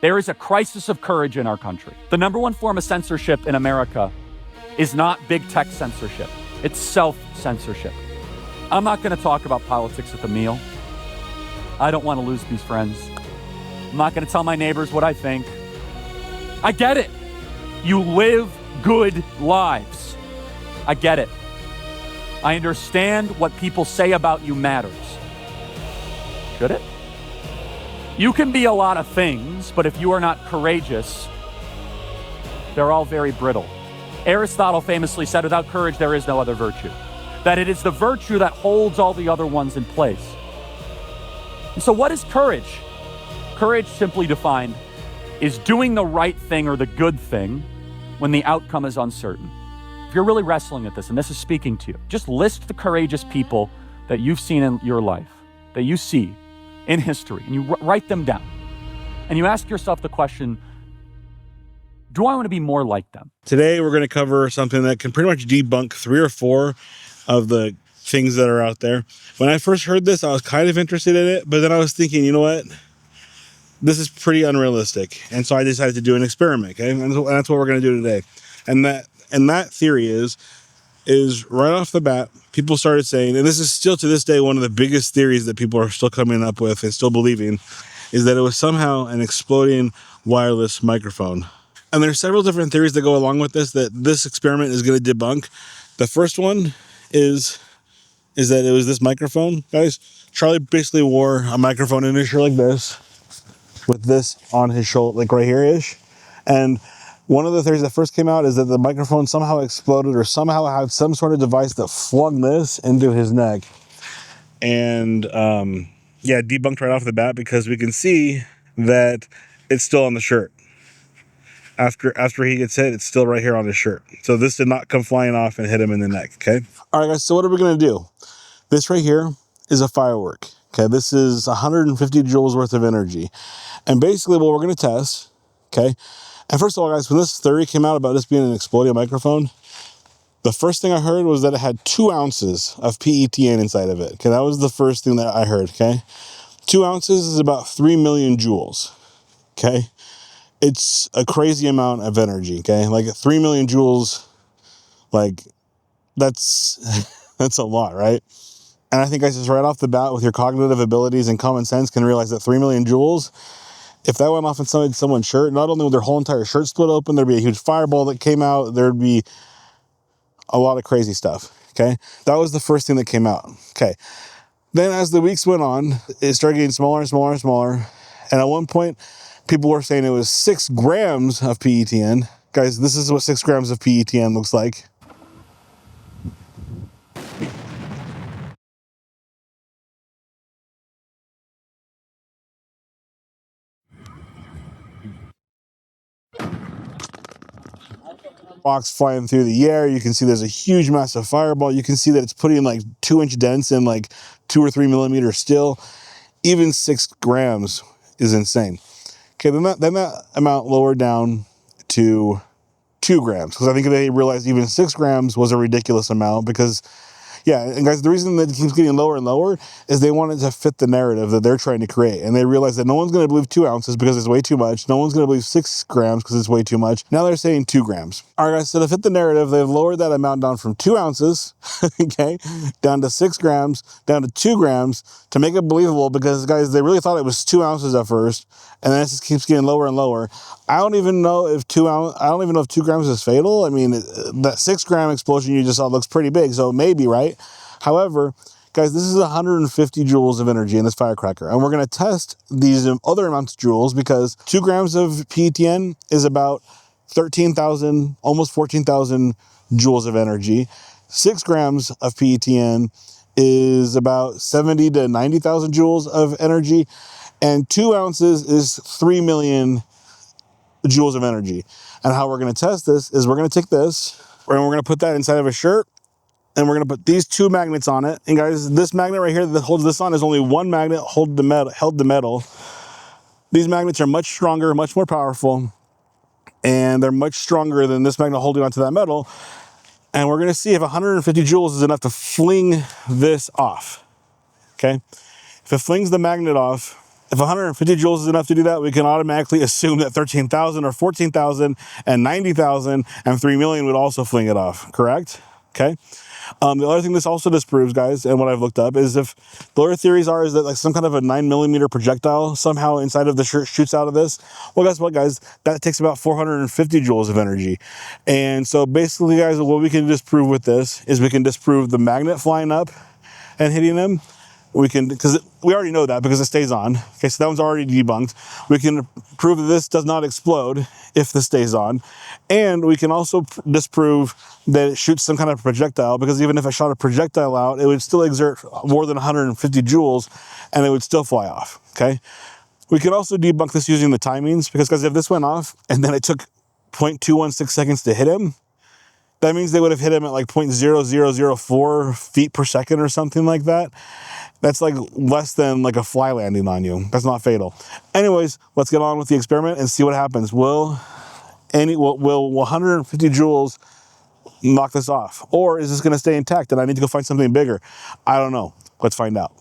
There is a crisis of courage in our country. The #1 form of censorship in America is not big tech censorship. It's self-censorship. I'm not going to talk about politics at the meal. I don't want to lose these friends. I'm not going to tell my neighbors what I think. I get it. You live good lives. I get it. I understand what people say about you matters. Should it? You can be a lot of things, but if you are not courageous, they're all very brittle. Aristotle famously said, without courage, there is no other virtue. That it is the virtue that holds all the other ones in place. And so what is courage? Courage, simply defined, is doing the right thing or the good thing when the outcome is uncertain. If you're really wrestling at this, and this is speaking to you, just list the courageous people that you've seen in your life, that you see in history, and you write them down. And you ask yourself the question, do I want to be more like them? Today, we're going to cover something that can pretty much debunk 3 or 4 of the things that are out there. When I first heard this, I was kind of interested in it, but then I was thinking, you know what? This is pretty unrealistic. And so I decided to do an experiment, okay? And that's what we're going to do today. And that theory is right off the bat, people started saying, and this is still to this day one of the biggest theories that people are still coming up with and still believing, is that it was somehow an exploding wireless microphone. And there's several different theories that go along with this that this experiment is going to debunk. The first one is that it was this microphone. Guys, Charlie basically wore a microphone in his shirt like this, with this on his shoulder, like right here-ish. And one of the theories that first came out is that the microphone somehow exploded or somehow had some sort of device that flung this into his neck. And yeah, debunked right off the bat because we can see that it's still on the shirt. After he gets hit, it's still right here on his shirt. So this did not come flying off and hit him in the neck, okay? All right, guys, so what are we going to do? This right here is a firework, okay? This is 150 joules worth of energy. And basically what we're going to test, okay? And first of all, guys, when this theory came out about this being an exploding microphone, the first thing I heard was that it had 2 ounces of PETN inside of it, okay? That was the first thing that I heard, okay? 2 ounces is about 3 million joules, okay? It's a crazy amount of energy, okay? Like 3 million joules, like that's a lot, right? And I think guys, just right off the bat with your cognitive abilities and common sense can realize that 3 million joules, if that went off inside someone's shirt, not only would their whole entire shirt split open, there'd be a huge fireball that came out, there'd be a lot of crazy stuff, okay? That was the first thing that came out, okay? Then as the weeks went on, it started getting smaller and smaller and smaller. And at one point, people were saying it was 6 grams of PETN. Guys, this is what 6 grams of PETN looks like. Rocks flying through the air. You can see there's a huge massive fireball. You can see that it's putting like 2-inch dents in like 2 or 3 millimeters still. Even 6 grams is insane. Okay, then that amount lowered down to 2 grams because I think they realized even 6 grams was a ridiculous amount because, yeah, and guys, the reason that it keeps getting lower and lower is they wanted to fit the narrative that they're trying to create. And they realized that no one's going to believe 2 ounces because it's way too much. No one's going to believe 6 grams because it's way too much. Now they're saying 2 grams. All right, guys, so to fit the narrative, they've lowered that amount down from 2 ounces, okay, down to 6 grams, down to 2 grams to make it believable because, guys, they really thought it was 2 ounces at first. And then it just keeps getting lower and lower. I don't even know if 2 grams is fatal. I mean, that 6 gram explosion you just saw looks pretty big, so maybe, right? However, guys, this is 150 joules of energy in this firecracker. And we're going to test these other amounts of joules because 2 grams of PETN is about 13,000, almost 14,000 joules of energy. 6 grams of PETN is about 70 to 90,000 joules of energy. And 2 ounces is 3 million joules of energy. And how we're going to test this is we're going to take this and we're going to put that inside of a shirt and we're going to put these 2 magnets on it. And guys, this magnet right here that holds this on is only 1 magnet held the metal. These magnets are much stronger, much more powerful, and they're much stronger than this magnet holding onto that metal. And we're going to see if 150 joules is enough to fling this off, okay? If it flings the magnet off, If 150 joules is enough to do that, we can automatically assume that 13,000 or 14,000 and 90,000 and 3 million would also fling it off, correct? Okay. The other thing this also disproves, guys, and what I've looked up is if the other theories are is that like some kind of a 9mm projectile somehow inside of the shirt shoots out of this. Well, guess what, guys? That takes about 450 joules of energy. And so basically, guys, what we can disprove with this is we can disprove the magnet flying up and hitting them. We can, because we already know that because it stays on. Okay, so that one's already debunked. We can prove that this does not explode if this stays on. And we can also disprove that it shoots some kind of projectile, because even if I shot a projectile out, it would still exert more than 150 joules and it would still fly off, okay? We can also debunk this using the timings, because guys, if this went off and then it took 0.216 seconds to hit him, that means they would have hit him at like 0.0004 feet per second or something like that. That's like less than like a fly landing on you. That's not fatal. Anyways, let's get on with the experiment and see what happens. Will 150 joules knock this off? Or is this going to stay intact and I need to go find something bigger? I don't know. Let's find out.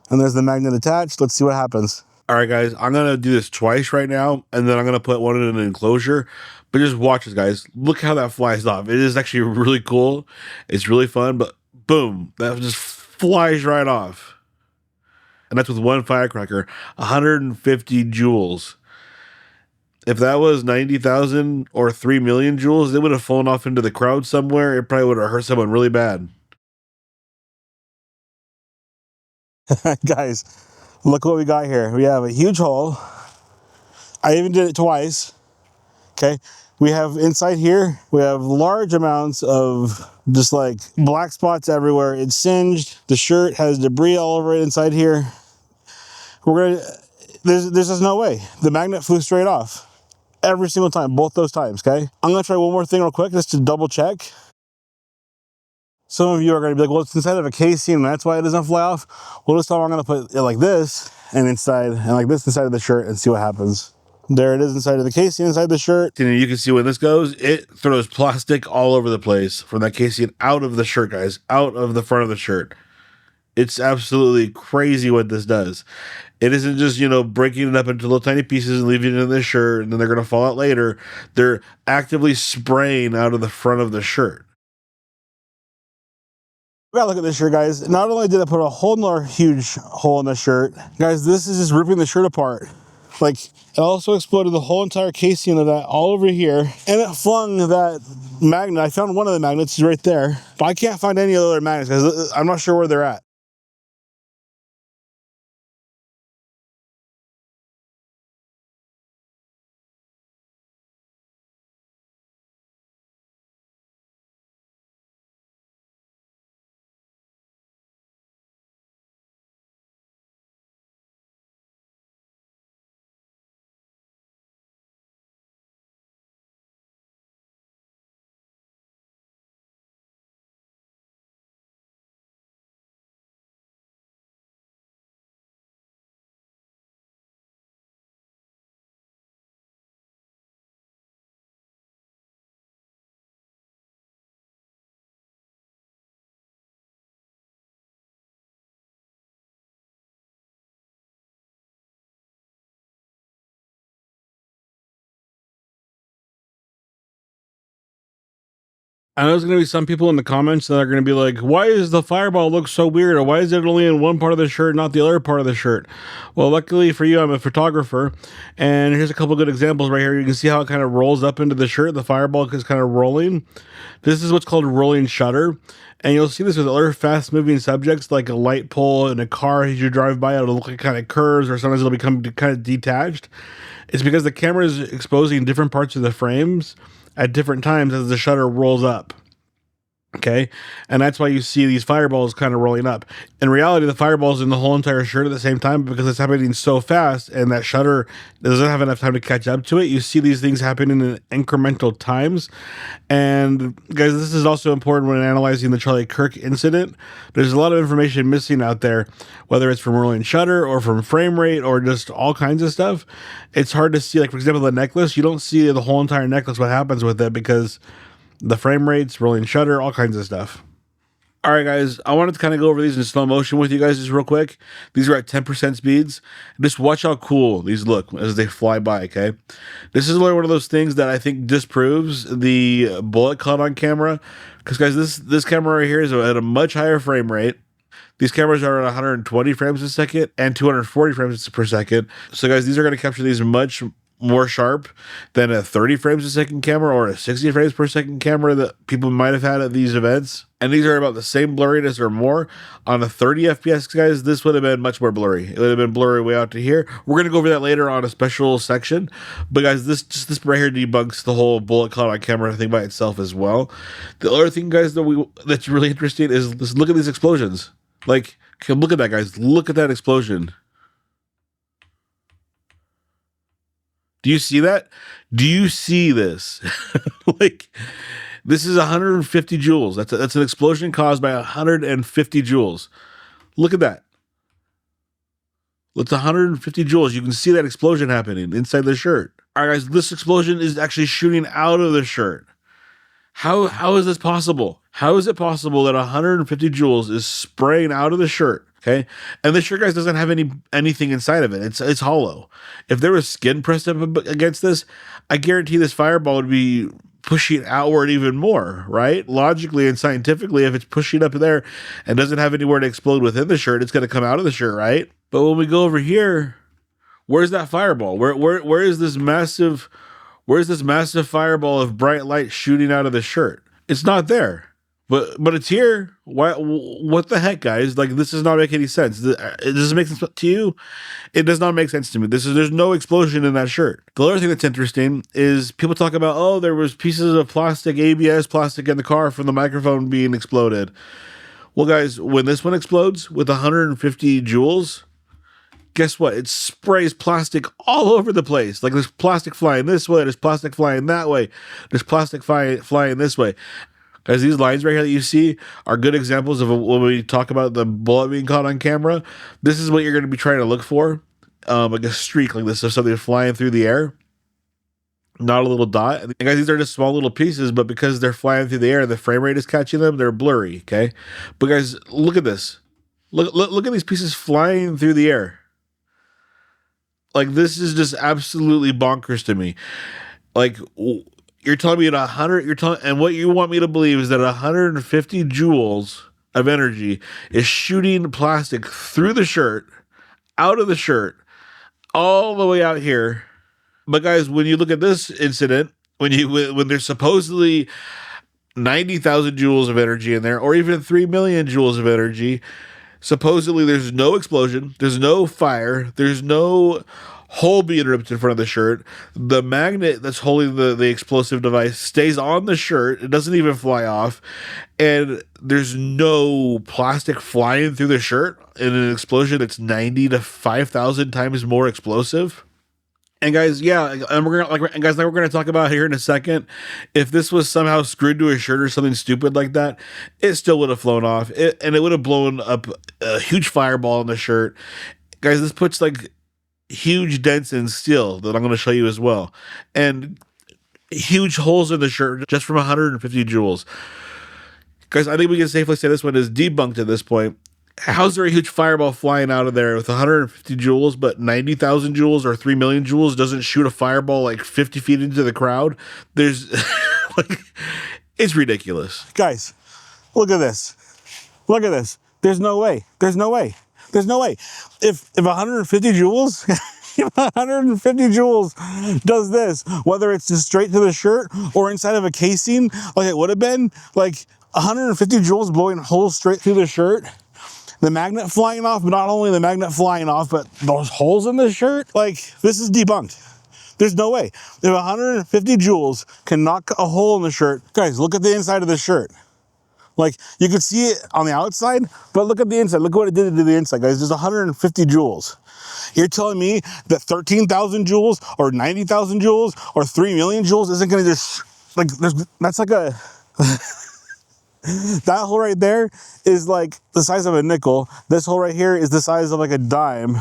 And there's the magnet attached. Let's see what happens. All right, guys, I'm going to do this twice right now, and then I'm going to put one in an enclosure. But just watch this, guys. Look how that flies off. It is actually really cool. It's really fun, but boom, that just flies right off. And that's with one firecracker, 150 joules. If that was 90,000 or 3 million joules, it would have fallen off into the crowd somewhere. It probably would have hurt someone really bad. Guys, look what we got here. We have a huge hole. I even did it twice. Okay. We have inside here, we have large amounts of just like black spots everywhere. It's singed. The shirt has debris all over it inside here. There's just no way. The magnet flew straight off every single time, both those times. Okay. I'm going to try one more thing real quick just to double check. Some of you are going to be like, well, it's inside of a casing and that's why it doesn't fly off. Well, this time I'm going to put it like this and inside and like this inside of the shirt and see what happens. There it is inside of the casing, inside the shirt. And you can see when this goes, it throws plastic all over the place from that casing out of the shirt, guys, out of the front of the shirt. It's absolutely crazy what this does. It isn't just, breaking it up into little tiny pieces and leaving it in the shirt and then they're going to fall out later. They're actively spraying out of the front of the shirt. We gotta look at this shirt, guys. Not only did I put a whole nother huge hole in the shirt, guys, this is just ripping the shirt apart. Like, it also exploded the whole entire casing of that all over here, and it flung that magnet. I found one of the magnets right there, but I can't find any other magnets because I'm not sure where they're at. I know there's going to be some people in the comments that are going to be like, why does the fireball look so weird? Or why is it only in one part of the shirt, not the other part of the shirt? Well, luckily for you, I'm a photographer. And here's a couple good examples right here. You can see how it kind of rolls up into the shirt. The fireball is kind of rolling. This is what's called rolling shutter. And you'll see this with other fast moving subjects like a light pole in a car. As you drive by, it'll look like kind of curves, or sometimes it'll become kind of detached. It's because the camera is exposing different parts of the frames at different times as the shutter rolls up. Okay, and that's why you see these fireballs kind of rolling up. In reality, the fireball's in the whole entire shirt at the same time, because it's happening so fast and that shutter doesn't have enough time to catch up to it. You see these things happening in incremental times. And guys, this is also important when analyzing the Charlie Kirk incident. There's a lot of information missing out there, whether it's from rolling shutter or from frame rate or just all kinds of stuff. It's hard to see, like, for example, the necklace. You don't see the whole entire necklace, what happens with it, because the frame rates, rolling shutter, all kinds of stuff. All right, guys, I wanted to kind of go over these in slow motion with you guys just real quick. These are at 10% speeds. Just watch how cool these look as they fly by, okay? This is one of those things that I think disproves the bullet caught on camera. Because, guys, this camera right here is at a much higher frame rate. These cameras are at 120 frames a second and 240 frames per second. So, guys, these are going to capture these much more sharp than a 30 frames a second camera or a 60 frames per second camera that people might have had at these events. And these are about the same blurriness or more. On a 30 FPS, guys, this would have been much more blurry. It would have been blurry way out to here. We're going to go over that later on a special section. But guys, this right here debunks the whole bullet caught on camera thing by itself as well. The other thing, guys, that's really interesting is just look at these explosions. Like, look at that, guys. Look at that explosion. Do you see that? Do you see this? Like, this is 150 joules. That's an explosion caused by 150 joules. Look at that. It's 150 joules. You can see that explosion happening inside the shirt. All right, guys, this explosion is actually shooting out of the shirt. How is this possible? How is it possible that 150 joules is spraying out of the shirt? Okay, and the shirt, guys, doesn't have anything inside of it. It's hollow. If there was skin pressed up against this, I guarantee this fireball would be pushing outward even more, right? Logically and scientifically, if it's pushing up there and doesn't have anywhere to explode within the shirt, it's going to come out of the shirt, right? But when we go over here, where's that fireball? Where is this massive? Where's this massive fireball of bright light shooting out of the shirt? It's not there. But it's here. Why? What the heck, guys? Like, this does not make any sense. Does it make sense to you? It does not make sense to me. There's no explosion in that shirt. The other thing that's interesting is people talk about, oh, there was pieces of plastic, ABS plastic in the car from the microphone being exploded. Well, guys, when this one explodes with 150 joules, guess what? It sprays plastic all over the place. Like, there's plastic flying this way, there's plastic flying that way, there's plastic flying this way. Guys, these lines right here that you see are good examples of when we talk about the bullet being caught on camera. This is what you're going to be trying to look for, like a streak like this, of something flying through the air, not a little dot. And guys, these are just small little pieces, but because they're flying through the air, the frame rate is catching them. They're blurry. Okay, but guys, look at this. Look at these pieces flying through the air. Like, this is just absolutely bonkers to me. Like, you're telling me at 100, and what you want me to believe is that 150 joules of energy is shooting plastic through the shirt, out of the shirt, all the way out here. But guys, when you look at this incident, when there's supposedly 90,000 joules of energy in there, or even 3 million joules of energy, supposedly there's no explosion, there's no fire, there's no hole being ripped in front of the shirt. The magnet that's holding the explosive device stays on the shirt. It doesn't even fly off. And there's no plastic flying through the shirt in an explosion that's 90 to 5,000 times more explosive. And guys, yeah, and we're gonna talk about here in a second. If this was somehow screwed to a shirt or something stupid like that, it still would have flown off. And it would have blown up a huge fireball in the shirt. Guys, this puts like huge dents in steel that I'm going to show you as well, and huge holes in the shirt just from 150 joules. Guys, I think we can safely say this one is debunked at this point. How's there a huge fireball flying out of there with 150 joules, but 90,000 joules or 3 million joules doesn't shoot a fireball like 50 feet into the crowd? There's like, it's ridiculous. Guys, look at this. Look at this. There's no way. There's no way. There's no way. If 150 joules, if 150 joules does this, whether it's just straight to the shirt or inside of a casing, like it would have been, like 150 joules blowing holes straight through the shirt, the magnet flying off, but not only the magnet flying off, but those holes in the shirt, like, this is debunked. There's no way. If 150 joules can knock a hole in the shirt, guys, look at the inside of the shirt. Like, you can see it on the outside, but look at the inside. Look what it did to the inside, guys. There's 150 joules. You're telling me that 13,000 joules or 90,000 joules or 3 million joules isn't going to just, like, that's like a... That hole right there is like the size of a nickel. This hole right here is the size of like a dime.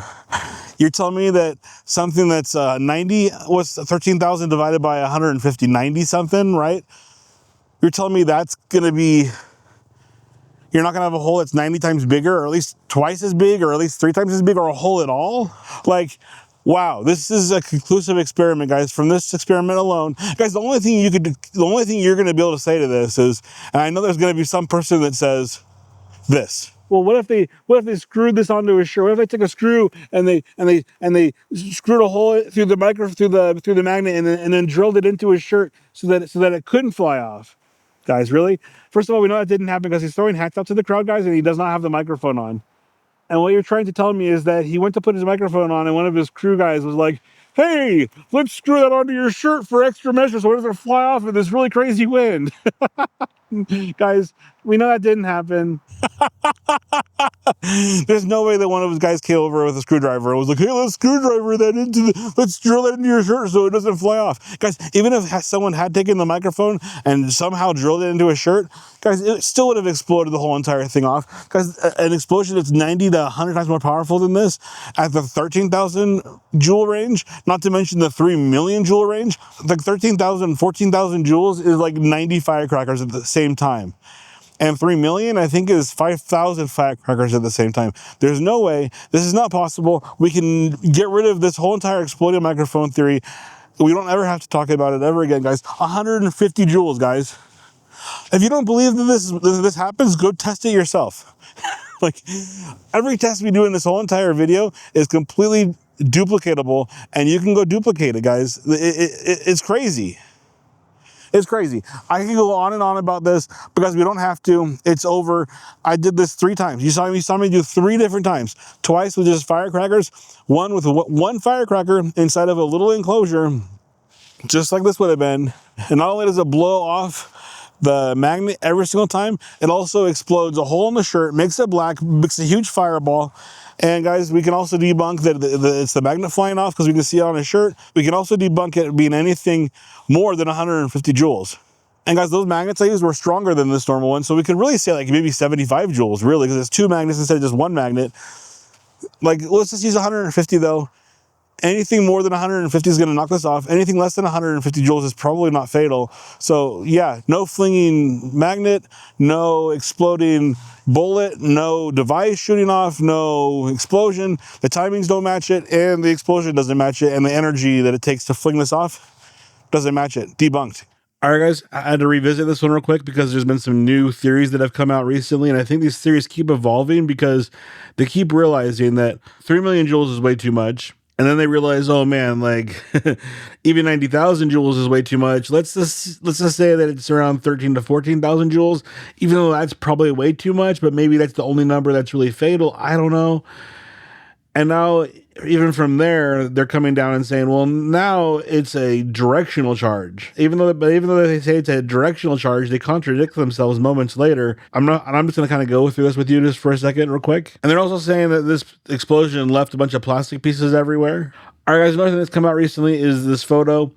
You're telling me that something that's 13,000 divided by 150, 90 something, right? You're telling me that's going to be You're not gonna have a hole that's 90 times bigger, or at least twice as big, or at least 3 times as big, or a hole at all? Like, wow, this is a conclusive experiment, guys. From this experiment alone, guys, the only thing you're gonna be able to say to this is, and I know there's gonna be some person that says this. Well, what if they screwed this onto a shirt? What if they took a screw and they screwed a hole through the magnet and then drilled it into his shirt so that it couldn't fly off? Guys, really? First of all, we know that didn't happen because he's throwing hats out to the crowd, guys, and he does not have the microphone on. And what you're trying to tell me is that he went to put his microphone on, and one of his crew guys was like, "Hey, let's screw that onto your shirt for extra measure so it doesn't fly off in this really crazy wind." Guys, we know that didn't happen. There's no way that one of his guys came over with a screwdriver and was like, "Hey, let's drill that into your shirt so it doesn't fly off." Guys, even if someone had taken the microphone and somehow drilled it into a shirt, guys, it still would have exploded the whole entire thing off. Guys, an explosion that's 90 to 100 times more powerful than this at the 13,000 joule range, not to mention the 3 million joule range, like 13,000, 14,000 joules is like 90 firecrackers at the same time. And 3 million, I think, is 5,000 firecrackers at the same time. There's no way. This is not possible. We can get rid of this whole entire exploding microphone theory. We don't ever have to talk about it ever again, guys. 150 joules, guys. If you don't believe that this happens, go test it yourself. Like, every test we do in this whole entire video is completely duplicatable, and you can go duplicate it, guys. It's crazy. It's crazy. I can go on and on about this because we don't have to. It's over. I did this 3 times. You saw me do 3 different times. Twice with just firecrackers. One with one firecracker inside of a little enclosure, just like this would have been. And not only does it blow off the magnet every single time, it also explodes a hole in the shirt, makes it black, makes a huge fireball. And guys, we can also debunk that it's the magnet flying off because we can see it on his shirt. We can also debunk it being anything more than 150 joules. And guys, those magnets I used were stronger than this normal one, so we can really say like maybe 75 joules, really, because it's 2 magnets instead of just 1 magnet. Like, let's just use 150 though. Anything more than 150 is going to knock this off. Anything less than 150 joules is probably not fatal. So yeah, no flinging magnet, no exploding bullet, no device shooting off, no explosion. The timings don't match it, and the explosion doesn't match it, and the energy that it takes to fling this off doesn't match it. Debunked. All right, guys, I had to revisit this one real quick because there's been some new theories that have come out recently, and I think these theories keep evolving because they keep realizing that 3 million joules is way too much. And then they realize, oh man, like even 90,000 joules is way too much. Let's just say that it's around 13 to 14,000 joules, even though that's probably way too much, but maybe that's the only number that's really fatal. I don't know. And now, even from there, they're coming down and saying, well, now it's a directional charge. Even though they say it's a directional charge, they contradict themselves moments later. I'm just going to kind of go through this with you just for a second real quick. And they're also saying that this explosion left a bunch of plastic pieces everywhere. All right, guys, another thing that's come out recently is this photo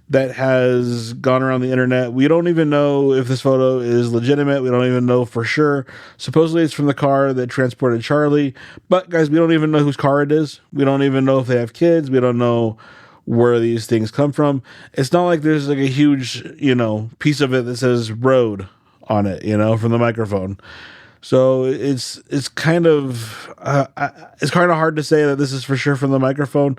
that has gone around the internet. We don't even know if this photo is legitimate. We don't even know for sure. Supposedly it's from the car that transported Charlie. But guys, we don't even know whose car it is. We don't even know if they have kids. We don't know where these things come from. It's not like there's like a huge, piece of it that says road on it, from the microphone. So it's kind of hard to say that this is for sure from the microphone.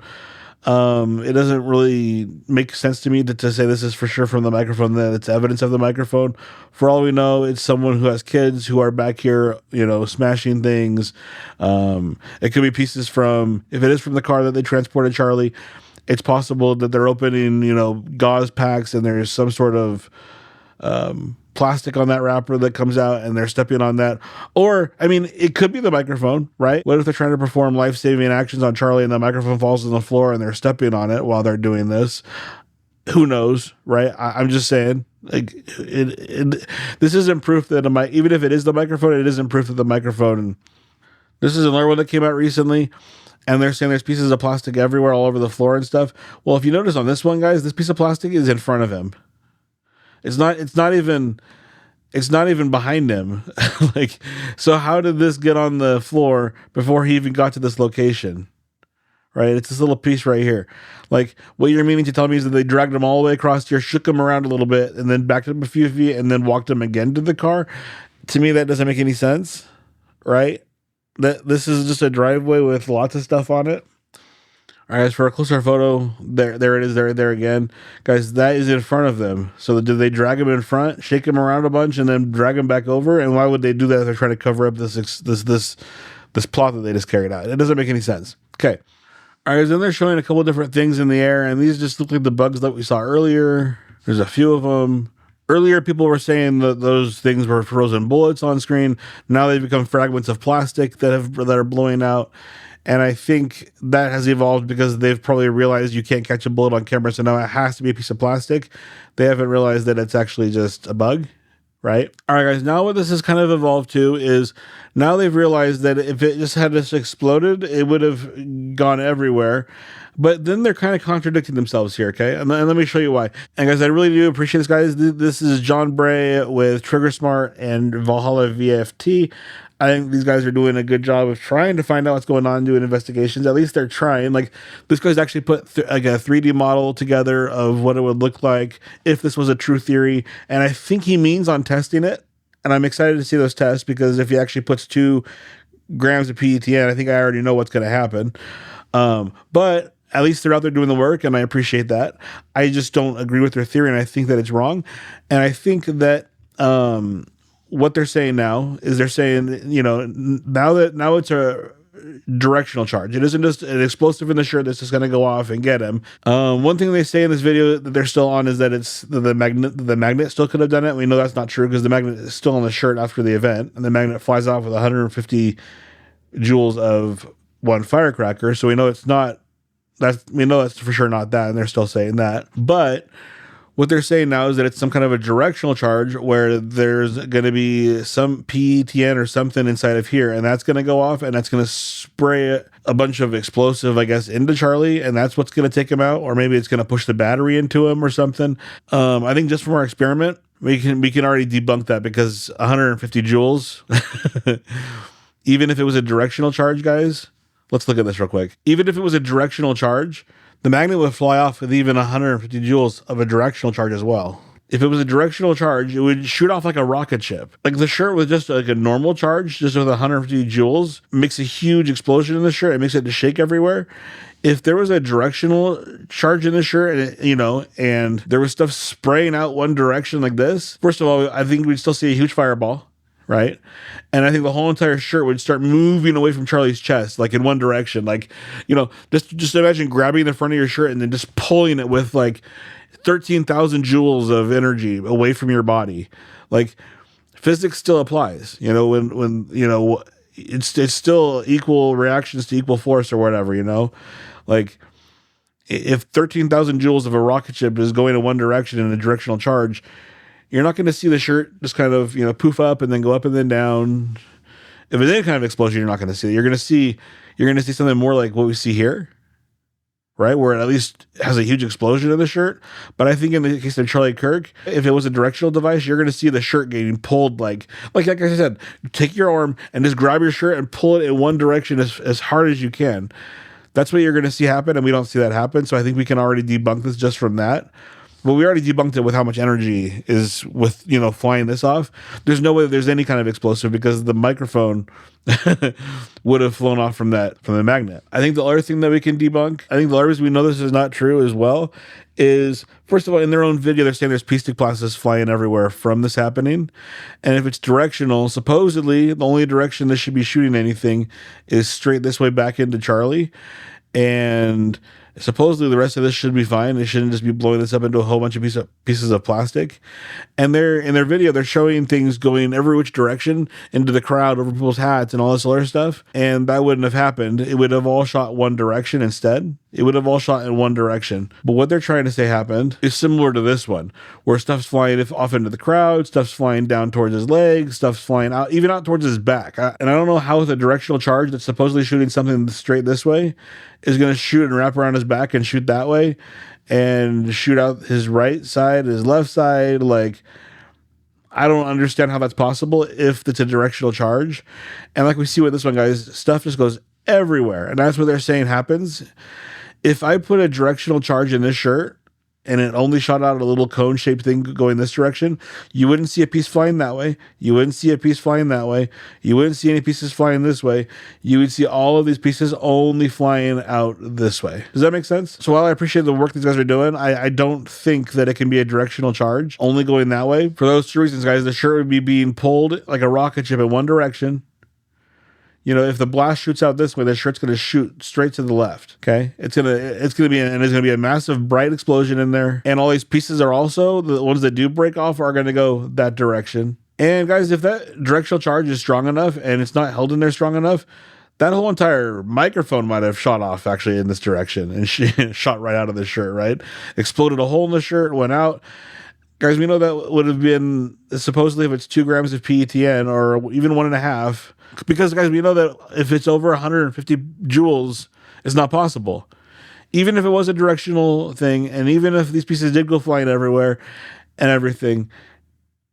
It doesn't really make sense to me to say this is for sure from the microphone, that it's evidence of the microphone. For all we know, it's someone who has kids who are back here, smashing things. It could be pieces from, if it is from the car that they transported Charlie, it's possible that they're opening, gauze packs and there's some sort of plastic on that wrapper that comes out and they're stepping on that. Or, it could be the microphone, right? What if they're trying to perform life-saving actions on Charlie and the microphone falls on the floor and they're stepping on it while they're doing this? Who knows, right? I'm just saying, like, this isn't proof that even if it is the microphone, it isn't proof that the microphone. This is another one that came out recently, and they're saying there's pieces of plastic everywhere, all over the floor and stuff. Well, if you notice on this one, guys, this piece of plastic is in front of him. It's not even behind him. Like, so how did this get on the floor before he even got to this location? Right? It's this little piece right here. Like, what you're meaning to tell me is that they dragged him all the way across here, shook him around a little bit, and then backed him a few feet, and then walked him again to the car. To me, that doesn't make any sense, right? That this is just a driveway with lots of stuff on it. All right, as for a closer photo, there it is, there again, guys. That is in front of them. So do they drag him in front, shake him around a bunch, and then drag him back over? And why would they do that if they're trying to cover up this plot that they just carried out? It doesn't make any sense. Okay. All right, then they're showing a couple of different things in the air, and these just look like the bugs that we saw earlier. There's a few of them. Earlier, people were saying that those things were frozen bullets on screen. Now they've become fragments of plastic that are blowing out. And I think that has evolved because they've probably realized you can't catch a bullet on camera, so now it has to be a piece of plastic. They haven't realized that it's actually just a bug, right? All right, guys, now what this has kind of evolved to is now they've realized that if it just had just exploded, it would have gone everywhere. But then they're kind of contradicting themselves here, okay? And let me show you why. And guys, I really do appreciate this, guys. This is John Bray with Trigger Smart and Valhalla VFT. I think these guys are doing a good job of trying to find out what's going on, doing investigations. At least they're trying. Like, this guy's actually put like a 3D model together of what it would look like if this was a true theory. And I think he means on testing it. And I'm excited to see those tests because if he actually puts 2 grams of PETN, I think I already know what's going to happen. But at least they're out there doing the work, and I appreciate that. I just don't agree with their theory, and I think that it's wrong. And I think that what they're saying now is they're saying, now it's a directional charge. It isn't just an explosive in the shirt that's just going to go off and get him. One thing they say in this video that they're still on is that it's the magnet still could have done it. We know that's not true because the magnet is still on the shirt after the event, and the magnet flies off with 150 joules of one firecracker. So we know it's not. We know that's for sure not that, and they're still saying that. But what they're saying now is that it's some kind of a directional charge where there's going to be some PETN or something inside of here, and that's going to go off, and that's going to spray a bunch of explosive, I guess, into Charlie, and that's what's going to take him out, or maybe it's going to push the battery into him or something. I think just from our experiment, we can already debunk that because 150 joules, even if it was a directional charge, guys. Let's look at this real quick. Even if it was a directional charge, the magnet would fly off with even 150 joules of a directional charge as well. If it was a directional charge, it would shoot off like a rocket ship. Like the shirt with just like a normal charge, just with 150 joules, makes a huge explosion in the shirt. It makes it to shake everywhere. If there was a directional charge in the shirt, and there was stuff spraying out one direction like this, first of all, I think we'd still see a huge fireball. Right. And I think the whole entire shirt would start moving away from Charlie's chest, like in one direction. Like, just imagine grabbing the front of your shirt and then just pulling it with like 13,000 joules of energy away from your body. Like, physics still applies, when it's still equal reactions to equal force or whatever, like if 13,000 joules of a rocket ship is going in one direction in a directional charge, you're not going to see the shirt just kind of, poof up and then go up and then down. If it's any kind of explosion, you're not going to see it. You're going to see something more like what we see here, right? Where it at least has a huge explosion in the shirt. But I think in the case of Charlie Kirk, if it was a directional device, you're going to see the shirt getting pulled like I said, take your arm and just grab your shirt and pull it in one direction as hard as you can. That's what you're going to see happen, and we don't see that happen. So I think we can already debunk this just from that. Well, we already debunked it with how much energy is with, flying this off. There's no way that there's any kind of explosive because the microphone would have flown off from the magnet. I think the other thing that we can debunk, I think the other reason we know this is not true as well, is, first of all, in their own video, they're saying there's pea stick plastics flying everywhere from this happening. And if it's directional, supposedly the only direction this should be shooting anything is straight this way back into Charlie. And supposedly the rest of this should be fine. They shouldn't just be blowing this up into a whole bunch of pieces of plastic. And in their video, they're showing things going every which direction into the crowd, over people's hats and all this other stuff. And that wouldn't have happened. It would have all shot one direction instead. It would have all shot in one direction. But what they're trying to say happened is similar to this one, where stuff's flying off into the crowd, stuff's flying down towards his legs, stuff's flying out, even out towards his back. And I don't know how the directional charge that's supposedly shooting something straight this way is going to shoot and wrap around his back and shoot that way and shoot out his right side, his left side. Like, I don't understand how that's possible if it's a directional charge. And like we see with this one, guys, stuff just goes everywhere. And that's what they're saying happens. If I put a directional charge in this shirt and it only shot out a little cone-shaped thing going this direction, you wouldn't see a piece flying that way. You wouldn't see a piece flying that way. You wouldn't see any pieces flying this way. You would see all of these pieces only flying out this way. Does that make sense? So while I appreciate the work these guys are doing, I don't think that it can be a directional charge only going that way. For those two reasons, guys, the shirt would be being pulled like a rocket ship in one direction. You know, if the blast shoots out this way, the shirt's going to shoot straight to the left. Okay, it's gonna be a massive bright explosion in there, and all these pieces are also the ones that do break off are going to go that direction. And guys, if that directional charge is strong enough and it's not held in there strong enough, that whole entire microphone might have shot off actually in this direction and shot right out of the shirt. Right, exploded a hole in the shirt, went out. Guys, we know that would have been supposedly if it's 2 grams of PETN or even 1.5. Because, guys, we know that if it's over 150 joules, it's not possible. Even if it was a directional thing, and even if these pieces did go flying everywhere and everything,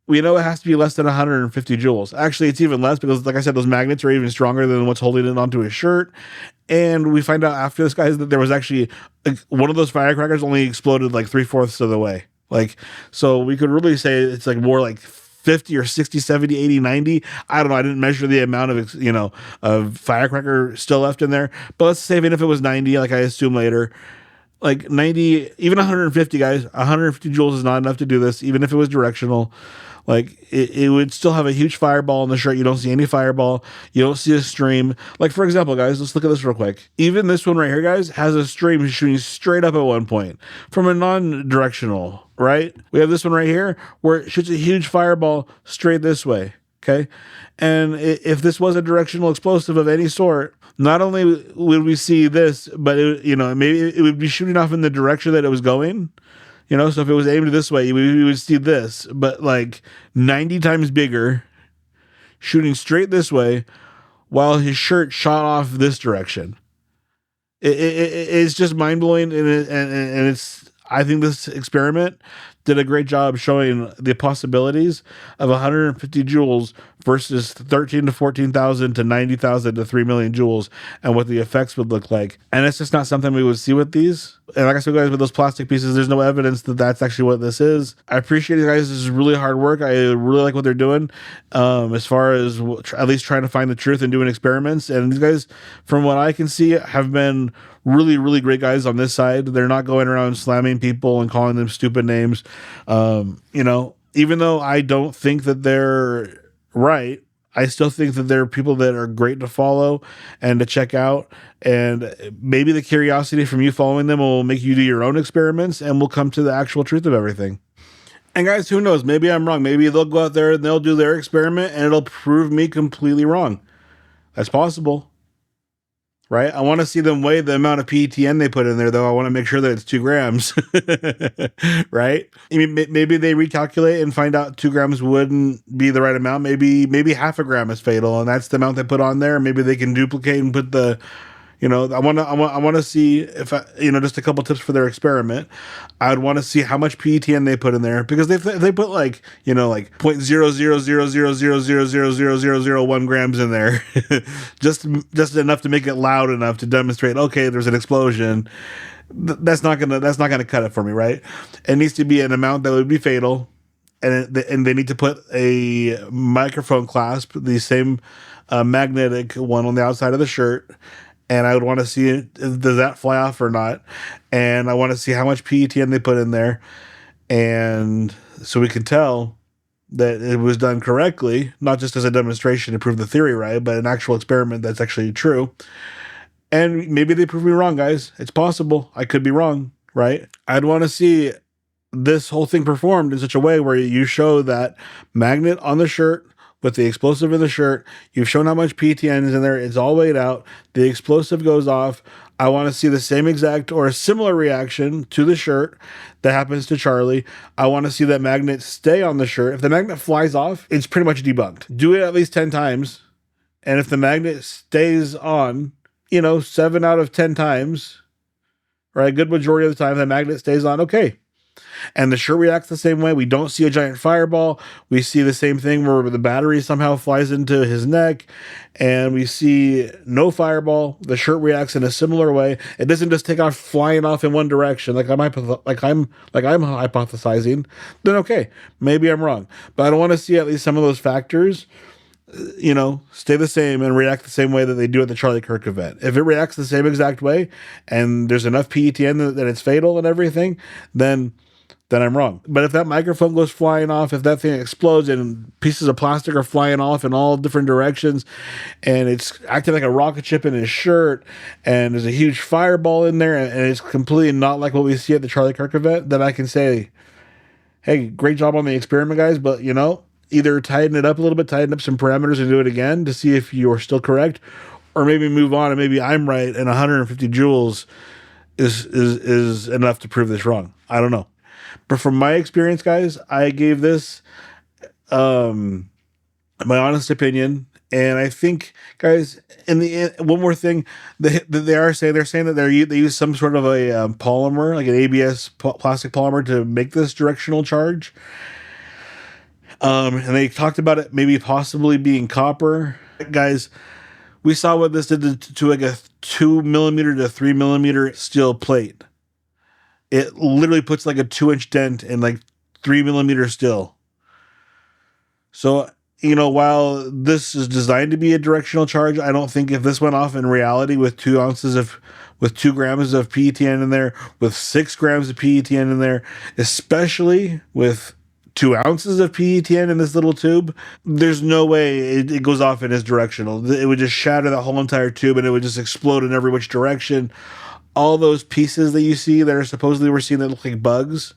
we know it has to be less than 150 joules. Actually, it's even less because, like I said, those magnets are even stronger than what's holding it onto his shirt. And we find out after this, guys, that there was actually one of those firecrackers only exploded like 3/4 of the way. Like, so we could really say it's like more like 50 or 60, 70, 80, 90. I don't know. I didn't measure the amount of, of firecracker still left in there. But let's say even if it was 90, like I assume later, like 90, even 150, guys, 150 joules is not enough to do this, even if it was directional. Like, it would still have a huge fireball in the shirt. You don't see any fireball. You don't see a stream. Like, for example, guys, let's look at this real quick. Even this one right here, guys, has a stream shooting straight up at one point from a non-directional, right? We have this one right here where it shoots a huge fireball straight this way, okay? And if this was a directional explosive of any sort, not only would we see this, but, maybe it would be shooting off in the direction that it was going. So if it was aimed this way, we would see this, but like 90 times bigger, shooting straight this way, while his shirt shot off this direction. It's just mind blowing, and it's. I think this experiment did a great job showing the possibilities of 150 joules versus 13 to 14,000 to 90,000 to 3 million joules and what the effects would look like. And it's just not something we would see with these. And like I said, guys, with those plastic pieces, there's no evidence that that's actually what this is. I appreciate you guys. This is really hard work. I really like what they're doing as far as at least trying to find the truth and doing experiments. And these guys, from what I can see, have been really, really great guys on this side. They're not going around slamming people and calling them stupid names. Even though I don't think that they're right, I still think that there are people that are great to follow and to check out. And maybe the curiosity from you following them will make you do your own experiments and we'll come to the actual truth of everything. And guys, who knows? Maybe I'm wrong. Maybe they'll go out there and they'll do their experiment and it'll prove me completely wrong. That's possible. Right? I want to see them weigh the amount of PETN they put in there, though. I want to make sure that it's 2 grams. Right? I mean, maybe they recalculate and find out 2 grams wouldn't be the right amount. Maybe half a gram is fatal, and that's the amount they put on there. Maybe they can duplicate and put the... I want to see if just a couple tips for their experiment. I'd want to see how much PETN they put in there, because if they put like 0.00000000001 grams in there, just enough to make it loud enough to demonstrate, okay, there's an explosion. That's not gonna cut it for me, right? It needs to be an amount that would be fatal, and they need to put a microphone clasp, the same magnetic one on the outside of the shirt. And I would want to see, does that fly off or not? And I want to see how much PETN they put in there. And so we can tell that it was done correctly, not just as a demonstration to prove the theory right, but an actual experiment that's actually true. And maybe they prove me wrong, guys. It's possible. I could be wrong, right? I'd want to see this whole thing performed in such a way where you show that magnet on the shirt with the explosive in the shirt. You've shown how much PETN is in there. It's all weighed out. The explosive goes off. I want to see the same exact or a similar reaction to the shirt that happens to Charlie. I want to see that magnet stay on the shirt. If the magnet flies off, it's pretty much debunked. Do it at least 10 times. And if the magnet stays on, 7 out of 10 times, right, a good majority of the time, the magnet stays on, okay. And the shirt reacts the same way. We don't see a giant fireball. We see the same thing where the battery somehow flies into his neck, and we see no fireball. The shirt reacts in a similar way. It doesn't just take off flying off in one direction like I'm hypothesizing. Then okay, maybe I'm wrong. But I don't want to see at least some of those factors, you know, stay the same and react the same way that they do at the Charlie Kirk event. If it reacts the same exact way and there's enough PETN that it's fatal and everything, then I'm wrong. But if that microphone goes flying off, if that thing explodes and pieces of plastic are flying off in all different directions, and it's acting like a rocket ship in his shirt, and there's a huge fireball in there, and it's completely not like what we see at the Charlie Kirk event, then I can say, hey, great job on the experiment, guys, but, you know, either tighten it up a little bit, tighten up some parameters and do it again to see if you're still correct, or maybe move on and maybe I'm right and 150 joules is enough to prove this wrong. I don't know. But from my experience, guys, I gave this my honest opinion. And I think, guys, in the end, one more thing, they're saying that they use some sort of a polymer, like an ABS plastic polymer, to make this directional charge. And they talked about it maybe possibly being copper. Guys, we saw what this did to like a 2 millimeter to 3 millimeter steel plate. It literally puts like a 2-inch dent in like 3 millimeter steel. So, you know, while this is designed to be a directional charge, I don't think if this went off in reality with 2 grams of PETN in there, with 6 grams of PETN in there, especially with 2 ounces of PETN in this little tube, there's no way it goes off and is directional. It would just shatter the whole entire tube and it would just explode in every which direction. All those pieces that you see that are supposedly we're seeing that look like bugs,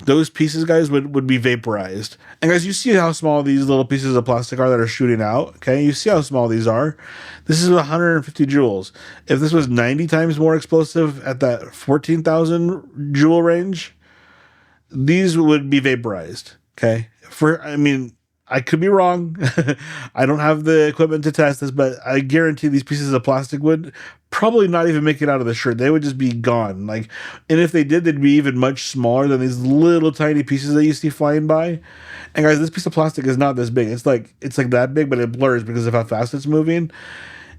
those pieces, guys, would be vaporized. And guys, you see how small these little pieces of plastic are that are shooting out, okay? You see how small these are. This is 150 joules. If this was 90 times more explosive at that 14,000 joule range, these would be vaporized, okay? I could be wrong. I don't have the equipment to test this, but I guarantee these pieces of plastic would probably not even make it out of the shirt. They would just be gone. And if they did, they'd be even much smaller than these little tiny pieces that you see flying by. And guys, this piece of plastic is not this big. It's like that big, but it blurs because of how fast it's moving.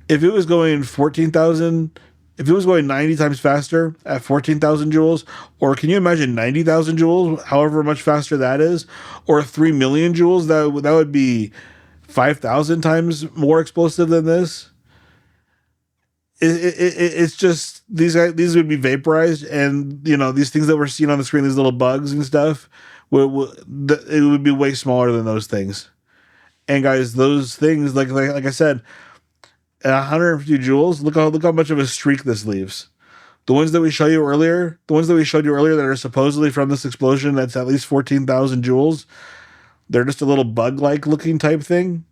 If it was going 14,000, if it was going 90 times faster at 14,000 joules, or can you imagine 90,000 joules, however much faster that is, or 3 million joules, that would be 5,000 times more explosive than this. It's just these would be vaporized, and you know, these things that we're seeing on the screen, these little bugs and stuff, it would be way smaller than those things. And guys, those things, like I said, at 150 joules, look how much of a streak this leaves. The ones that we showed you earlier that are supposedly from this explosion, that's at least 14,000 joules. They're just a little bug-like looking type thing.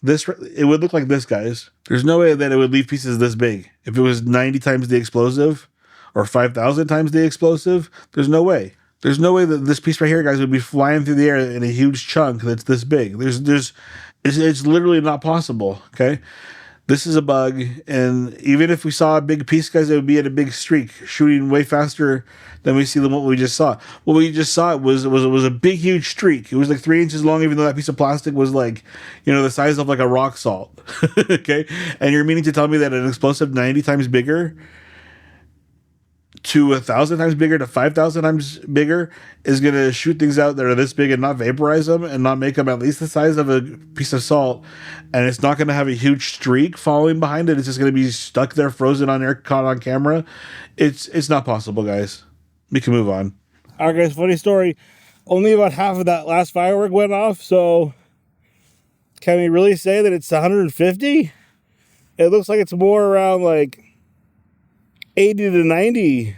It would look like this, guys. There's no way that it would leave pieces this big. If it was 90 times the explosive or 5,000 times the explosive, there's no way. There's no way that this piece right here, guys, would be flying through the air in a huge chunk that's this big. It's literally not possible, okay? This is a bug, and even if we saw a big piece, guys, it would be at a big streak, shooting way faster than we see what we just saw. What we just saw was a big, huge streak. It was like 3 inches long, even though that piece of plastic was like, you know, the size of like a rock salt, okay? And you're meaning to tell me that an explosive 90 times bigger to 1,000 times bigger to 5,000 times bigger is going to shoot things out that are this big and not vaporize them and not make them at least the size of a piece of salt, and it's not going to have a huge streak following behind it. It's just going to be stuck there, frozen on air, caught on camera. It's not possible, guys. We can move on. All right, guys, funny story. Only about half of that last firework went off, so can we really say that it's 150? It looks like it's more around like 80 to 90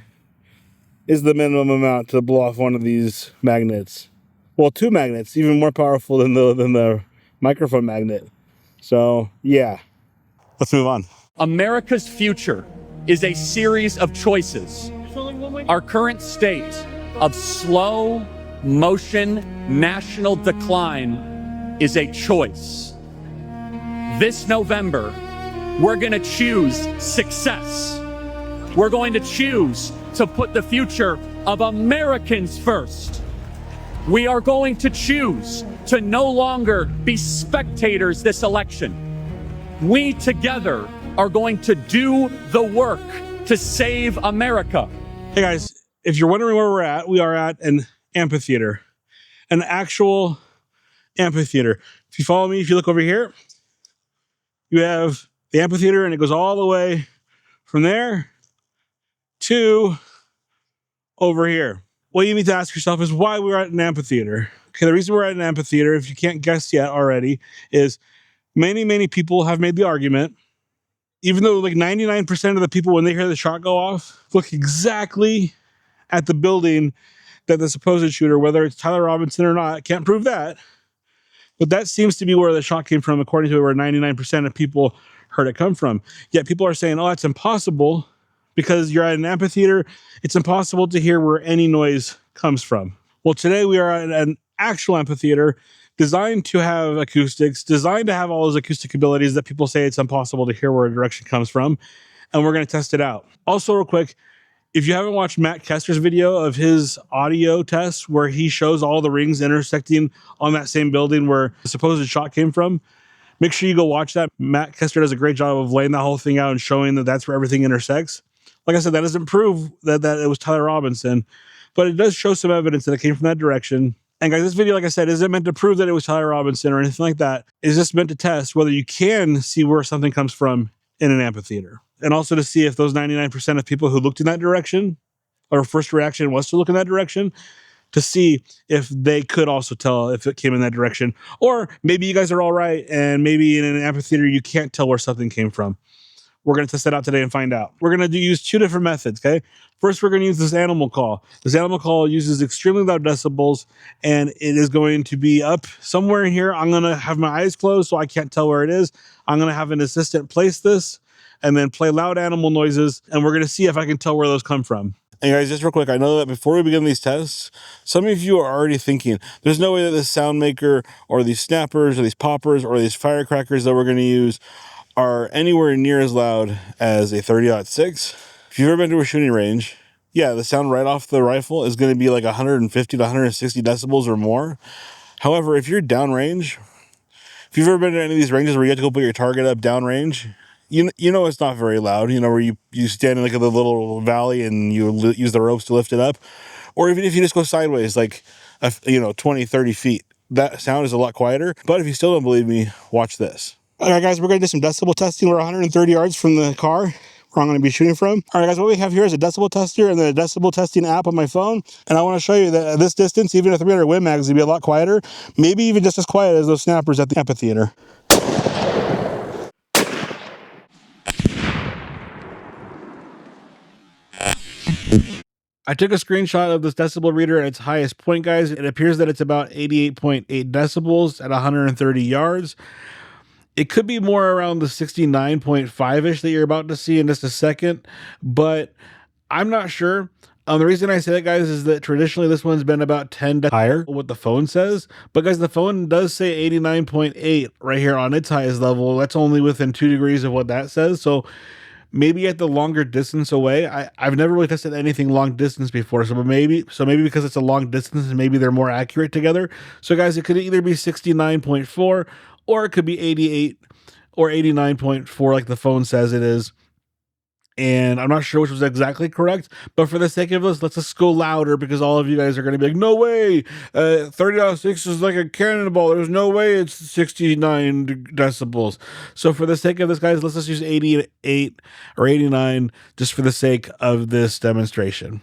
is the minimum amount to blow off one of these magnets. Well, 2 magnets, even more powerful than the microphone magnet. So, yeah. Let's move on. America's future is a series of choices. Our current state of slow motion national decline is a choice. This November, we're going to choose success. We're going to choose to put the future of Americans first. We are going to choose to no longer be spectators this election. We together are going to do the work to save America. Hey guys, if you're wondering where we're at, we are at an amphitheater, an actual amphitheater. If you follow me, if you look over here, you have the amphitheater and it goes all the way from there to over here. What you need to ask yourself is why we're at an amphitheater. Okay, the reason we're at an amphitheater, if you can't guess yet already, is many people have made the argument, even though like 99% of the people, when they hear the shot go off, look exactly at the building that the supposed shooter, whether it's Tyler Robinson or not, can't prove that. But that seems to be where the shot came from, according to where 99% of people heard it come from. Yet people are saying, oh, that's impossible because you're at an amphitheater. It's impossible to hear where any noise comes from. Well, today we are at an actual amphitheater designed to have acoustics, designed to have all those acoustic abilities that people say it's impossible to hear where a direction comes from. And we're going to test it out. Also, real quick, if you haven't watched Matt Kester's video of his audio test where he shows all the rings intersecting on that same building where the supposed shot came from, make sure you go watch that. Matt Kester does a great job of laying that whole thing out and showing that that's where everything intersects. Like I said, that doesn't prove that it was Tyler Robinson, but it does show some evidence that it came from that direction. And guys, this video, like I said, isn't meant to prove that it was Tyler Robinson or anything like that. It's just meant to test whether you can see where something comes from in an amphitheater. And also to see if those 99% of people who looked in that direction, or first reaction was to look in that direction, to see if they could also tell if it came in that direction. Or maybe you guys are all right, and maybe in an amphitheater you can't tell where something came from. We're going to test that out today and find out. We're going to use two different methods, okay? First, we're going to use this animal call. This animal call uses extremely loud decibels, and it is going to be up somewhere in here. I'm going to have my eyes closed so I can't tell where it is. I'm going to have an assistant place this and then play loud animal noises, and we're going to see if I can tell where those come from. And guys, just real quick, I know that before we begin these tests, some of you are already thinking, there's no way that this sound maker or these snappers or these poppers or these firecrackers that we're going to use are anywhere near as loud as a 30-06. If you've ever been to a shooting range, yeah, the sound right off the rifle is going to be like 150 to 160 decibels or more. However, if you're downrange, if you've ever been to any of these ranges where you have to go put your target up downrange, you know it's not very loud, you know, where you stand in like a little valley and you use the ropes to lift it up. Or even if you just go sideways, like, 20, 30 feet, that sound is a lot quieter. But if you still don't believe me, watch this. All right, guys, we're going to do some decibel testing. We're 130 yards from the car where I'm going to be shooting from. All right, guys, what we have here is a decibel tester and the decibel testing app on my phone. And I want to show you that at this distance, even a 300 Win Mag is going to be a lot quieter, maybe even just as quiet as those snappers at the amphitheater. I took a screenshot of this decibel reader at its highest point, guys. It appears that it's about 88.8 decibels at 130 yards. It could be more around the 69.5-ish that you're about to see in just a second, but I'm not sure. The reason I say that, guys, is that traditionally this one's been about 10 higher, what the phone says. But guys, the phone does say 89.8 right here on its highest level. That's only within 2 degrees of what that says. So maybe at the longer distance away, I've never really tested anything long distance before. So maybe because it's a long distance, maybe they're more accurate together. So guys, it could either be 69.4 or it could be 88 or 89.4 like the phone says it is. And I'm not sure which was exactly correct, but for the sake of this, let's just go louder because all of you guys are going to be like, no way, 30.6 is like a cannonball. There's no way it's 69 decibels. So for the sake of this, guys, let's just use 88 or 89 just for the sake of this demonstration.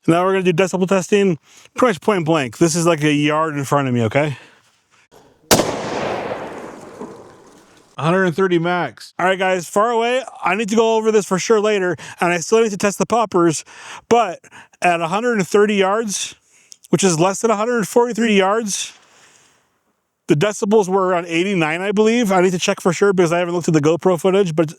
Now we're going to do decibel testing pretty much point blank. This is like a yard in front of me, okay? 130 max. All right, guys, far away. I need to go over this for sure later, and I still need to test the poppers, but at 130 yards, which is less than 143 yards, the decibels were around 89, I believe. I need to check for sure because I haven't looked at the GoPro footage, but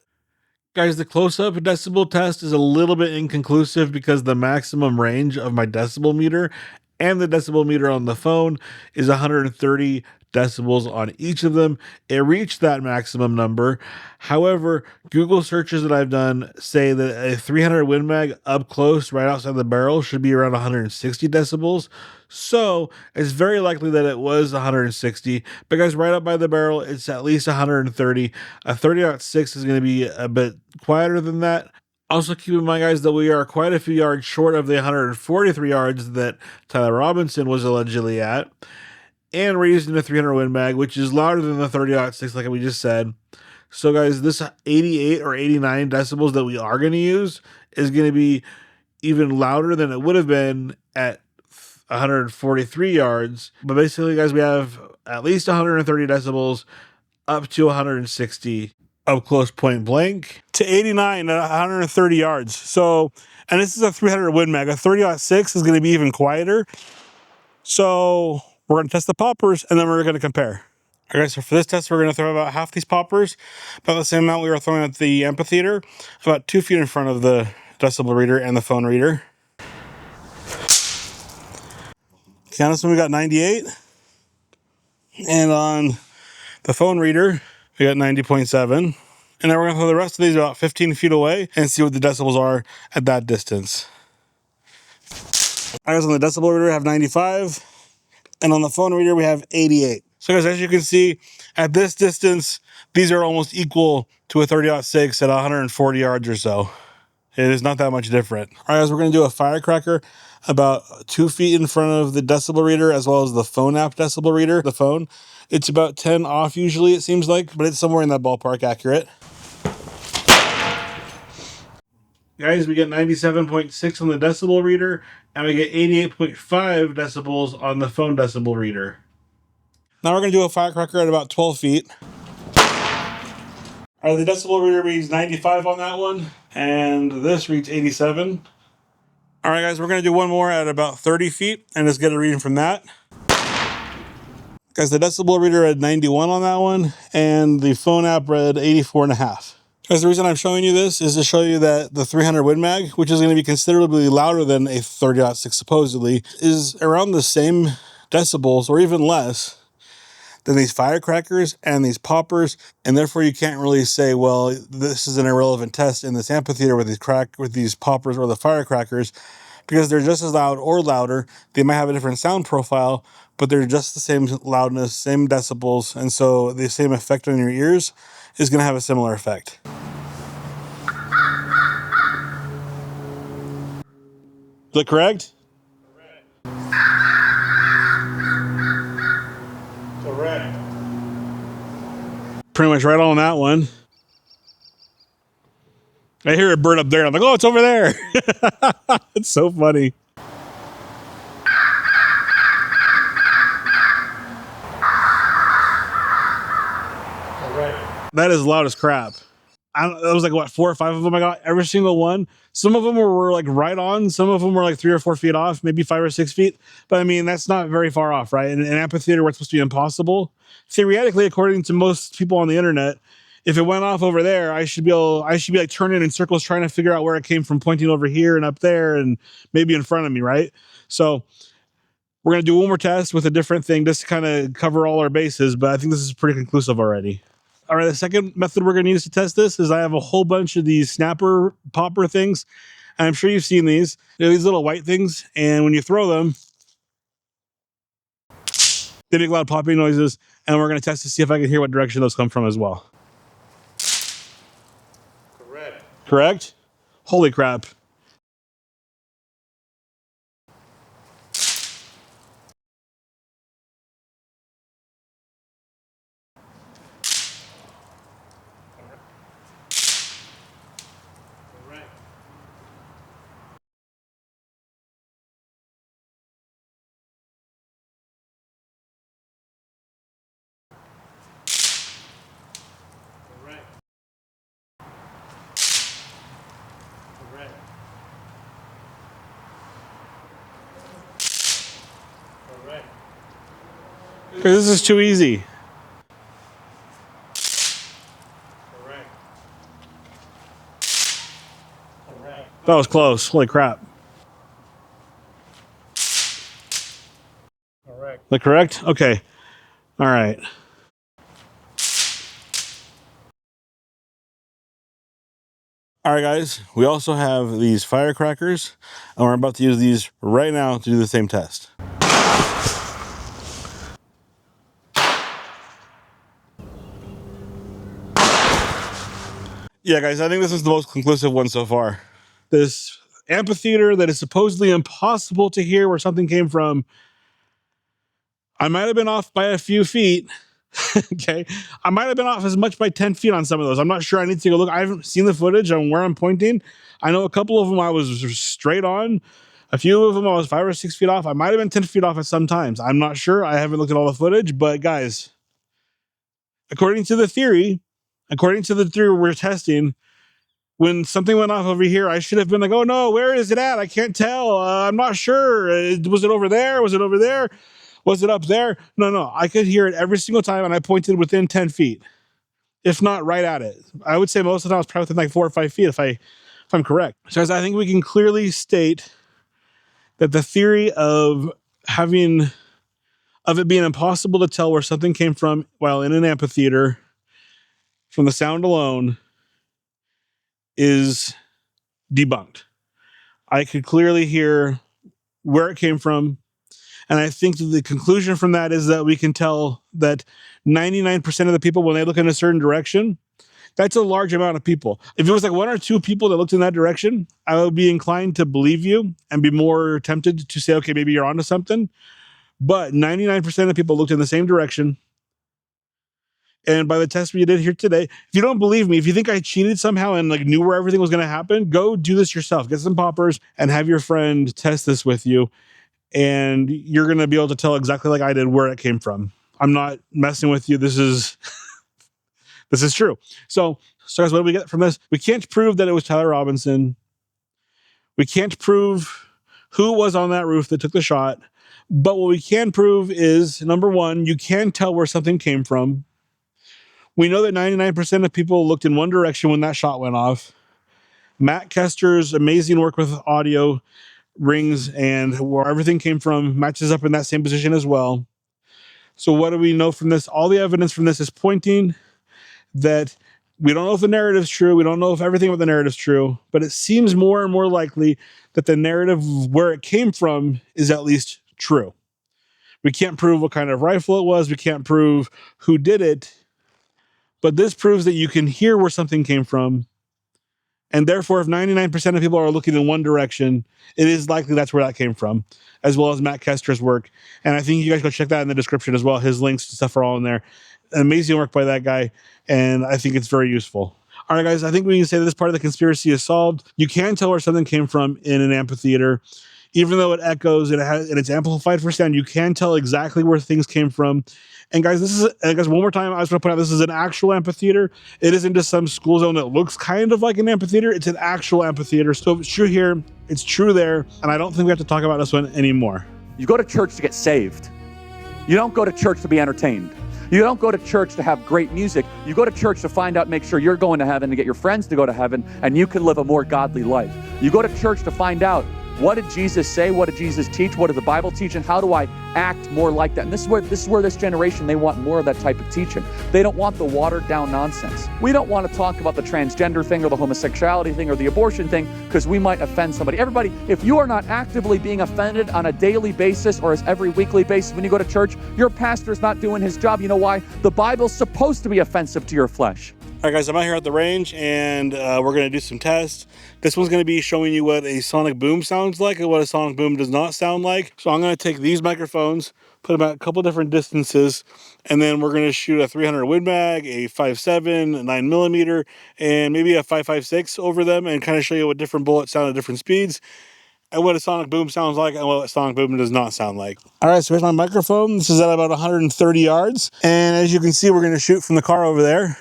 guys, the close-up decibel test is a little bit inconclusive because the maximum range of my decibel meter and the decibel meter on the phone is 130 decibels on each of them. It reached that maximum number. However, Google searches that I've done say that a 300 Win Mag up close right outside the barrel should be around 160 decibels. So it's very likely that it was 160, because right up by the barrel, it's at least 130. A 30.6 is going to be a bit quieter than that. Also, keep in mind, guys, that we are quite a few yards short of the 143 yards that Tyler Robinson was allegedly at. And we're using a 300 Win Mag, which is louder than the 30.6, like we just said. So, guys, this 88 or 89 decibels that we are going to use is going to be even louder than it would have been at 143 yards. But basically, guys, we have at least 130 decibels up to 160 up close point blank to 89 at 130 yards. So, and this is a 300 Win Mag. A 30.6 is going to be even quieter. So we're going to test the poppers, and then we're going to compare. All right, so for this test, we're going to throw about half these poppers, about the same amount we were throwing at the amphitheater, about 2 feet in front of the decibel reader and the phone reader. Okay, on this one we got 98, and on the phone reader we got 90.7. And then we're going to throw the rest of these about 15 feet away and see what the decibels are at that distance. I guess on the decibel reader we have 95, and on the phone reader we have 88. So guys, as you can see, at this distance, these are almost equal to a 30.6 at 140 yards or so. It is not that much different. All right, guys, we're going to do a firecracker about 2 feet in front of the decibel reader, as well as the phone app decibel reader, the phone. It's about 10 off usually, it seems like, but it's somewhere in that ballpark accurate. Guys, we get 97.6 on the decibel reader, and we get 88.5 decibels on the phone decibel reader. Now we're going to do a firecracker at about 12 feet. All right, the decibel reader reads 95 on that one, and this reads 87. All right, guys, we're going to do one more at about 30 feet, and just get a reading from that. Guys, the decibel reader read 91 on that one, and the phone app read 84.5. Guys, the reason I'm showing you this is to show you that the 300 Win Mag, which is going to be considerably louder than a 30.6 supposedly, is around the same decibels or even less than these firecrackers and these poppers, and therefore you can't really say, well, this is an irrelevant test in this amphitheater with these poppers or the firecrackers, because they're just as loud or louder. They might have a different sound profile, but they're just the same loudness, same decibels, and so the same effect on your ears is going to have a similar effect. Is that correct? Correct. Pretty much right on that one. I hear a bird up there. I'm like, oh, it's over there. It's so funny. That is loud as crap. That was like, what, 4 or 5 of them I got? Every single one. Some of them were like right on. Some of them were like 3 or 4 feet off, maybe 5 or 6 feet. But I mean, that's not very far off, right? In an amphitheater where it's supposed to be impossible, theoretically, according to most people on the internet, if it went off over there, I should be like turning in circles trying to figure out where it came from, pointing over here and up there and maybe in front of me, right? So we're going to do one more test with a different thing just to kind of cover all our bases, but I think this is pretty conclusive already. All right, the second method we're going to use to test this is I have a whole bunch of these snapper popper things, and I'm sure you've seen these. They're these little white things, and when you throw them, they make loud popping noises, and we're going to test to see if I can hear what direction those come from as well. Correct. Correct? Holy crap. This is too easy. Correct. That was close. Holy crap. That correct? Okay. All right. All right, guys. We also have these firecrackers, and we're about to use these right now to do the same test. Yeah, guys, I think this is the most conclusive one so far. This amphitheater that is supposedly impossible to hear where something came from, I might have been off by a few feet. Okay. I might have been off as much by 10 feet on some of those. I'm not sure. I need to go look. I haven't seen the footage on where I'm pointing. I know a couple of them I was straight on. A few of them I was 5 or 6 feet off. I might have been 10 feet off at some times. I'm not sure. I haven't looked at all the footage, but guys, according to the theory we're testing, when something went off over here, I should have been like, oh no, where is it at? I can't tell. I'm not sure. Was it over there? Was it over there? Was it up there? No. I could hear it every single time, and I pointed within 10 feet, if not right at it. I would say most of the time I was probably within like 4 or 5 feet if I'm correct. So guys, I think we can clearly state that the theory of it being impossible to tell where something came from while in an amphitheater from the sound alone is debunked. I could clearly hear where it came from. And I think that the conclusion from that is that we can tell that 99% of the people, when they look in a certain direction, that's a large amount of people. If it was like 1 or 2 people that looked in that direction, I would be inclined to believe you and be more tempted to say, okay, maybe you're onto something. But 99% of people looked in the same direction. And by the test we did here today, if you don't believe me, if you think I cheated somehow and like knew where everything was going to happen, go do this yourself. Get some poppers and have your friend test this with you. And you're going to be able to tell exactly like I did where it came from. I'm not messing with you. This is true. So guys, what do we get from this? We can't prove that it was Tyler Robinson. We can't prove who was on that roof that took the shot. But what we can prove is, number one, you can tell where something came from. We know that 99% of people looked in one direction when that shot went off. Matt Kester's amazing work with audio rings and where everything came from matches up in that same position as well. So what do we know from this? All the evidence from this is pointing that we don't know if the narrative's true. We don't know if everything about the narrative's true, but it seems more and more likely that the narrative where it came from is at least true. We can't prove what kind of rifle it was. We can't prove who did it, but this proves that you can hear where something came from. And therefore, if 99% of people are looking in one direction, it is likely that's where that came from, as well as Matt Kester's work. And I think you guys go check that in the description as well. His links and stuff are all in there. Amazing work by that guy, and I think it's very useful. All right, guys, I think we can say that this part of the conspiracy is solved. You can tell where something came from in an amphitheater. Even though it echoes and it's amplified for sound, you can tell exactly where things came from. And guys, one more time, I was going to point out, this is an actual amphitheater. It isn't just some school zone that looks kind of like an amphitheater. It's an actual amphitheater. So if it's true here, it's true there. And I don't think we have to talk about this one anymore. You go to church to get saved. You don't go to church to be entertained. You don't go to church to have great music. You go to church to find out, make sure you're going to heaven, to get your friends to go to heaven, and you can live a more godly life. You go to church to find out, what did Jesus say? What did Jesus teach? What did the Bible teach? And how do I act more like that? And this is where this generation, they want more of that type of teaching. They don't want the watered down nonsense. We don't want to talk about the transgender thing or the homosexuality thing or the abortion thing because we might offend somebody. Everybody, if you are not actively being offended on a daily basis or as every weekly basis when you go to church, your pastor's not doing his job. You know why? The Bible's supposed to be offensive to your flesh. All right, guys, I'm out here at the range, and we're going to do some tests. This one's going to be showing you what a sonic boom sounds like and what a sonic boom does not sound like. So I'm going to take these microphones, put them at a couple different distances, and then we're going to shoot a 300 Win Mag, a 5.7, a 9mm, and maybe a 5.56 over them and kind of show you what different bullets sound at different speeds and what a sonic boom sounds like and what a sonic boom does not sound like. All right, so here's my microphone. This is at about 130 yards. And as you can see, we're going to shoot from the car over there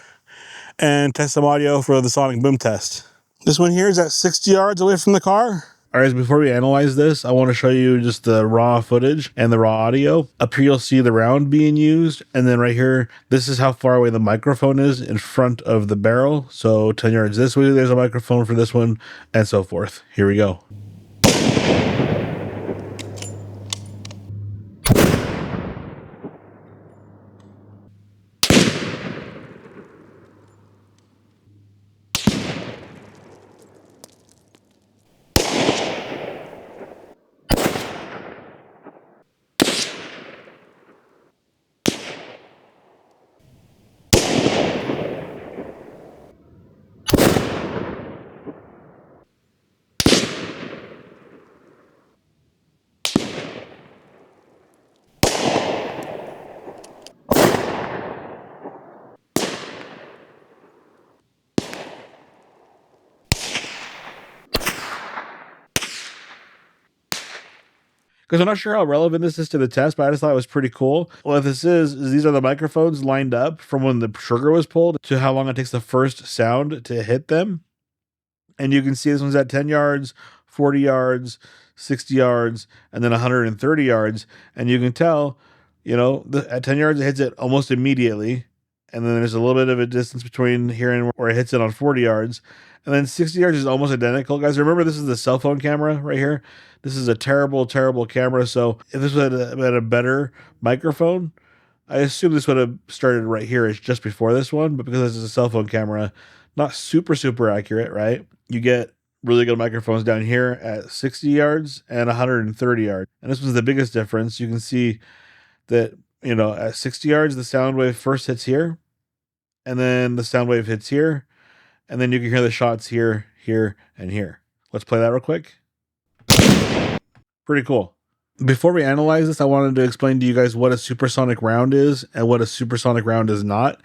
and test some audio for the sonic boom test. This one here is at 60 yards away from the car. All right, before we analyze this, I want to show you just the raw footage and the raw audio. Up here, you'll see the round being used. And then right here, this is how far away the microphone is in front of the barrel. So 10 yards this way, there's a microphone for this one, and so forth. Here we go. because I'm not sure how relevant this is to the test, but I just thought it was pretty cool. What this is these are the microphones lined up from when the trigger was pulled to how long it takes the first sound to hit them. And you can see this one's at 10 yards, 40 yards, 60 yards, and then 130 yards. And you can tell, at 10 yards, it hits it almost immediately. And then there's a little bit of a distance between here and where it hits it on 40 yards. And then 60 yards is almost identical. Guys, remember this is the cell phone camera right here. This is a terrible, terrible camera. So if this had a better microphone, I assume this would have started right here. It's just before this one. But because this is a cell phone camera, not super, super accurate, right? You get really good microphones down here at 60 yards and 130 yards. And this was the biggest difference. You can see that, at 60 yards, the sound wave first hits here. And then the sound wave hits here. And then you can hear the shots here, here, and here. Let's play that real quick. Pretty cool. Before we analyze this, I wanted to explain to you guys what a supersonic round is and what a supersonic round is not.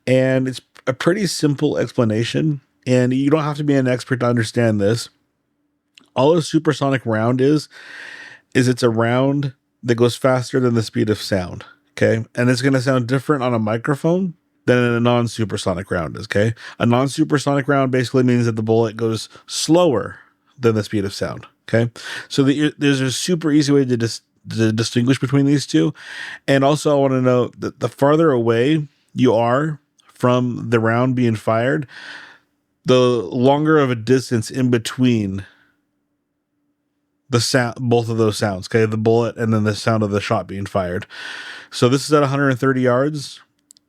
And it's a pretty simple explanation. And you don't have to be an expert to understand this. All a supersonic round is it's a round that goes faster than the speed of sound. Okay. And it's going to sound different on a microphone than a non-supersonic round is. Okay. A non-supersonic round basically means that the bullet goes slower than the speed of sound. Okay. So there's a super easy way to distinguish between these two. And also I want to note that the farther away you are from the round being fired, the longer of a distance in between the sound, both of those sounds, okay, the bullet and then the sound of the shot being fired. So this is at 130 yards,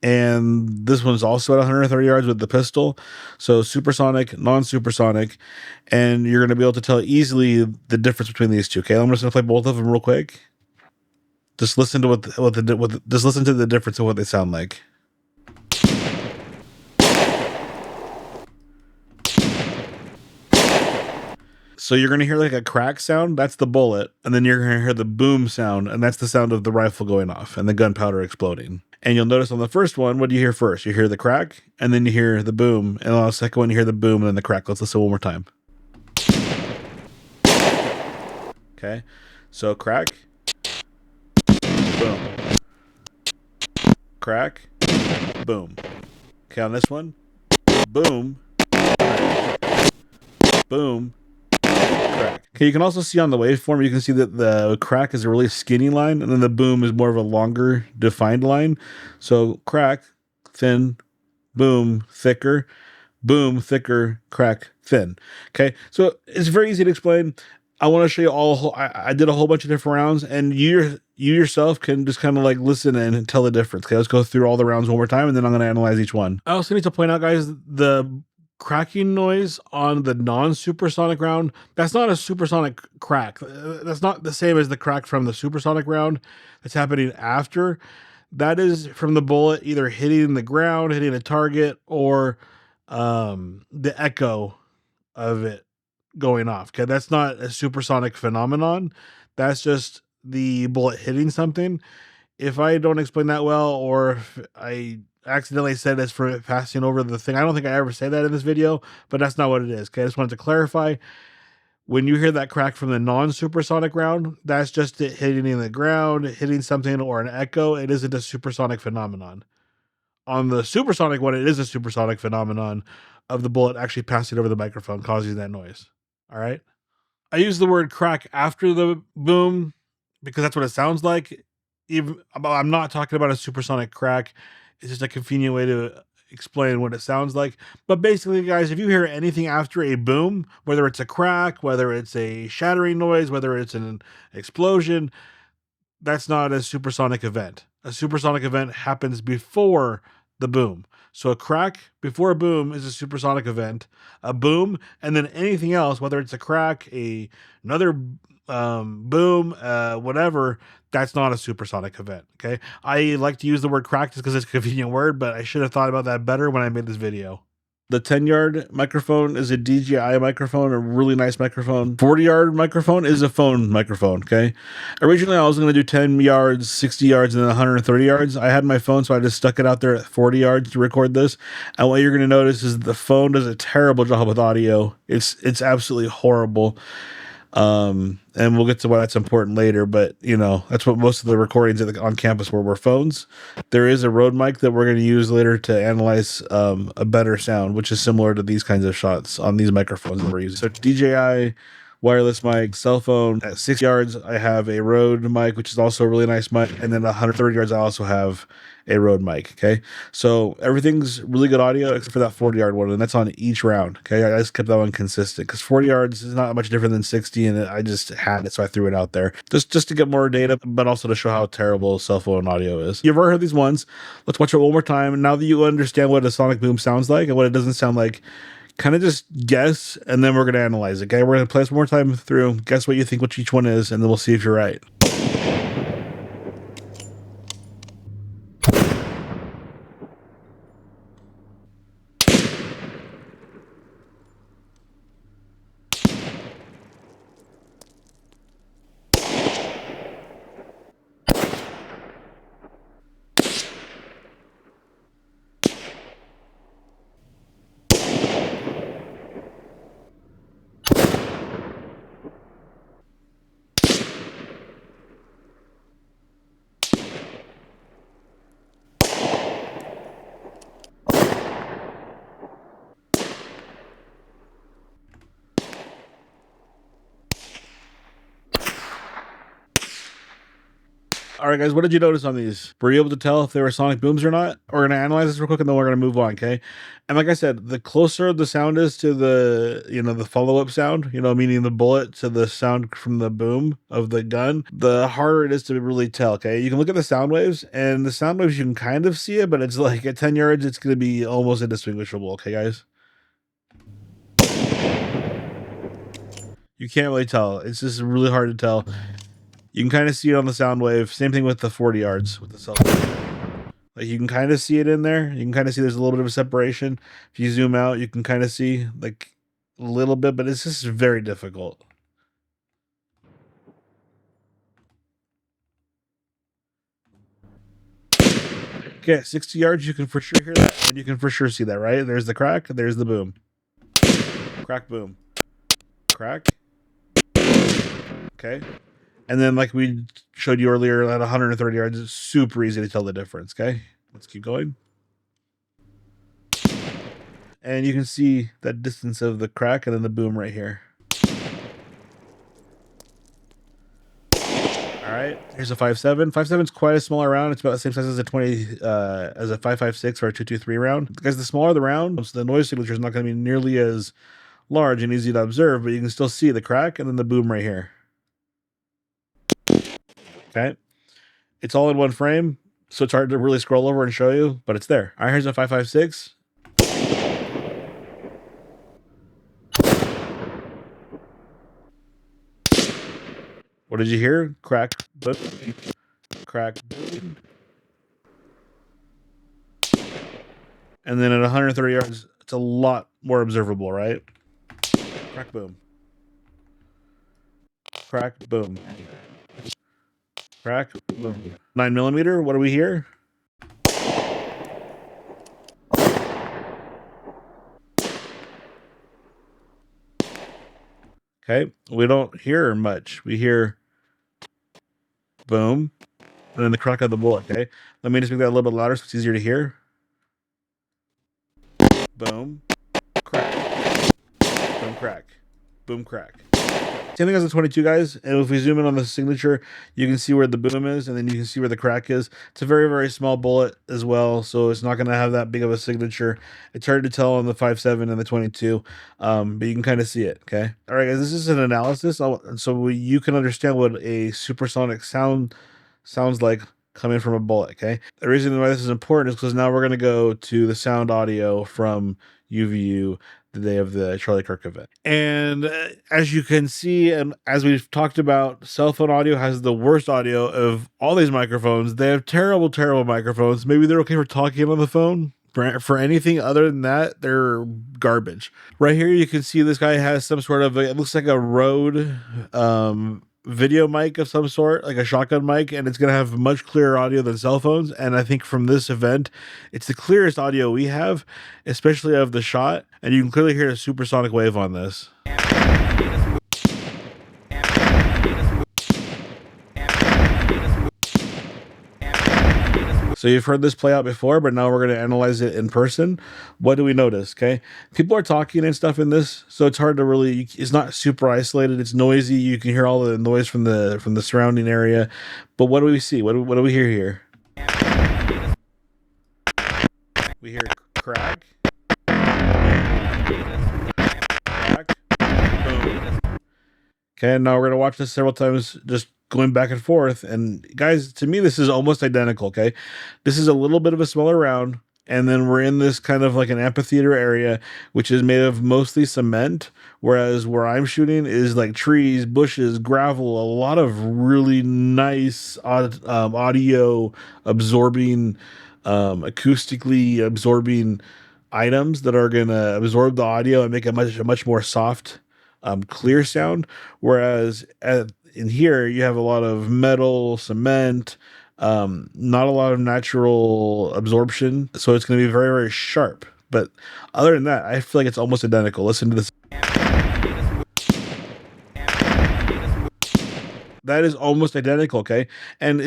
and this one's also at 130 yards with the pistol. So supersonic, non-supersonic, and you're going to be able to tell easily the difference between these two. Okay, I'm just going to play both of them real quick. Just listen to just listen to the difference of what they sound like. So you're going to hear like a crack sound, that's the bullet, and then you're going to hear the boom sound, and that's the sound of the rifle going off and the gunpowder exploding. And you'll notice on the first one, what do you hear first? You hear the crack, and then you hear the boom, and on the second one you hear the boom and then the crack. Let's listen one more time. Okay, so crack, boom, crack, boom. Okay, on this one, boom, crack, boom, crack. Okay, you can also see on the waveform, you can see that the crack is a really skinny line, and then the boom is more of a longer defined line. So crack, thin, boom, thicker, boom, thicker, crack, thin. Okay, so it's very easy to explain. I want to show you all. I did a whole bunch of different rounds, and you yourself can just kind of like listen and tell the difference. Okay, let's go through all the rounds one more time, and then I'm going to analyze each one. I also need to point out, guys, the cracking noise on the non-supersonic round, that's not a supersonic crack. That's not the same as the crack from the supersonic round that's happening after. That is from the bullet either hitting the ground, hitting a target, or the echo of it going off. Okay, that's not a supersonic phenomenon. That's just the bullet hitting something. If I don't explain that well, or if I accidentally said this for passing over the thing, I don't think I ever say that in this video, but that's not what it is. Okay, I just wanted to clarify. When you hear that crack from the non-supersonic round, that's just it hitting in the ground, hitting something, or an echo. It isn't a supersonic phenomenon. On the supersonic one, it is a supersonic phenomenon of the bullet actually passing over the microphone, causing that noise. All right. I use the word crack after the boom because that's what it sounds like. Even I'm not talking about a supersonic crack. It's just a convenient way to explain what it sounds like. But basically, guys, if you hear anything after a boom, whether it's a crack, whether it's a shattering noise, whether it's an explosion, that's not a supersonic event. A supersonic event happens before the boom. So a crack before a boom is a supersonic event. A boom, and then anything else, whether it's a crack, another boom, whatever, that's not a supersonic event. Okay, I like to use the word crack just because it's a convenient word, but I should have thought about that better when I made this video. The 10-yard microphone is a DJI microphone, a really nice microphone. 40-yard microphone is a phone microphone, okay? Originally, I was going to do 10 yards, 60 yards, and then 130 yards. I had my phone, so I just stuck it out there at 40 yards to record this. And what you're going to notice is the phone does a terrible job with audio. It's absolutely horrible. And we'll get to why that's important later, but you know, that's what most of the recordings on campus were phones. There is a Rode mic that we're going to use later to analyze a better sound, which is similar to these kinds of shots on these microphones that we're using. So DJI wireless mic, cell phone. At 6 yards, I have a Rode mic, which is also a really nice mic. And then at 130 yards, I also have a Rode mic. Okay. So everything's really good audio except for that 40-yard one. And that's on each round. Okay. I just kept that one consistent because 40 yards is not much different than 60. And I just had it. So I threw it out there just to get more data, but also to show how terrible cell phone audio is. You've ever heard these ones? Let's watch it one more time. Now that you understand what a sonic boom sounds like and what it doesn't sound like, kind of just guess, and then we're going to analyze it. Okay, we're going to play this one more time through, guess what you think which each one is, and then we'll see if you're right. All right, guys, what did you notice on these? Were you able to tell if they were sonic booms or not? We're going to analyze this real quick, and then we're going to move on, okay? And like I said, the closer the sound is to the, the follow-up sound, meaning the bullet to the sound from the boom of the gun, the harder it is to really tell, okay? You can look at the sound waves, and the sound waves, you can kind of see it, but it's like at 10 yards, it's going to be almost indistinguishable, okay, guys? You can't really tell. It's just really hard to tell. You can kind of see it on the sound wave. Same thing with the 40 yards with the cell phone. Like you can kind of see it in there. You can kind of see there's a little bit of a separation. If you zoom out, you can kind of see like a little bit, but it's just very difficult. Okay, at 60 yards, you can for sure hear that, and you can for sure see that, right? There's the crack, there's the boom. Crack, boom. Crack. Okay. And then like we showed you earlier at 130 yards, it's super easy to tell the difference, okay? Let's keep going. And you can see that distance of the crack and then the boom right here. All right, here's a 5.7. 5.7 is quite a smaller round. It's about the same size as a 5.56 or a 2.23 round. Because the smaller the round, so the noise signature is not going to be nearly as large and easy to observe, but you can still see the crack and then the boom right here. Okay, it's all in one frame, so it's hard to really scroll over and show you, but it's there. All right, here's a 5.56. What did you hear? Crack, boom, crack, boom. And then at 130 yards, it's a lot more observable, right? Crack, boom. Crack, boom. Crack, boom. 9mm, what do we hear? Okay, we don't hear much. We hear boom, and then the crack of the bullet, okay? Let me just make that a little bit louder so it's easier to hear. Boom, crack, boom, crack, boom, crack. Same thing as the 22, guys. And if we zoom in on the signature, you can see where the boom is, and then you can see where the crack is. It's a very, very small bullet as well, so it's not going to have that big of a signature. It's hard to tell on the 5.7 and the 22, but you can kind of see it, okay? All right, guys, this is an analysis, so you can understand what a supersonic sound sounds like coming from a bullet, okay? The reason why this is important is because now we're going to go to the sound audio from UVU the day of the Charlie Kirk event. And as you can see, and as we've talked about, cell phone audio has the worst audio of all these microphones. They have terrible, terrible microphones. Maybe they're okay for talking on the phone. For anything other than that, they're garbage. Right here, you can see this guy has some sort of, it looks like a Rode video mic of some sort, like a shotgun mic, and it's going to have much clearer audio than cell phones. And I think from this event, it's the clearest audio we have, especially of the shot, and you can clearly hear a supersonic wave on this. So you've heard this play out before, but now we're going to analyze it in person. What do we notice? Okay. People are talking and stuff in this, so it's hard to really, it's not super isolated. It's noisy. You can hear all the noise from the surrounding area. But what do we see? What do we hear here? We hear crack. Crack. Boom. Okay, now we're going to watch this several times, just going back and forth. And guys, to me, this is almost identical. Okay. This is a little bit of a smaller round. And then we're in this kind of like an amphitheater area, which is made of mostly cement. Whereas where I'm shooting is like trees, bushes, gravel, a lot of really nice audio absorbing, acoustically absorbing items that are going to absorb the audio and make a much more soft, clear sound. Whereas in here, you have a lot of metal, cement, not a lot of natural absorption. So it's going to be very, very sharp. But other than that, I feel like it's almost identical. Listen to this. That is almost identical, okay? And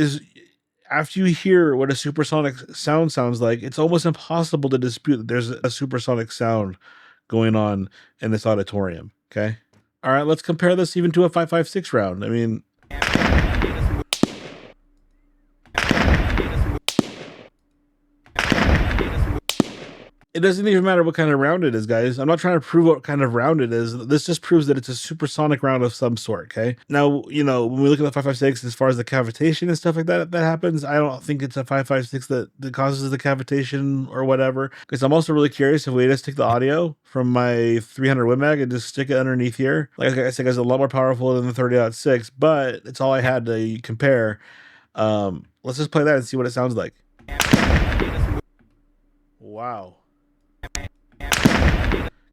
after you hear what a supersonic sound sounds like, it's almost impossible to dispute that there's a supersonic sound going on in this auditorium, okay? All right, let's compare this even to a 5.56 round. I mean, it doesn't even matter what kind of round it is, guys. I'm not trying to prove what kind of round it is. This just proves that it's a supersonic round of some sort, okay? Now, you know, when we look at the 5.56, as far as the cavitation and stuff like that happens, I don't think it's a 5.56 that causes the cavitation or whatever. Because I'm also really curious if we just take the audio from my 300 Win Mag and just stick it underneath here. Like I said, guys, a lot more powerful than the 30.6, but it's all I had to compare. Let's just play that and see what it sounds like. Wow.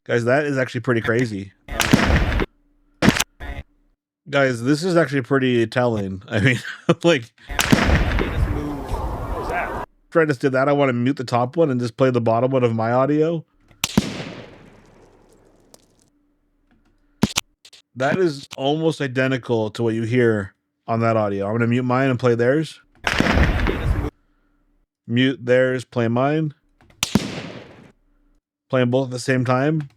Guys, that is actually pretty crazy. Guys, this is actually pretty telling. I mean, like, what was that? If I just did that, I want to mute the top one and just play the bottom one of my audio. That is almost identical to what you hear on that audio. I'm going to mute mine and play theirs. Mute theirs, play mine. Playing both at the same time.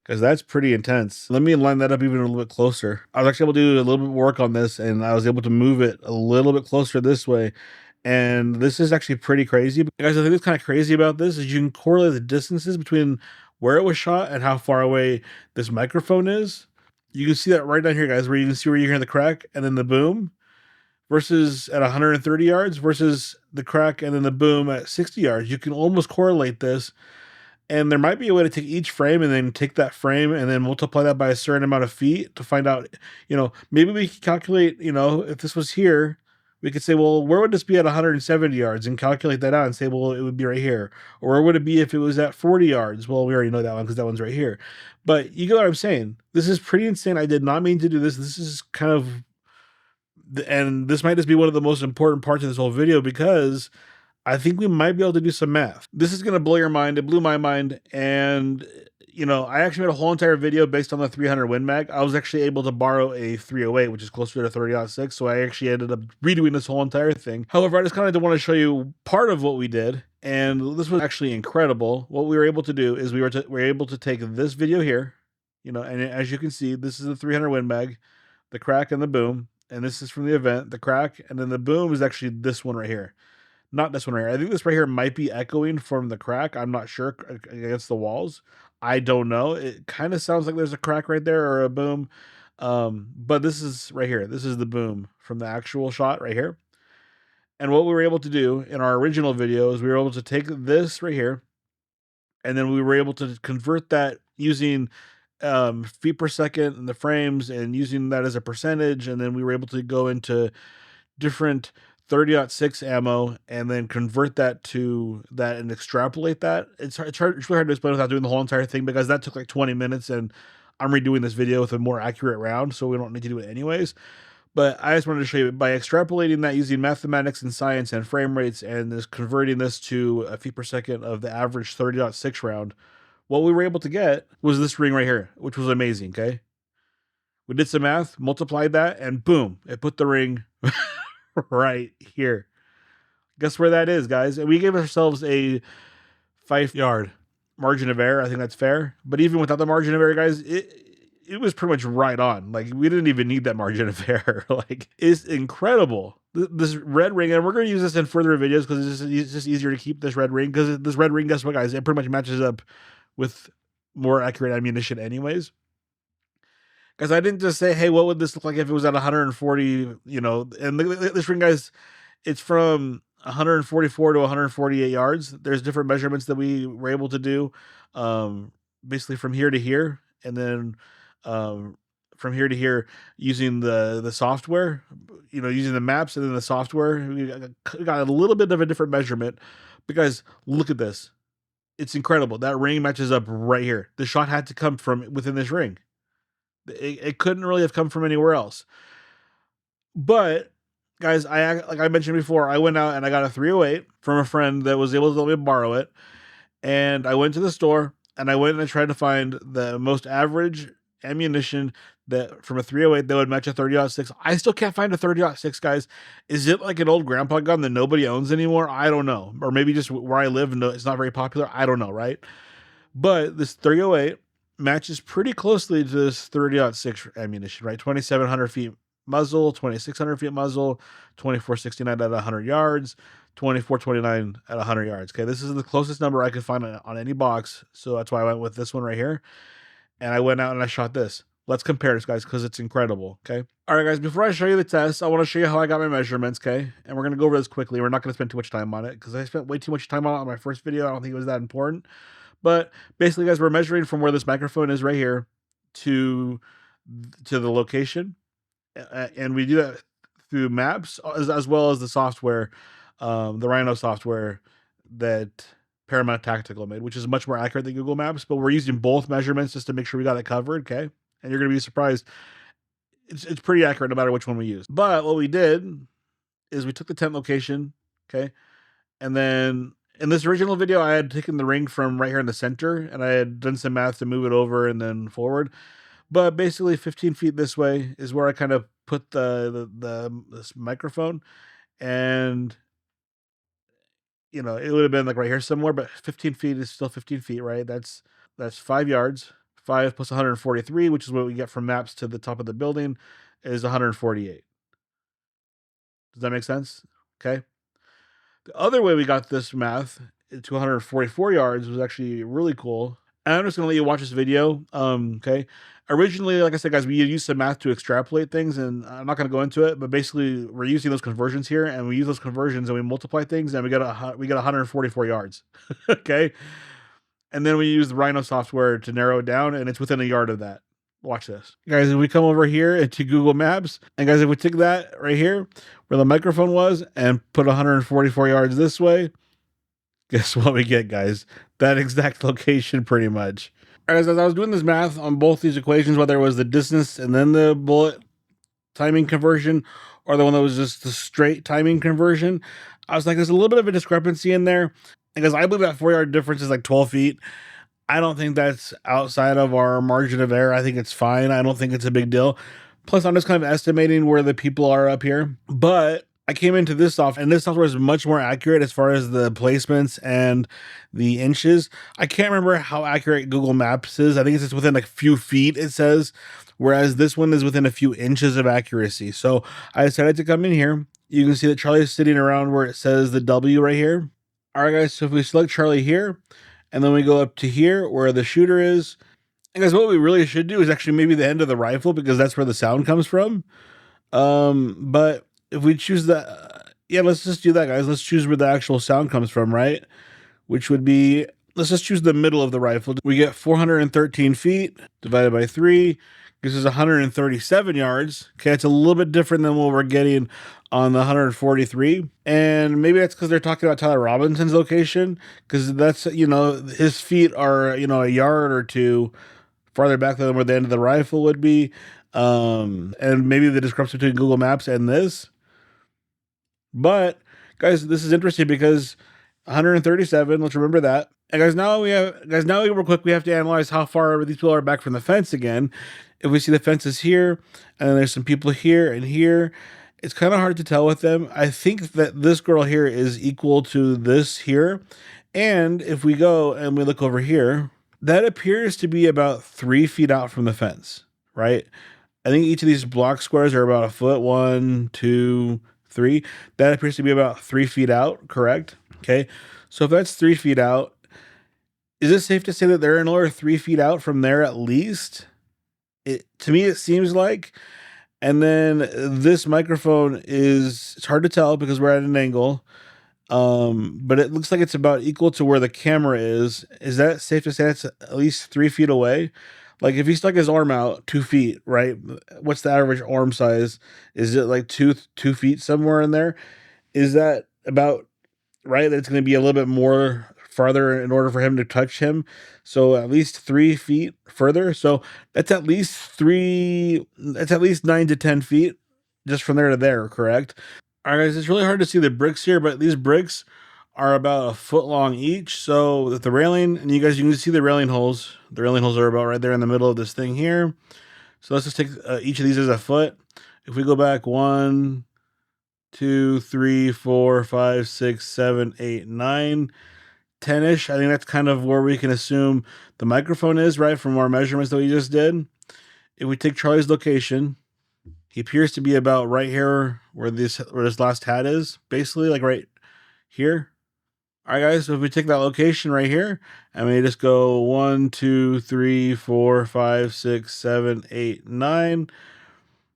Because that's pretty intense. Let me line that up even a little bit closer. I was actually able to do a little bit of work on this, and I was able to move it a little bit closer this way. And this is actually pretty crazy. But guys, I think what's kind of crazy about this is you can correlate the distances between where it was shot and how far away this microphone is. You can see that right down here, guys, where you can see where you hear the crack and then the boom, versus at 130 yards versus the crack and then the boom at 60 yards. You can almost correlate this. And there might be a way to take each frame and then take that frame and then multiply that by a certain amount of feet to find out, you know, maybe we could calculate, you know, if this was here, we could say, well, where would this be at 170 yards and calculate that out and say, well, it would be right here. Or where would it be if it was at 40 yards? Well, we already know that one because that one's right here. But you get what I'm saying. This is pretty insane. I did not mean to do this. This is kind of, and this might just be one of the most important parts of this whole video because I think we might be able to do some math. This is going to blow your mind. It blew my mind. And, you know, I actually made a whole entire video based on the 300 Win Mag. I was actually able to borrow a 308, which is closer to 30.6. So I actually ended up redoing this whole entire thing. However, I just kind of want to show you part of what we did. And this was actually incredible. What we were able to do is we were able to take this video here, you know, and as you can see, this is the 300 Win Mag, the crack and the boom. And this is from the event, the crack. And then the boom is actually this one right here. Not this one right here. I think this right here might be echoing from the crack. I'm not sure, against the walls. I don't know. It kind of sounds like there's a crack right there or a boom. But this is right here. This is the boom from the actual shot right here. And what we were able to do in our original video is we were able to take this right here, and then we were able to convert that using feet per second and the frames and using that as a percentage. And then we were able to go into different 30.6 ammo and then convert that to that and extrapolate that. It's really hard to explain without doing the whole entire thing because that took like 20 minutes and I'm redoing this video with a more accurate round, so we don't need to do it anyways. But I just wanted to show you by extrapolating that using mathematics and science and frame rates and this converting this to a feet per second of the average 30.6 round, what we were able to get was this ring right here, which was amazing, okay? We did some math, multiplied that, and boom, it put the ring right here. Guess where that is, guys? And we gave ourselves a 5-yard margin of error. I think that's fair. But even without the margin of error, guys, it was pretty much right on. Like, we didn't even need that margin of error. Like, it's incredible. This red ring, and we're going to use this in further videos because it's just easier to keep this red ring. Because this red ring, guess what, guys? It pretty much matches up with more accurate ammunition anyways. Guys, I didn't just say, hey, what would this look like if it was at 140, you know, and this ring, guys, it's from 144 to 148 yards. There's different measurements that we were able to do, basically from here to here, and then from here to here using the software, you know, using the maps and then the software. We got a little bit of a different measurement. But guys, look at this. It's incredible. That ring matches up right here. The shot had to come from within this ring. It couldn't really have come from anywhere else. But guys, like I mentioned before, I went out and I got a 308 from a friend that was able to let me borrow it. And I went to the store and I went and I tried to find the most average ammunition that from a 308 that would match a 30-06. I still can't find a 30-06, guys. Is it like an old grandpa gun that nobody owns anymore? I don't know. Or maybe just where I live, it's not very popular. I don't know, right? But this 308 matches pretty closely to this 30-06 ammunition, right? 2,700 feet muzzle, 2,600 feet muzzle, 2469 at 100 yards, 2429 at 100 yards. Okay, this is the closest number I could find on any box, so that's why I went with this one right here. And I went out and I shot this. Let's compare this, guys, because it's incredible. Okay. All right, guys. Before I show you the test, I want to show you how I got my measurements. Okay, and we're gonna go over this quickly. We're not gonna spend too much time on it because I spent way too much time on it on my first video. I don't think it was that important. But basically, guys, we're measuring from where this microphone is right here to the location, and we do that through maps as well as the software, the RHINO software that Paramount Tactical made, which is much more accurate than Google Maps. But we're using both measurements just to make sure we got it covered. Okay, and you're gonna be surprised. It's pretty accurate no matter which one we use. But what we did is we took the tent location. Okay, and then in this original video, I had taken the ring from right here in the center, and I had done some math to move it over and then forward. But basically, 15 feet this way is where I kind of put this microphone, and you know, it would have been like right here somewhere. But 15 feet is still 15 feet, right? That's 5 yards. 5 plus 143, which is what we get from maps to the top of the building, is 148. Does that make sense? Okay. The other way we got this math to 144 yards was actually really cool. And I'm just going to let you watch this video. Okay. Originally, like I said, guys, we used some math to extrapolate things, and I'm not going to go into it, but basically we're using those conversions here, and we use those conversions and we multiply things, and we got 144 yards. Okay. And then we use the RHINO software to narrow it down, and it's within a yard of that. Watch this. Guys, if we come over here into Google Maps, and guys, if we take that right here, where the microphone was, and put 144 yards this way, guess what we get, guys? That exact location, pretty much. All right, guys, as I was doing this math on both these equations, whether it was the distance and then the bullet timing conversion, or the one that was just the straight timing conversion, I was like, there's a little bit of a discrepancy in there. Because I believe that 4-yard difference is like 12 feet. I don't think that's outside of our margin of error. I think it's fine. I don't think it's a big deal. Plus, I'm just kind of estimating where the people are up here. But I came into this software, and this software is much more accurate as far as the placements and the inches. I can't remember how accurate Google Maps is. I think it's just within like a few feet, it says. Whereas this one is within a few inches of accuracy. So I decided to come in here. You can see that Charlie's sitting around where it says the W right here. All right, guys, so if we select Charlie here, and then we go up to here where the shooter is, and guys, what we really should do is actually maybe the end of the rifle, because that's where the sound comes from. But if we choose that, yeah, let's just do that, guys. Let's choose where the actual sound comes from, right? Which would be, let's just choose the middle of the rifle. We get 413 feet divided by 3. This is 137 yards. Okay, it's a little bit different than what we're getting on the 143. And maybe that's because they're talking about Tyler Robinson's location, because that's, you know, his feet are, you know, a yard or two farther back than where the end of the rifle would be. And maybe the discrepancy between Google Maps and this. But guys, this is interesting because 137, let's remember that. And guys, now real quick, we have to analyze how far these people are back from the fence again. If we see the fences here, and then there's some people here and here, It's kind of hard to tell with them. I think that this girl here is equal to this here. And if we go and we look over here, that appears to be about 3 feet out from the fence, right? I think each of these block squares are about a foot. 1, 2, 3. That appears to be about 3 feet out, correct? Okay. So if that's 3 feet out, is it safe to say that they're another 3 feet out from there at least? To me, it seems like. And then this microphone it's hard to tell because we're at an angle. But it looks like it's about equal to where the camera is. Is that safe to say it's at least 3 feet away? Like if he stuck his arm out 2 feet, right? What's the average arm size? Is it like 2 feet somewhere in there? Is that about right? That it's going to be a little bit more farther in order for him to touch him. So at least 3 feet further. So that's at least 9 to 10 feet just from there to there, correct? All right, guys, it's really hard to see the bricks here, but these bricks are about a foot long each. So that the railing, and you can see the railing holes. The railing holes are about right there in the middle of this thing here. So let's just take each of these as a foot. If we go back 1, 2, 3, 4, 5, 6, 7, 8, 9, 10-ish. I think that's kind of where we can assume the microphone is, right, from our measurements that we just did. If we take Charlie's location, he appears to be about right here where this last hat is, basically, like right here. All right, guys, so if we take that location right here, and we just go 1, 2, 3, 4, 5, 6, 7, 8, 9,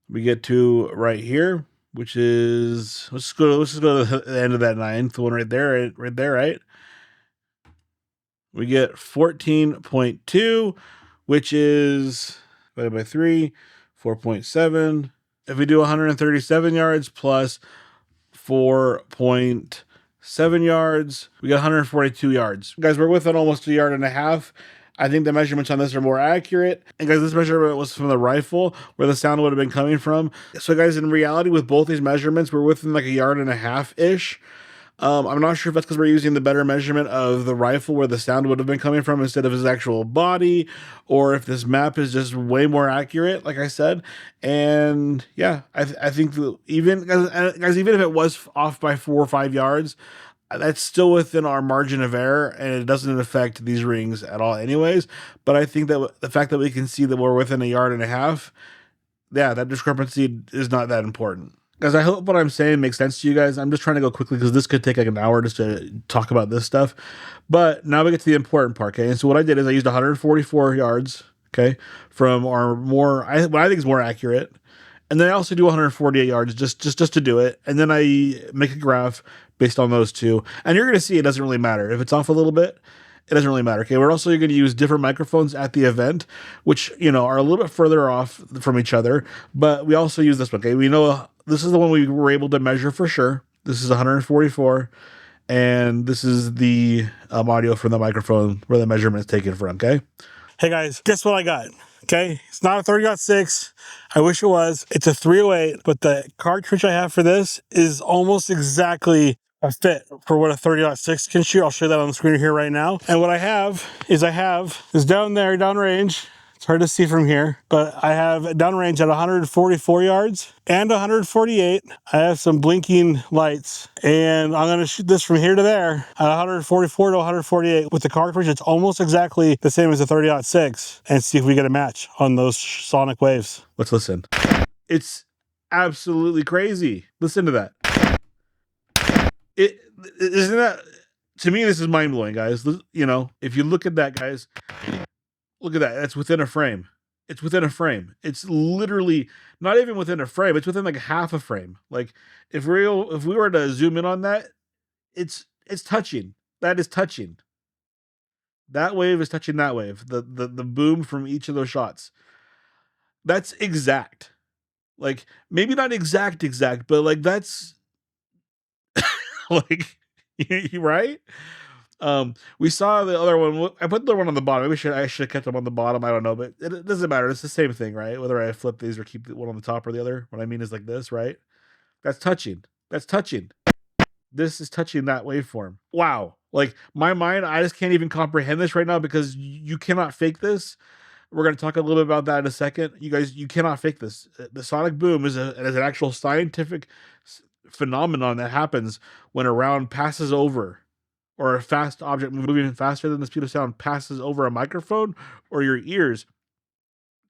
we get to right here, which is, let's just go to the end of that 9, the one right there, right? We get 14.2, which is divided by 3, 4.7. If we do 137 yards plus 4.7 yards, we get 142 yards. Guys, we're within almost 1.5 yards. I think the measurements on this are more accurate. And guys, this measurement was from the rifle where the sound would have been coming from. So guys, in reality, with both these measurements, we're within like 1.5 yards-ish. I'm not sure if that's because we're using the better measurement of the rifle where the sound would have been coming from instead of his actual body, or if this map is just way more accurate, like I said. And yeah, I think even guys, even if it was off by 4 or 5 yards, that's still within our margin of error, and it doesn't affect these rings at all anyways. But I think that the fact that we can see that we're within 1.5 yards, yeah, that discrepancy is not that important. Guys, I hope what I'm saying makes sense to you guys. I'm just trying to go quickly because this could take like an hour just to talk about this stuff. But now we get to the important part, okay? And so what I did is I used 144 yards, okay, from our what I think is more accurate. And then I also do 148 yards just to do it. And then I make a graph based on those two. And you're going to see it doesn't really matter. If it's off a little bit, it doesn't really matter. Okay, we're also going to use different microphones at the event, which, are a little bit further off from each other. But we also use this one, okay? We know this is the one we were able to measure for sure. This is 144. And this is the audio from the microphone where the measurement is taken from, okay? Hey guys, guess what I got? Okay, it's not a 30-06. I wish it was. It's a 308, but the cartridge I have for this is almost exactly a fit for what a 30-06 can shoot. I'll show you that on the screen here right now. And what I have is down there, downrange. It's hard to see from here, but I have downrange at 144 yards and 148. I have some blinking lights, and I'm going to shoot this from here to there at 144 to 148 with the cartridge. It's almost exactly the same as the 30-06, and see if we get a match on those sonic waves. Let's listen. It's absolutely crazy. Listen to that. Isn't that, to me, this is mind blowing, guys. If you look at that, guys. Look at that. That's within a frame. It's within a frame. It's literally not even within a frame. It's within like half a frame. Like if we were to zoom in on that, it's touching. That is touching. That wave is touching that wave. The boom from each of those shots. That's exact. Like maybe not exact, but like that's like right? We saw the other one. I put the other one on the bottom. Maybe I should have kept them on the bottom. I don't know, but it doesn't matter. It's the same thing, right? Whether I flip these or keep one on the top or the other. What I mean is like this, right? That's touching. That's touching. This is touching that waveform. Wow. Like my mind, I just can't even comprehend this right now because you cannot fake this. We're going to talk a little bit about that in a second. You guys, you cannot fake this. The sonic boom is an actual scientific phenomenon that happens when a round passes over, or a fast object moving faster than the speed of sound passes over a microphone or your ears.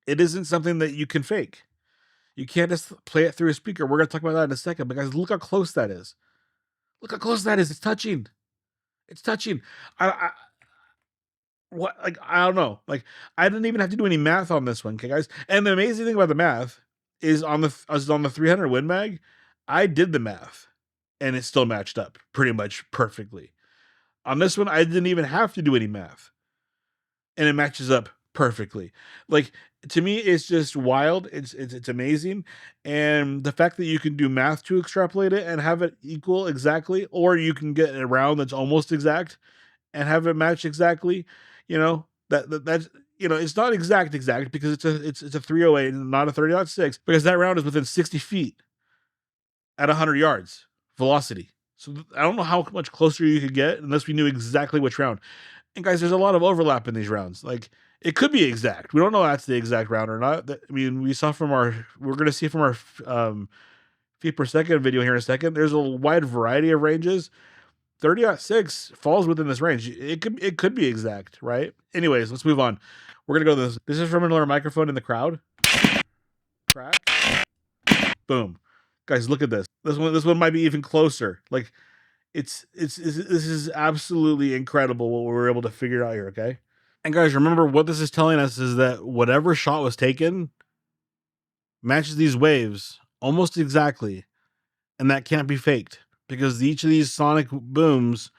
It isn't something that you can fake. You can't just play it through a speaker. We're going to talk about that in a second, but guys, look how close that is. Look how close that is. It's touching. It's touching. What, like, I don't know. Like, I didn't even have to do any math on this one, okay, guys? And the amazing thing about the math is on the 300 Win Mag, I did the math, and it still matched up pretty much perfectly. On this one, I didn't even have to do any math, and it matches up perfectly. Like, to me, it's just wild. It's amazing, and the fact that you can do math to extrapolate it and have it equal exactly, or you can get a round that's almost exact and have it match exactly. You know, that's, you know, it's not exact because it's a 308 and not a 30.6, because that round is within 60 feet at 100 yards velocity. So I don't know how much closer you could get unless we knew exactly which round. And guys, there's a lot of overlap in these rounds. Like, it could be exact. We don't know if that's the exact round or not. I mean, we're going to see from our feet per second video here in a second. There's a wide variety of ranges. 30.6 falls within this range. It could be exact, right? Anyways, let's move on. We're gonna go to this. This is from another microphone in the crowd. Crack. Boom. Guys, look at this. This one might be even closer. Like, this is absolutely incredible what we were able to figure out here, okay? And guys, remember what this is telling us is that whatever shot was taken matches these waves almost exactly, and that can't be faked, because each of these sonic booms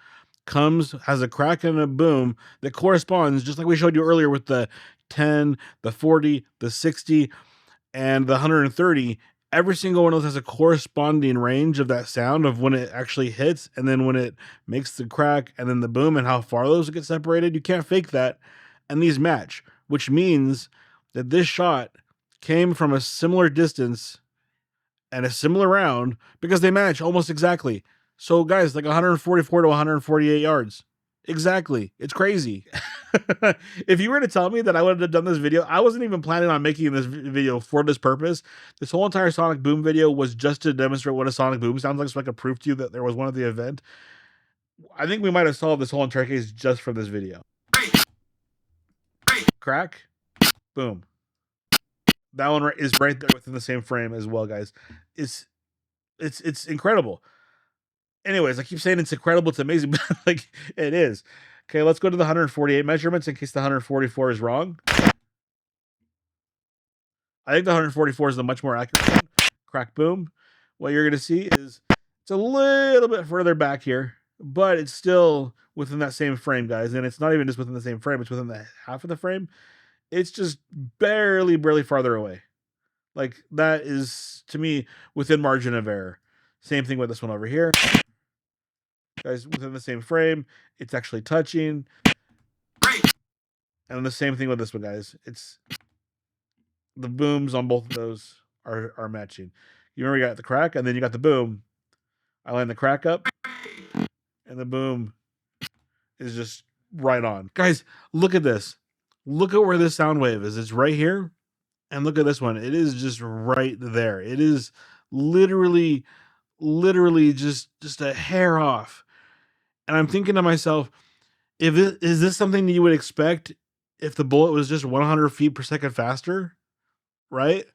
has a crack and a boom that corresponds, just like we showed you earlier with the 10, the 40, the 60, and the 130. Every single one of those has a corresponding range of that sound of when it actually hits, and then when it makes the crack, and then the boom, and how far those get separated. You can't fake that. And these match, which means that this shot came from a similar distance and a similar round, because they match almost exactly. So guys, like 144 to 148 yards. Exactly. It's crazy. If you were to tell me that I would have done this video, I wasn't even planning on making this video for this purpose. This whole entire sonic boom video was just to demonstrate what a sonic boom sounds like, so I could prove to you that there was one at the event. I think we might have solved this whole entire case just from this video. Crack. Boom. That one is right there within the same frame as well, guys. It's incredible. Anyways, I keep saying it's incredible, it's amazing, but like, it is. Okay, let's go to the 148 measurements in case the 144 is wrong. I think the 144 is the much more accurate one. Crack, boom. What you're going to see is it's a little bit further back here, but it's still within that same frame, guys. And it's not even just within the same frame, it's within the half of the frame. It's just barely farther away. Like, that is, to me, within margin of error. Same thing with this one over here. Guys, within the same frame, it's actually touching. And the same thing with this one, guys. It's the booms on both of those are matching. You remember you got the crack, and then you got the boom. I line the crack up, and the boom is just right on. Guys, look at this. Look at where this sound wave is. It's right here. And look at this one. It is just right there. It is literally just a hair off. And I'm thinking to myself, is this something that you would expect if the bullet was just 100 feet per second faster? Right?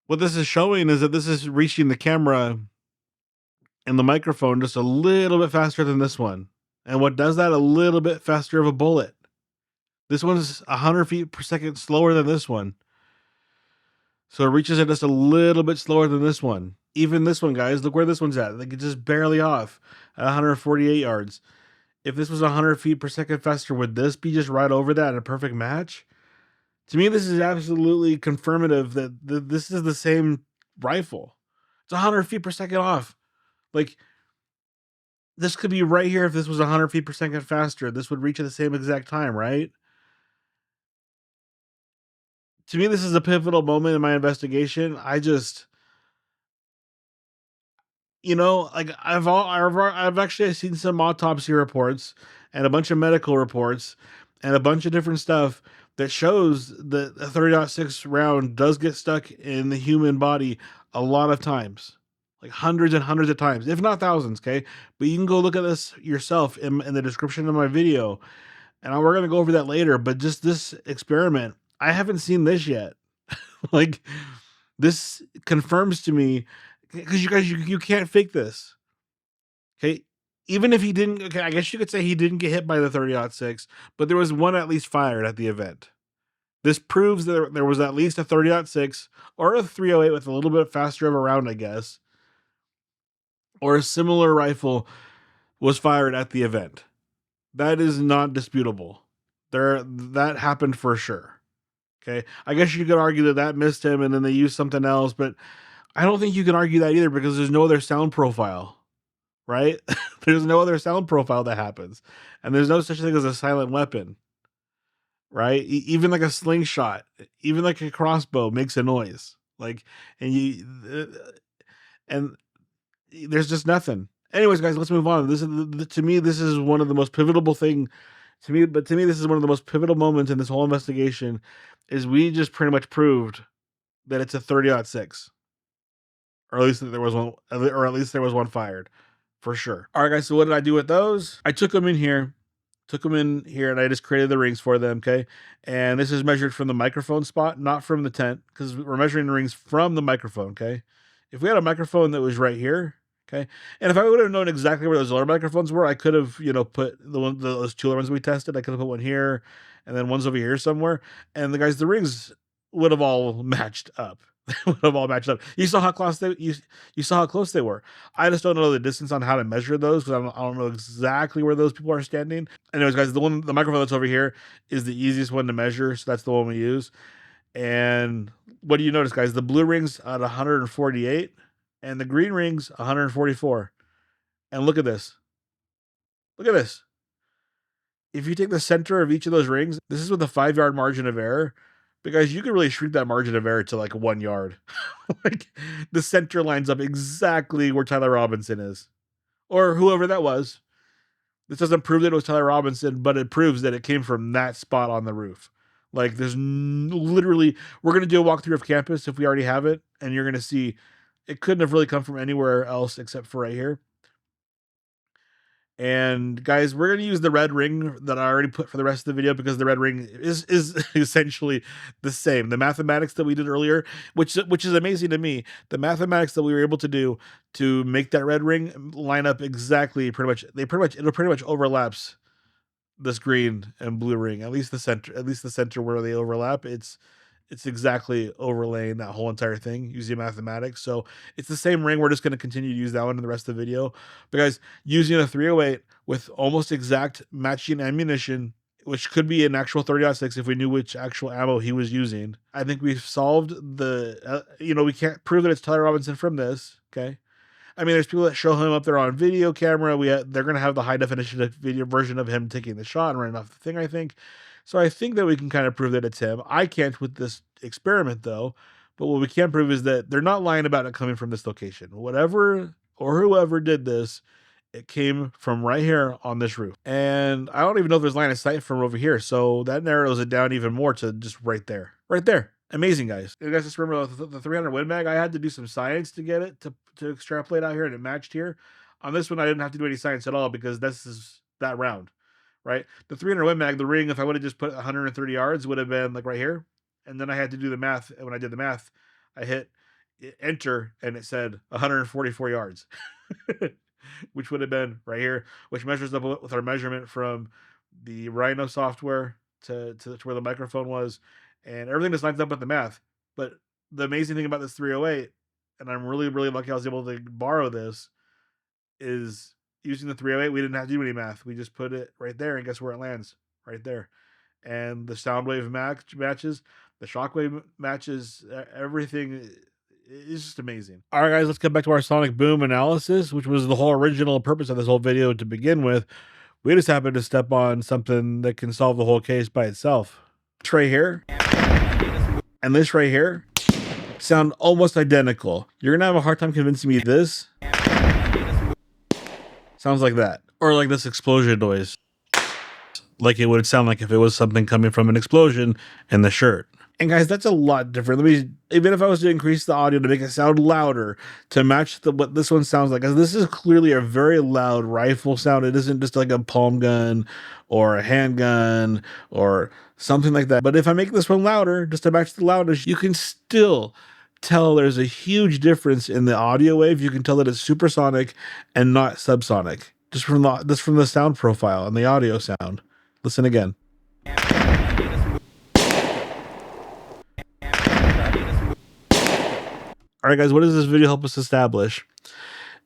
What this is showing is that this is reaching the camera and the microphone just a little bit faster than this one. And what does that? A little bit faster of a bullet. This one's 100 feet per second slower than this one. So it reaches it just a little bit slower than this one. Even this one, guys, look where this one's at. Like, it's just barely off at 148 yards. If this was 100 feet per second faster, would this be just right over that in a perfect match? To me, this is absolutely confirmative that this is the same rifle. It's 100 feet per second off. Like, this could be right here if this was 100 feet per second faster. This would reach at the same exact time, right? To me, this is a pivotal moment in my investigation. Like, I've actually seen some autopsy reports and a bunch of medical reports and a bunch of different stuff that shows that a 30.6 round does get stuck in the human body a lot of times, like hundreds and hundreds of times, if not thousands. Okay. But you can go look at this yourself in the description of my video. And we're going to go over that later. But just this experiment, I haven't seen this yet. Like, this confirms to me, because you guys, you can't fake this. Okay. Even if he didn't, okay, I guess you could say he didn't get hit by the 30.6, but there was one at least fired at the event. This proves that there was at least a 30.6 or a 308 with a little bit faster of a round, I guess, or a similar rifle was fired at the event. That is not disputable. That happened for sure. Okay. I guess you could argue that that missed him and then they used something else, but I don't think you can argue that either because there's no other sound profile, right? There's no other sound profile that happens. And there's no such thing as a silent weapon, right? Even like a slingshot, even like a crossbow makes a noise. Like, and there's just nothing. Anyways, guys, let's move on. This is, to me, this is one of the most pivotal thing to me, but to me, this is one of the most pivotal moments in this whole investigation is we just pretty much proved that it's a 30.6. Or at least there was one, or at least there was one fired for sure. All right, guys. So what did I do with those? I took them in here, and I just created the rings for them. Okay. And this is measured from the microphone spot, not from the tent, because we're measuring the rings from the microphone. Okay. If we had a microphone that was right here, okay, and if I would have known exactly where those other microphones were, I could have, put those two other ones we tested. I could have put one here, and then one's over here somewhere. And the rings would have all matched up. Would have all matched up. You saw how close you saw how close they were. I just don't know the distance on how to measure those because I don't know exactly where those people are standing. Anyways, guys, the microphone that's over here is the easiest one to measure, so that's the one we use. And what do you notice, guys? The blue ring's at 148, and the green ring's 144. And look at this. Look at this. If you take the center of each of those rings, this is with a 5-yard margin of error. Because you could really shrink that margin of error to like 1 yard. Like the center lines up exactly where Tyler Robinson is. Or whoever that was. This doesn't prove that it was Tyler Robinson, but it proves that it came from that spot on the roof. Like there's literally, we're going to do a walkthrough of campus if we already have it. And you're going to see it couldn't have really come from anywhere else except for right here. And guys, we're going to use the red ring that I already put for the rest of the video because the red ring is essentially the same. The mathematics that we did earlier, which is amazing to me, the mathematics that we were able to do to make that red ring line up exactly, it pretty much overlaps this green and blue ring, at least the center where they overlap. It's exactly overlaying that whole entire thing using mathematics. So it's the same ring. We're just going to continue to use that one in the rest of the video. But guys, using a 308 with almost exact matching ammunition, which could be an actual 30.6 if we knew which actual ammo he was using, I think we've solved the, we can't prove that it's Tyler Robinson from this. Okay. I mean, there's people that show him up there on video camera. They're going to have the high definition video version of him taking the shot and running off the thing, I think. So I think that we can kind of prove that it's him. I can't with this experiment though, but what we can prove is that they're not lying about it coming from this location. Whatever or whoever did this, it came from right here on this roof. And I don't even know if there's line of sight from over here. So that narrows it down even more to just right there. Right there. Amazing, guys. You guys just remember the 300 Win Mag? I had to do some science to get it to extrapolate out here, and it matched here. On this one, I didn't have to do any science at all because this is that round. Right? The 300 Win Mag, the ring, if I would have just put 130 yards, would have been like right here. And then I had to do the math. And when I did the math, I hit enter and it said 144 yards, which would have been right here, which measures up with our measurement from the RHINO software to where the microphone was. And everything just lines up with the math. But the amazing thing about this 308, and I'm really, really lucky I was able to borrow this, is using the 308, we didn't have to do any math. We just put it right there, and guess where it lands? Right there. And the sound wave matches, the shockwave matches, everything is just amazing. All right, guys, let's get back to our sonic boom analysis, which was the whole original purpose of this whole video to begin with. We just happened to step on something that can solve the whole case by itself. This right here and this right here sound almost identical. You're going to have a hard time convincing me this sounds like that, or like this explosion noise. like it would sound like if it was something coming from an explosion in the shirt. And guys, that's a lot different. Even if I was to increase the audio to make it sound louder to match what this one sounds like, because this is clearly a very loud rifle sound. It isn't just like a palm gun or a handgun or something like that. But if I make this one louder, just to match the loudness, you can still tell there's a huge difference in the audio wave. You can tell that it's supersonic and not subsonic, just from the sound profile and the audio sound. Listen again. All right, guys, what does this video help us establish?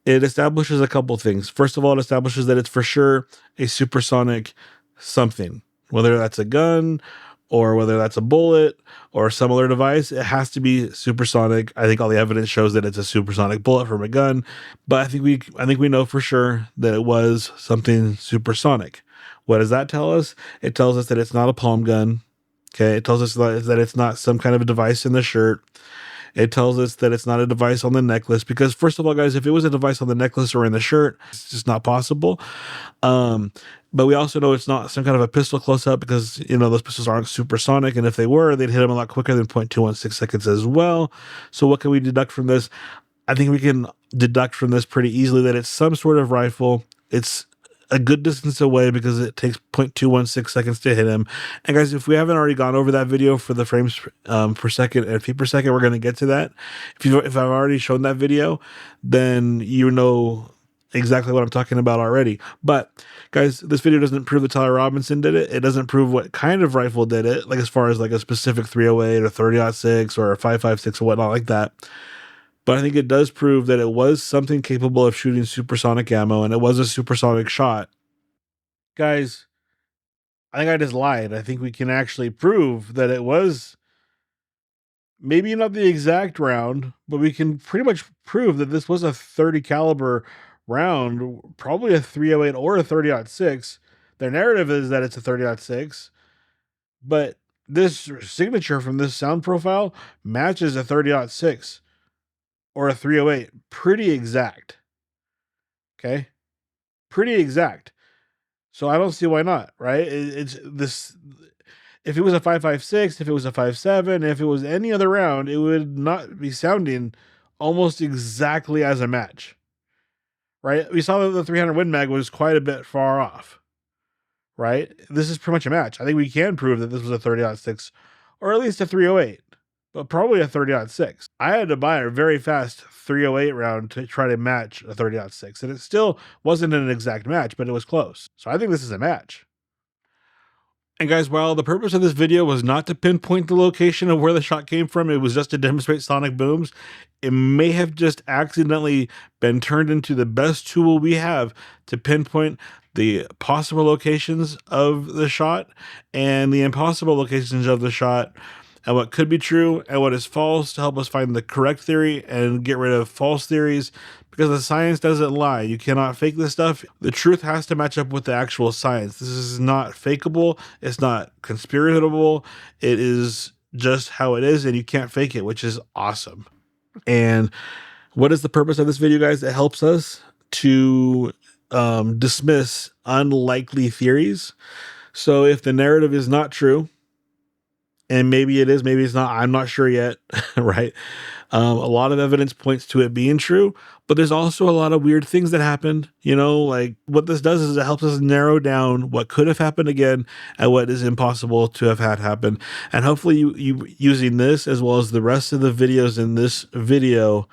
It establishes a couple things. First of all, it establishes that it's for sure a supersonic something, whether that's a gun or whether that's a bullet or some other device. It has to be supersonic. I think all the evidence shows that it's a supersonic bullet from a gun, but I think we know for sure that it was something supersonic. What does that tell us? It tells us that it's not a palm gun. Okay, it tells us that it's not some kind of a device in the shirt. It tells us that it's not a device on the necklace, because first of all, guys, if it was a device on the necklace or in the shirt, it's just not possible. But we also know it's not some kind of a pistol close up, because, you know, those pistols aren't supersonic. And if they were, they'd hit them a lot quicker than 0.216 seconds as well. So what can we deduct from this? I think we can deduct from this pretty easily that it's some sort of rifle. It's a good distance away because it takes 0.216 seconds to hit him. And guys, if we haven't already gone over that video for the frames per second and feet per second, we're going to get to that. If I've already shown that video, then you know exactly what I'm talking about already. But guys, this video doesn't prove that Tyler Robinson did it. It doesn't prove what kind of rifle did it, like as far as like a specific 308 or 30-06 or a 5.56 or whatnot like that. But I think it does prove that it was something capable of shooting supersonic ammo, and it was a supersonic shot. Guys, I think I just lied. I think we can actually prove that it was maybe not the exact round, but we can pretty much prove that this was a 30 caliber round, probably a 308 or a 30-06. Their narrative is that it's a 30-06, but this signature from this sound profile matches a 30-06. Or a 308, pretty exact. Okay, pretty exact. So I don't see why not, right? It's this. If it was a 5.56, if it was a 5.7, if it was any other round, it would not be sounding almost exactly as a match, right? We saw that the 300 Win Mag was quite a bit far off, right? This is pretty much a match. I think we can prove that this was a 30-06, or at least a 308. But probably a 30-06. I had to buy a very fast 308 round to try to match a 30-06, and it still wasn't an exact match, but it was close. So I think this is a match. And guys, while the purpose of this video was not to pinpoint the location of where the shot came from, it was just to demonstrate sonic booms, it may have just accidentally been turned into the best tool we have to pinpoint the possible locations of the shot and the impossible locations of the shot, and what could be true and what is false, to help us find the correct theory and get rid of false theories, because the science doesn't lie. You cannot fake this stuff. The truth has to match up with the actual science. This is not fakeable. It's not conspiratable. It is just how it is, and you can't fake it, which is awesome. And what is the purpose of this video, guys? It helps us to dismiss unlikely theories. So if the narrative is not true, and maybe it is, maybe it's not, I'm not sure yet, right? A lot of evidence points to it being true, but there's also a lot of weird things that happened. You know, like what this does is it helps us narrow down what could have happened again and what is impossible to have had happen. And hopefully you using this as well as the rest of the videos in this video,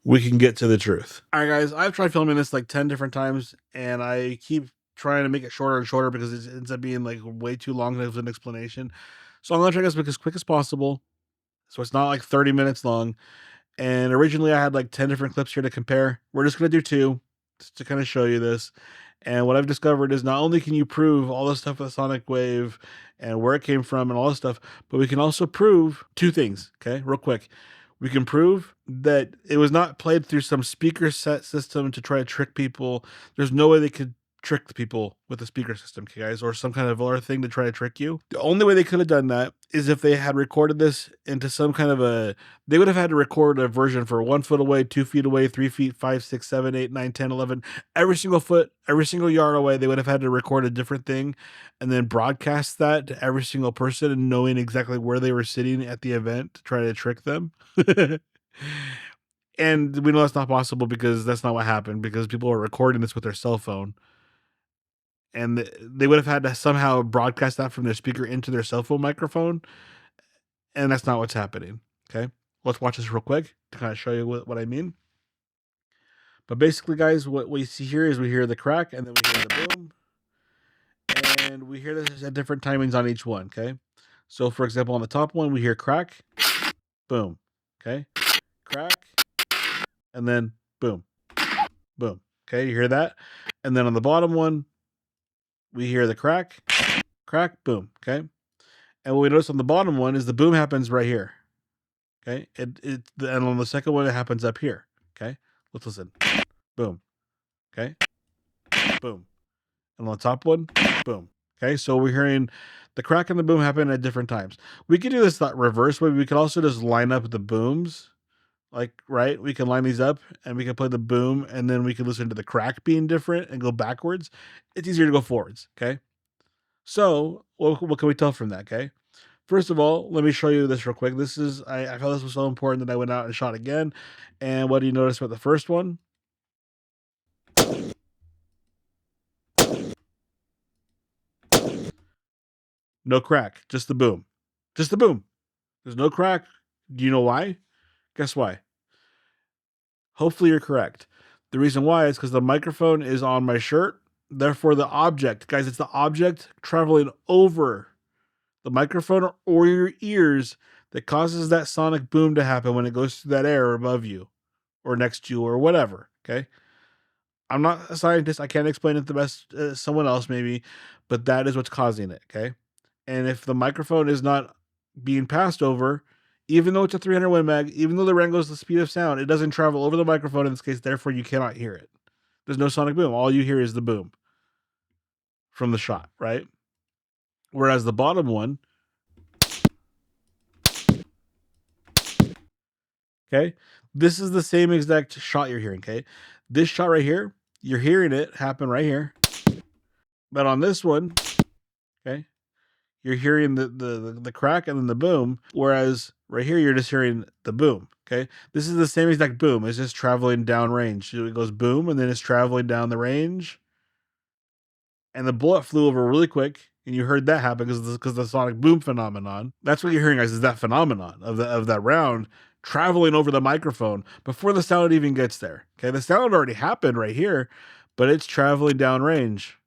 we can get to the truth. All right, guys, I've tried filming this like 10 different times, and I keep trying to make it shorter and shorter because it ends up being like way too long to have an explanation. So I'm going to try to make this as quick as possible, so it's not like 30 minutes long. And originally I had like 10 different clips here to compare. We're just going to do 2 just to kind of show you this. And what I've discovered is not only can you prove all this stuff with sonic wave and where it came from and all this stuff, but we can also prove 2 things, okay, real quick. We can prove that it was not played through some speaker set system to try to trick people. There's no way they could trick the people with the speaker system, okay, guys, or some kind of other thing to try to trick you. The only way they could have done that is if they had recorded this into some kind of they would have had to record a version for 1 foot away, 2 feet away, 3 feet, 5, 6, 7, 8, 9, 10, 11, every single foot, every single yard away. They would have had to record a different thing and then broadcast that to every single person, and knowing exactly where they were sitting at the event to try to trick them. And we know that's not possible because that's not what happened, because people are recording this with their cell phone. And they would have had to somehow broadcast that from their speaker into their cell phone microphone. And that's not what's happening. Okay. Let's watch this real quick to kind of show you what I mean. But basically, guys, what we see here is we hear the crack and then we hear the boom. And we hear this at different timings on each one. Okay. So, for example, on the top one, we hear crack, boom. Okay. Crack. And then boom, boom. Okay, you hear that? And then on the bottom one, we hear the crack, crack, boom. Okay. And what we notice on the bottom one is the boom happens right here. Okay. And on the second one, it happens up here. Okay. Let's listen. Boom. Okay. Boom. And on the top one, boom. Okay. So we're hearing the crack and the boom happen at different times. We could do this reverse way. We could also just line up the booms. Like, right, we can line these up and we can play the boom, and then we can listen to the crack being different and go backwards. It's easier to go forwards, okay? So, what can we tell from that, okay? First of all, let me show you this real quick. This is, I felt this was so important that I went out and shot again. And what do you notice about the first one? No crack, just the boom. Just the boom. There's no crack. Do you know why? Guess why? Hopefully you're correct. The reason why is because the microphone is on my shirt. Therefore, the object, guys, it's the object traveling over the microphone or your ears that causes that sonic boom to happen when it goes through that air above you or next to you or whatever. Okay. I'm not a scientist. I can't explain it the best as someone else maybe, but that is what's causing it. Okay. And if the microphone is not being passed over, even though it's a 300 Win mag, even though the RHINO goes the speed of sound, it doesn't travel over the microphone in this case. Therefore, you cannot hear it. There's no sonic boom. All you hear is the boom from the shot, right? Whereas the bottom one, okay, this is the same exact shot you're hearing, okay? This shot right here, you're hearing it happen right here. But on this one, okay, you're hearing the crack and then the boom, whereas right here you're just hearing the boom. Okay, this is the same exact boom. It's just traveling down range. It goes boom, and then it's traveling down the range, and the bullet flew over really quick, and you heard that happen because the sonic boom phenomenon. That's what you're hearing, guys. Is that phenomenon of that round traveling over the microphone before the sound even gets there. Okay, the sound already happened right here, but it's traveling down range,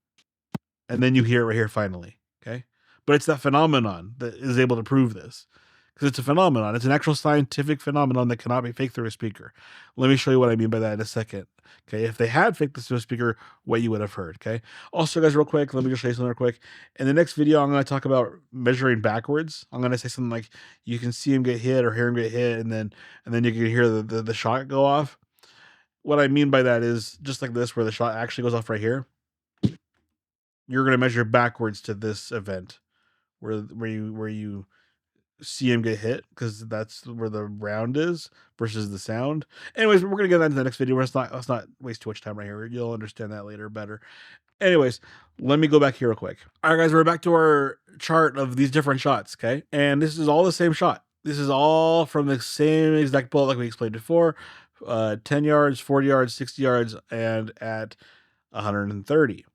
and then you hear it right here finally. Okay. But it's that phenomenon that is able to prove this, because it's a phenomenon. It's an actual scientific phenomenon that cannot be faked through a speaker. Let me show you what I mean by that in a second. Okay. If they had faked this through a speaker, what you would have heard. Okay. Also, guys, real quick, let me just show you something real quick. In the next video, I'm going to talk about measuring backwards. I'm going to say something like you can see him get hit or hear him get hit, and then you can hear the shot go off. What I mean by that is just like this, where the shot actually goes off right here. You're going to measure backwards to this event, where you see him get hit, because that's where the round is versus the sound. Anyways, we're gonna get that into the next video. Let's not waste too much time right here. You'll understand that later better. Anyways, let me go back here real quick. All right, guys, we're back to our chart of these different shots. Okay, and this is all the same shot. This is all from the same exact bullet like we explained before. 10 yards, 40 yards, 60 yards, and at 130.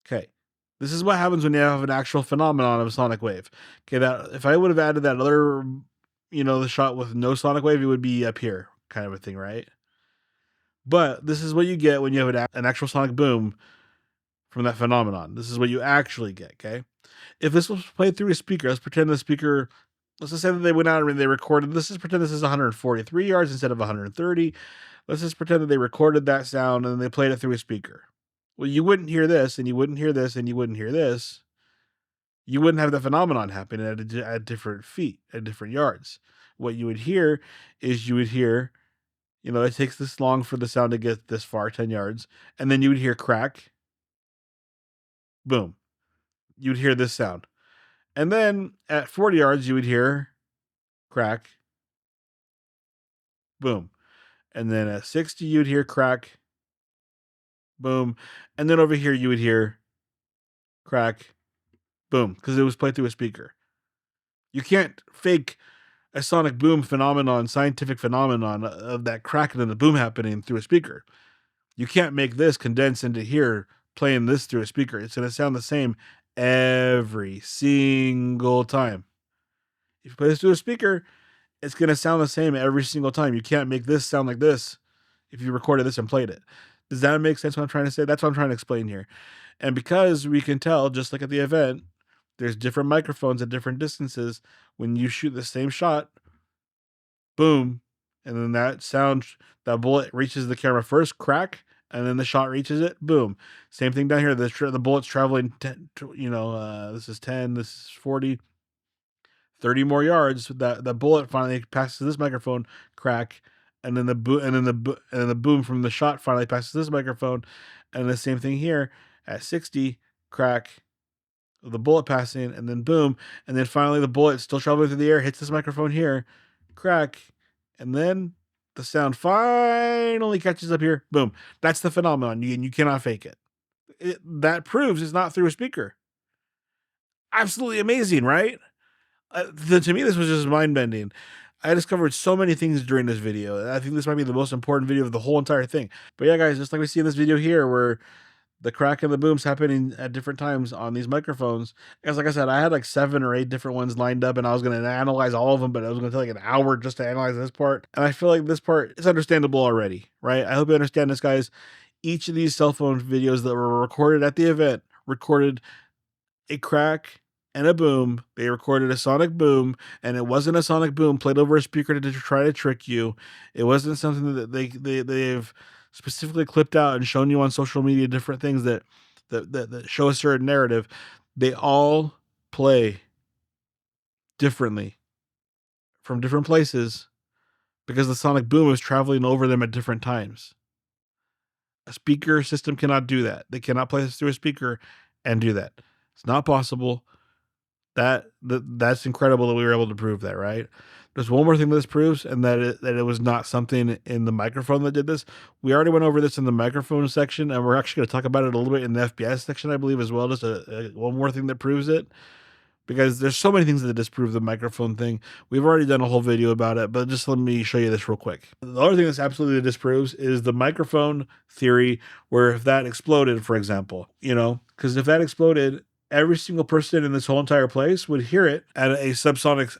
Okay. This is what happens when you have an actual phenomenon of a sonic wave. Okay, that if I would have added that other, the shot with no sonic wave, it would be up here, kind of a thing, right? But this is what you get when you have an actual sonic boom from that phenomenon. This is what you actually get, okay? If this was played through a speaker, let's pretend the speaker, let's just say that they went out and they recorded, let's just pretend this is 143 yards instead of 130. Let's just pretend that they recorded that sound and they played it through a speaker. Well, you wouldn't hear this, and you wouldn't hear this, and you wouldn't hear this. You wouldn't have the phenomenon happen at different feet, at different yards. What you would hear is it takes this long for the sound to get this far, 10 yards, and then you would hear crack, boom. You'd hear this sound. And then at 40 yards, you would hear crack, boom. And then at 60, you'd hear crack, boom. And then over here, you would hear crack, boom, because it was played through a speaker. You can't fake a sonic boom phenomenon, scientific phenomenon of that crack and then the boom happening through a speaker. You can't make this condense into here playing this through a speaker. It's going to sound the same every single time. If you play this through a speaker, it's going to sound the same every single time. You can't make this sound like this if you recorded this and played it. Does that make sense what I'm trying to say? That's what I'm trying to explain here. And because we can tell, just like at the event, there's different microphones at different distances. When you shoot the same shot, boom, and then that bullet reaches the camera first, crack, and then the shot reaches it, boom. Same thing down here. The bullet's traveling, this is 10, this is 40, 30 more yards. That bullet finally passes this microphone, crack, and then the boom from the shot finally passes this microphone, and the same thing here at 60, crack, the bullet passing, and then boom, and then finally the bullet still traveling through the air hits this microphone here, crack, and then the sound finally catches up here, boom. That's the phenomenon, and you cannot fake it. That proves it's not through a speaker. Absolutely amazing, right? To me, this was just mind-bending. I discovered so many things during this video. I think this might be the most important video of the whole entire thing. But yeah, guys, just like we see in this video here, where the crack and the boom's happening at different times on these microphones. Because like I said, I had like 7 or 8 different ones lined up, and I was going to analyze all of them, but it was going to take like an hour just to analyze this part. And I feel like this part is understandable already, right? I hope you understand this, guys. Each of these cell phone videos that were recorded at the event recorded a crack and a boom. They recorded a sonic boom, and it wasn't a sonic boom played over a speaker to try to trick you. It wasn't something that they've specifically clipped out and shown you on social media, different things that show a certain narrative. They all play differently from different places because the sonic boom is traveling over them at different times. A speaker system cannot do that. They cannot play this through a speaker and do that. It's not possible. That's incredible that we were able to prove that, right? There's one more thing that this proves, and that it was not something in the microphone that did this. We already went over this in the microphone section, and we're actually going to talk about it a little bit in the FPS section, I believe, as well. Just one more thing that proves it, because there's so many things that disprove the microphone thing. We've already done a whole video about it, but just let me show you this real quick. The other thing this absolutely disproves is the microphone theory, where if that exploded, for example, because if that exploded, every single person in this whole entire place would hear it at a subsonic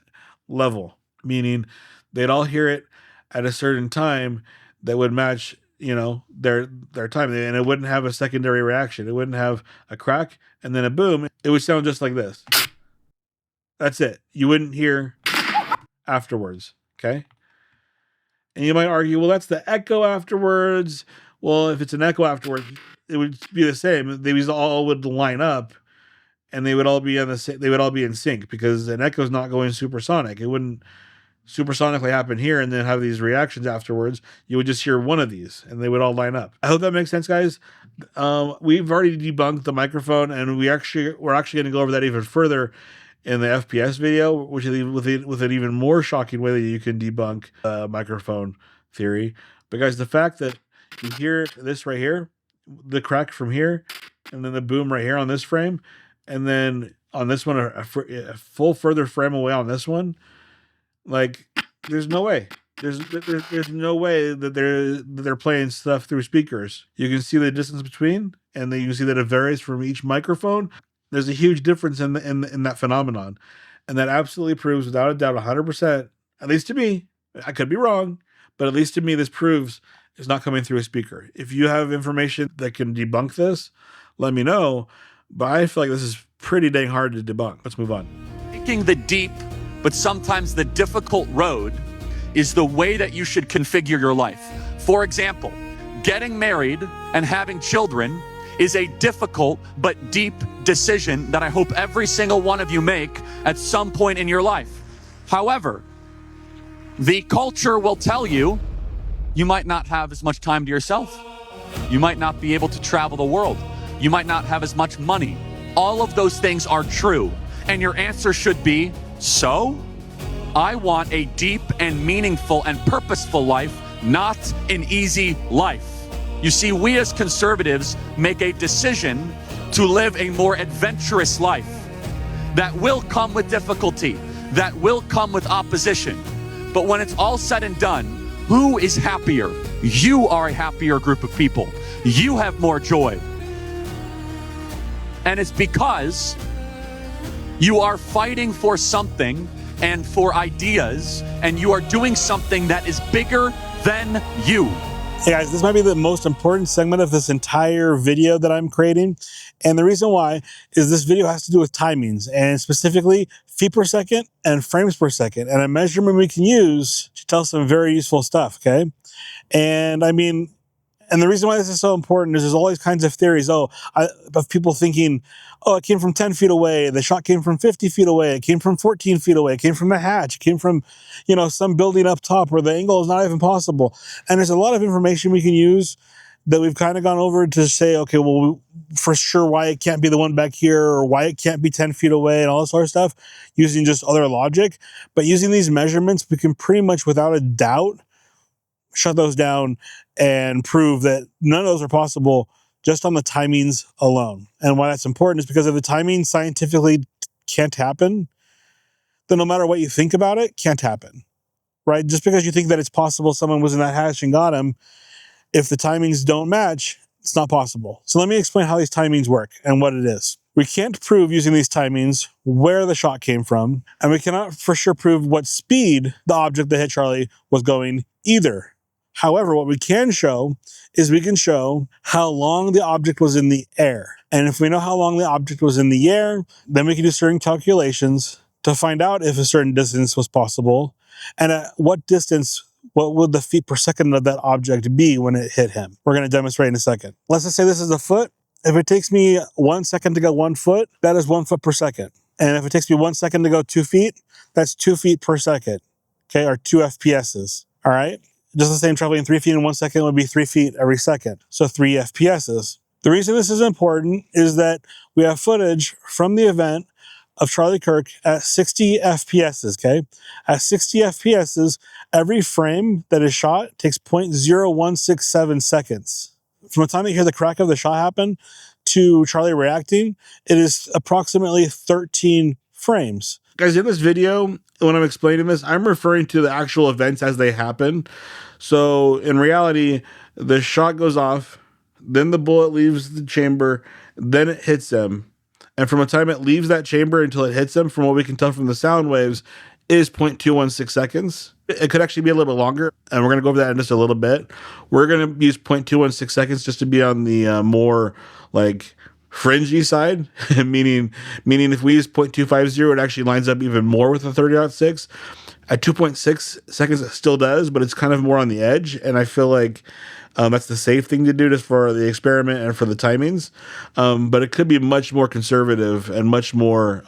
level, meaning they'd all hear it at a certain time that would match, their time, and it wouldn't have a secondary reaction. It wouldn't have a crack and then a boom. It would sound just like this. That's it. You wouldn't hear afterwards, okay? And you might argue, well, that's the echo afterwards. Well, if it's an echo afterwards, it would be the same. These all would line up, and they would all be in sync, because an echo is not going supersonic. It wouldn't supersonically happen here and then have these reactions afterwards. You would just hear one of these, and they would all line up. I hope that makes sense, guys. We've already debunked the microphone, and we're actually going to go over that even further in the FPS video, which is with an even more shocking way that you can debunk microphone theory. But guys, the fact that you hear this right here, the crack from here, and then the boom right here on this frame, and then on this one, a full further frame away on this one, like, there's no way. There's no way that they're playing stuff through speakers. You can see the distance between, and then you can see that it varies from each microphone. There's a huge difference in that phenomenon, and that absolutely proves, without a doubt, 100%. At least to me, I could be wrong, but at least to me, this proves it's not coming through a speaker. If you have information that can debunk this, let me know. But I feel like this is pretty dang hard to debunk. Let's move on. Taking the deep, but sometimes the difficult road is the way that you should configure your life. For example, getting married and having children is a difficult but deep decision that I hope every single one of you make at some point in your life. However, the culture will tell you you might not have as much time to yourself. You might not be able to travel the world. You might not have as much money. All of those things are true. And your answer should be, so? I want a deep and meaningful and purposeful life, not an easy life. You see, we as conservatives make a decision to live a more adventurous life that will come with difficulty, that will come with opposition. But when it's all said and done, who is happier? You are a happier group of people. You have more joy. And it's because you are fighting for something and for ideas, and you are doing something that is bigger than you. Hey guys, this might be the most important segment of this entire video that I'm creating. And the reason why is this video has to do with timings, and specifically feet per second and frames per second, and a measurement we can use to tell some very useful stuff, okay? And I mean, and the reason why this is so important is there's all these kinds of theories, of people thinking, oh, it came from 10 feet away, the shot came from 50 feet away, it came from 14 feet away, it came from the hatch, it came from, some building up top where the angle is not even possible. And there's a lot of information we can use that we've kind of gone over to say, okay, well, for sure why it can't be the one back here, or why it can't be 10 feet away and all this sort of stuff, using just other logic. But using these measurements, we can pretty much without a doubt shut those down and prove that none of those are possible just on the timings alone. And why that's important is because if the timing scientifically can't happen, then no matter what you think about it, can't happen, right? Just because you think that it's possible someone was in that hatch and got him, if the timings don't match, it's not possible. So let me explain how these timings work and what it is. We can't prove using these timings where the shot came from, and we cannot for sure prove what speed the object that hit Charlie was going either. However, what we can show is we can show how long the object was in the air. And if we know how long the object was in the air, then we can do certain calculations to find out if a certain distance was possible, and at what distance, what would the feet per second of that object be when it hit him. We're going to demonstrate in a second. Let's just say this is a foot. If it takes me 1 second to go 1 foot, that is 1 foot per second. And if it takes me 1 second to go 2 feet, that's 2 feet per second, okay, or 2 FPSs, all right? Just the same traveling 3 feet in 1 second would be 3 feet every second. So 3 FPSs. The reason this is important is that we have footage from the event of Charlie Kirk at 60 FPSs, okay? At 60 FPSs, every frame that is shot takes 0.0167 seconds. From the time you hear the crack of the shot happen to Charlie reacting, it is approximately 13 frames. Guys, in this video, when I'm explaining this, I'm referring to the actual events as they happen. So in reality, the shot goes off, then the bullet leaves the chamber, then it hits him. And from the time it leaves that chamber until it hits him, from what we can tell from the sound waves, is 0.216 seconds. It could actually be a little bit longer, and we're going to go over that in just a little bit. We're going to use 0.216 seconds just to be on the more fringy side, meaning if we use 0.250, it actually lines up even more with the 30.6. At 2.6 seconds, it still does, but it's kind of more on the edge, and I feel like that's the safe thing to do just for the experiment and for the timings. But it could be much more conservative and much more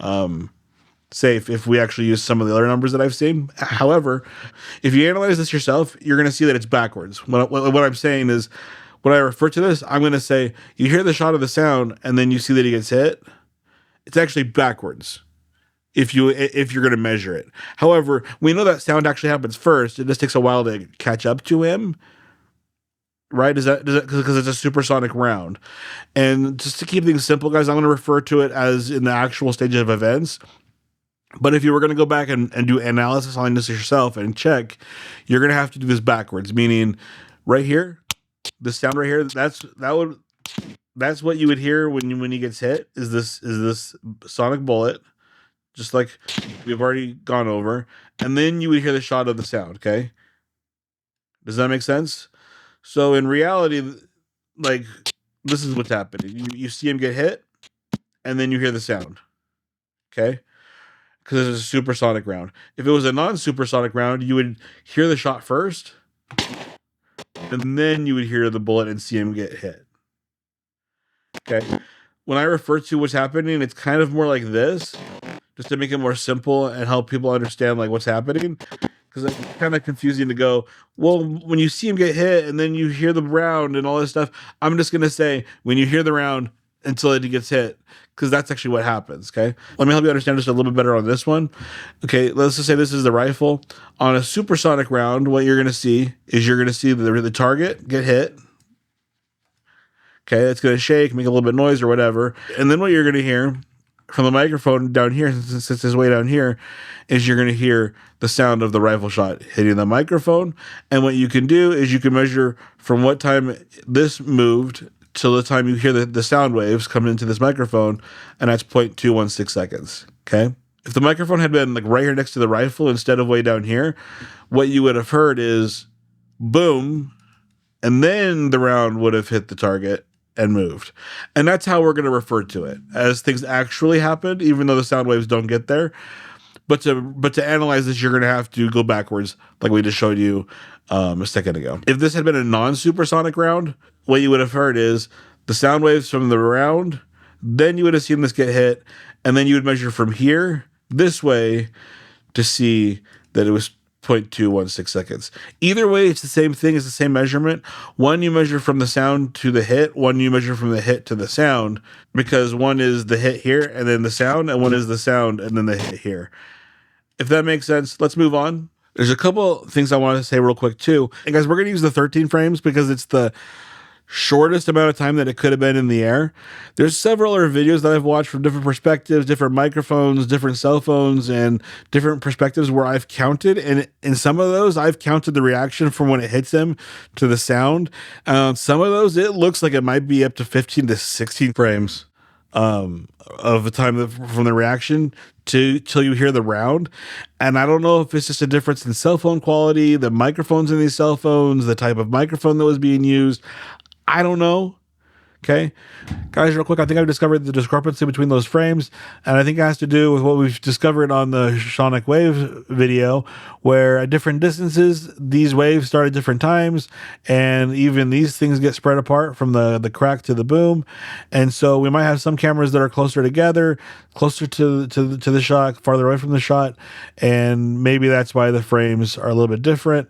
safe if we actually use some of the other numbers that I've seen. However, if you analyze this yourself, you're going to see that it's backwards. What I'm saying is, when I refer to this, I'm going to say, you hear the shot of the sound, and then you see that he gets hit. It's actually backwards if you're going to measure it. However, we know that sound actually happens first. It just takes a while to catch up to him, right? Does that because it's a supersonic round? And just to keep things simple, guys, I'm going to refer to it as in the actual stage of events. But if you were going to go back and do analysis on this yourself and check, you're going to have to do this backwards, meaning right here, this sound right here, that's what you would hear when he gets hit, is this sonic bullet, just like we've already gone over, and then you would hear the shot of the sound, okay? Does that make sense? So in reality, this is what's happening. You see him get hit, and then you hear the sound, okay? Because it's a supersonic round. If it was a non-supersonic round, you would hear the shot first, and then you would hear the bullet and see him get hit. Okay. When I refer to what's happening, it's kind of more like this, just to make it more simple and help people understand what's happening. Because it's kind of confusing to go, well, when you see him get hit and then you hear the round and all this stuff, I'm just going to say when you hear the round until it gets hit. because that's actually what happens, okay? Let me help you understand just a little bit better on this one. Okay, let's just say this is the rifle. On a supersonic round, what you're going to see is you're going to see the target get hit. Okay, it's going to shake, make a little bit of noise or whatever. And then what you're going to hear from the microphone down here, since it's way down here, is you're going to hear the sound of the rifle shot hitting the microphone. And what you can do is you can measure from what time this moved till the time you hear the sound waves coming into this microphone, and that's 0.216 seconds, okay? If the microphone had been like right here next to the rifle instead of way down here, what you would have heard is boom, and then the round would have hit the target and moved. And that's how we're going to refer to it, as things actually happened, even though the sound waves don't get there. But to analyze this, you're going to have to go backwards, like we just showed you a second ago. If this had been a non-supersonic round, what you would have heard is the sound waves from the round, then you would have seen this get hit, and then you would measure from here this way to see that it was 0.216 seconds. Either way, it's the same thing, it's the same measurement. One you measure from the sound to the hit, one you measure from the hit to the sound, because one is the hit here and then the sound, and one is the sound and then the hit here. If that makes sense, let's move on. There's a couple things I want to say real quick too. And guys, we're going to use the 13 frames because it's the shortest amount of time that it could have been in the air. There's several other videos that I've watched from different perspectives, different microphones, different cell phones, and different perspectives where I've counted. And in some of those, I've counted the reaction from when it hits him to the sound. Some of those, it looks like it might be up to 15 to 16 frames of the time from the reaction till you hear the round. And I don't know if it's just a difference in cell phone quality, the microphones in these cell phones, the type of microphone that was being used. I don't know. Okay, guys, real quick, I think I've discovered the discrepancy between those frames, and I think it has to do with what we've discovered on the Shockwave video, where at different distances, these waves start at different times, and even these things get spread apart from the crack to the boom. And so we might have some cameras that are closer together, closer to the shot, farther away from the shot, and maybe that's why the frames are a little bit different.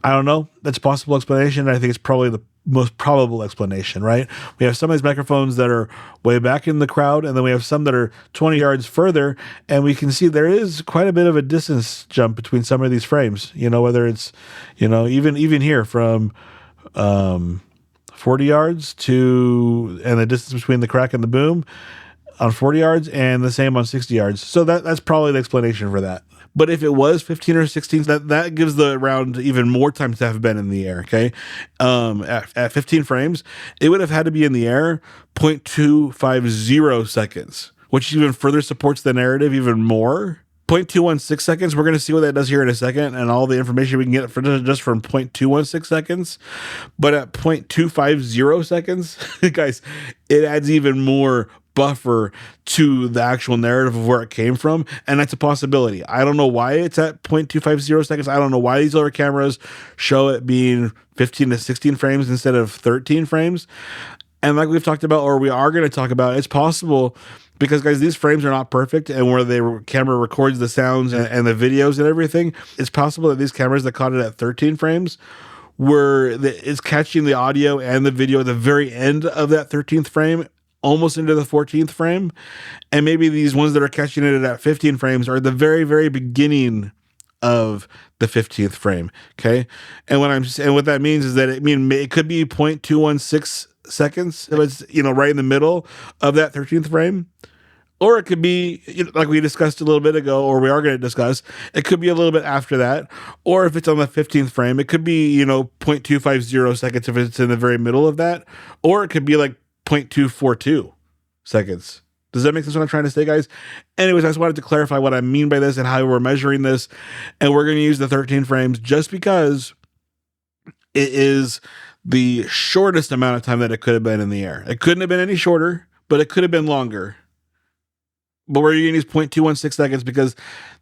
I don't know. That's a possible explanation. I think it's probably the most probable explanation, right? We have some of these microphones that are way back in the crowd, and then we have some that are 20 yards further, and we can see there is quite a bit of a distance jump between some of these frames, whether it's, even here from 40 yards and the distance between the crack and the boom on 40 yards, and the same on 60 yards. So that's probably the explanation for that. But if it was 15 or 16, that gives the round even more time to have been in the air, okay? At 15 frames, it would have had to be in the air 0.250 seconds, which even further supports the narrative even more. 0.216 seconds, we're going to see what that does here in a second, and all the information we can get just from 0.216 seconds. But at 0.250 seconds, guys, it adds even more buffer to the actual narrative of where it came from, and that's a possibility. I don't know why it's at 0.250 seconds. I don't know why these other cameras show it being 15 to 16 frames instead of 13 frames. And like we've talked about, or we are going to talk about, it's possible because, guys, these frames are not perfect, and where the camera records the sounds and the videos and everything, it's possible that these cameras that caught it at 13 frames it's catching the audio and the video at the very end of that 13th frame, almost into the 14th frame. And maybe these ones that are catching it at 15 frames are the very, very beginning of the 15th frame. Okay. And what that means is that it could be 0.216 seconds. If it's, right in the middle of that 13th frame, or it could be, like we discussed a little bit ago, or we are going to discuss, it could be a little bit after that. Or if it's on the 15th frame, it could be, 0.250 seconds if it's in the very middle of that, or it could be like 0.242 seconds. Does that make sense what I'm trying to say, guys? Anyways, I just wanted to clarify what I mean by this and how we're measuring this. And we're going to use the 13 frames just because it is the shortest amount of time that it could have been in the air. It couldn't have been any shorter, but it could have been longer. But we're going to use 0.216 seconds because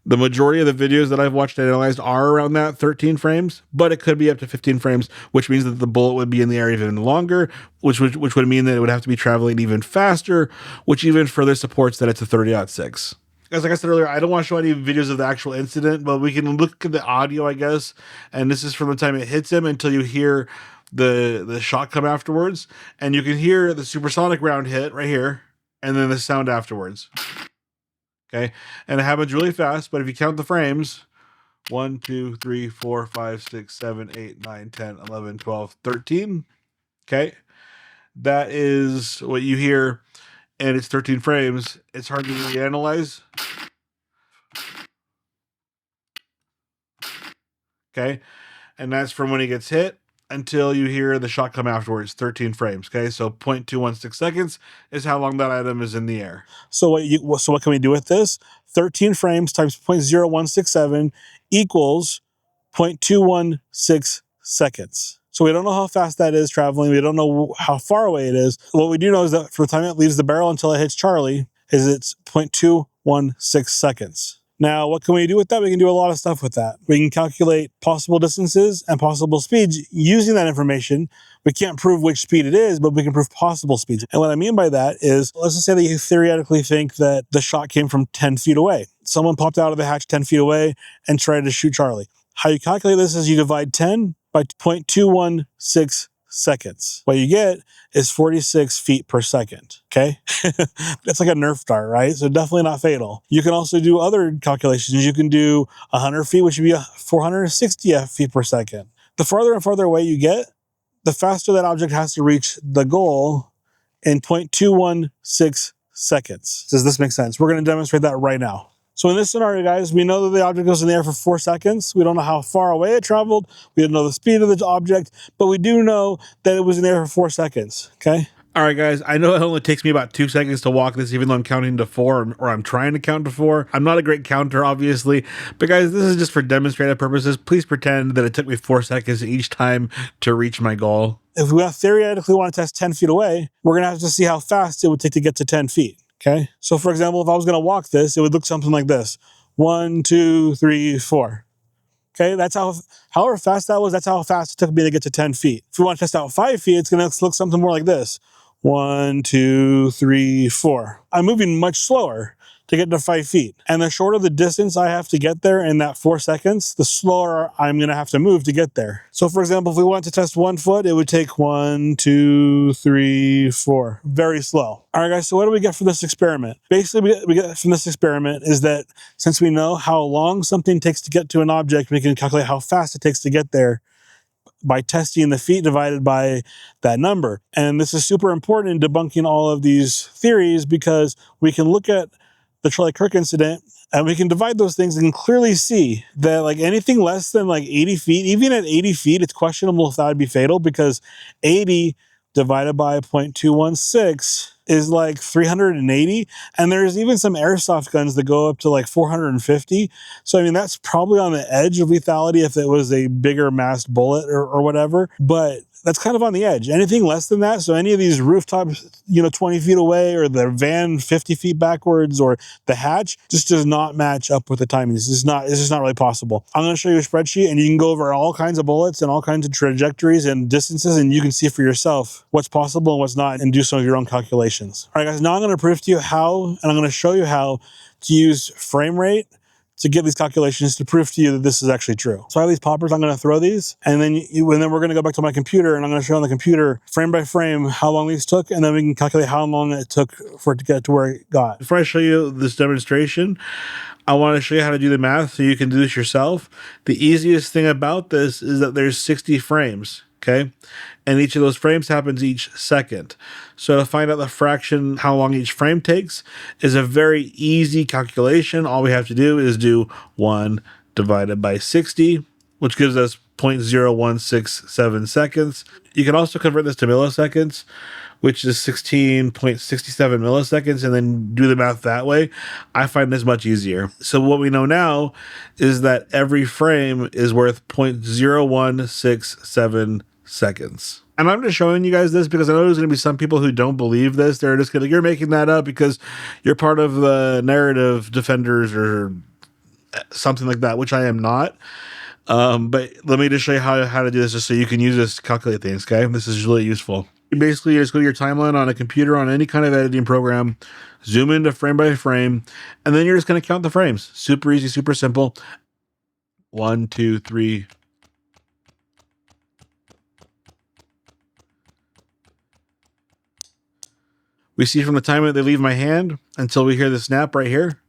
the majority of the videos that I've watched and analyzed are around that 13 frames, but it could be up to 15 frames, which means that the bullet would be in the air even longer, which would mean that it would have to be traveling even faster, which even further supports that it's a 30-06. Guys, like I said earlier, I don't want to show any videos of the actual incident, but we can look at the audio, I guess, and this is from the time it hits him until you hear the shot come afterwards, and you can hear the supersonic round hit right here. and then the sound afterwards. Okay, and it happens really fast, but if you count the frames, 1, 2, 3, 4, 5, 6, 7, 8, 9, 10, 11, 12, 13. Okay, that is what you hear, and it's 13 frames. It's hard to really analyze. Okay, and that's from when he gets hit until you hear the shot come afterwards, 13 frames. Okay, so 0.216 seconds is how long that item is in the air. So what can we do with this? 13 frames times 0.0167 equals 0.216 seconds. So we don't know how fast that is traveling. We don't know how far away it is. What we do know is that from the time it leaves the barrel until it hits Charlie is it's 0.216 seconds. Now, what can we do with that? We can do a lot of stuff with that. We can calculate possible distances and possible speeds using that information. We can't prove which speed it is, but we can prove possible speeds. And what I mean by that is, let's just say that you theoretically think that the shot came from 10 feet away. Someone popped out of the hatch 10 feet away and tried to shoot Charlie. How you calculate this is you divide 10 by 0.216 seconds. What you get is 46 feet per second. Okay. That's like a Nerf dart, right? So definitely not fatal. You can also do other calculations. You can do 100 feet, which would be 460 feet per second. The farther and farther away you get, the faster that object has to reach the goal in 0.216 seconds. Does this make sense? We're going to demonstrate that right now. So in this scenario, guys, we know that the object goes in the air for 4 seconds. We don't know how far away it traveled. We don't know the speed of the object, but we do know that it was in the air for 4 seconds, okay? All right, guys, I know it only takes me about 2 seconds to walk this, even though I'm counting to 4, or I'm trying to count to 4. I'm not a great counter, obviously, but guys, this is just for demonstrative purposes. Please pretend that it took me 4 seconds each time to reach my goal. If we theoretically want to test 10 feet away, we're going to have to see how fast it would take to get to 10 feet. Okay, so for example, if I was going to walk this, it would look something like this: 1, 2, 3, 4. Okay, that's however fast that was, that's how fast it took me to get to 10 feet. If we want to test out 5 feet, it's going to look something more like this: 1, 2, 3, 4. I'm moving much slower to get to 5 feet. And the shorter the distance I have to get there in that 4 seconds, the slower I'm going to have to move to get there. So for example, if we want to test 1 foot, it would take 1, 2, 3, 4. Very slow. All right, guys, so what do we get from this experiment? Basically, we get from this experiment is that since we know how long something takes to get to an object, we can calculate how fast it takes to get there by testing the feet divided by that number. And this is super important in debunking all of these theories because we can look at the Charlie Kirk incident and we can divide those things and clearly see that like anything less than like 80 feet, even at 80 feet, it's questionable if that would be fatal because 80 divided by 0.216 is like 380. And there's even some airsoft guns that go up to like 450. So, I mean, that's probably on the edge of lethality if it was a bigger massed bullet or whatever. But that's kind of on the edge. Anything less than that, so any of these rooftops, 20 feet away, or the van 50 feet backwards, or the hatch, just does not match up with the timing. This is not really possible. I'm going to show you a spreadsheet, and you can go over all kinds of bullets and all kinds of trajectories and distances, and you can see for yourself what's possible and what's not, and do some of your own calculations. All right, guys, now I'm going to prove to you how, and I'm going to show you how to use frame rate to get these calculations to prove to you that this is actually true. So I have these poppers, I'm gonna throw these, and then we're gonna go back to my computer and I'm gonna show on the computer, frame by frame, how long these took, and then we can calculate how long it took for it to get to where it got. Before I show you this demonstration, I wanna show you how to do the math so you can do this yourself. The easiest thing about this is that there's 60 frames, okay? And each of those frames happens each second. So to find out the fraction, how long each frame takes, is a very easy calculation. All we have to do is do 1 divided by 60, which gives us 0.0167 seconds. You can also convert this to milliseconds, which is 16.67 milliseconds, and then do the math that way. I find this much easier. So what we know now is that every frame is worth 0.0167 seconds. And I'm just showing you guys this because I know there's going to be some people who don't believe this. They're just going to, you're making that up because you're part of the narrative defenders or something like that, which I am not. But let me just show you how to do this just so you can use this to calculate things, okay? This is really useful. Basically, you just go to your timeline on a computer, on any kind of editing program, zoom into frame by frame, and then you're just going to count the frames. Super easy, super simple. 1, 2, 3, We see from the time that they leave my hand until we hear the snap right here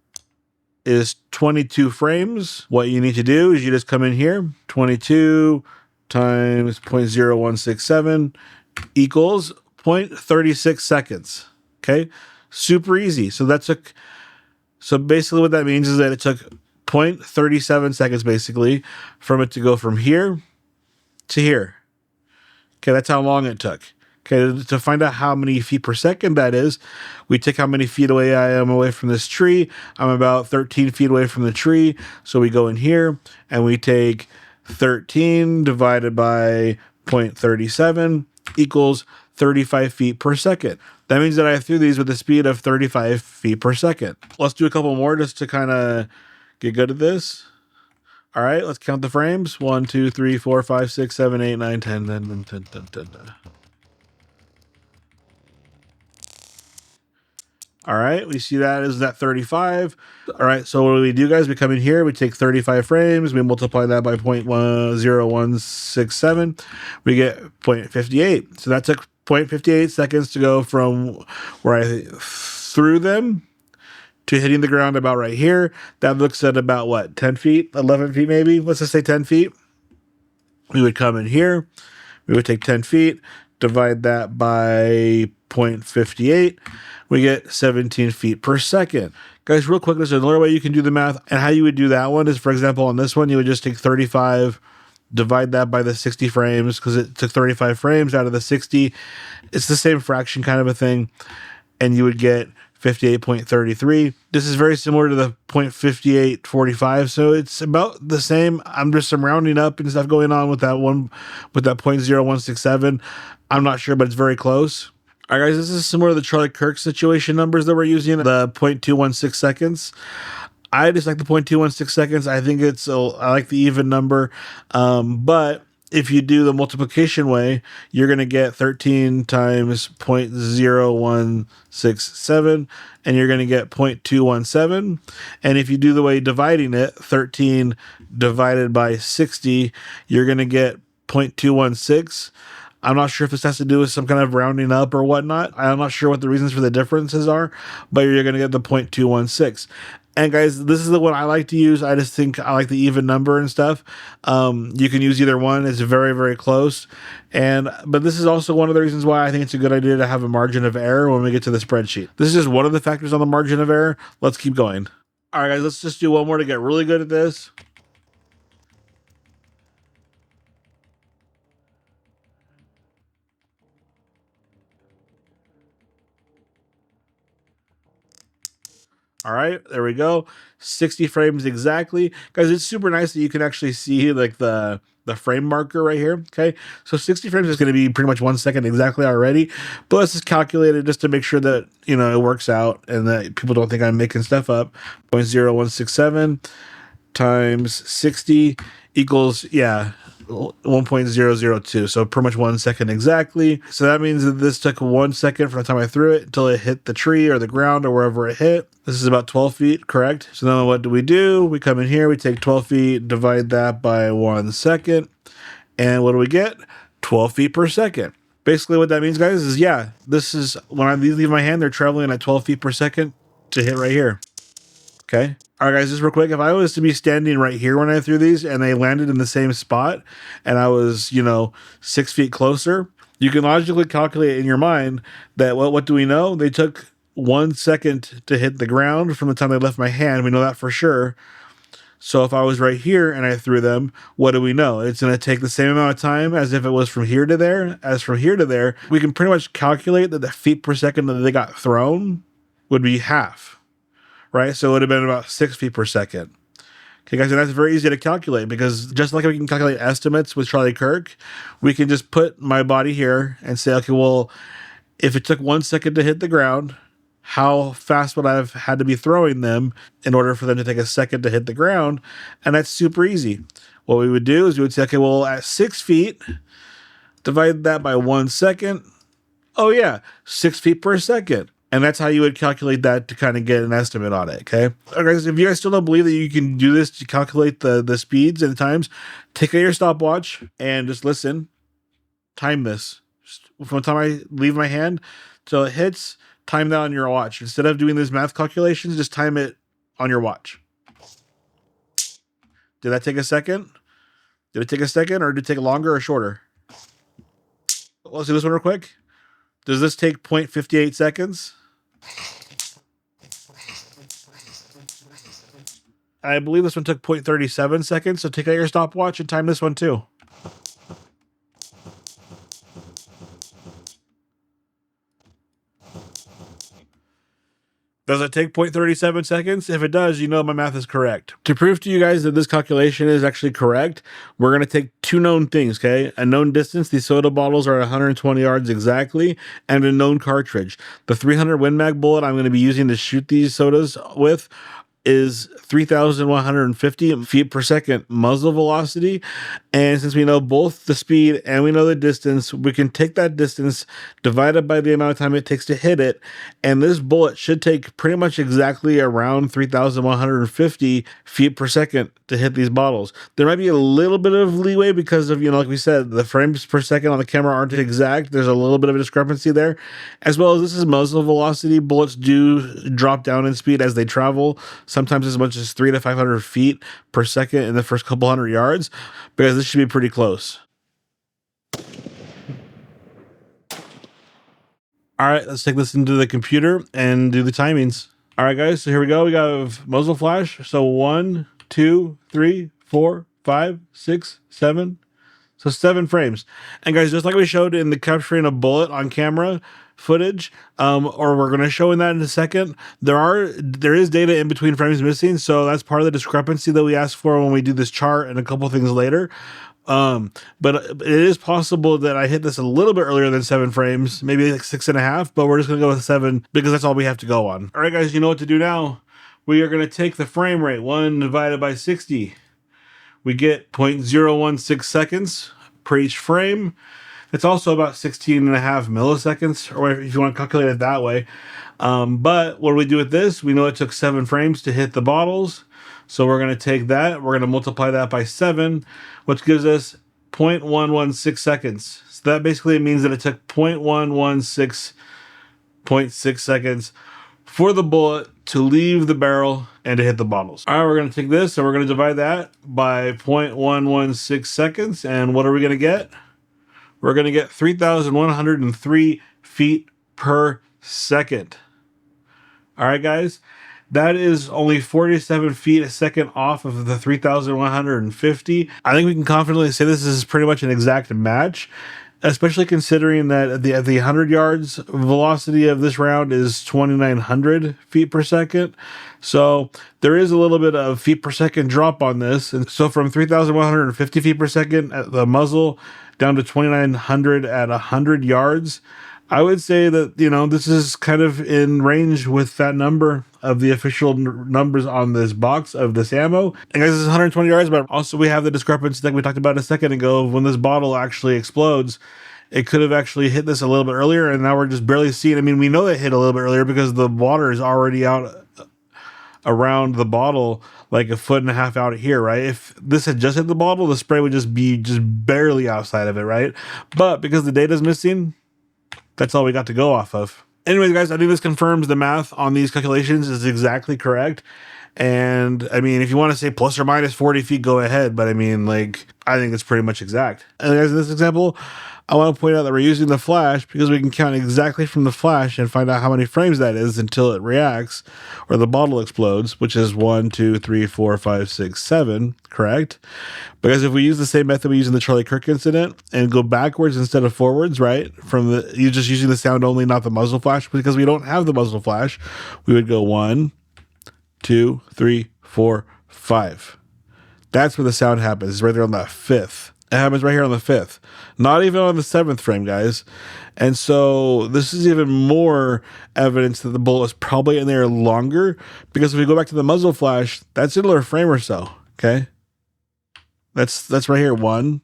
is 22 frames. What you need to do is you just come in here, 22 times 0.0167 equals 0.36 seconds. Okay, super easy. So basically what that means is that it took 0.37 seconds basically from it to go from here to here. Okay, that's how long it took. Okay, to find out how many feet per second that is, we take how many feet away I am away from this tree. I'm about 13 feet away from the tree. So we go in here and we take 13 divided by 0.37 equals 35 feet per second. That means that I threw these with a speed of 35 feet per second. Let's do a couple more just to kind of get good at this. All right, let's count the frames. 1, 2, 3, 4, 5, 6, 7, 8, 9, 10, 10, 10, 10, 10. All right, we see that is that 35. All right, so what do we do, guys? We come in here, we take 35 frames, we multiply that by 0.0167, we get 0.58. So that took 0.58 seconds to go from where I threw them to hitting the ground about right here. That looks at about what, 10 feet, 11 feet maybe? Let's just say 10 feet. We would come in here, we would take 10 feet, divide that by 0.58, we get 17 feet per second. Guys, real quick, there's another way you can do the math, and how you would do that one is, for example, on this one, you would just take 35, divide that by the 60 frames, because it took 35 frames out of the 60. It's the same fraction kind of a thing, and you would get 58.33. This is very similar to the 0.5845, so it's about the same. I'm just some rounding up and stuff going on with that one, with that 0.0167. I'm not sure, but it's very close. All right, guys, this is similar to the Charlie Kirk situation numbers that we're using, the 0.216 seconds. I just like the 0.216 seconds. I think I like the even number, but if you do the multiplication way, you're going to get 13 times 0.0167, and you're going to get 0.217. And if you do the way dividing it, 13 divided by 60, you're going to get 0.216. I'm not sure if this has to do with some kind of rounding up or whatnot. I'm not sure what the reasons for the differences are, but you're going to get the 0.216. And guys, this is the one I like to use. I just think I like the even number and stuff. You can use either one. It's very, very close. But this is also one of the reasons why I think it's a good idea to have a margin of error when we get to the spreadsheet. This is just one of the factors on the margin of error. Let's keep going. All right, guys, let's just do one more to get really good at this. All right, there we go. 60 frames exactly. Guys, it's super nice that you can actually see like the frame marker right here. Okay, so 60 frames is going to be pretty much 1 second exactly already. But let's just calculate it just to make sure that, you know, it works out and that people don't think I'm making stuff up. 0.0167 times 60 equals, yeah, 1.002, so pretty much 1 second exactly. So that means that this took 1 second from the time I threw it until it hit the tree or the ground or wherever it hit. This is about 12 feet, correct? So then what do? We come in here, we take 12 feet, divide that by 1 second, and what do we get? 12 feet per second. Basically what that means, guys, is yeah, this is when I leave my hand, they're traveling at 12 feet per second to hit right here. Okay. All right, guys, just real quick. If I was to be standing right here when I threw these and they landed in the same spot and I was, 6 feet closer, you can logically calculate in your mind that, well, what do we know? They took 1 second to hit the ground from the time they left my hand. We know that for sure. So if I was right here and I threw them, what do we know? It's going to take the same amount of time as if it was from here to there. As from here to there, we can pretty much calculate that the feet per second that they got thrown would be half. Right? So it would have been about 6 feet per second. Okay, guys, and that's very easy to calculate because just like we can calculate estimates with Charlie Kirk, we can just put my body here and say, okay, well, if it took 1 second to hit the ground, how fast would I have had to be throwing them in order for them to take a second to hit the ground? And that's super easy. What we would do is we would say, okay, well, at 6 feet, divide that by 1 second. Oh, yeah, 6 feet per second. And that's how you would calculate that to kind of get an estimate on it, okay? Okay, if you guys still don't believe that you can do this to calculate the speeds and the times, take out your stopwatch and just listen. Time this. From the time I leave my hand till it hits, time that on your watch. Instead of doing these math calculations, just time it on your watch. Did that take a second? Did it take a second, or did it take longer or shorter? Let's do this one real quick. Does this take 0.58 seconds? I believe this one took 0.37 seconds, so take out your stopwatch and time this one too. Does it take 0.37 seconds? If it does, you know my math is correct. To prove to you guys that this calculation is actually correct, we're going to take two known things, okay? A known distance, these soda bottles are 120 yards exactly, and a known cartridge. The 300 Win Mag bullet I'm going to be using to shoot these sodas with is 3,150 feet per second muzzle velocity. And since we know both the speed and we know the distance, we can take that distance divided by the amount of time it takes to hit it. And this bullet should take pretty much exactly around 3,150 feet per second to hit these bottles. There might be a little bit of leeway because of, like we said, the frames per second on the camera aren't exact. There's a little bit of a discrepancy there. As well as this is muzzle velocity. Bullets do drop down in speed as they travel, sometimes as much as 300 to 500 feet per second in the first couple hundred yards, because this should be pretty close. All right, let's take this into the computer and do the timings. All right, guys, so here we go. We got muzzle flash. So 1, 2, 3, 4, 5, 6, 7. So 7 frames. And guys, just like we showed in the capturing a bullet on camera footage, or we're going to show in that in a second, there is data in between frames missing. So that's part of the discrepancy that we ask for when we do this chart and a couple things later. But it is possible that I hit this a little bit earlier than 7 frames, maybe like 6.5, but we're just going to go with 7 because that's all we have to go on. All right, guys, you know what to do now. We are going to take the frame rate, 1 divided by 60. We get 0.016 seconds per each frame. It's also about 16.5 milliseconds, or if you want to calculate it that way. But what do we do with this? We know it took 7 frames to hit the bottles. So we're going to take that, we're going to multiply that by 7, which gives us 0.116 seconds. So that basically means that it took 0.116.6 seconds for the bullet to leave the barrel and to hit the bottles. All right, we're going to take this and we're going to divide that by 0.116 seconds. And what are we going to get? We're going to get 3,103 feet per second. All right, guys. That is only 47 feet a second off of the 3,150. I think we can confidently say this is pretty much an exact match, especially considering that at the 100 yards velocity of this round is 2,900 feet per second. So there is a little bit of feet per second drop on this. And so from 3,150 feet per second at the muzzle down to 2,900 at 100 yards, I would say that, this is kind of in range with that number of the official numbers on this box of this ammo. And guys, this is 120 yards, but also we have the discrepancy that we talked about a second ago of when this bottle actually explodes. It could have actually hit this a little bit earlier, and now we're just barely seeing. I mean, we know it hit a little bit earlier because the water is already out around the bottle, like 1.5 feet out here, right? If this had just hit the bottle, the spray would just be barely outside of it, right? But because the data is missing, that's all we got to go off of. Anyways, guys, I think this confirms the math on these calculations is exactly correct. And I mean, if you want to say plus or minus 40 feet, go ahead. But I mean, I think it's pretty much exact. And guys, in this example, I want to point out that we're using the flash because we can count exactly from the flash and find out how many frames that is until it reacts or the bottle explodes, which is 1, 2, 3, 4, 5, 6, 7, correct? Because if we use the same method we use in the Charlie Kirk incident and go backwards instead of forwards, right? You're just using the sound only, not the muzzle flash, because we don't have the muzzle flash, we would go 1, 2, 3, 4, 5. That's where the sound happens. It's right there on that 5th. It happens right here on the 5th, not even on the 7th frame, guys. And so this is even more evidence that the bullet is probably in there longer, because if we go back to the muzzle flash, that's another frame or so. Okay, that's right here. 1.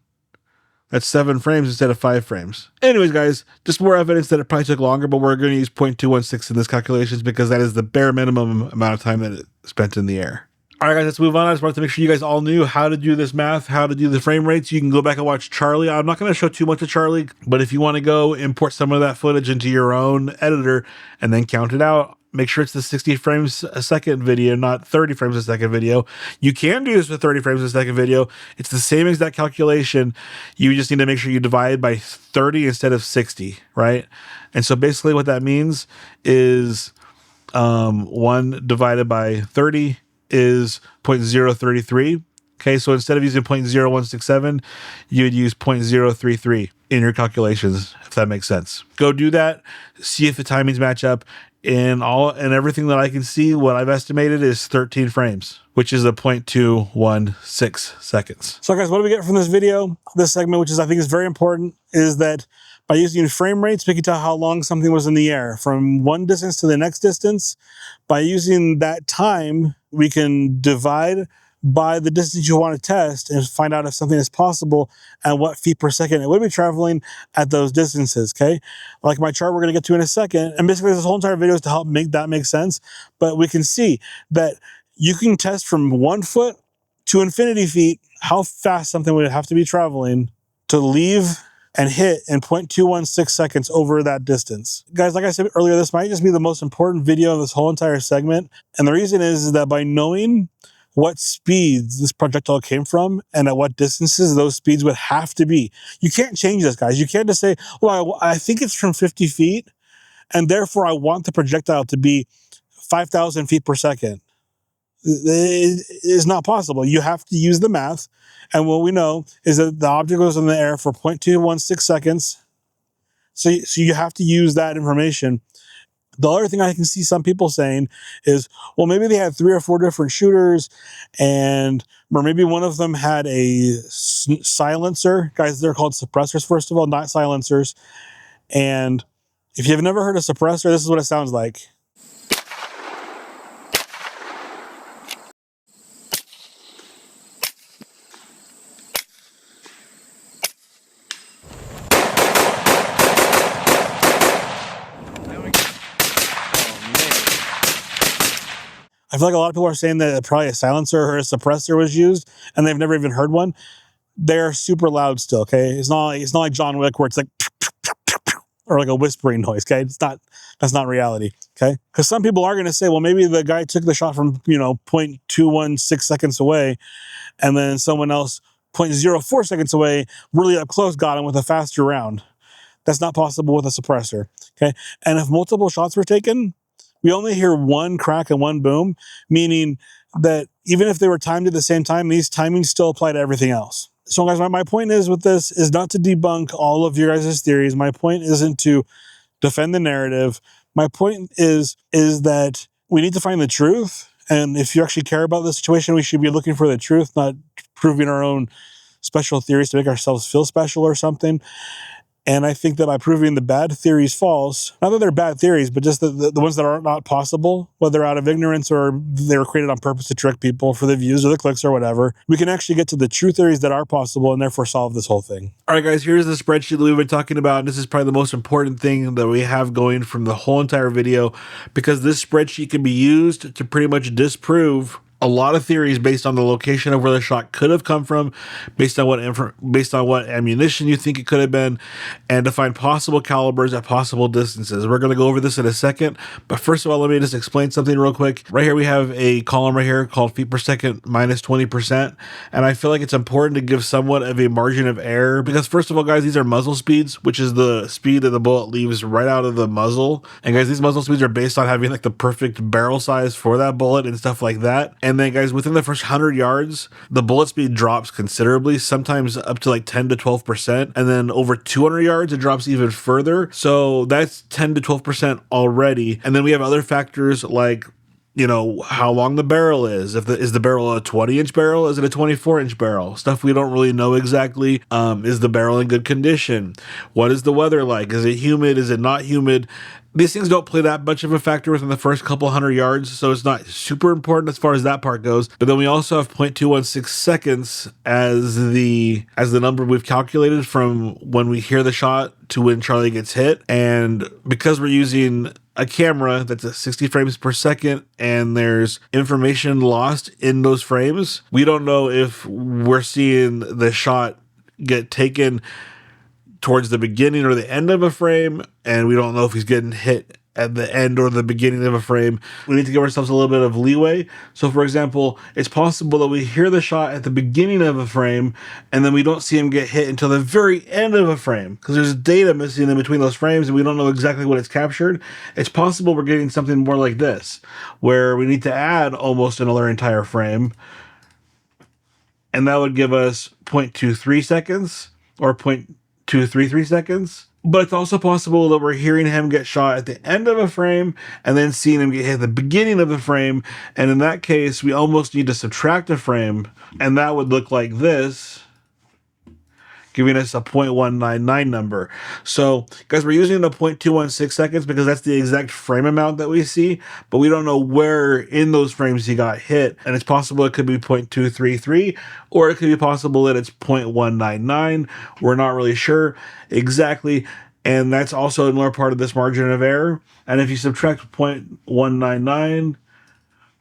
That's 7 frames instead of 5 frames. Anyways, guys, just more evidence that it probably took longer, but we're going to use 0.216 in this calculations because that is the bare minimum amount of time that it spent in the air. All right, guys, let's move on. I just wanted to make sure you guys all knew how to do this math, how to do the frame rates. You can go back and watch Charlie. I'm not going to show too much of Charlie, but if you want to go import some of that footage into your own editor and then count it out, make sure it's the 60 frames a second video, not 30 frames a second video. You can do this with 30 frames a second video. It's the same exact calculation. You just need to make sure you divide by 30 instead of 60, right? And so basically what that means is 1 divided by 30 is 0.033. Okay, so instead of using 0.0167, you would use 0.033 in your calculations, if that makes sense. Go do that, see if the timings match up. And everything that I can see, what I've estimated is 13 frames, which is a 0.216 seconds. So guys, what do we get from this video? This segment, which I think is very important, is that by using frame rates, we can tell how long something was in the air from one distance to the next distance. By using that time, we can divide by the distance you want to test and find out if something is possible and what feet per second it would be traveling at those distances, okay? Like my chart we're going to get to in a second, and basically this whole entire video is to help make that make sense, but we can see that you can test from 1 foot to infinity feet how fast something would have to be traveling to leave and hit in 0.216 seconds over that distance. Guys, like I said earlier, this might just be the most important video of this whole entire segment, and the reason is that by knowing what speeds this projectile came from and at what distances those speeds would have to be. You can't change this, guys. You can't just say, well, I think it's from 50 feet, and therefore I want the projectile to be 5,000 feet per second. It is not possible. You have to use the math, and what we know is that the object goes in the air for 0.216 seconds, so you have to use that information. The other thing I can see some people saying is, well, maybe they had 3 or 4 different shooters, or maybe one of them had a silencer. Guys, they're called suppressors, first of all, not silencers. And if you've never heard a suppressor, this is what it sounds like. I feel like a lot of people are saying that probably a silencer or a suppressor was used, and they've never even heard one. They're super loud still, okay? It's not like John Wick where it's like or like a whispering noise, okay? That's not reality, okay? Because some people are going to say, well, maybe the guy took the shot from 0.216 seconds away, and then someone else 0.04 seconds away, really up close, got him with a faster round. That's not possible with a suppressor, okay? And if multiple shots were taken, we only hear one crack and one boom, meaning that even if they were timed at the same time, these timings still apply to everything else. So guys, my point is with this is not to debunk all of your guys' theories. My point isn't to defend the narrative. My point is that we need to find the truth. And if you actually care about the situation, we should be looking for the truth, not proving our own special theories to make ourselves feel special or something. And I think that by proving the bad theories false, not that they're bad theories, but just the ones that are not possible, whether out of ignorance or they were created on purpose to trick people for the views or the clicks or whatever, we can actually get to the true theories that are possible and therefore solve this whole thing. All right, guys, here's the spreadsheet that we've been talking about. And this is probably the most important thing that we have going from the whole entire video, because this spreadsheet can be used to pretty much disprove a lot of theories based on the location of where the shot could have come from, based on what ammunition you think it could have been, and to find possible calibers at possible distances. We're going to go over this in a second, but first of all, let me just explain something real quick. Right here we have a column right here called feet per second minus 20%, and I feel like it's important to give somewhat of a margin of error, because first of all, guys, these are muzzle speeds, which is the speed that the bullet leaves right out of the muzzle. And guys, these muzzle speeds are based on having like the perfect barrel size for that bullet and stuff like that. And then, guys, within the first 100 yards, the bullet speed drops considerably, sometimes up to like 10 to 12%. And then over 200 yards, it drops even further. So that's 10 to 12% already. And then we have other factors like, how long the barrel is. Is the barrel a 20-inch barrel? Is it a 24-inch barrel? Stuff we don't really know exactly. Is the barrel in good condition? What is the weather like? Is it humid? Is it not humid? These things don't play that much of a factor within the first couple hundred yards, so it's not super important as far as that part goes. But then we also have 0.216 seconds as the number we've calculated from when we hear the shot to when Charlie gets hit. And because we're using a camera that's at 60 frames per second and there's information lost in those frames, we don't know if we're seeing the shot get taken towards the beginning or the end of a frame, and we don't know if he's getting hit at the end or the beginning of a frame. We need to give ourselves a little bit of leeway. So for example, it's possible that we hear the shot at the beginning of a frame and then we don't see him get hit until the very end of a frame because there's data missing in between those frames and we don't know exactly what it's captured. It's possible we're getting something more like this, where we need to add almost another entire frame, and that would give us 0.23 seconds or 0.233 seconds. But it's also possible that we're hearing him get shot at the end of a frame and then seeing him get hit at the beginning of the frame. And in that case, we almost need to subtract a frame. And that would look like this, giving us a 0.199 number. So, guys, we're using the 0.216 seconds because that's the exact frame amount that we see, but we don't know where in those frames he got hit. And it's possible it could be 0.233, or it could be possible that it's 0.199. We're not really sure exactly. And that's also another part of this margin of error. And if you subtract 0.199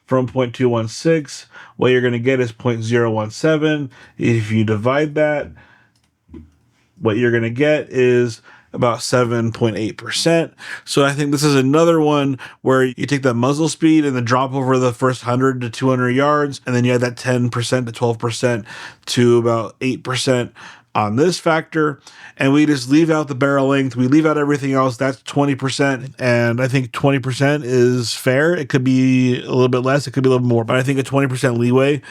from 0.216, what you're going to get is 0.017. If you divide that, what you're going to get is about 7.8%. So I think this is another one where you take that muzzle speed and the drop over the first 100 to 200 yards, and then you add that 10% to 12% to about 8% on this factor, and we just leave out the barrel length. We leave out everything else. That's 20%, and I think 20% is fair. It could be a little bit less. It could be a little more, but I think a 20% leeway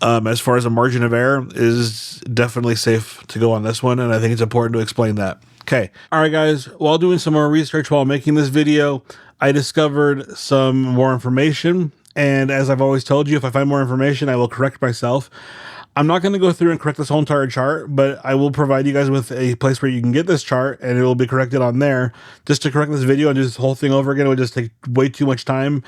as far as a margin of error is definitely safe to go on this one, and I think it's important to explain that. Okay. All right, guys. While doing some more research while making this video, I discovered some more information, and as I've always told you, if I find more information, I will correct myself. I'm not going to go through and correct this whole entire chart, but I will provide you guys with a place where you can get this chart, and it will be corrected on there. Just to correct this video and do this whole thing over again, it would just take way too much time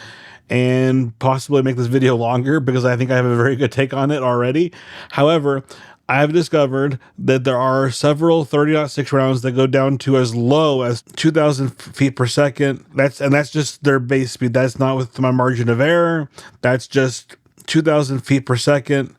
and possibly make this video longer because I think I have a very good take on it already. However, I have discovered that there are several 30-06 rounds that go down to as low as 2,000 feet per second. That's just their base speed. That's not with my margin of error. That's just 2,000 feet per second.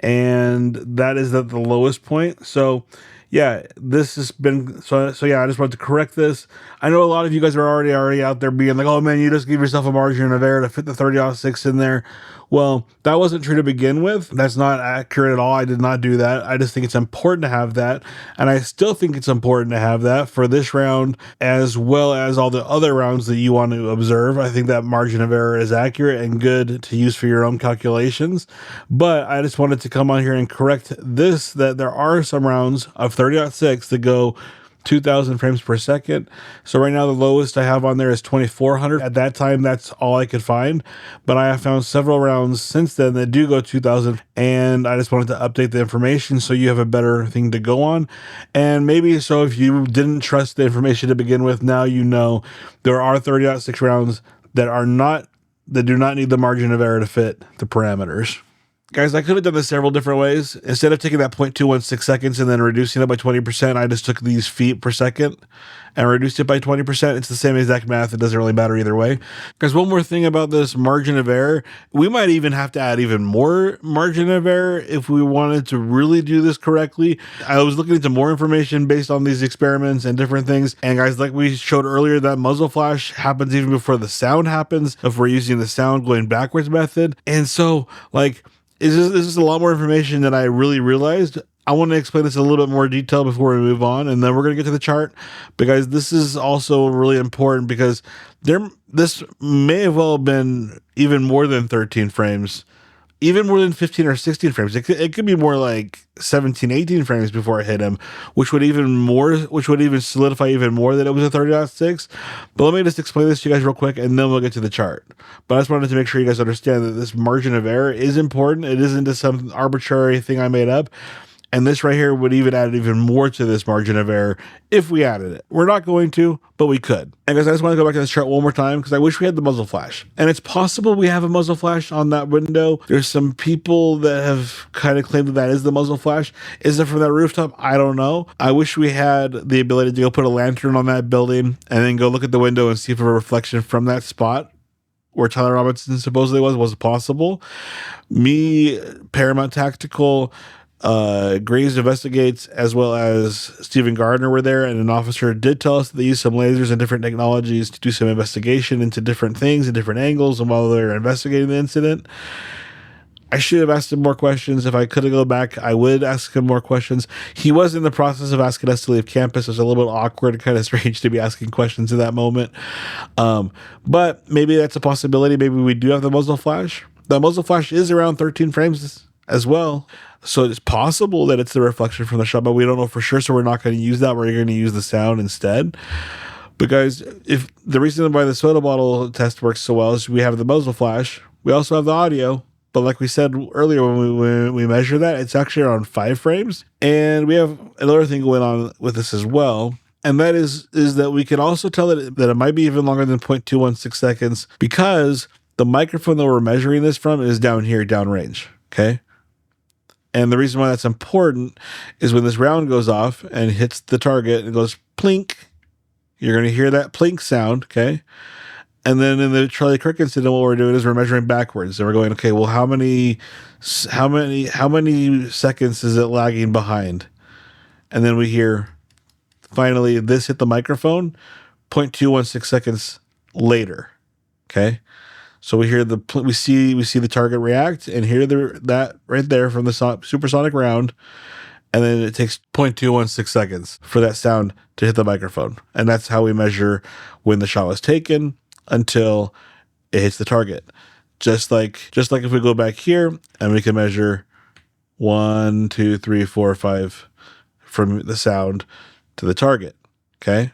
And that is at the lowest point. So yeah, this has been, so yeah, I just wanted to correct this. I know a lot of you guys are already out there being like, oh man, you just give yourself a margin of error to fit the 30-06 in there. Well, that wasn't true to begin with. That's not accurate at all. I did not do that. I just think it's important to have that. And I still think it's important to have that for this round, as well as all the other rounds that you want to observe. I think that margin of error is accurate and good to use for your own calculations. But I just wanted to come on here and correct this, that there are some rounds of 30-06 that go 2,000 frames per second. So right now the lowest I have on there is 2,400. At that time, that's all I could find. But I have found several rounds since then that do go 2,000. And I just wanted to update the information so you have a better thing to go on. And maybe so if you didn't trust the information to begin with, now you know there are 30-06 rounds that do not need the margin of error to fit the parameters. Guys, I could have done this several different ways. Instead of taking that 0.216 seconds and then reducing it by 20%, I just took these feet per second and reduced it by 20%. It's the same exact math. It doesn't really matter either way. Guys, one more thing about this margin of error. We might even have to add even more margin of error if we wanted to really do this correctly. I was looking into more information based on these experiments and different things. And guys, like we showed earlier, that muzzle flash happens even before the sound happens, if we're using the sound going backwards method. And so, like, this is a lot more information than I really realized. I want to explain this in a little bit more detail before we move on, and then we're going to get to the chart, because this is also really important, because this may have well been even more than 13 frames, even more than 15 or 16 frames. It could be more like 17, 18 frames before it hit him, which would even solidify even more that it was a 30-06. But let me just explain this to you guys real quick, and then we'll get to the chart. But I just wanted to make sure you guys understand that this margin of error is important. It isn't just some arbitrary thing I made up. And this right here would even add even more to this margin of error if we added it. We're not going to, but we could. And guys, I just want to go back to this chart one more time because I wish we had the muzzle flash. And it's possible we have a muzzle flash on that window. There's some people that have kind of claimed that that is the muzzle flash. Is it from that rooftop? I don't know. I wish we had the ability to go put a lantern on that building and then go look at the window and see if a reflection from that spot where Tyler Robinson supposedly was possible. Me, Paramount Tactical, Graves Investigates, as well as Stephen Gardner were there, and an officer did tell us that they used some lasers and different technologies to do some investigation into different things and different angles, and while they're investigating the incident. I should have asked him more questions. If I could have gone back, I would ask him more questions. He was in the process of asking us to leave campus. It was a little bit awkward, kind of strange to be asking questions in that moment. But maybe that's a possibility. Maybe we do have the muzzle flash. The muzzle flash is around 13 frames as well. So it's possible that it's the reflection from the shot, but we don't know for sure. So we're not going to use that. We're going to use the sound instead. But guys, if the reason why the soda bottle test works so well is we have the muzzle flash. We also have the audio. But like we said earlier, when we measure that, it's actually around 5 frames. And we have another thing going on with this as well. And that is that we can also tell that it might be even longer than 0.216 seconds because the microphone that we're measuring this from is down here, downrange. Okay. And the reason why that's important is when this round goes off and hits the target and goes plink, you're going to hear that plink sound. Okay. And then in the Charlie Kirk incident, what we're doing is we're measuring backwards. And we're going, okay, well, how many seconds is it lagging behind? And then we hear, finally, this hit the microphone 0.216 seconds later. Okay. So we hear we see the target react and hear that right there from the supersonic round. And then it takes 0.216 seconds for that sound to hit the microphone. And that's how we measure when the shot was taken until it hits the target. Just like if we go back here and we can measure 1, 2, 3, 4, 5 from the sound to the target. Okay.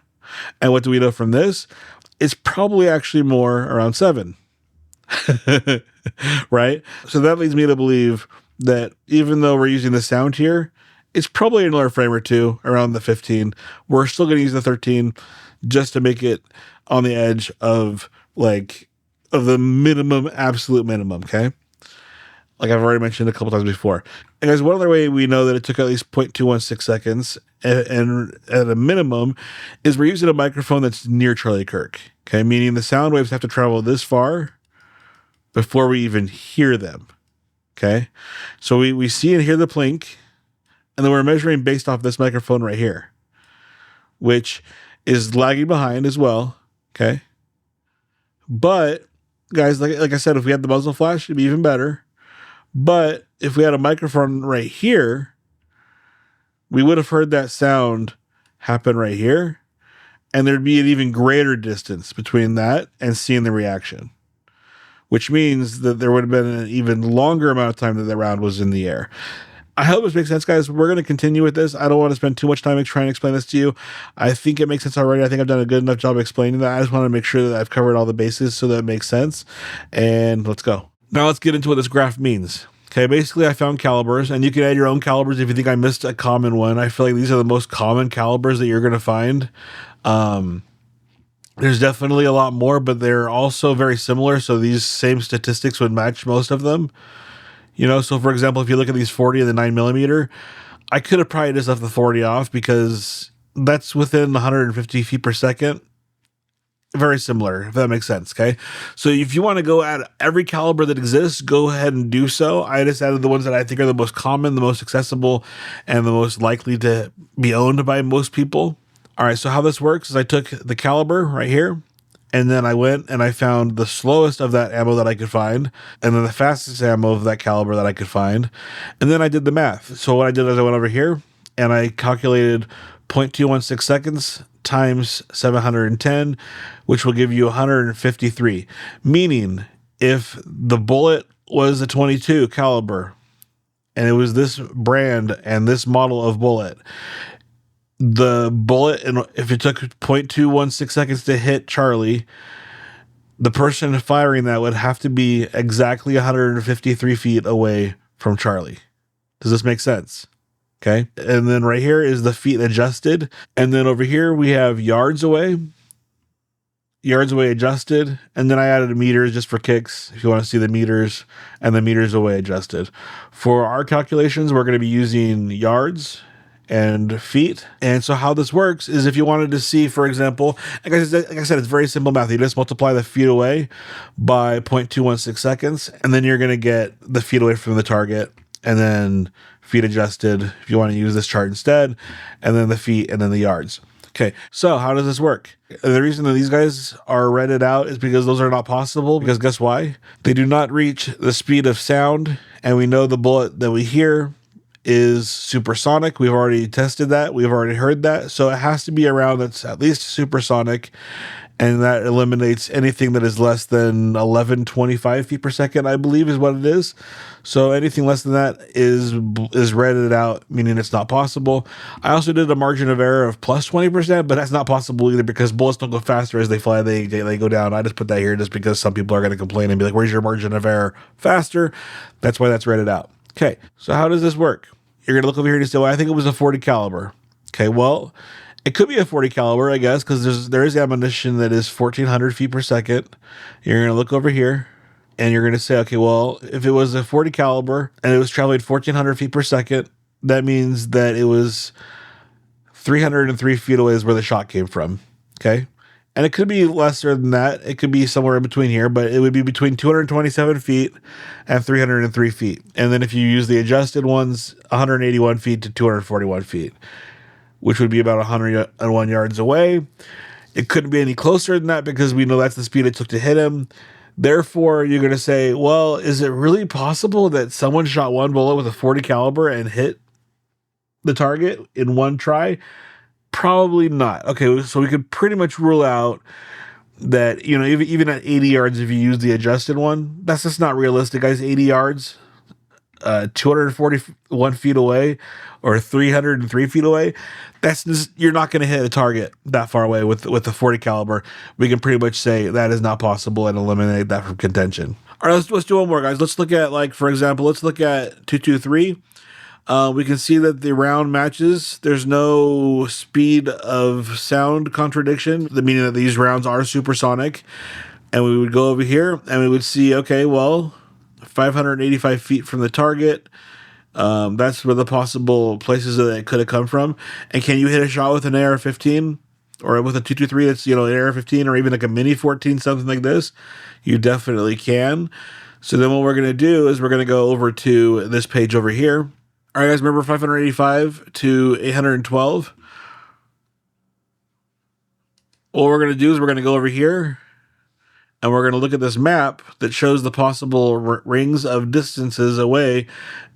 And what do we know from this? It's probably actually more around 7. Right? So that leads me to believe that even though we're using the sound here, it's probably another frame or two around the 15. We're still going to use the 13 just to make it on the edge of the minimum, absolute minimum. Okay. Like I've already mentioned a couple times before. And guys, one other way we know that it took at least 0.216 seconds and at a minimum is we're using a microphone that's near Charlie Kirk. Okay. Meaning the sound waves have to travel this far before we even hear them. Okay. So we see and hear the plink, and then we're measuring based off this microphone right here, which is lagging behind as well. Okay. But guys, like I said, if we had the muzzle flash, it'd be even better. But if we had a microphone right here, we would have heard that sound happen right here. And there'd be an even greater distance between that and seeing the reaction, which means that there would have been an even longer amount of time that the round was in the air. I hope this makes sense, guys. We're going to continue with this. I don't want to spend too much time trying to explain this to you. I think it makes sense already. I think I've done a good enough job explaining that. I just want to make sure that I've covered all the bases so that it makes sense. And let's go. Now let's get into what this graph means. Okay, basically I found calibers, and you can add your own calibers if you think I missed a common one. I feel like these are the most common calibers that you're going to find. There's definitely a lot more, but they're also very similar. So these same statistics would match most of them. You know, so for example, if you look at these 40 and the 9mm, I could have probably just left the 40 off because that's within 150 feet per second. Very similar, if that makes sense. Okay. So if you want to go add every caliber that exists, go ahead and do so. I just added the ones that I think are the most common, the most accessible, and the most likely to be owned by most people. All right. So how this works is I took the caliber right here, and then I went and I found the slowest of that ammo that I could find, and then the fastest ammo of that caliber that I could find. And then I did the math. So what I did is I went over here and I calculated 0.216 seconds times 710, which will give you 153. Meaning if the bullet was a 22 caliber and it was this brand and this model of bullet, the bullet, and if it took 0.216 seconds to hit Charlie, the person firing that would have to be exactly 153 feet away from Charlie. Does this make sense? Okay. And then right here is the feet adjusted. And then over here we have yards away adjusted. And then I added meters just for kicks, if you want to see the meters, and the meters away adjusted. For our calculations, we're going to be using yards and feet. And so how this works is if you wanted to see, for example, like I said, it's very simple math. You just multiply the feet away by 0.216 seconds, and then you're going to get the feet away from the target, and then feet adjusted if you want to use this chart instead, and then the feet, and then the yards. Okay, so how does this work? The reason that these guys are redded out is because those are not possible, because guess why? They do not reach the speed of sound, and we know the bullet that we hear is supersonic. We've already tested that. We've already heard that. So it has to be a round that's at least supersonic, and that eliminates anything that is less than 1125 feet per second, I believe is what it is. So anything less than that is redded out, meaning it's not possible. I also did a margin of error of plus 20%, but that's not possible either because bullets don't go faster as they fly. They go down. I just put that here just because some people are going to complain and be like, where's your margin of error faster? That's why that's redded out. Okay, so how does this work? You're going to look over here and say, well, I think it was a 40 caliber. Okay, well, it could be a 40 caliber, I guess, because there is ammunition that is 1,400 feet per second. You're going to look over here, and you're going to say, okay, well, if it was a 40 caliber and it was traveling 1,400 feet per second, that means that it was 303 feet away is where the shot came from. Okay, and it could be lesser than that. It could be somewhere in between here, but it would be between 227 feet and 303 feet. And then if you use the adjusted ones, 181 feet to 241 feet, which would be about 101 yards away. It couldn't be any closer than that because we know that's the speed it took to hit him. Therefore, you're going to say, well, is it really possible that someone shot one bullet with a 40 caliber and hit the target in one try? Probably not. Okay, so we could pretty much rule out that, you know, even at 80 yards, if you use the adjusted one, that's just not realistic, guys. 80 yards, 241 feet away or 303 feet away, that's just, you're not going to hit a target that far away with the 40 caliber. We can pretty much say that is not possible and eliminate that from contention. All right, let's do one more, guys. Let's look at, like, for example, let's look at 223. We can see that the round matches. There's no speed of sound contradiction, the meaning that these rounds are supersonic. And we would go over here and we would see, okay, well, 585 feet from the target. That's where the possible places that it could have come from. And can you hit a shot with an AR-15 or with a 223 that's, you know, an AR-15 or even like a Mini 14, something like this? You definitely can. So then what we're going to do is we're going to go over to this page over here. All right, guys, remember 585 to 812? What we're going to do is we're going to go over here and we're going to look at this map that shows the possible rings of distances away.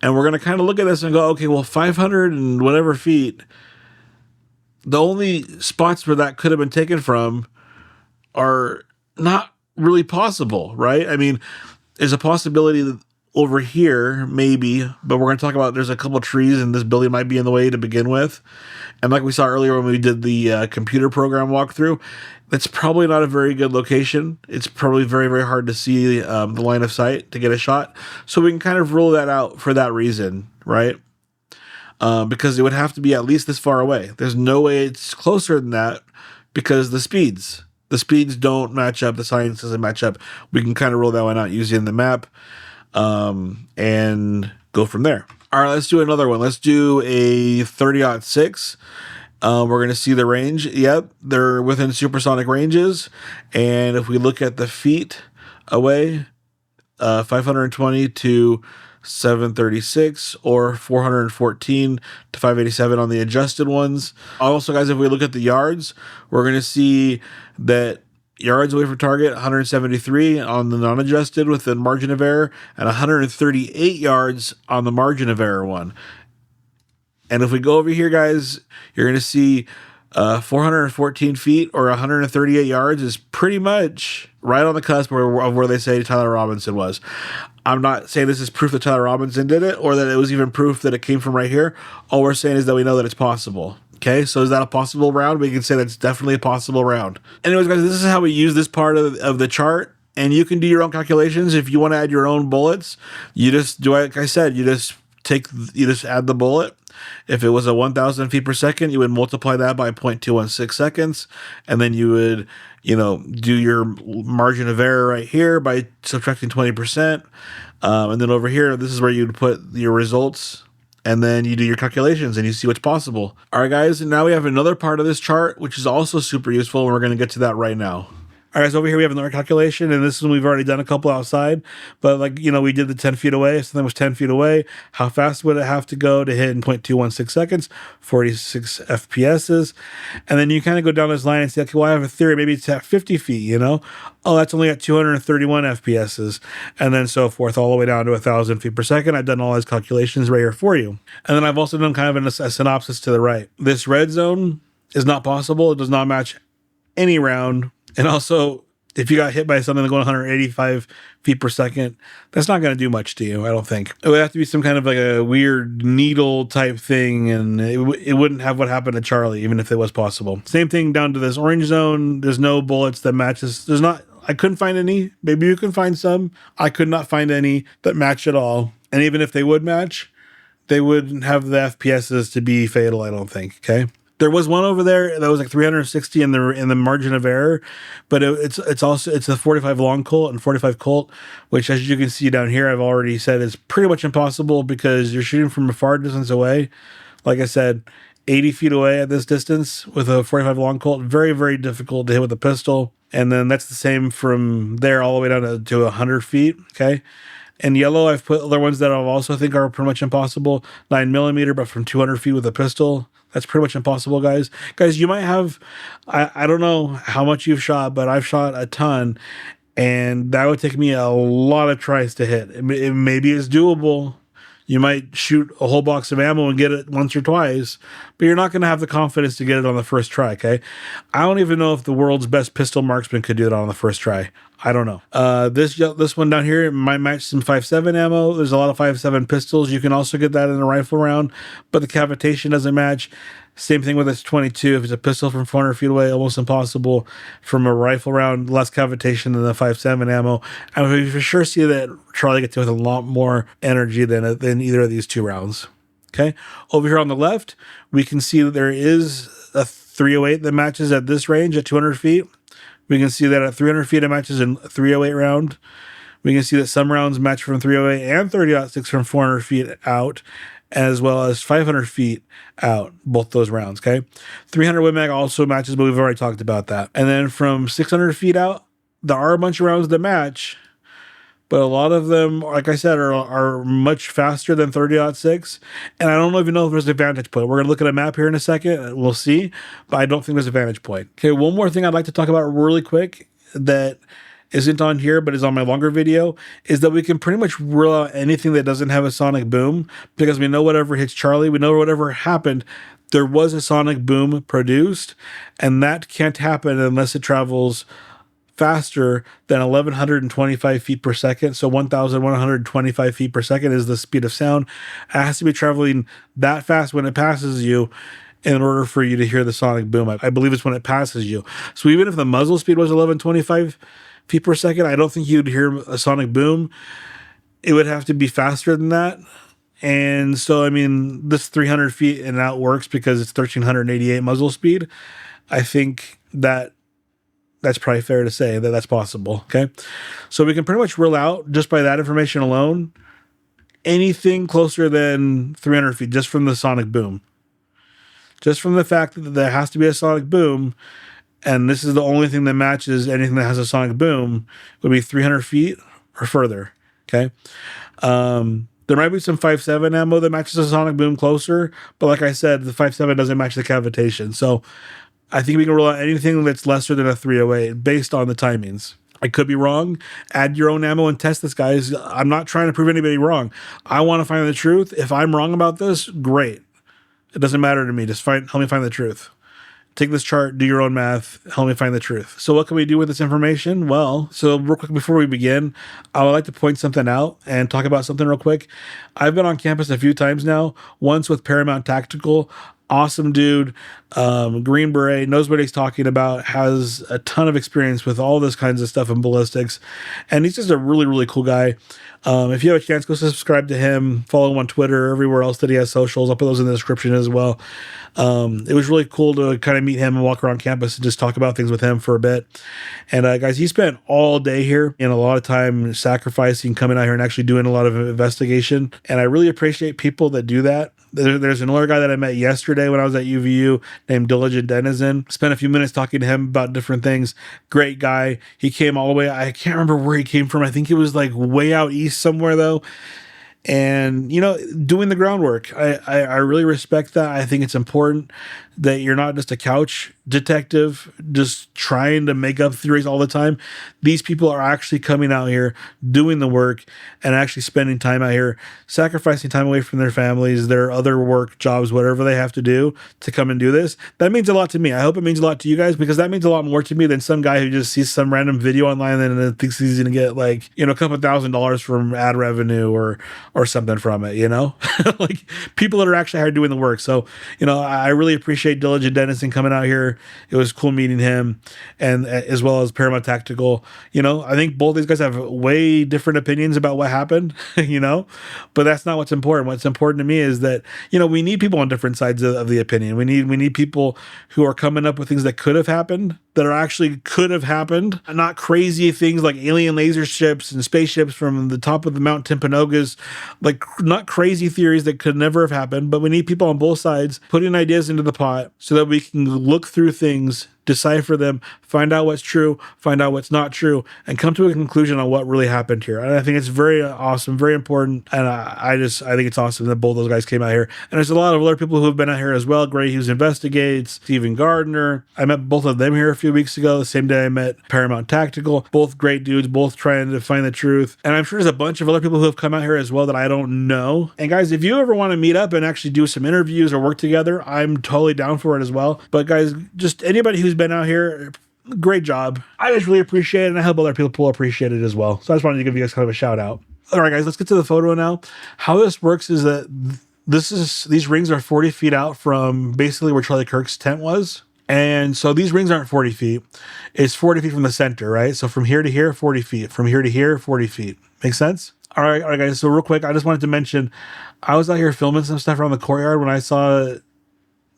And we're going to kind of look at this and go, okay, well, 500 and whatever feet, the only spots where that could have been taken from are not really possible, right? I mean, there's a possibility that over here, maybe, but we're going to talk about there's a couple of trees and this building might be in the way to begin with. And like we saw earlier when we did the computer program walkthrough, it's probably not a very good location. It's probably very, very hard to see the line of sight to get a shot. So we can kind of rule that out for that reason, right? Because it would have to be at least this far away. There's no way it's closer than that because the speeds don't match up. The science doesn't match up. We can kind of rule that one out using the map. And go from there. All right, let's do another one. Let's do a 30-06. We're going to see the range. Yep, they're within supersonic ranges. And if we look at the feet away, 520 to 736 or 414 to 587 on the adjusted ones. Also, guys, if we look at the yards, we're going to see that yards away from target, 173 on the non-adjusted with the margin of error, and 138 yards on the margin of error one. And if we go over here, guys, you're going to see 414 feet or 138 yards is pretty much right on the cusp of where they say Tyler Robinson was. I'm not saying this is proof that Tyler Robinson did it or that it was even proof that it came from right here. All we're saying is that we know that it's possible. Okay, so is that a possible round? We can say that's definitely a possible round. Anyways, guys, this is how we use this part of the chart, and you can do your own calculations. If you want to add your own bullets, you just do like I said, you just you just add the bullet. If it was a 1,000 feet per second, you would multiply that by 0.216 seconds, and then you would, do your margin of error right here by subtracting 20%. And then over here, this is where you'd put your results, and then you do your calculations and you see what's possible. All right, guys, and now we have another part of this chart, which is also super useful, and we're going to get to that right now. All right, so over here we have another calculation, and this is when we've already done a couple outside, but we did the 10 feet away. If something was 10 feet away, how fast would it have to go to hit in 0.216 seconds, 46 FPSs? And then you kind of go down this line and say, okay, well, I have a theory. Maybe it's at 50 feet, Oh, that's only at 231 FPSs, and then so forth, all the way down to 1,000 feet per second. I've done all those calculations right here for you. And then I've also done kind of a synopsis to the right. This red zone is not possible. It does not match any round. And also, if you got hit by something going 185 feet per second, that's not going to do much to you, I don't think. It would have to be some kind of like a weird needle type thing, and it wouldn't have what happened to Charlie, even if it was possible. Same thing down to this orange zone. There's no bullets that matches. I couldn't find any. Maybe you can find some. I could not find any that match at all. And even if they would match, they wouldn't have the FPSs to be fatal, I don't think, okay? There was one over there that was like 360 in the margin of error, but it's a 45 long Colt and 45 Colt, which, as you can see down here, I've already said is pretty much impossible because you're shooting from a far distance away. Like I said, 80 feet away at this distance with a 45 long Colt, very, very difficult to hit with a pistol. And then that's the same from there all the way down to 100 feet, okay? In yellow, I've put other ones that I also think are pretty much impossible. 9mm, but from 200 feet with a pistol. That's pretty much impossible, guys. Guys, you might have, I don't know how much you've shot, but I've shot a ton, and that would take me a lot of tries to hit. It maybe is doable. You might shoot a whole box of ammo and get it once or twice, but you're not going to have the confidence to get it on the first try, okay? I don't even know if the world's best pistol marksman could do it on the first try. I don't know. This one down here might match some 5.7 ammo. There's a lot of 5.7 pistols. You can also get that in a rifle round, but the cavitation doesn't match. Same thing with this 22. If it's a pistol from 400 feet away, almost impossible. From a rifle round, less cavitation than the 5.7 ammo. And we for sure see that Charlie gets with a lot more energy than either of these two rounds. Okay. Over here on the left, we can see that there is a 308 that matches at this range at 200 feet. We can see that at 300 feet, it matches in 308 round. We can see that some rounds match from 308 and 30.6 from 400 feet out, as well as 500 feet out, both those rounds, okay? 300 Win Mag also matches, but we've already talked about that. And then from 600 feet out, there are a bunch of rounds that match, but a lot of them, like I said, are much faster than 30.6. And I don't even know if there's a vantage point. We're going to look at a map here in a second, and we'll see, but I don't think there's a vantage point. Okay, one more thing I'd like to talk about really quick that isn't on here but is on my longer video is that we can pretty much rule out anything that doesn't have a sonic boom, because we know whatever hits Charlie, we know whatever happened, there was a sonic boom produced, and that can't happen unless it travels faster than 1,125 feet per second. So 1,125 feet per second is the speed of sound. It has to be traveling that fast when it passes you in order for you to hear the sonic boom. I believe it's when it passes you. So even if the muzzle speed was 1,125 feet per second, I don't think you'd hear a sonic boom. It would have to be faster than that. And so, I mean, this 300 feet and out works because it's 1,388 muzzle speed. I think that's probably fair to say that that's possible, okay? So we can pretty much rule out, just by that information alone, anything closer than 300 feet, just from the sonic boom. Just from the fact that there has to be a sonic boom, and this is the only thing that matches anything that has a sonic boom, would be 300 feet or further, okay? There might be some 5.7 ammo that matches a sonic boom closer, but like I said, the 5.7 doesn't match the cavitation, so I think we can rule out anything that's lesser than a 308 based on the timings. I could be wrong. Add your own ammo and test this, guys. I'm not trying to prove anybody wrong. I want to find the truth. If I'm wrong about this, great. It doesn't matter to me. Just help me find the truth. Take this chart, do your own math, help me find the truth. So what can we do with this information? Well, so real quick before we begin, I would like to point something out and talk about something real quick. I've been on campus a few times now, once with Paramount Tactical. Awesome dude, Green Beret, knows what he's talking about, has a ton of experience with all this kinds of stuff in ballistics, and he's just a really, really cool guy. If you have a chance, go subscribe to him, follow him on Twitter, everywhere else that he has socials. I'll put those in the description as well. It was really cool to kind of meet him and walk around campus and just talk about things with him for a bit. And guys, he spent all day here and a lot of time sacrificing, coming out here and actually doing a lot of investigation. And I really appreciate people that do that. There's another guy that I met yesterday when I was at UVU named Diligent Denizen. Spent a few minutes talking to him about different things. Great guy. He came all the way. I can't remember where he came from. I think it was like way out east somewhere though. And, you know, doing the groundwork. I really respect that. I think it's important that you're not just a couch detective, just trying to make up theories all the time. These people are actually coming out here, doing the work, and actually spending time out here, sacrificing time away from their families, their other work, jobs, whatever they have to do to come and do this. That means a lot to me. I hope it means a lot to you guys, because that means a lot more to me than some guy who just sees some random video online and then thinks he's going to get like, you know, a couple $1,000s from ad revenue or something from it, you know? Like people that are actually here doing the work. So, you know, I really appreciate Diligent Denizen coming out here. It was cool meeting him, and as well as Paramount Tactical. You know, I think both these guys have way different opinions about what happened, you know, but that's not what's important. What's important to me is that, you know, we need people on different sides of the opinion. We need people who are coming up with things that could have happened, that are actually could have happened, not crazy things like alien laser ships and spaceships from the top of the Mount Timpanogos, like not crazy theories that could never have happened, but we need people on both sides putting ideas into the pot so that we can look through things, decipher them, find out what's true, find out what's not true, and come to a conclusion on what really happened here. And I think it's very awesome, very important. And I think it's awesome that both those guys came out here. And there's a lot of other people who have been out here as well. Gray Hughes Investigates, Stephen Gardner. I met both of them here a few weeks ago. The same day I met Paramount Tactical. Both great dudes, both trying to find the truth. And I'm sure there's a bunch of other people who have come out here as well that I don't know. And guys, if you ever want to meet up and actually do some interviews or work together, I'm totally down for it as well. But guys, just anybody who's been out here, great job. I just really appreciate it, and I hope other people will appreciate it as well. So I just wanted to give you guys kind of a shout out. All right, guys, let's get to the photo now. How this works is that these rings are 40 feet out from basically where Charlie Kirk's tent was. And so these rings aren't 40 feet. It's 40 feet from the center, right? So from here to here, 40 feet. From here to here, 40 feet. Make sense? All right, guys. So real quick, I just wanted to mention, I was out here filming some stuff around the courtyard when I saw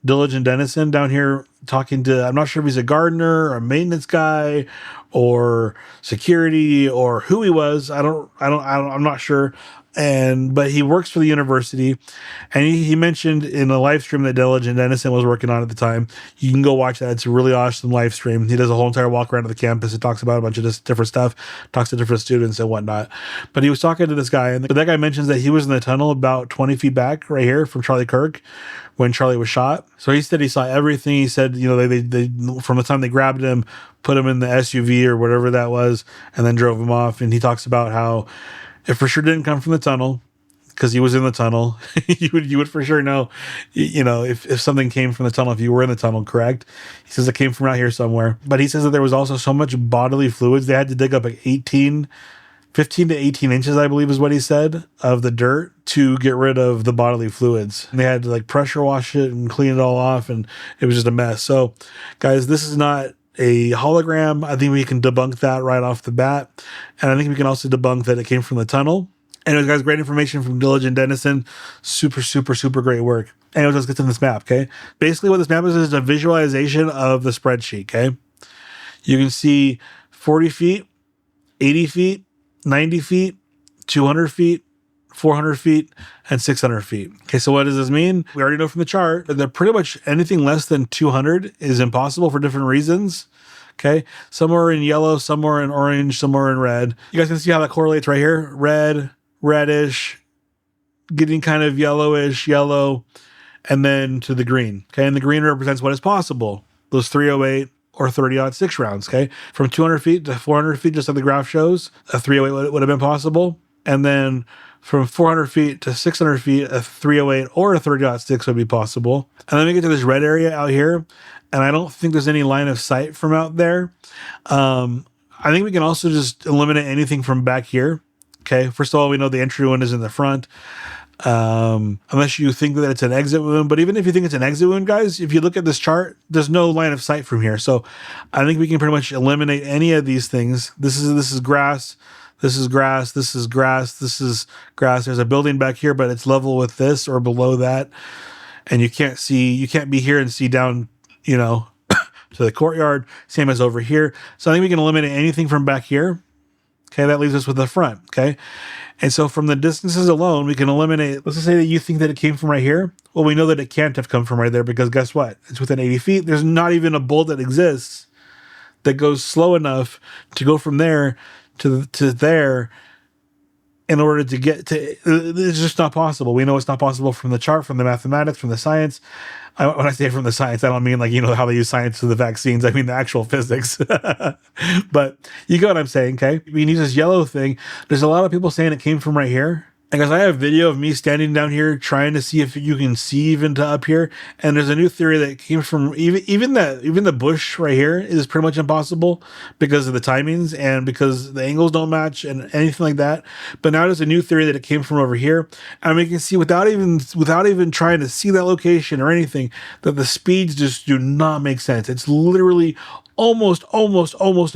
Diligent Denizen down here talking to, I'm not sure if he's a gardener or a maintenance guy or security or who he was. I'm not sure. But he works for the university, and he mentioned in a live stream that Diligent Denizen was working on at the time. You can go watch that. It's a really awesome live stream. He does a whole entire walk around of the campus. It talks about a bunch of this different stuff, talks to different students and whatnot. But he was talking to this guy, and that guy mentions that he was in the tunnel about 20 feet back right here from Charlie Kirk when Charlie was shot. So he said he saw everything. He said, you know, they from the time they grabbed him, put him in the SUV or whatever that was, and then drove him off. And he talks about how it for sure didn't come from the tunnel, because he was in the tunnel. you would for sure know, you know, if something came from the tunnel, if you were in the tunnel, correct? He says it came from out here somewhere. But he says that there was also so much bodily fluids, they had to dig up like 15 to 18 inches, I believe is what he said, of the dirt to get rid of the bodily fluids. And they had to like pressure wash it and clean it all off, and it was just a mess. So guys, this is not a hologram. I think we can debunk that right off the bat. And I think we can also debunk that it came from the tunnel. Anyways, guys, great information from Diligent Denizen. Super, super, super great work. Anyways, let's get to this map, okay? Basically what this map is a visualization of the spreadsheet, okay? You can see 40 feet, 80 feet, 90 feet, 200 feet, 400 feet, and 600 feet. Okay, so what does this mean? We already know from the chart that pretty much anything less than 200 is impossible for different reasons. Okay, somewhere in yellow, somewhere in orange, somewhere in red. You guys can see how that correlates right here. Red, reddish, getting kind of yellowish, yellow, and then to the green. Okay, and the green represents what is possible. Those 308 or 30-06 rounds, okay? From 200 feet to 400 feet, just like the graph shows, a 308 would have been possible. And then from 400 feet to 600 feet, a 308 or a 30-06 would be possible. And then we get to this red area out here, and I don't think there's any line of sight from out there. I think we can also just eliminate anything from back here. Okay, first of all, we know the entry one is in the front. Unless you think that it's an exit wound. But even if you think it's an exit wound, guys, if you look at this chart, there's no line of sight from here. So I think we can pretty much eliminate any of these things. This is grass. This is grass. This is grass. This is grass. There's a building back here, but it's level with this or below that. And you can't be here and see down, to the courtyard. Same as over here. So I think we can eliminate anything from back here. Okay, that leaves us with the front. Okay. And so from the distances alone, we can eliminate, let's just say that you think that it came from right here. Well, we know that it can't have come from right there because guess what? It's within 80 feet. There's not even a bolt that exists that goes slow enough to go from there to there in order to get to, it's just not possible. We know it's not possible from the chart, from the mathematics, from the science. When I say from the science, I don't mean like, how they use science to the vaccines. I mean the actual physics. But you get what I'm saying, okay? We need this yellow thing. There's a lot of people saying it came from right here. And guys, I have video of me standing down here trying to see if you can see even to up here. And there's a new theory that came from even the bush right here is pretty much impossible because of the timings and because the angles don't match and anything like that. But now there's a new theory that it came from over here. And we can see without even trying to see that location or anything that the speeds just do not make sense. It's literally almost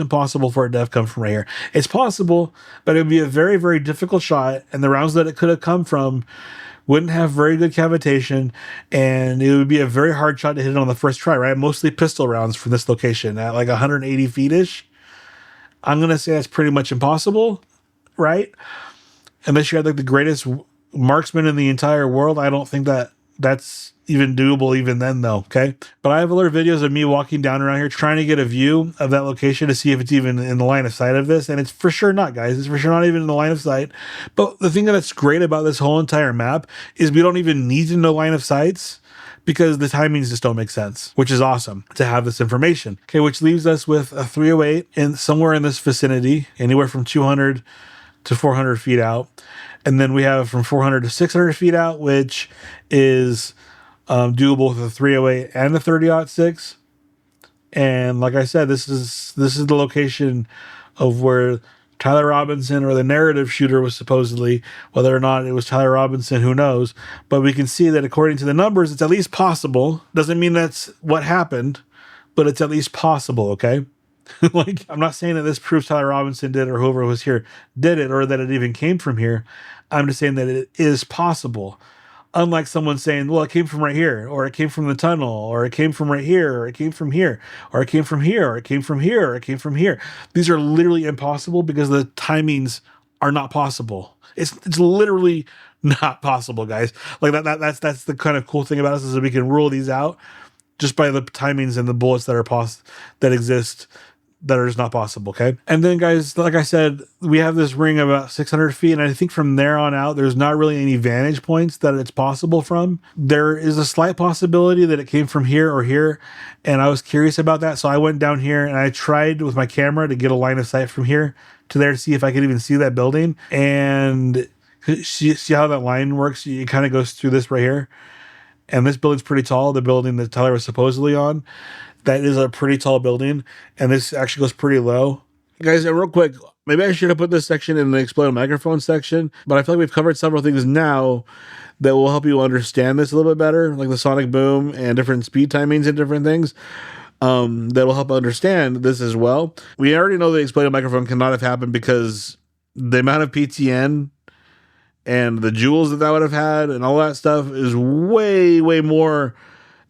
impossible for it to have come from right here. It's possible, but it would be a very, very difficult shot, and the rounds that it could have come from wouldn't have very good cavitation, and it would be a very hard shot to hit it on the first try, right? Mostly pistol rounds from this location at like 180 feet-ish. I'm going to say that's pretty much impossible, right? Unless you had like the greatest marksman in the entire world. I don't think that that's even doable even then though, okay? But I have other videos of me walking down around here trying to get a view of that location to see if it's even in the line of sight of this, and it's for sure not, guys. It's for sure not even in the line of sight. But the thing that's great about this whole entire map is we don't even need to know line of sights because the timings just don't make sense, which is awesome to have this information. Okay, which leaves us with a 308 in somewhere in this vicinity, anywhere from 200 to 400 feet out. And then we have from 400 to 600 feet out, which is doable with a 308 and a 30-06. And like I said, this is the location of where Tyler Robinson or the narrative shooter was supposedly. Whether or not it was Tyler Robinson, who knows? But we can see that according to the numbers, it's at least possible. Doesn't mean that's what happened, but it's at least possible, okay? Like, I'm not saying that this proves Tyler Robinson did or whoever was here did it or that it even came from here. I'm just saying that it is possible. Unlike someone saying, well, it came from right here, or it came from the tunnel, or it came from right here, or it came from here, or it came from here, or it came from here, or it came from here. These are literally impossible because the timings are not possible. It's literally not possible, guys. Like that's the kind of cool thing about us is that we can rule these out just by the timings and the bullets that are that exist that are just not possible, okay? And then, guys, like I said, we have this ring about 600 feet, and I think from there on out, there's not really any vantage points that it's possible from. There is a slight possibility that it came from here or here, and I was curious about that, so I went down here, and I tried with my camera to get a line of sight from here to there to see if I could even see that building, and see how that line works? It kind of goes through this right here, and this building's pretty tall, the building that Tyler was supposedly on. That is a pretty tall building, and this actually goes pretty low. Guys, and real quick, maybe I should have put this section in the exploded microphone section, but I feel like we've covered several things now that will help you understand this a little bit better, like the sonic boom and different speed timings and different things that will help understand this as well. We already know the exploded microphone cannot have happened because the amount of PTN and the joules that would have had and all that stuff is way, way more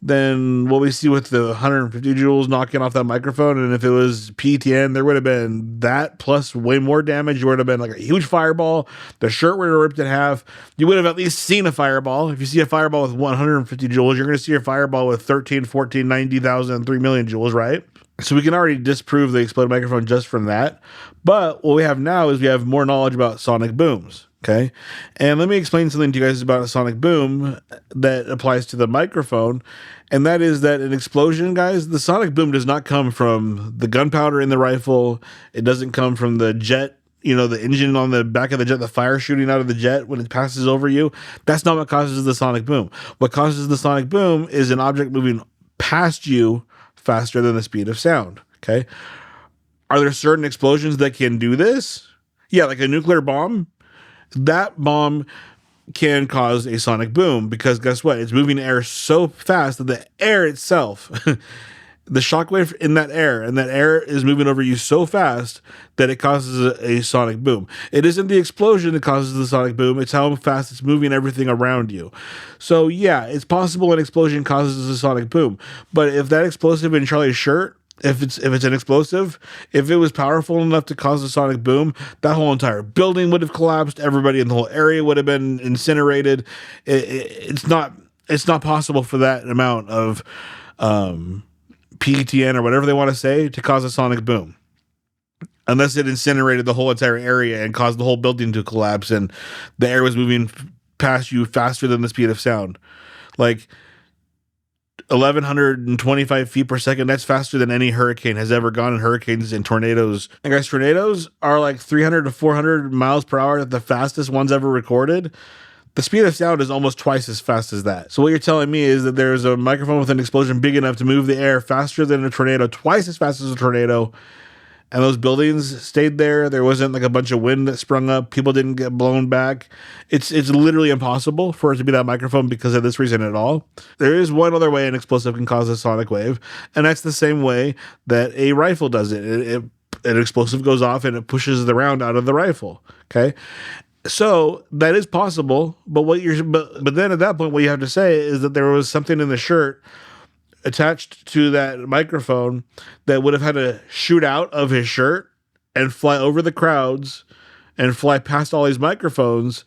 than what we see with the 150 joules knocking off that microphone. And if it was PTN, there would have been that plus way more damage. You would have been like a huge fireball. The shirt would have ripped in half. You would have at least seen a fireball. If you see a fireball with 150 joules, you're going to see a fireball with 13, 14, 90,000, 3 million joules, right? So we can already disprove the exploded microphone just from that. But what we have now is we have more knowledge about sonic booms. Okay. And let me explain something to you guys about a sonic boom that applies to the microphone. And that is that an explosion, guys, the sonic boom does not come from the gunpowder in the rifle. It doesn't come from the jet, the engine on the back of the jet, the fire shooting out of the jet when it passes over you. That's not what causes the sonic boom. What causes the sonic boom is an object moving past you faster than the speed of sound. Okay. Are there certain explosions that can do this? Yeah, like a nuclear bomb. That bomb can cause a sonic boom, because guess what? It's moving air so fast that the air itself, the shockwave in that air, and that air is moving over you so fast that it causes a sonic boom. It isn't the explosion that causes the sonic boom, it's how fast it's moving everything around you. So yeah, it's possible an explosion causes a sonic boom, but if that explosive in Charlie's shirt, if it's an explosive, if it was powerful enough to cause a sonic boom, that whole entire building would have collapsed. Everybody in the whole area would have been incinerated. It's not possible for that amount of PETN or whatever they want to say to cause a sonic boom, unless it incinerated the whole entire area and caused the whole building to collapse and the air was moving past you faster than the speed of sound. Like 1,125 feet per second. That's faster than any hurricane has ever gone in hurricanes and tornadoes. And guys, tornadoes are like 300 to 400 miles per hour, the fastest ones ever recorded. The speed of sound is almost twice as fast as that. So what you're telling me is that there's a microphone with an explosion big enough to move the air faster than a tornado, twice as fast as a tornado, and those buildings stayed there. There wasn't like a bunch of wind that sprung up. People didn't get blown back. It's literally impossible for it to be that microphone because of this reason at all. There is one other way an explosive can cause a sonic wave, and that's the same way that a rifle does it. An explosive goes off and it pushes the round out of the rifle. Okay. So that is possible, but but then at that point, what you have to say is that there was something in the shirt attached to that microphone that would have had to shoot out of his shirt and fly over the crowds and fly past all these microphones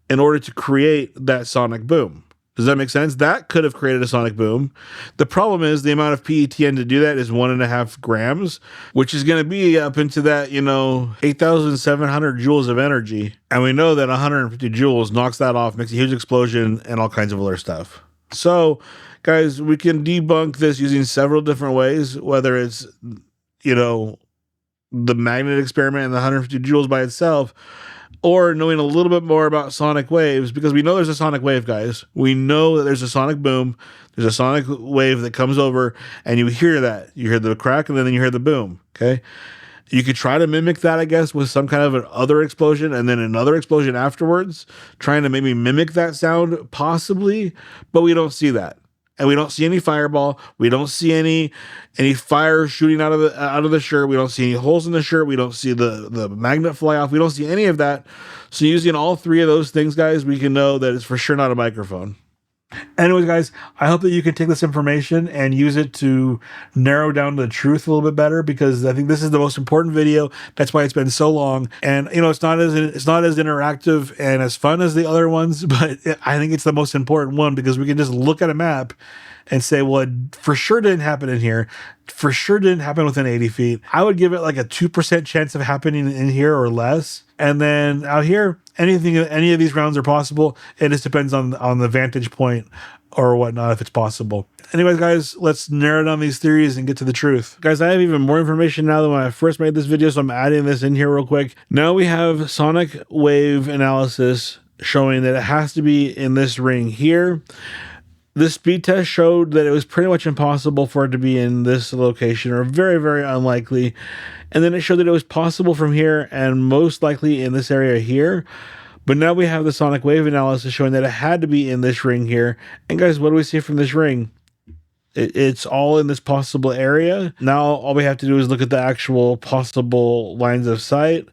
in order to create that sonic boom. Does that make sense? That could have created a sonic boom. The problem is the amount of PETN to do that is 1.5 grams, which is going to be up into that, 8,700 joules of energy. And we know that 150 joules knocks that off, makes a huge explosion and all kinds of other stuff. So, guys, we can debunk this using several different ways, whether it's, the magnet experiment and the 150 joules by itself, or knowing a little bit more about sonic waves, because we know there's a sonic wave, guys. We know that there's a sonic boom. There's a sonic wave that comes over, and you hear that. You hear the crack, and then you hear the boom, okay? You could try to mimic that, I guess, with some kind of an other explosion, and then another explosion afterwards, trying to maybe mimic that sound, possibly, but we don't see that. And we don't see any fireball. We don't see any fire shooting out of the shirt. We don't see any holes in the shirt. We don't see the magnet fly off. We don't see any of that. So using all three of those things, guys, we can know that it's for sure not a microphone. Anyways, guys, I hope that you can take this information and use it to narrow down the truth a little bit better, because I think this is the most important video. That's why it's been so long. And it's not as interactive and as fun as the other ones, but I think it's the most important one, because we can just look at a map and say, well, it for sure didn't happen in here. For sure didn't happen within 80 feet. I would give it like a 2% chance of happening in here or less. And then out here, any of these rounds are possible. It just depends on the vantage point or whatnot, if it's possible. Anyways, guys, let's narrow down these theories and get to the truth. Guys, I have even more information now than when I first made this video, so I'm adding this in here real quick. Now we have sonic wave analysis showing that it has to be in this ring here. This speed test showed that it was pretty much impossible for it to be in this location, or very, very unlikely. And then it showed that it was possible from here and most likely in this area here. But now we have the sonic wave analysis showing that it had to be in this ring here. And guys, what do we see from this ring? It's all in this possible area. Now all we have to do is look at the actual possible lines of sight.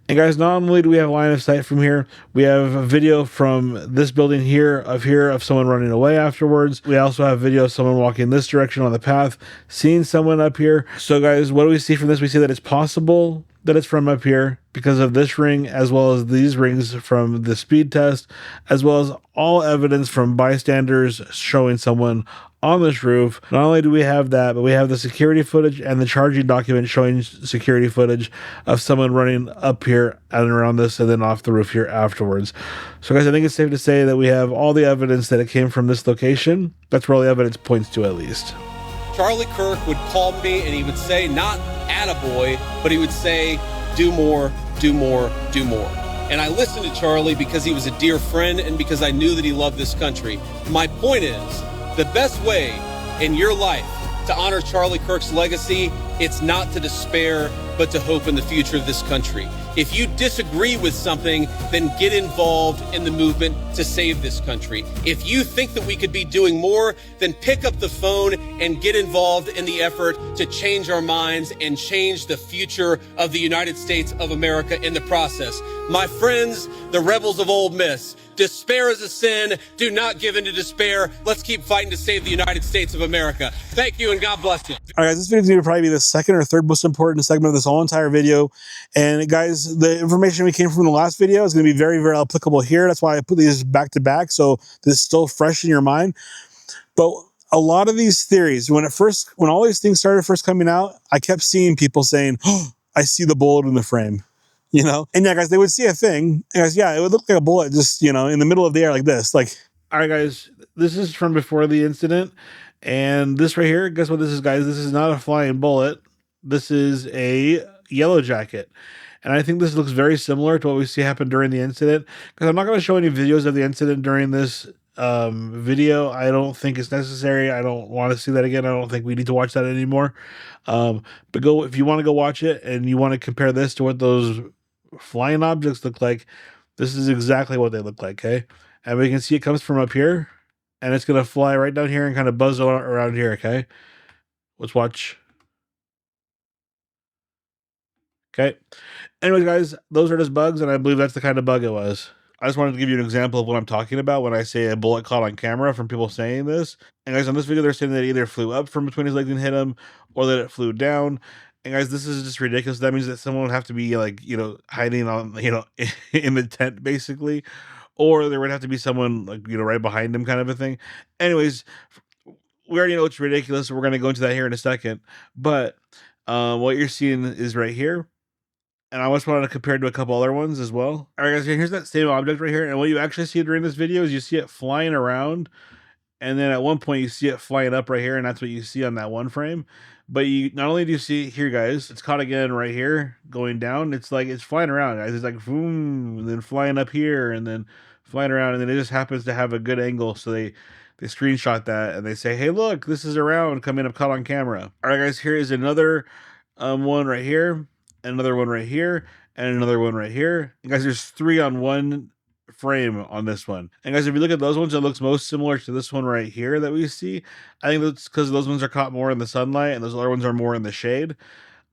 And guys, not only do we have line of sight from here, we have a video from this building here of someone running away afterwards. We also have video of someone walking this direction on the path, seeing someone up here. So guys, what do we see from this? We see that it's possible that it's from up here because of this ring, as well as these rings from the speed test, as well as all evidence from bystanders showing someone on this roof. Not only do we have that, but we have the security footage and the charging document showing security footage of someone running up here and around this and then off the roof here afterwards. So guys, I think it's safe to say that we have all the evidence that it came from this location. That's where all the evidence points to, at least. Charlie Kirk would call me and he would say, not attaboy, but he would say, do more, do more, do more. And I listened to Charlie because he was a dear friend and because I knew that he loved this country. My point is, the best way in your life to honor Charlie Kirk's legacy, it's not to despair, but to hope in the future of this country. If you disagree with something, then get involved in the movement to save this country. If you think that we could be doing more, then pick up the phone and get involved in the effort to change our minds and change the future of the United States of America in the process. My friends, the rebels of Ole Miss, despair is a sin. Do not give in to despair. Let's keep fighting to save the United States of America. Thank you and God bless you. All right, guys, this video is going to probably be the second or third most important segment of this whole entire video. And guys, the information we came from the last video is going to be very, very applicable here. That's why I put these back to back, so this is still fresh in your mind. But a lot of these theories, when all these things started first coming out, I kept seeing people saying, "Oh, I see the bullet in the frame." You know? And yeah, guys, they would see a thing. And guys, yeah, it would look like a bullet just, you know, in the middle of the air like this. Like, all right, guys, this is from before the incident. And this right here, guess what this is, guys? This is not a flying bullet. This is a yellow jacket. And I think this looks very similar to what we see happen during the incident. Because I'm not going to show any videos of the incident during this video. I don't think it's necessary. I don't want to see that again. I don't think we need to watch that anymore. But go, if you want to go watch it and you want to compare this to what those flying objects look like, this is exactly what they look like, okay? And we can see it comes from up here, and it's going to fly right down here and kind of buzz around here, okay? Let's watch. Okay. Anyways, guys, those are just bugs, and I believe that's the kind of bug it was. I just wanted to give you an example of what I'm talking about when I say a bullet caught on camera from people saying this. And guys, on this video, they're saying that it either flew up from between his legs and hit him, or that it flew down. And guys, this is just ridiculous. That means that someone would have to be, like, you know, hiding on, you know, in the tent, basically. Or there would have to be someone, like, you know, right behind him, kind of a thing. Anyways, we already know it's ridiculous. We're going to go into that here in a second. But what you're seeing is right here. And I just wanted to compare it to a couple other ones as well. All right, guys, here's that same object right here. And what you actually see during this video is you see it flying around. And then at one point you see it flying up right here. And that's what you see on that one frame. But you not only do you see it here, guys, it's caught again right here going down. It's like it's flying around, guys. It's like boom, and then flying up here and then flying around. And then it just happens to have a good angle. So they screenshot that and they say, hey, look, this is around coming up caught on camera. All right, guys, here is another one right here. Another one right here, and another one right here. And guys, there's 3 on one frame on this one. And guys, if you look at those ones, it looks most similar to this one right here that we see. I think that's because those ones are caught more in the sunlight, and those other ones are more in the shade.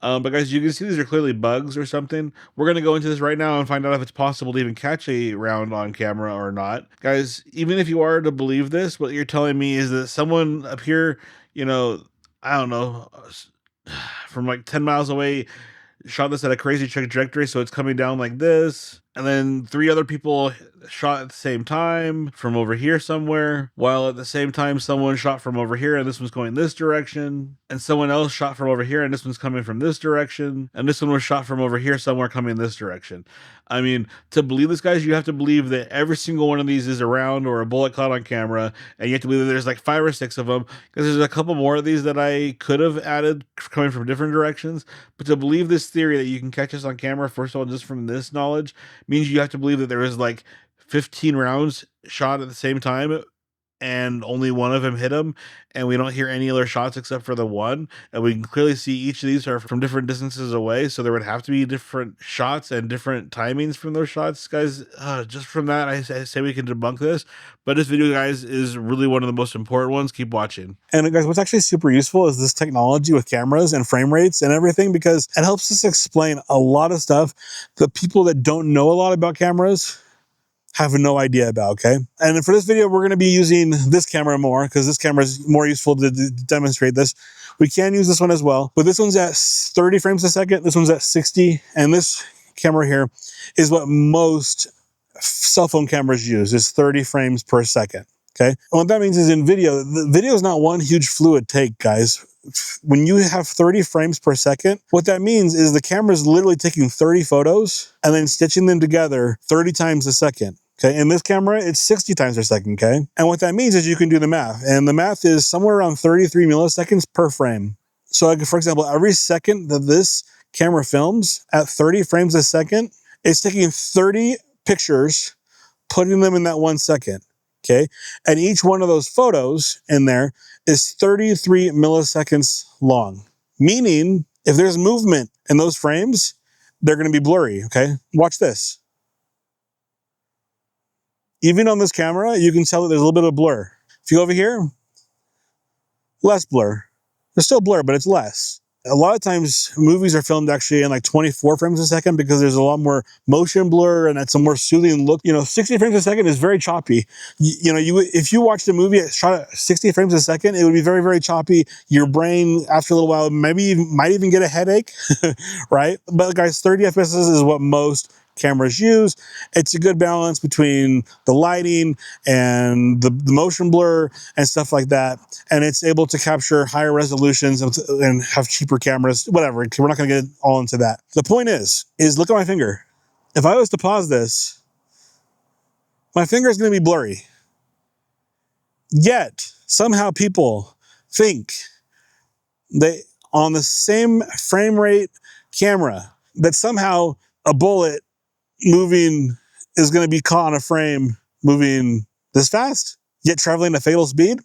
But guys, you can see these are clearly bugs or something. We're going to go into this right now and find out if it's possible to even catch a round on camera or not. Guys, even if you are to believe this, what you're telling me is that someone up here, you know, I don't know, from like 10 miles away, shot this at a crazy trajectory, so it's coming down like this, and then 3 other people shot at the same time from over here somewhere, while at the same time someone shot from over here and this one's going this direction, and someone else shot from over here and this one's coming from this direction, and this one was shot from over here somewhere coming this direction. I mean, to believe this, guys, you have to believe that every single one of these is a round or a bullet caught on camera, and you have to believe that there's like 5 or 6 of them, because there's a couple more of these that I could have added coming from different directions. But to believe this theory that you can catch us on camera, first of all, just from this knowledge, means you have to believe that there is like 15 rounds shot at the same time and only one of them hit him, and we don't hear any other shots except for the one, and we can clearly see each of these are from different distances away, so there would have to be different shots and different timings from those shots, guys. Just from that, I say we can debunk this, but this video, guys, is really one of the most important ones. Keep watching. And guys, what's actually super useful is this technology with cameras and frame rates and everything, because it helps us explain a lot of stuff that people that don't know a lot about cameras have no idea about, okay? And for this video, we're going to be using this camera more, because this camera is more useful to demonstrate this. We can use this one as well, but this one's at 30 frames a second, this one's at 60, and this camera here is what most cell phone cameras use, is 30 frames per second, okay? And what that means is in video, the video is not one huge fluid take, guys. When you have 30 frames per second, what that means is the camera is literally taking 30 photos and then stitching them together 30 times a second. Okay, in this camera, it's 60 times per second, okay? And what that means is you can do the math, and the math is somewhere around 33 milliseconds per frame. So, like, for example, every second that this camera films at 30 frames a second, it's taking 30 pictures, putting them in that 1 second, okay? And each one of those photos in there is 33 milliseconds long, meaning if there's movement in those frames, they're going to be blurry, okay? Watch this. Even on this camera, you can tell that there's a little bit of blur. If you go over here, less blur. There's still blur, but it's less. A lot of times movies are filmed actually in like 24 frames a second because there's a lot more motion blur and it's a more soothing look. 60 frames a second is very choppy. If you watched a movie shot at 60 frames a second, it would be very, very choppy. Your brain, after a little while, maybe might even get a headache, right? But guys, 30 FPS is what most cameras use. It's a good balance between the lighting and the motion blur and stuff like that. And it's able to capture higher resolutions and have cheaper cameras, whatever. We're not going to get all into that. The point is look at my finger. If I was to pause this, my finger is going to be blurry. Yet, somehow people think they, on the same frame rate camera, that somehow a bullet moving is going to be caught on a frame moving this fast, yet traveling at fatal speed.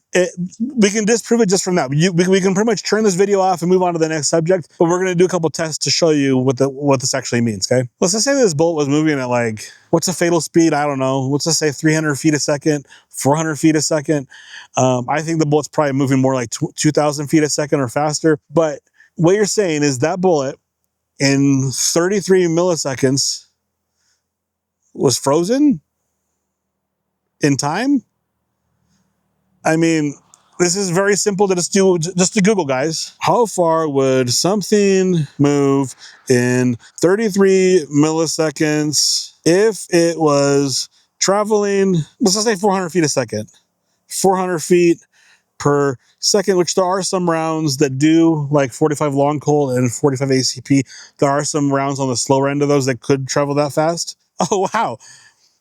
We can disprove it just from that. We can pretty much turn this video off and move on to the next subject, but we're going to do a couple tests to show you what this actually means, okay? Let's just say this bullet was moving at like, what's a fatal speed? I don't know. Let's just say 300 feet a second, 400 feet a second. I think the bullet's probably moving more like 2,000 feet a second or faster. But what you're saying is that bullet in 33 milliseconds was frozen in time. I mean, this is very simple to just to Google, guys. How far would something move in 33 milliseconds if it was traveling, let's just say 400 feet a second, 400 feet per second, which there are some rounds that do like 45 long colt and 45 ACP. There are some rounds on the slower end of those that could travel that fast. Oh, wow.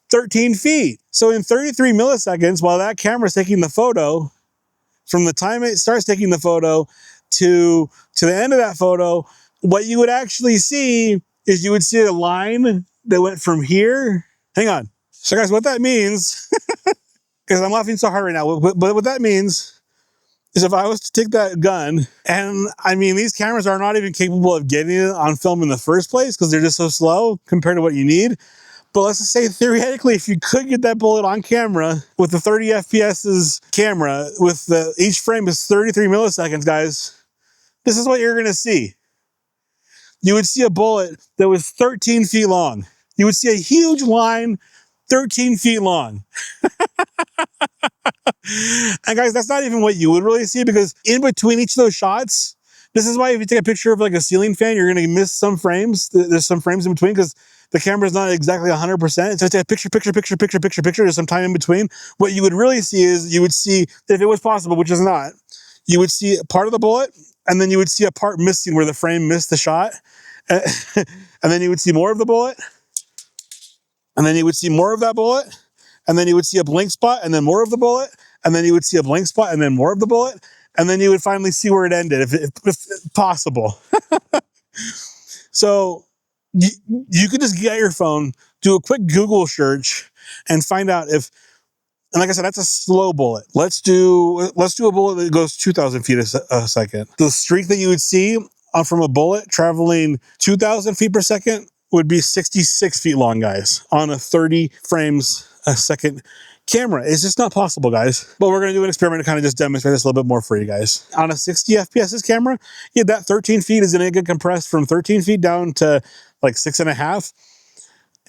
13 feet. So in 33 milliseconds, while that camera is taking the photo, from the time it starts taking the photo to the end of that photo, what you would actually see is you would see a line that went from here. Hang on. So guys, what that means, because I'm laughing so hard right now, but what that means is if I was to take that gun, and I mean, these cameras are not even capable of getting it on film in the first place because they're just so slow compared to what you need. But let's just say theoretically, if you could get that bullet on camera with the 30 FPS's camera, with each frame is 33 milliseconds, guys, this is what you're going to see. You would see a bullet that was 13 feet long. You would see a huge line, 13 feet long. And guys, that's not even what you would really see, because in between each of those shots, this is why if you take a picture of like a ceiling fan, you're going to miss some frames. There's some frames in between because the camera is not exactly 100%. So take a picture, there's some time in between. What you would really see is, you would see, if it was possible, which is not, you would see part of the bullet, and then you would see a part missing where the frame missed the shot. And then you would see more of the bullet. And then you would see more of that bullet. And then you would see a blank spot, and then more of the bullet. And then you would see a blank spot, and then more of the bullet. And then you would finally see where it ended, if possible. So you could just get your phone, do a quick Google search, and find out if, and like I said, that's a slow bullet. Let's do a bullet that goes 2,000 feet a second. The streak that you would see from a bullet traveling 2,000 feet per second would be 66 feet long, guys, on a 30 frames a second camera. It's just not possible, guys. But we're going to do an experiment to kind of just demonstrate this a little bit more for you guys. On a 60 FPS's camera, yeah, that 13 feet is going to get compressed from 13 feet down to like 6.5.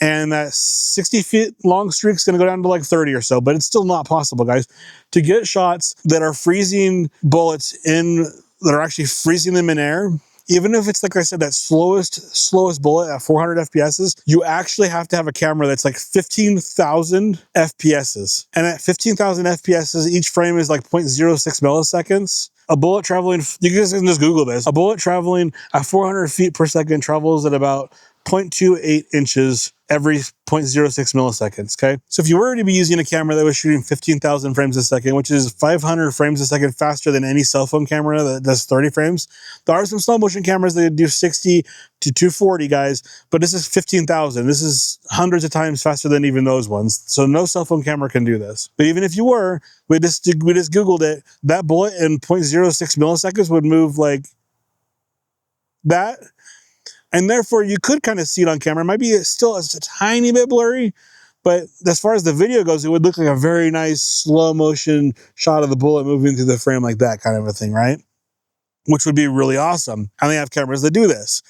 And that 60 feet long streak is going to go down to like 30 or so, but it's still not possible, guys, to get shots that are freezing bullets that are actually freezing them in air. Even if it's, like I said, that slowest bullet at 400 FPSs, you actually have to have a camera that's like 15,000 FPSs. And at 15,000 FPSs, each frame is like 0.06 milliseconds. A bullet traveling, you guys can just Google this, a bullet traveling at 400 feet per second travels at about 0.28 inches every 0.06 milliseconds, okay? So if you were to be using a camera that was shooting 15,000 frames a second, which is 500 frames a second faster than any cell phone camera that does 30 frames, there are some slow motion cameras that do 60 to 240, guys, but this is 15,000. This is hundreds of times faster than even those ones. So no cell phone camera can do this. But even if you were, we just Googled it, that bullet in 0.06 milliseconds would move like that. And therefore, you could kind of see it on camera. It might be still a tiny bit blurry, but as far as the video goes, it would look like a very nice slow motion shot of the bullet moving through the frame like that kind of a thing, right? Which would be really awesome. And they have cameras that do this,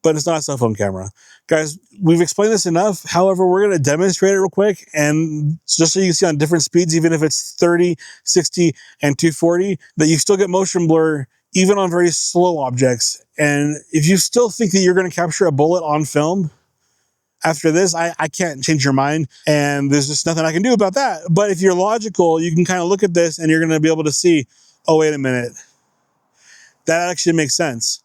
but it's not a cell phone camera. Guys, we've explained this enough. However, we're going to demonstrate it real quick. And just so you can see on different speeds, even if it's 30, 60, and 240, that you still get motion blur even on very slow objects. And if you still think that you're going to capture a bullet on film after this, I can't change your mind. And there's just nothing I can do about that. But if you're logical, you can kind of look at this and you're going to be able to see, oh, wait a minute. That actually makes sense.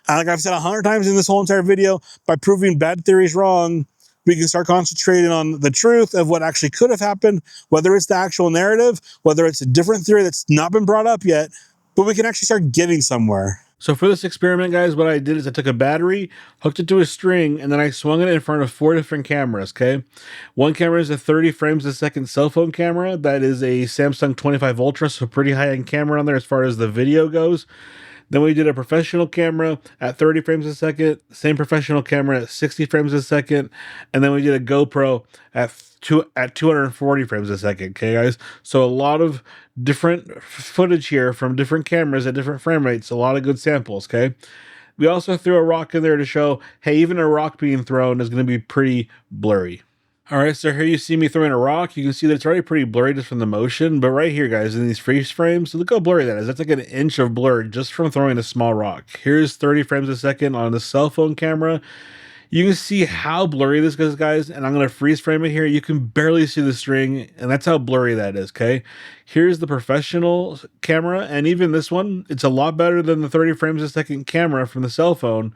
And like I've said 100 times in this whole entire video, by proving bad theories wrong, we can start concentrating on the truth of what actually could have happened, whether it's the actual narrative, whether it's a different theory that's not been brought up yet, but we can actually start getting somewhere. So for this experiment, guys, what I did is I took a battery, hooked it to a string, and then I swung it in front of 4 different cameras, okay? One camera is a 30 frames a second cell phone camera. That is a Samsung 25 Ultra, so pretty high-end camera on there as far as the video goes. Then we did a professional camera at 30 frames a second, same professional camera at 60 frames a second, and then we did a GoPro at 240 frames a second, okay, guys? So a lot of different footage here from different cameras at different frame rates, a lot of good samples, okay? We also threw a rock in there to show, hey, even a rock being thrown is going to be pretty blurry. All right, so here you see me throwing a rock. You can see that it's already pretty blurry just from the motion, but right here, guys, in these freeze frames, look how blurry that is. That's like an inch of blur just from throwing a small rock. Here's 30 frames a second on the cell phone camera. You can see how blurry this is, guys, and I'm going to freeze frame it here. You can barely see the string, and that's how blurry that is, okay? Here's the professional camera, and even this one, it's a lot better than the 30 frames a second camera from the cell phone.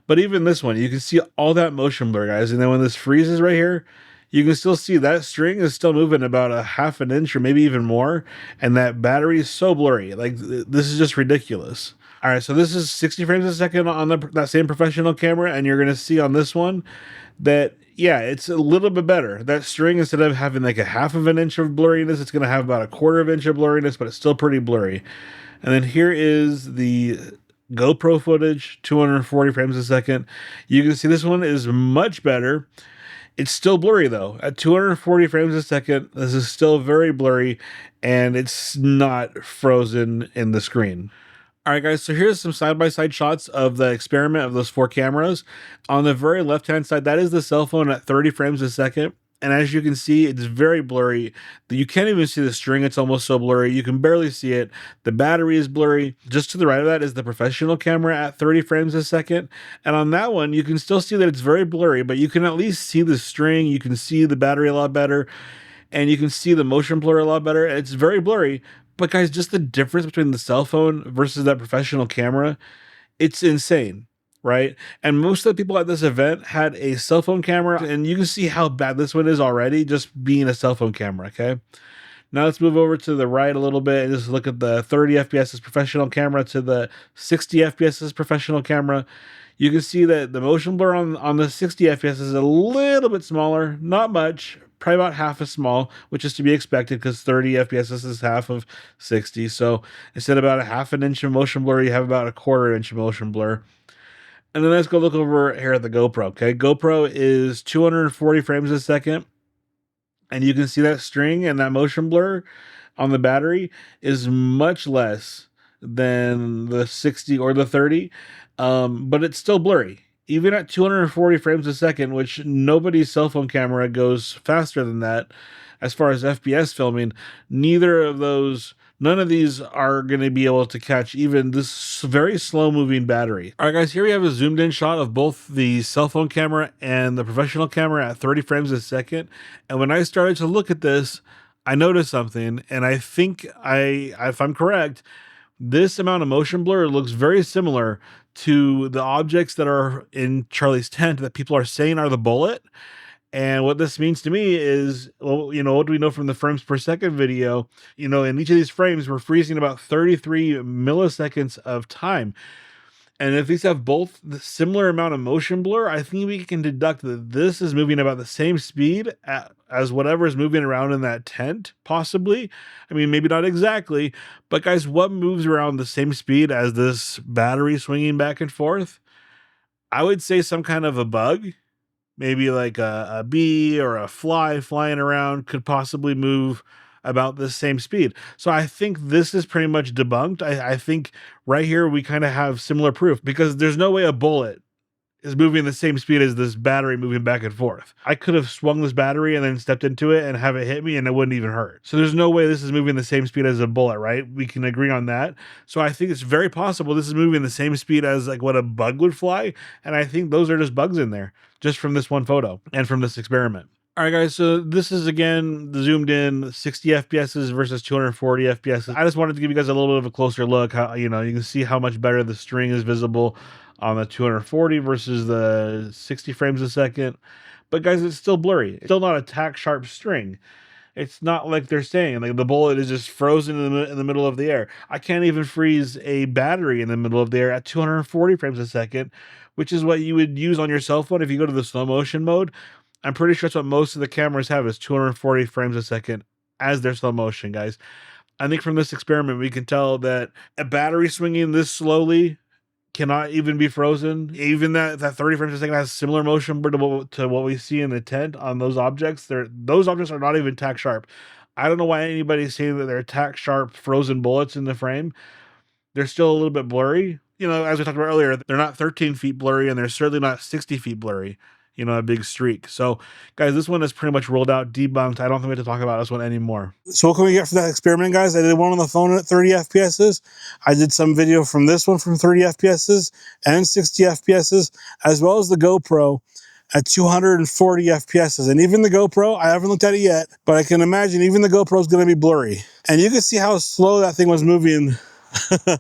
But even this one, you can see all that motion blur, guys, and then when this freezes right here, you can still see that string is still moving about a half an inch or maybe even more, and that battery is so blurry. Like, this is just ridiculous. All right, so this is 60 frames a second on that same professional camera, and you're going to see on this one that, yeah, it's a little bit better. That string, instead of having like a half of an inch of blurriness, it's going to have about a quarter of an inch of blurriness, but it's still pretty blurry. And then here is the GoPro footage, 240 frames a second. You can see this one is much better. It's still blurry though. At 240 frames a second, this is still very blurry, and it's not frozen in the screen. All right, guys, so here's some side-by-side shots of the experiment of those 4 cameras. On the very left-hand side, that is the cell phone at 30 frames a second. And as you can see, it's very blurry. You can't even see the string. It's almost so blurry. You can barely see it. The battery is blurry. Just to the right of that is the professional camera at 30 frames a second. And on that one, you can still see that it's very blurry, but you can at least see the string. You can see the battery a lot better. And you can see the motion blur a lot better. It's very blurry. But guys, just the difference between the cell phone versus that professional camera, it's insane. Right? And most of the people at this event had a cell phone camera, and you can see how bad this one is already just being a cell phone camera, okay? Now let's move over to the right a little bit and just look at the 30 FPS professional camera to the 60 FPS professional camera. You can see that the motion blur on the 60 FPS is a little bit smaller, not much, probably about half as small, which is to be expected because 30 FPS is half of 60. So instead of about a half an inch of motion blur, you have about a quarter inch of motion blur. And then let's go look over here at the GoPro, okay? GoPro is 240 frames a second. And you can see that string and that motion blur on the battery is much less than the 60 or the 30. But it's still blurry. Even at 240 frames a second, which nobody's cell phone camera goes faster than that as far as FPS filming, none of these are going to be able to catch even this very slow moving battery. All right, guys, here we have a zoomed in shot of both the cell phone camera and the professional camera at 30 frames a second. And when I started to look at this, I noticed something, and I think if I'm correct, this amount of motion blur looks very similar to the objects that are in Charlie's tent that people are saying are the bullet. And what this means to me is, well, what do we know from the frames per second video? In each of these frames, we're freezing about 33 milliseconds of time. And if these have both the similar amount of motion blur, I think we can deduct that this is moving about the same speed as whatever is moving around in that tent, possibly. I mean, maybe not exactly, but guys, what moves around the same speed as this battery swinging back and forth? I would say some kind of a bug, maybe like a bee or a fly flying around could possibly move about the same speed. So I think this is pretty much debunked. I think right here we kind of have similar proof, because there's no way a bullet is moving the same speed as this battery moving back and forth. I could have swung this battery and then stepped into it and have it hit me and it wouldn't even hurt. So there's no way this is moving the same speed as a bullet, right? We can agree on that. So I think it's very possible this is moving the same speed as like what a bug would fly. And I think those are just bugs in there, just from this one photo and from this experiment. All right, guys, so this is, again, zoomed in 60 FPSs versus 240 FPSs. I just wanted to give you guys a little bit of a closer look. How, you can see how much better the string is visible on the 240 versus the 60 frames a second. But, guys, it's still blurry. It's still not a tack-sharp string. It's not like they're saying, like, the bullet is just frozen in the middle of the air. I can't even freeze a battery in the middle of the air at 240 frames a second, which is what you would use on your cell phone if you go to the slow motion mode. I'm pretty sure that's what most of the cameras have, is 240 frames a second as their slow motion, guys. I think from this experiment, we can tell that a battery swinging this slowly cannot even be frozen. Even that 30 frames a second has similar motion to what we see in the tent on those objects. Those objects are not even tack sharp. I don't know why anybody's saying that they're tack sharp frozen bullets in the frame. They're still a little bit blurry. As we talked about earlier, they're not 13 feet blurry, and they're certainly not 60 feet blurry. A big streak. So, guys, this one is pretty much rolled out, debunked. I don't think we have to talk about this one anymore. So what can we get for that experiment, guys? I did one on the phone at 30 FPSs. I did some video from this one from 30 FPSs and 60 FPSs, as well as the GoPro at 240 FPSs. And even the GoPro, I haven't looked at it yet, but I can imagine even the GoPro is going to be blurry. And you can see how slow that thing was moving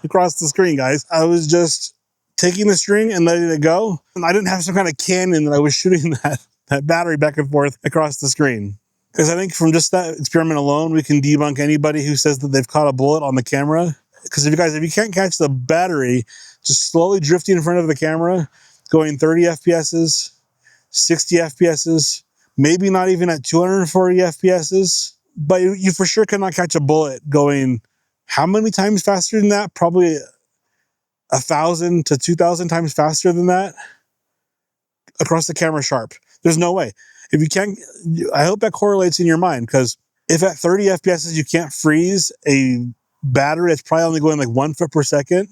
across the screen, guys. I was just taking the string and letting it go. And I didn't have some kind of cannon that I was shooting that battery back and forth across the screen. Because I think from just that experiment alone, we can debunk anybody who says that they've caught a bullet on the camera. Because if you can't catch the battery just slowly drifting in front of the camera, going 30 FPSs, 60 FPSs, maybe not even at 240 FPSs, but you for sure cannot catch a bullet going how many times faster than that? Probably 1,000 to 2,000 times faster than that across the camera sharp. There's no way. If you can't, I hope that correlates in your mind, because if at 30 FPSs you can't freeze a battery that's probably only going like 1 foot per second,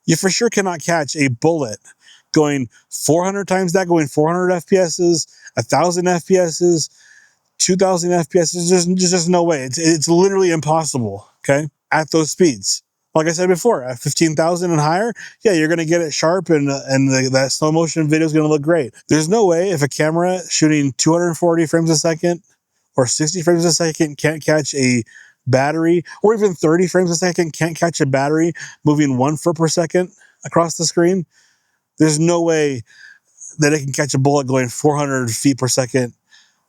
you for sure cannot catch a bullet going 400 times that, going 400 FPSs, 1,000 FPSs, 2,000 FPSs. There's just no way. It's literally impossible, okay, at those speeds. Like I said before, at 15,000 and higher, yeah, you're going to get it sharp, and that slow motion video is going to look great. There's no way if a camera shooting 240 frames a second or 60 frames a second can't catch a battery, or even 30 frames a second can't catch a battery moving 1 foot per second across the screen. There's no way that it can catch a bullet going 400 feet per second,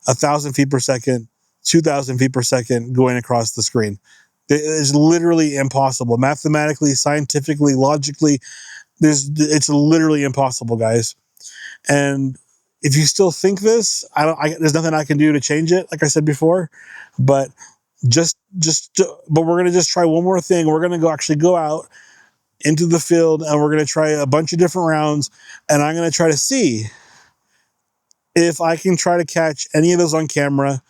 1,000 feet per second, 2,000 feet per second going across the screen. It is literally impossible. Mathematically, scientifically, logically, it's literally impossible, guys. And if you still think this, there's nothing I can do to change it, like I said before. But but we're gonna just try one more thing. We're gonna go out into the field, and we're gonna try a bunch of different rounds, and I'm gonna try to see if I can try to catch any of those on camera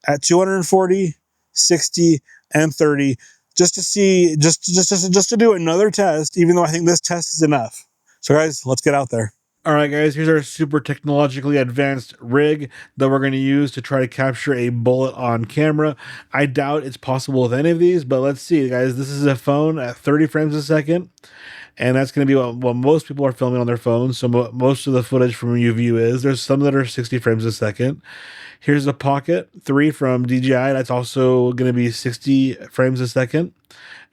at 240, 60, and 30, just to see, just to do another test, even though I think this test is enough. So guys, let's get out there. All right, guys, here's our super technologically advanced rig that we're going to use to try to capture a bullet on camera. I doubt it's possible with any of these, but let's see, guys. This is a phone at 30 frames a second, and that's going to be what most people are filming on their phones. So most of the footage from UView is. There's some that are 60 frames a second. Here's a Pocket 3 from DJI. That's also going to be 60 frames a second.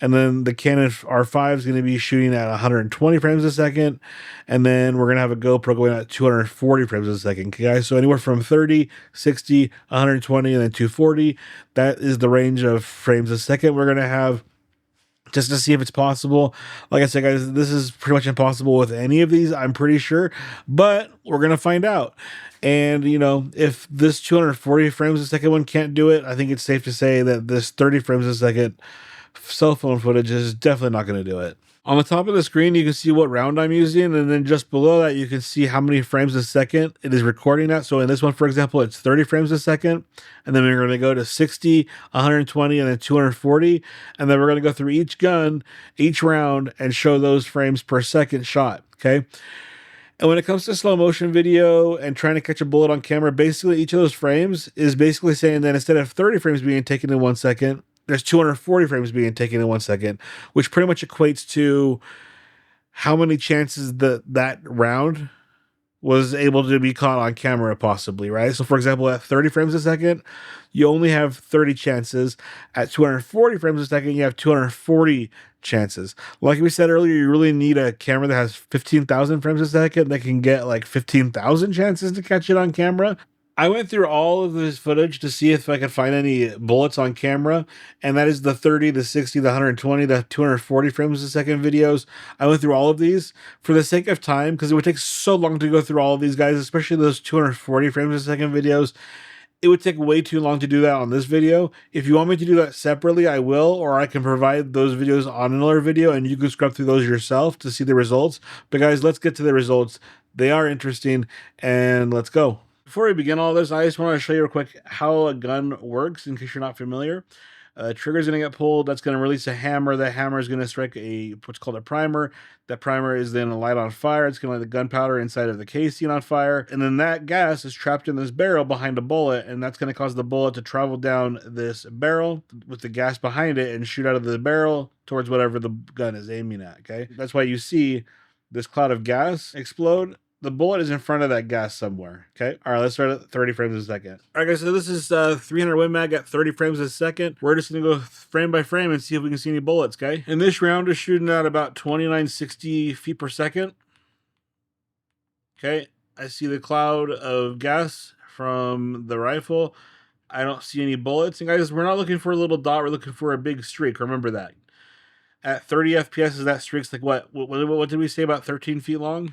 And then the Canon R5 is going to be shooting at 120 frames a second. And then we're going to have a GoPro going at 240 frames a second. Okay, guys? So anywhere from 30, 60, 120, and then 240. That is the range of frames a second we're going to have, just to see if it's possible. Like I said, guys, this is pretty much impossible with any of these, I'm pretty sure. But we're going to find out. And, if this 240 frames a second one can't do it, I think it's safe to say that this 30 frames a second cell phone footage is definitely not going to do it. On the top of the screen, you can see what round I'm using, and then just below that, you can see how many frames a second it is recording at. So in this one, for example, it's 30 frames a second, and then we're going to go to 60, 120, and then 240, and then we're going to go through each gun, each round, and show those frames per second shot, okay? And when it comes to slow motion video and trying to catch a bullet on camera, basically each of those frames is basically saying that instead of 30 frames being taken in 1 second, there's 240 frames being taken in 1 second, which pretty much equates to how many chances that round was able to be caught on camera possibly, right? So for example, at 30 frames a second, you only have 30 chances. At 240 frames a second, you have 240 chances. Like we said earlier, you really need a camera that has 15,000 frames a second that can get like 15,000 chances to catch it on camera. I went through all of this footage to see if I could find any bullets on camera, and that is the 30, the 60, the 120, the 240 frames a second videos. I went through all of these for the sake of time, because it would take so long to go through all of these guys, especially those 240 frames a second videos. It would take way too long to do that on this video. If you want me to do that separately, I will, or I can provide those videos on another video, and you can scrub through those yourself to see the results. But guys, let's get to the results. They are interesting, and let's go. Before we begin all this, I just want to show you real quick how a gun works in case you're not familiar. Trigger's going to get pulled. That's going to release a hammer. That hammer is going to strike what's called a primer. That primer is then light on fire. It's going to light the gunpowder inside of the casing on fire. And then that gas is trapped in this barrel behind a bullet. And that's going to cause the bullet to travel down this barrel with the gas behind it and shoot out of the barrel towards whatever the gun is aiming at. Okay. That's why you see this cloud of gas explode. The bullet is in front of that gas somewhere, okay? All right, let's start at 30 frames a second. All right, guys, so this is 300 Win Mag at 30 frames a second. We're just going to go frame by frame and see if we can see any bullets, okay? And this round is shooting at about 2960 feet per second. Okay, I see the cloud of gas from the rifle. I don't see any bullets. And guys, we're not looking for a little dot. We're looking for a big streak. Remember that. At 30 FPS, that streak's like what did we say, about 13 feet long?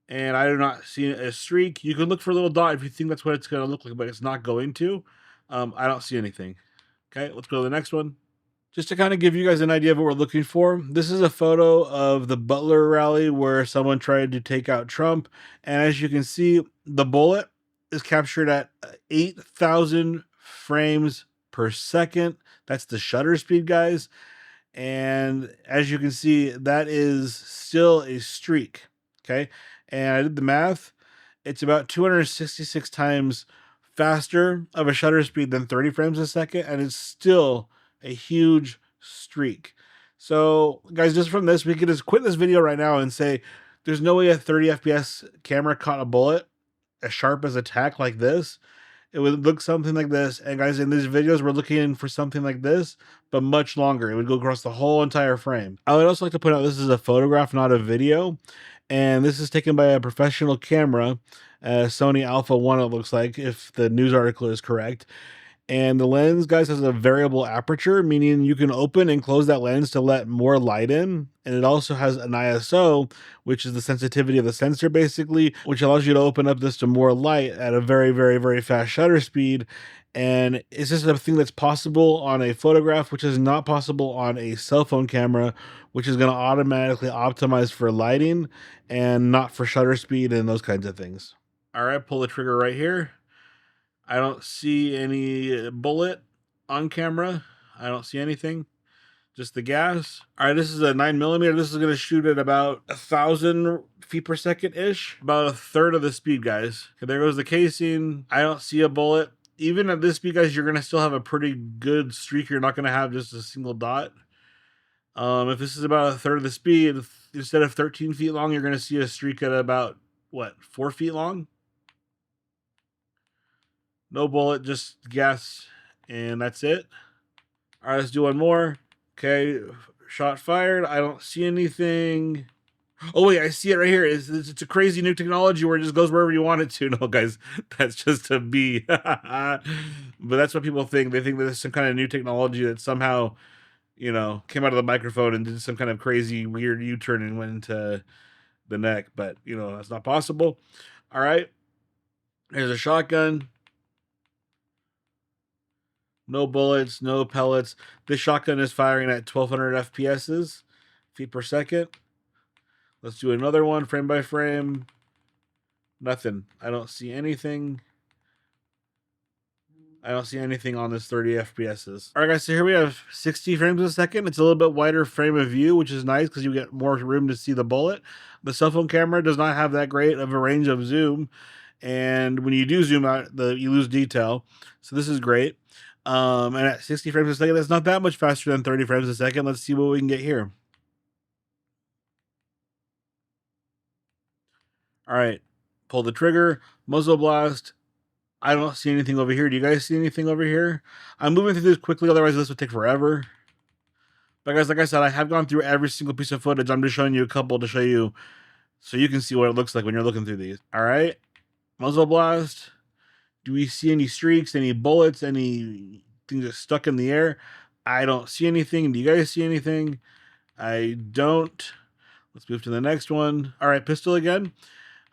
And I do not see a streak. You can look for a little dot if you think that's what it's going to look like, but it's not going to. I don't see anything. Okay, let's go to the next one. Just to kind of give you guys an idea of what we're looking for, this is a photo of the Butler rally where someone tried to take out Trump. And as you can see, the bullet is captured at 8,000 frames per second. That's the shutter speed, guys. And as you can see, that is still a streak. Okay. And I did the math. It's about 266 times faster of a shutter speed than 30 frames a second, and it's still a huge streak. So, guys, just from this, we could just quit this video right now and say there's no way a 30 FPS camera caught a bullet as sharp as a tack like this. It would look something like this. And guys, in these videos, we're looking for something like this, but much longer. It would go across the whole entire frame. I would also like to point out this is a photograph, not a video. And this is taken by a professional camera, Sony Alpha 1, it looks like, if the news article is correct. And the lens, guys, has a variable aperture, meaning you can open and close that lens to let more light in. And it also has an ISO, which is the sensitivity of the sensor, basically, which allows you to open up this to more light at a very, very, very fast shutter speed. And it's just a thing that's possible on a photograph, which is not possible on a cell phone camera, which is going to automatically optimize for lighting and not for shutter speed and those kinds of things. All right, pull the trigger right here. I don't see any bullet on camera. I don't see anything. Just the gas. All right, this is a 9mm. This is going to shoot at about 1,000 feet per second-ish. About a third of the speed, guys. Okay, there goes the casing. I don't see a bullet. Even at this speed, guys, you're going to still have a pretty good streak. You're not going to have just a single dot. If this is about a third of the speed, instead of 13 feet long, you're going to see a streak at about, what, 4 feet long? No bullet, just gas, and that's it. All right, let's do one more. Okay, shot fired. I don't see anything. Oh, wait, I see it right here. It's a crazy new technology where it just goes wherever you want it to. No, guys, that's just a bee. But that's what people think. They think that there's some kind of new technology that somehow, you know, came out of the microphone and did some kind of crazy, weird U-turn and went into the neck. But, you know, that's not possible. All right, there's a shotgun. No bullets, no pellets. This shotgun is firing at 1,200 FPSs. feet per second. Let's do another one frame by frame. Nothing. I don't see anything. I don't see anything on this 30 FPSs. All right, guys, so here we have 60 frames a second. It's a little bit wider frame of view, which is nice because you get more room to see the bullet. The cell phone camera does not have that great of a range of zoom. And when you do zoom out, you lose detail. So this is great. And at 60 frames a second, that's not that much faster than 30 frames a second. Let's see what we can get here. All right, pull the trigger, muzzle blast. I don't see anything over here. Do you guys see anything over here? I'm moving through this quickly, otherwise this would take forever. But guys, like I said, I have gone through every single piece of footage. I'm just showing you a couple to show you so you can see what it looks like when you're looking through these. All right, muzzle blast. Do we see any streaks, any bullets, anything just stuck in the air? I don't see anything. Do you guys see anything? I don't. Let's move to the next one. All right, pistol again.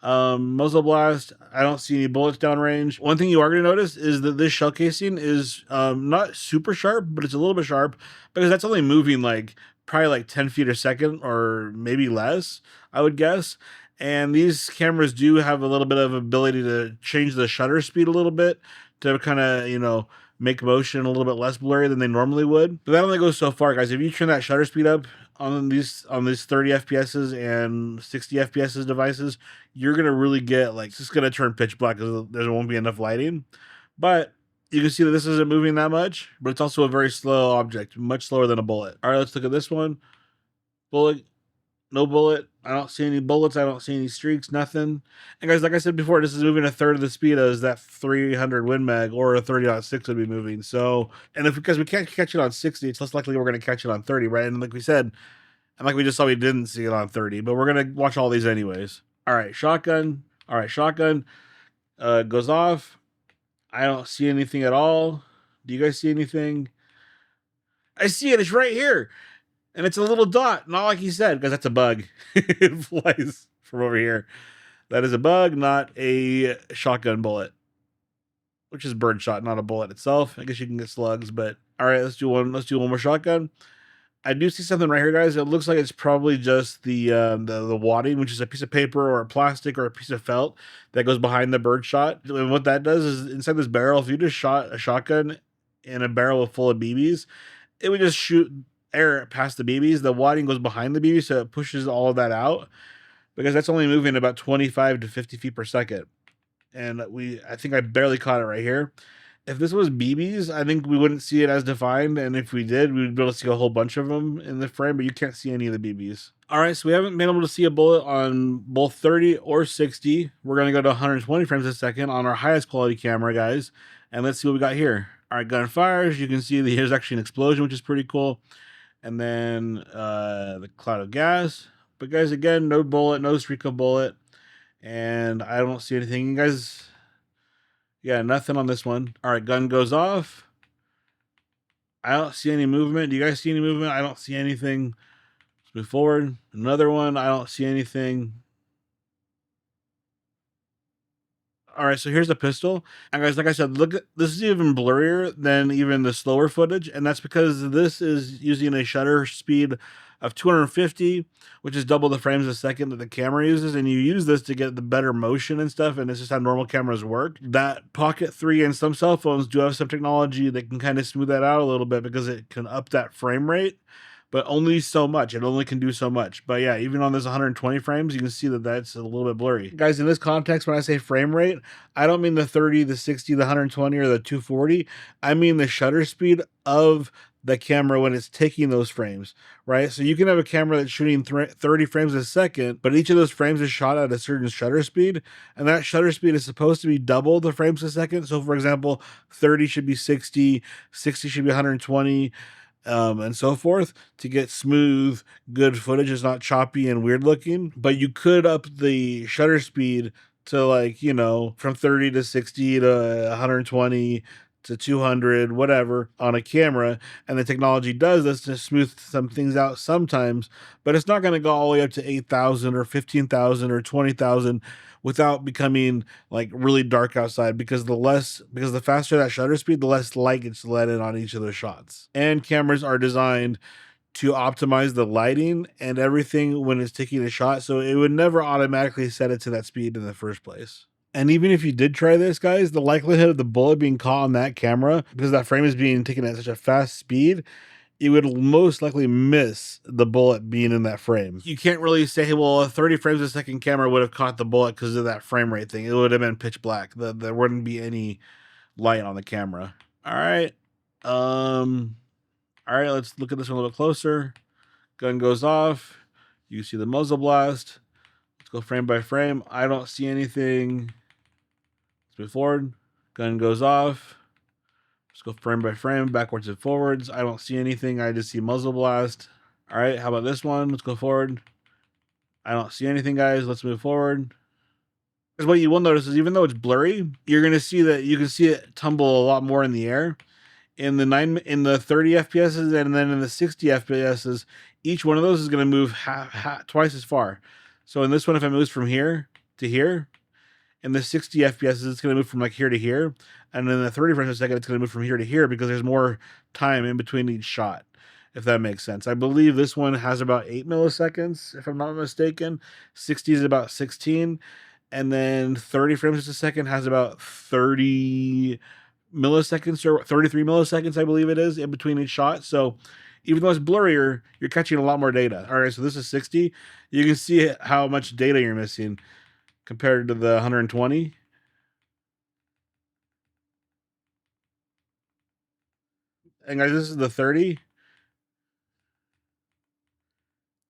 Muzzle blast. I don't see any bullets downrange. One thing you are going to notice is that this shell casing is not super sharp, but it's a little bit sharp because that's only moving like probably like 10 feet a second or maybe less, I would guess. And these cameras do have a little bit of ability to change the shutter speed a little bit to kind of, you know, make motion a little bit less blurry than they normally would. But that only goes so far, guys. If you turn that shutter speed up on these 30 FPSs and 60 FPSs devices, you're gonna really get like, it's just gonna turn pitch black because there won't be enough lighting. But you can see that this isn't moving that much, but it's also a very slow object, much slower than a bullet. All right, let's look at this one. Bullet, no bullet. I don't see any bullets. I don't see any streaks, nothing. And guys, like I said before, this is moving a third of the speed as that 300 Win Mag or a 30.6 would be moving. So, and because we can't catch it on 60, it's less likely we're going to catch it on 30, right? And like we said, and like we just saw, we didn't see it on 30, but we're going to watch all these anyways. All right, shotgun. All right, shotgun goes off. I don't see anything at all. Do you guys see anything? I see it. It's right here. And it's a little dot, not like he said, because that's a bug. It flies from over here. That is a bug, not a shotgun bullet, which is birdshot, not a bullet itself. I guess you can get slugs, but all right, let's do one. Let's do one more shotgun. I do see something right here, guys. It looks like it's probably just the wadding, which is a piece of paper or a plastic or a piece of felt that goes behind the birdshot. And what that does is inside this barrel, if you just shot a shotgun in a barrel full of BBs, it would just shoot air past the BBs. The wadding goes behind the BBs, so it pushes all of that out because that's only moving about 25 to 50 feet per second. And I think I barely caught it right here. If this was BBs, I think we wouldn't see it as defined. And if we did, we would be able to see a whole bunch of them in the frame, but you can't see any of the BBs. All right, so we haven't been able to see a bullet on both 30 or 60. We're going to go to 120 frames a second on our highest quality camera, guys. And let's see what we got here. All right, gun fires. You can see that here's actually an explosion, which is pretty cool. And then the cloud of gas. But guys, again, no bullet, no streak of bullet. And I don't see anything. You guys, yeah, nothing on this one. All right, gun goes off. I don't see any movement. Do you guys see any movement? I don't see anything. Let's move forward. Another one. I don't see anything. All right, so here's the pistol. And guys, like I said, look, this is even blurrier than even the slower footage. And that's because this is using a shutter speed of 250, which is double the frames a second that the camera uses. And you use this to get the better motion and stuff. And it's just how normal cameras work. That Pocket 3 and some cell phones do have some technology that can kind of smooth that out a little bit because it can up that frame rate. But only so much. It only can do so much. But yeah, even on this 120 frames, you can see that that's a little bit blurry. Guys, in this context, when I say frame rate, I don't mean the 30, the 60, the 120, or the 240. I mean the shutter speed of the camera when it's taking those frames, right? So you can have a camera that's shooting 30 frames a second, but each of those frames is shot at a certain shutter speed, and that shutter speed is supposed to be double the frames a second. So for example, 30 should be 60, 60 should be 120, and so forth, to get smooth, good footage. It's not choppy and weird looking, but you could up the shutter speed to, like, you know, from 30 to 60 to 120 to 200, whatever, on a camera. And the technology does this to smooth some things out sometimes, but it's not going to go all the way up to 8,000 or 15,000 or 20,000 without becoming like really dark outside, because the faster that shutter speed, the less light gets let in on each of those shots. And cameras are designed to optimize the lighting and everything when it's taking a shot. So it would never automatically set it to that speed in the first place. And even if you did try this, guys, the likelihood of the bullet being caught on that camera, because that frame is being taken at such a fast speed, you would most likely miss the bullet being in that frame. You can't really say, well, a 30 frames a second camera would have caught the bullet because of that frame rate thing. It would have been pitch black. There wouldn't be any light on the camera. All right. All right, let's look at this one a little closer. Gun goes off. You see the muzzle blast. Let's go frame by frame. I don't see anything. Let's move forward. Gun goes off. Let's go frame by frame, backwards and forwards. I don't see anything. I just see muzzle blast. All right, how about this one? Let's go forward. I don't see anything, guys. Let's move forward. Because what you will notice is even though it's blurry, you're going to see that you can see it tumble a lot more in the air. In the 30 FPS and then in the 60 FPS, each one of those is going to move twice as far. So in this one, if it moves from here to here, in the 60 FPS, it's going to move from like here to here. And in the 30 frames a second, it's going to move from here to here because there's more time in between each shot, if that makes sense. I believe this one has about 8 milliseconds, if I'm not mistaken. 60 is about 16. And then 30 frames a second has about 30 milliseconds or 33 milliseconds, I believe it is, in between each shot. So even though it's blurrier, you're catching a lot more data. All right, so this is 60. You can see how much data you're missing compared to the 120. And guys, this is the 30.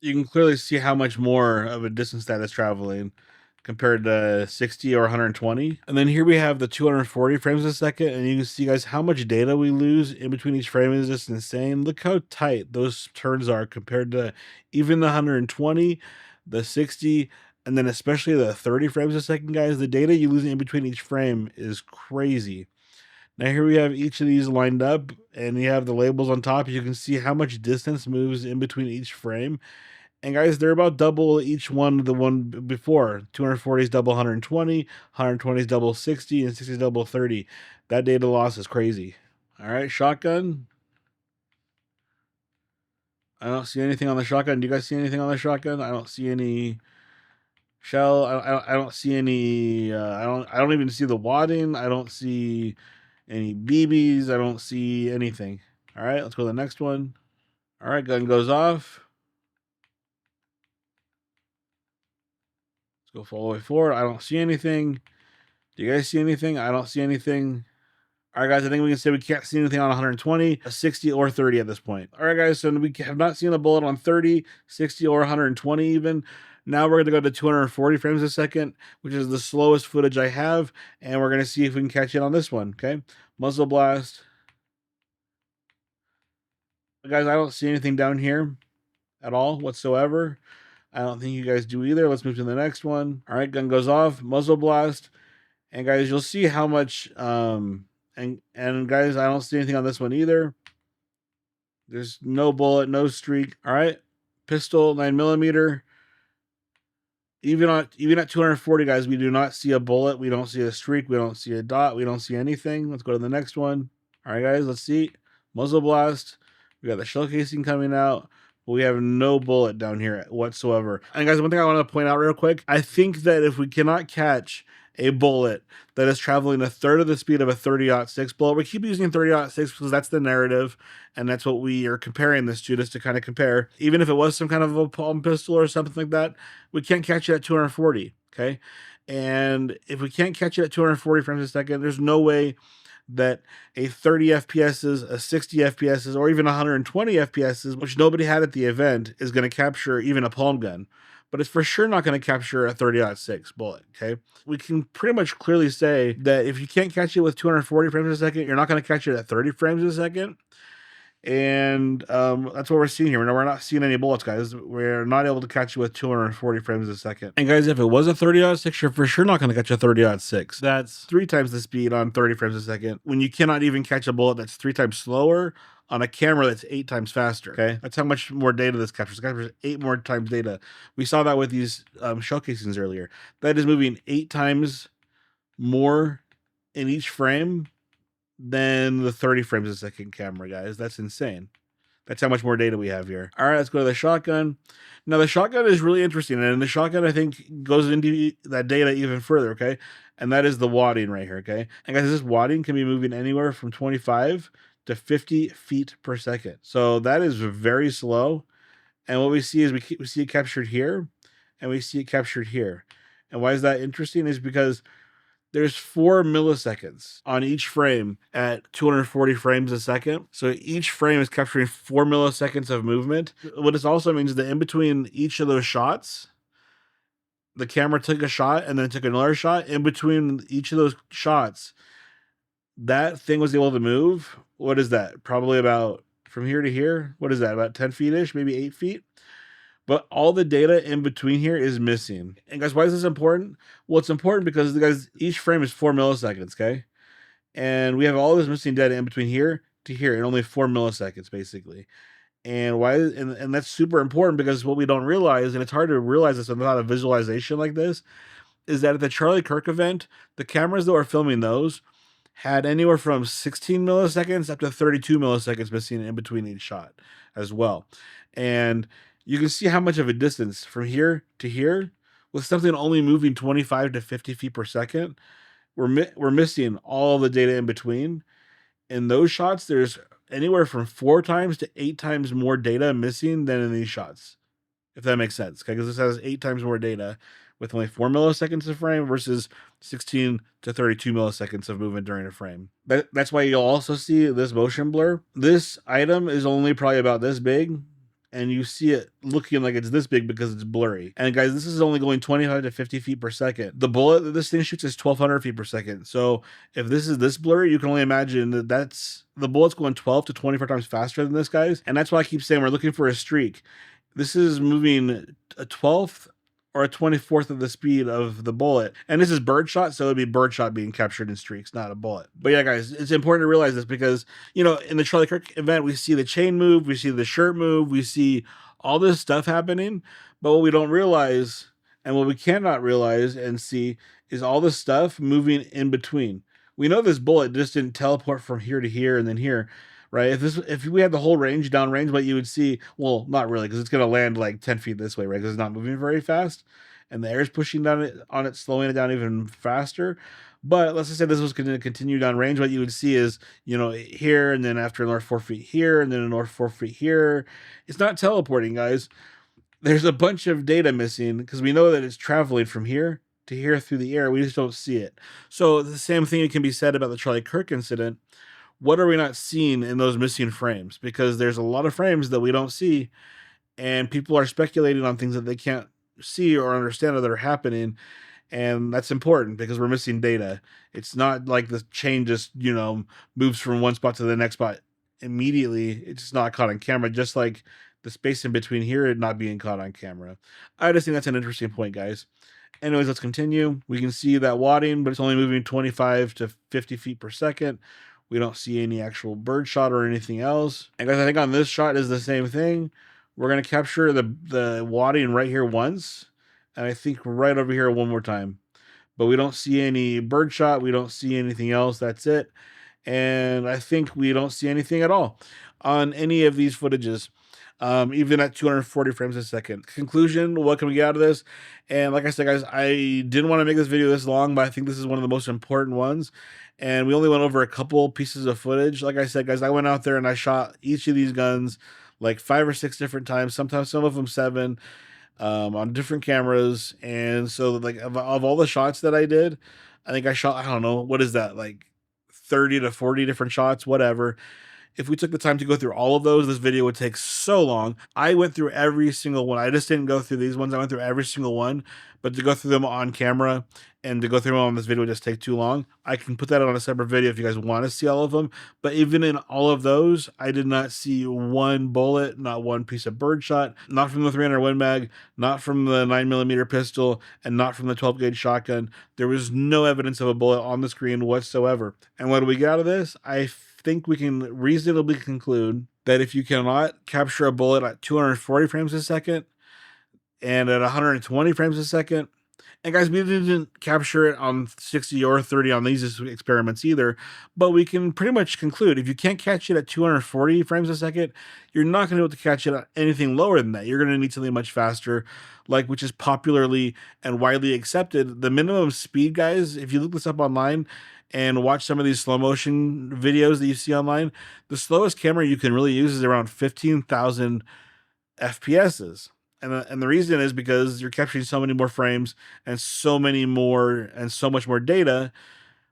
You can clearly see how much more of a distance that is traveling compared to 60 or 120. And then here we have the 240 frames a second, and you can see, guys, how much data we lose in between each frame is just insane. Look how tight those turns are compared to even the 120, the 60, and then especially the 30 frames a second, guys. The data you lose in between each frame is crazy. Now here we have each of these lined up, and you have the labels on top. You can see how much distance moves in between each frame. And guys, they're about double each one the one before. 240 is double 120, 120 is double 60, and 60 is double 30. That data loss is crazy. All right, shotgun. I don't see anything on the shotgun. Do you guys see anything on the shotgun? I don't see any shell. I don't see any. I don't even see the wadding. I don't see any BBs. I don't see anything. All right, let's go to the next one. All right, gun goes off. Let's go all the way forward. I don't see anything. Do you guys see anything? I don't see anything. All right, guys, I think we can say we can't see anything on 120, a 60, or 30 at this point. All right, guys, so we have not seen a bullet on 30, 60, or 120 even. Now we're going to go to 240 frames a second, which is the slowest footage I have, and we're going to see if we can catch it on this one, okay? Muzzle blast. Guys, I don't see anything down here at all whatsoever. I don't think you guys do either. Let's move to the next one. All right, gun goes off, muzzle blast. And guys, you'll see how much, and guys, I don't see anything on this one either. There's no bullet, no streak. All right, pistol, 9mm. Even at 240, guys, we do not see a bullet. We don't see a streak. We don't see a dot. We don't see anything. Let's go to the next one. All right, guys, let's see. Muzzle blast. We got the shell casing coming out. We have no bullet down here whatsoever. And guys, one thing I want to point out real quick, I think that if we cannot catch a bullet that is traveling a third of the speed of a 30-06 bullet, we keep using 30-06 because that's the narrative, and that's what we are comparing this to, just to kind of compare. Even if it was some kind of a palm pistol or something like that, we can't catch it at 240, okay? And if we can't catch it at 240 frames a second, there's no way that a 30 FPSs, a 60 FPSs, or even 120 FPSs, which nobody had at the event, is going to capture even a palm gun. But it's for sure not going to capture a 30-06 bullet, okay? We can pretty much clearly say that if you can't catch it with 240 frames a second, you're not going to catch it at 30 frames a second. And that's what we're seeing here. We're not seeing any bullets, guys. We're not able to catch it with 240 frames a second. And guys, if it was a 30-06, you're for sure not going to catch a 30-06. That's 3 times the speed on 30 frames a second, when you cannot even catch a bullet that's 3 times slower on a camera that's 8 times faster, okay? That's how much more data this captures. It captures 8 more times data. We saw that with these shell casings earlier. That is moving 8 times more in each frame than the 30 frames a second camera, guys. That's insane. That's how much more data we have here. All right, let's go to the shotgun. Now, the shotgun is really interesting, and the shotgun, I think, goes into that data even further, okay? And that is the wadding right here, okay? And guys, this wadding can be moving anywhere from 25 to 50 feet per second. So that is very slow. And what we see is we see it captured here, and we see it captured here. And why is that interesting? Is because there's 4 milliseconds on each frame at 240 frames a second. So each frame is capturing 4 milliseconds of movement. What this also means is that in between each of those shots, the camera took a shot and then took another shot. In between each of those shots, that thing was able to move. What is that? Probably about from here to here. What is that? About 10 feet-ish, maybe 8 feet. But all the data in between here is missing. And guys, why is this important? Well, it's important because guys, each frame is 4 milliseconds, okay? And we have all this missing data in between here to here in only 4 milliseconds, basically. And why? And that's super important because what we don't realize, and it's hard to realize this without a visualization like this, is that at the Charlie Kirk event, the cameras that were filming those had anywhere from 16 milliseconds up to 32 milliseconds missing in between each shot as well. And you can see how much of a distance from here to here with something only moving 25 to 50 feet per second. We're missing all the data in between. In those shots, there's anywhere from 4 times to 8 times more data missing than in these shots, if that makes sense. Okay, because this has 8 times more data with only 4 milliseconds of frame versus 16 to 32 milliseconds of movement during a frame. That's why you'll also see this motion blur. This item is only probably about this big, and you see it looking like it's this big because it's blurry. And guys, this is only going 25 to 50 feet per second. The bullet that this thing shoots is 1,200 feet per second. So if this is this blurry, you can only imagine that the bullet's going 12 to 24 times faster than this, guys. And that's why I keep saying we're looking for a streak. This is moving a 12th or a 24th of the speed of the bullet. And this is birdshot, so it'd be birdshot being captured in streaks, not a bullet. But yeah, guys, it's important to realize this because, you know, in the Charlie Kirk event, we see the chain move, we see the shirt move, we see all this stuff happening. But what we don't realize, and what we cannot realize and see, is all this stuff moving in between. We know this bullet just didn't teleport from here to here and then here, right? If we had the whole range downrange, what you would see, well, not really, because it's going to land like 10 feet this way, right? Because it's not moving very fast, and the air is pushing down on it, slowing it down even faster. But let's just say this was going to continue downrange. What you would see is, you know, here, and then after another 4 feet here, and then another 4 feet here. It's not teleporting, guys. There's a bunch of data missing because we know that it's traveling from here to here through the air. We just don't see it. So the same thing can be said about the Charlie Kirk incident. What are we not seeing in those missing frames? Because there's a lot of frames that we don't see, and people are speculating on things that they can't see or understand that are happening. And that's important because we're missing data. It's not like the chain just, you know, moves from one spot to the next spot immediately. It's just not caught on camera, just like the space in between here not being caught on camera. I just think that's an interesting point, guys. Anyways, let's continue. We can see that wadding, but it's only moving 25 to 50 feet per second. We don't see any actual bird shot or anything else. And guys, I think on this shot is the same thing. We're going to capture the wadding right here once. And I think right over here one more time. But we don't see any bird shot. We don't see anything else. That's it. And I think we don't see anything at all on any of these footages. Even at 240 frames a second. Conclusion, what can we get out of this? And like I said, guys, I didn't want to make this video this long, but I think this is one of the most important ones. And we only went over a couple pieces of footage. Like I said, guys, I went out there and I shot each of these guns like 5 or 6 different times, sometimes some of them 7, on different cameras. And so like of all the shots that I did, I think I shot, I don't know, what is that, like 30 to 40 different shots, whatever. If we took the time to go through all of those, this video would take so long. I went through every single one. I just didn't go through these ones. I went through every single one. But to go through them on camera and to go through them on this video would just take too long. I can put that on a separate video if you guys want to see all of them. But even in all of those, I did not see one bullet, not one piece of birdshot, not from the 300 Win Mag, not from the 9mm pistol, and not from the 12-gauge shotgun. There was no evidence of a bullet on the screen whatsoever. And what do we get out of this? I think we can reasonably conclude that if you cannot capture a bullet at 240 frames a second and at 120 frames a second, And guys, we didn't capture it on 60 or 30 on these experiments either, but we can pretty much conclude if you can't catch it at 240 frames a second, you're not going to be able to catch it at anything lower than that. You're going to need something much faster, like which is popularly and widely accepted. The minimum speed, guys, if you look this up online and watch some of these slow motion videos that you see online, the slowest camera you can really use is around 15,000 FPSs. And the reason is because you're capturing so many more frames and so many more and so much more data.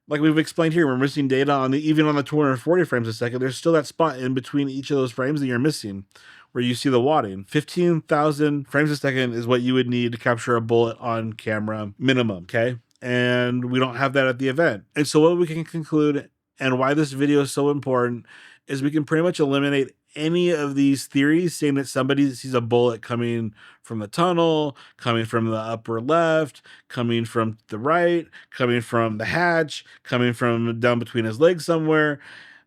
Like we've explained here, we're missing data on even on the 240 frames a second. There's still that spot in between each of those frames that you're missing where you see the wadding. 15,000 frames a second is what you would need to capture a bullet on camera minimum, okay? And we don't have that at the event. And so what we can conclude and why this video is so important is we can pretty much eliminate any of these theories saying that somebody sees a bullet coming from the tunnel, coming from the upper left, coming from the right, coming from the hatch, coming from down between his legs somewhere.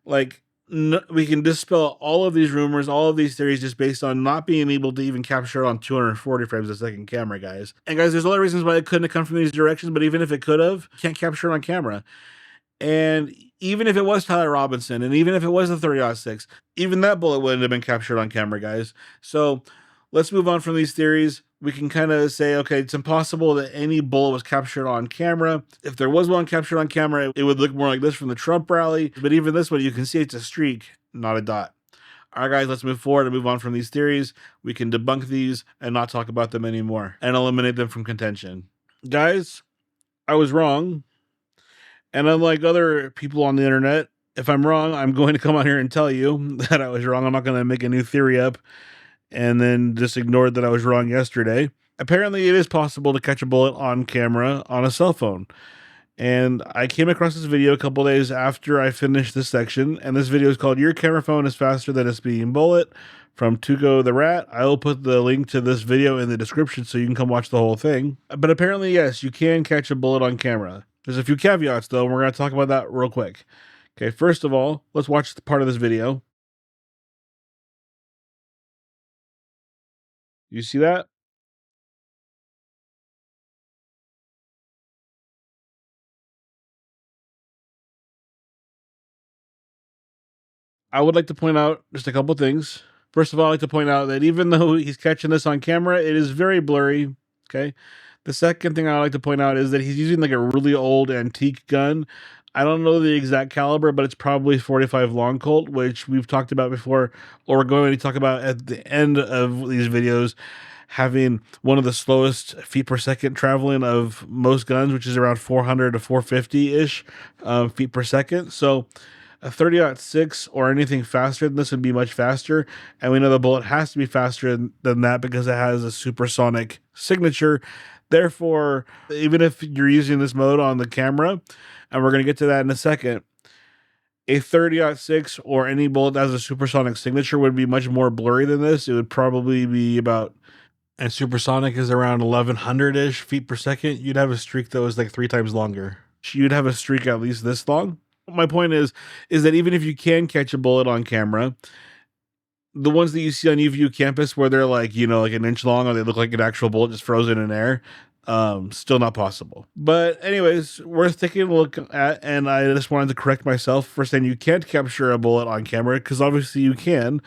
Like, we can dispel all of these rumors, all of these theories just based on not being able to even capture it on 240 frames a second camera, guys. And guys, there's a lot of reasons why it couldn't have come from these directions, but even if it could have, you can't capture it on camera. And even if it was Tyler Robinson, and even if it was the 30-06, even that bullet wouldn't have been captured on camera, guys. So let's move on from these theories. We can kind of say, okay, it's impossible that any bullet was captured on camera. If there was one captured on camera, it would look more like this from the Trump rally. But even this one, you can see it's a streak, not a dot. All right, guys, let's move forward and move on from these theories. We can debunk these and not talk about them anymore and eliminate them from contention. Guys, I was wrong. And unlike other people on the internet, if I'm wrong, I'm going to come on here and tell you that I was wrong. I'm not going to make a new theory up and then just ignore that I was wrong yesterday. Apparently, it is possible to catch a bullet on camera on a cell phone. And I came across this video a couple days after I finished this section. And this video is called "Your Camera Phone is Faster Than a Speeding Bullet" from Tugo the Rat. I will put the link to this video in the description so you can come watch the whole thing. But apparently, yes, you can catch a bullet on camera. There's a few caveats, though, and we're going to talk about that real quick. Okay, first of all, let's watch the part of this video. You see that? I would like to point out just a couple things. First of all, I'd like to point out that even though he's catching this on camera, it is very blurry, okay? The second thing I'd like to point out is that he's using like a really old antique gun. I don't know the exact caliber, but it's probably 45 long Colt, which we've talked about before, or we're going to talk about at the end of these videos, having one of the slowest feet per second traveling of most guns, which is around 400 to 450-ish feet per second. So a 30-06 or anything faster than this would be much faster, and we know the bullet has to be faster than that because it has a supersonic signature. Therefore, even if you're using this mode on the camera, and we're going to get to that in a second, a 30-06 or any bullet that has a supersonic signature would be much more blurry than this. It would probably be about, and supersonic is around 1100-ish feet per second. You'd have a streak that was like 3 times longer. You'd have a streak at least this long. My point is that even if you can catch a bullet on camera, the ones that you see on UVU campus where they're like, you know, like an inch long or they look like an actual bullet just frozen in air, still not possible. But anyways, worth taking a look at, and I just wanted to correct myself for saying you can't capture a bullet on camera, because obviously you can.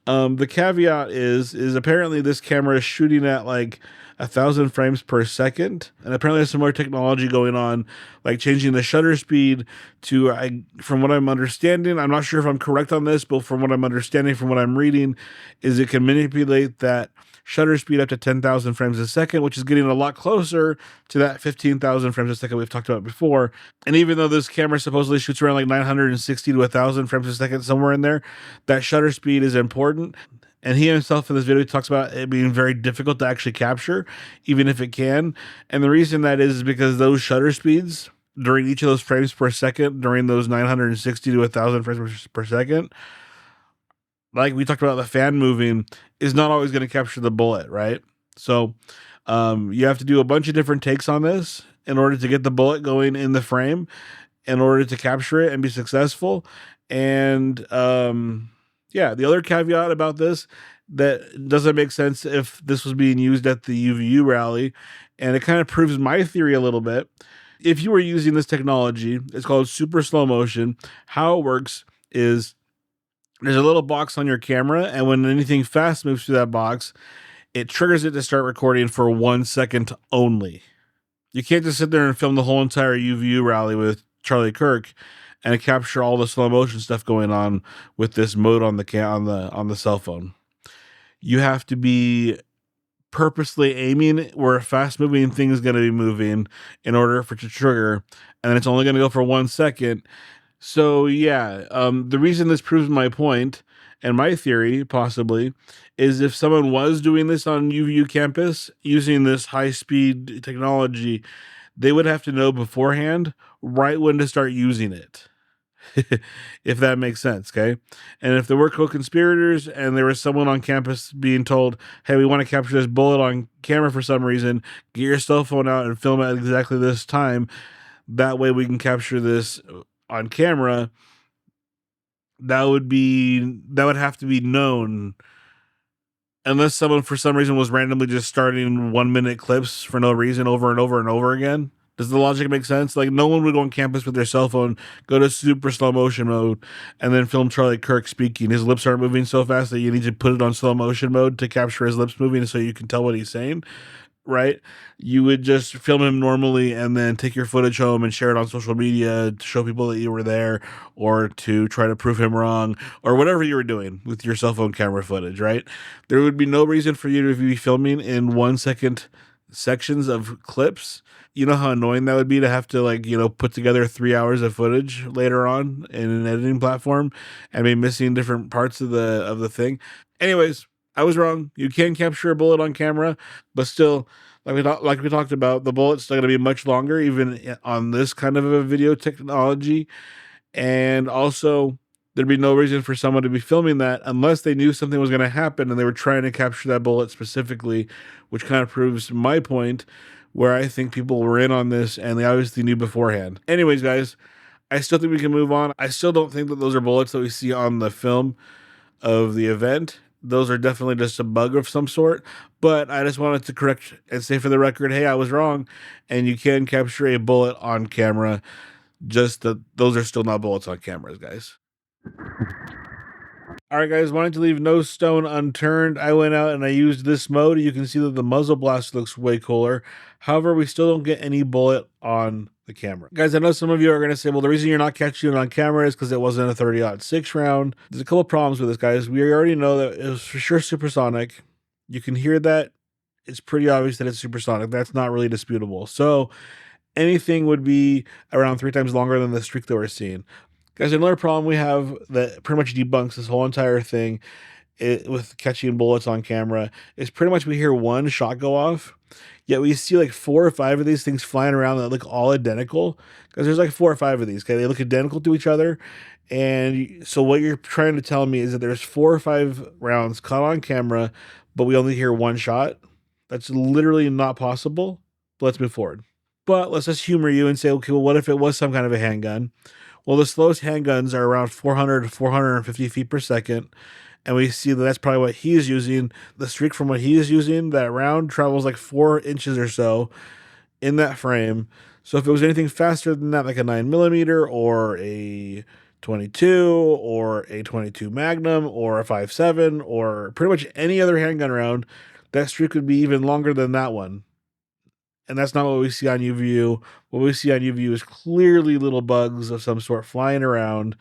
The caveat is apparently this camera is shooting at like 1,000 frames per second, and apparently there's some more technology going on, like changing the shutter speed to, from what I'm understanding, I'm not sure if I'm correct on this, but from what I'm understanding, from what I'm reading, is it can manipulate that shutter speed up to 10,000 frames a second, which is getting a lot closer to that 15,000 frames a second we've talked about before. And even though this camera supposedly shoots around like 960 to 1,000 frames a second, somewhere in there, that shutter speed is important. And he himself in this video talks about it being very difficult to actually capture, even if it can. And the reason that is because those shutter speeds during each of those frames per second, during those 960 to 1,000 frames per second, like we talked about the fan moving, is not always going to capture the bullet, right? So you have to do a bunch of different takes on this in order to get the bullet going in the frame, in order to capture it and be successful. And yeah, the other caveat about this that doesn't make sense if this was being used at the UVU rally And it kind of proves my theory a little bit. If you were using this technology, it's called super slow motion. How it works is there's a little box on your camera, and when anything fast moves through that box, it triggers it to start recording for 1 second only. You can't just sit there and film the whole entire UVU rally with Charlie Kirk and capture all the slow motion stuff going on with this mode on the cell phone. You have to be purposely aiming where a fast moving thing is going to be moving in order for it to trigger, and then it's only going to go for 1 second. So yeah, the reason this proves my point and my theory possibly is if someone was doing this on UVU campus using this high speed technology, they would have to know beforehand right when to start using it. If that makes sense, okay? And if there were co-conspirators and there was someone on campus being told, hey, we want to capture this bullet on camera for some reason, get your cell phone out and film at exactly this time. That way we can capture this on camera. That would have to be known, unless someone for some reason was randomly just starting 1 minute clips for no reason over and over and over again. Does the logic make sense? Like, no one would go on campus with their cell phone, go to super slow motion mode, and then film Charlie Kirk speaking. His lips aren't moving so fast that you need to put it on slow motion mode to capture his lips moving so you can tell what he's saying, right? You would just film him normally and then take your footage home and share it on social media to show people that you were there, or to try to prove him wrong, or whatever you were doing with your cell phone camera footage, right? There would be no reason for you to be filming in 1 second sections of clips. You know how annoying that would be to have to put together 3 hours of footage later on in an editing platform and be missing different parts of the thing. Anyways, I was wrong. You can capture a bullet on camera, but still, like we talked about, the bullet's still going to be much longer even on this kind of a video technology. And also, there'd be no reason for someone to be filming that unless they knew something was going to happen and they were trying to capture that bullet specifically, which kind of proves my point, where I think people were in on this and they obviously knew beforehand. Anyways, guys, I still think we can move on. I still don't think that those are bullets that we see on the film of the event. Those are definitely just a bug of some sort, but I just wanted to correct and say for the record, hey, I was wrong, and you can capture a bullet on camera, just that those are still not bullets on cameras, guys. All right, guys, wanted to leave no stone unturned. I went out and I used this mode. You can see that the muzzle blast looks way cooler. However, we still don't get any bullet on the camera. Guys, I know some of you are going to say, well, the reason you're not catching it on camera is because it wasn't a 30-06 round. There's a couple problems with this, guys. We already know that it was for sure supersonic. You can hear that. It's pretty obvious that it's supersonic. That's not really disputable. So anything would be around 3 times longer than the streak that we're seeing. Guys, another problem we have that pretty much debunks this whole entire thing with catching bullets on camera is pretty much we hear one shot go off, yet we see like 4 or 5 of these things flying around that look all identical, because there's like 4 or 5 of these. Okay, they look identical to each other. And so what you're trying to tell me is that there's 4 or 5 rounds caught on camera, but we only hear one shot. That's literally not possible. But let's move forward. But let's just humor you and say, okay, well, what if it was some kind of a handgun? Well, the slowest handguns are around 400 to 450 feet per second. And we see that that's probably what he is using. The streak from what he is using, that round travels like 4 inches or so in that frame. So if it was anything faster than that, like a 9mm or a 22 or a 22 Magnum or a 5.7 or pretty much any other handgun round, that streak would be even longer than that one. And that's not what we see on UVU. What we see on UVU is clearly little bugs of some sort flying around.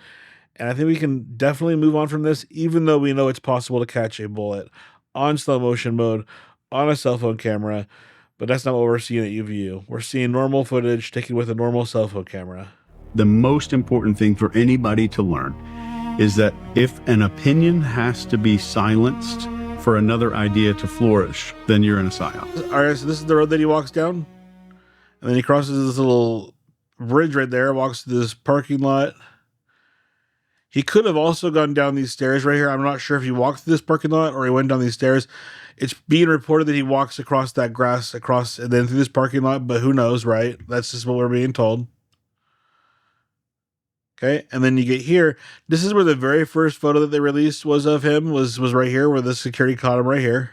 And I think we can definitely move on from this, even though we know it's possible to catch a bullet on slow motion mode on a cell phone camera. But that's not what we're seeing at UVU. We're seeing normal footage taken with a normal cell phone camera. The most important thing for anybody to learn is that if an opinion has to be silenced for another idea to flourish, then you're in a psyop. All right, so this is the road that he walks down. And then he crosses this little bridge right there, walks to this parking lot. He could have also gone down these stairs right here. I'm not sure if he walked through this parking lot or he went down these stairs. It's being reported that he walks across that grass, across and then through this parking lot, but who knows, right? That's just what we're being told. Okay, and then you get here. This is where the very first photo that they released was of him, was right here, where the security caught him right here.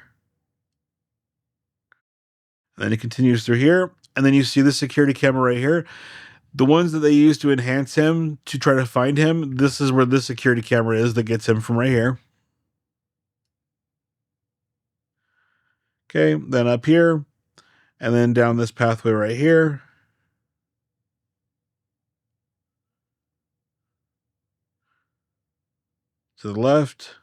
And then it continues through here. And then you see the security camera right here. The ones that they use to enhance him, to try to find him, this is where this security camera is that gets him from right here. Okay, then up here, and then down this pathway right here. To the left.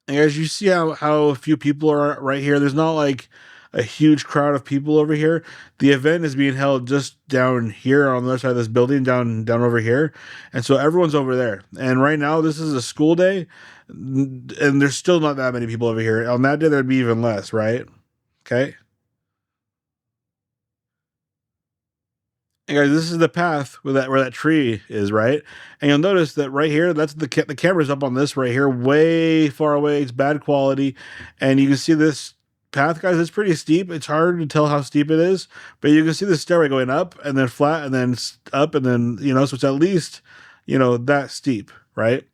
And guys, you see how a few people are right here. There's not like a huge crowd of people over here. The event is being held just down here on the other side of this building, down over here. And so everyone's over there. And right now, this is a school day, and there's still not that many people over here. On that day, there'd be even less, right? Okay. And guys, this is the path where that tree is, right? And you'll notice that right here, that's the camera's up on this right here, way far away. It's bad quality, and you can see this path, guys. It's pretty steep. It's hard to tell how steep it is, but you can see the stairway going up and then flat and then up and then so it's at least that steep, right?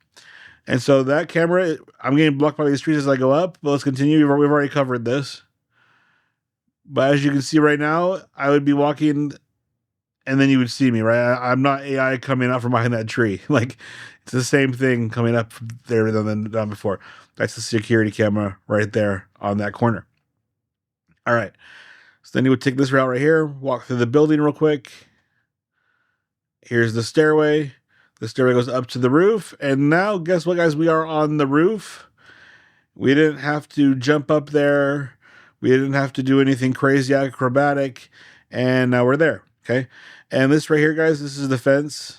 And so that camera, I'm getting blocked by these trees as I go up. But let's continue. We've already covered this, but as you can see right now, I would be walking. And then you would see me, right? I'm not AI coming out from behind that tree. Like, it's the same thing coming up there than done before. That's the security camera right there on that corner. All right. So then you would take this route right here, walk through the building real quick. Here's the stairway. The stairway goes up to the roof. And now, guess what, guys? We are on the roof. We didn't have to jump up there. We didn't have to do anything crazy acrobatic. And now we're there. Okay. And this right here, guys, this is the fence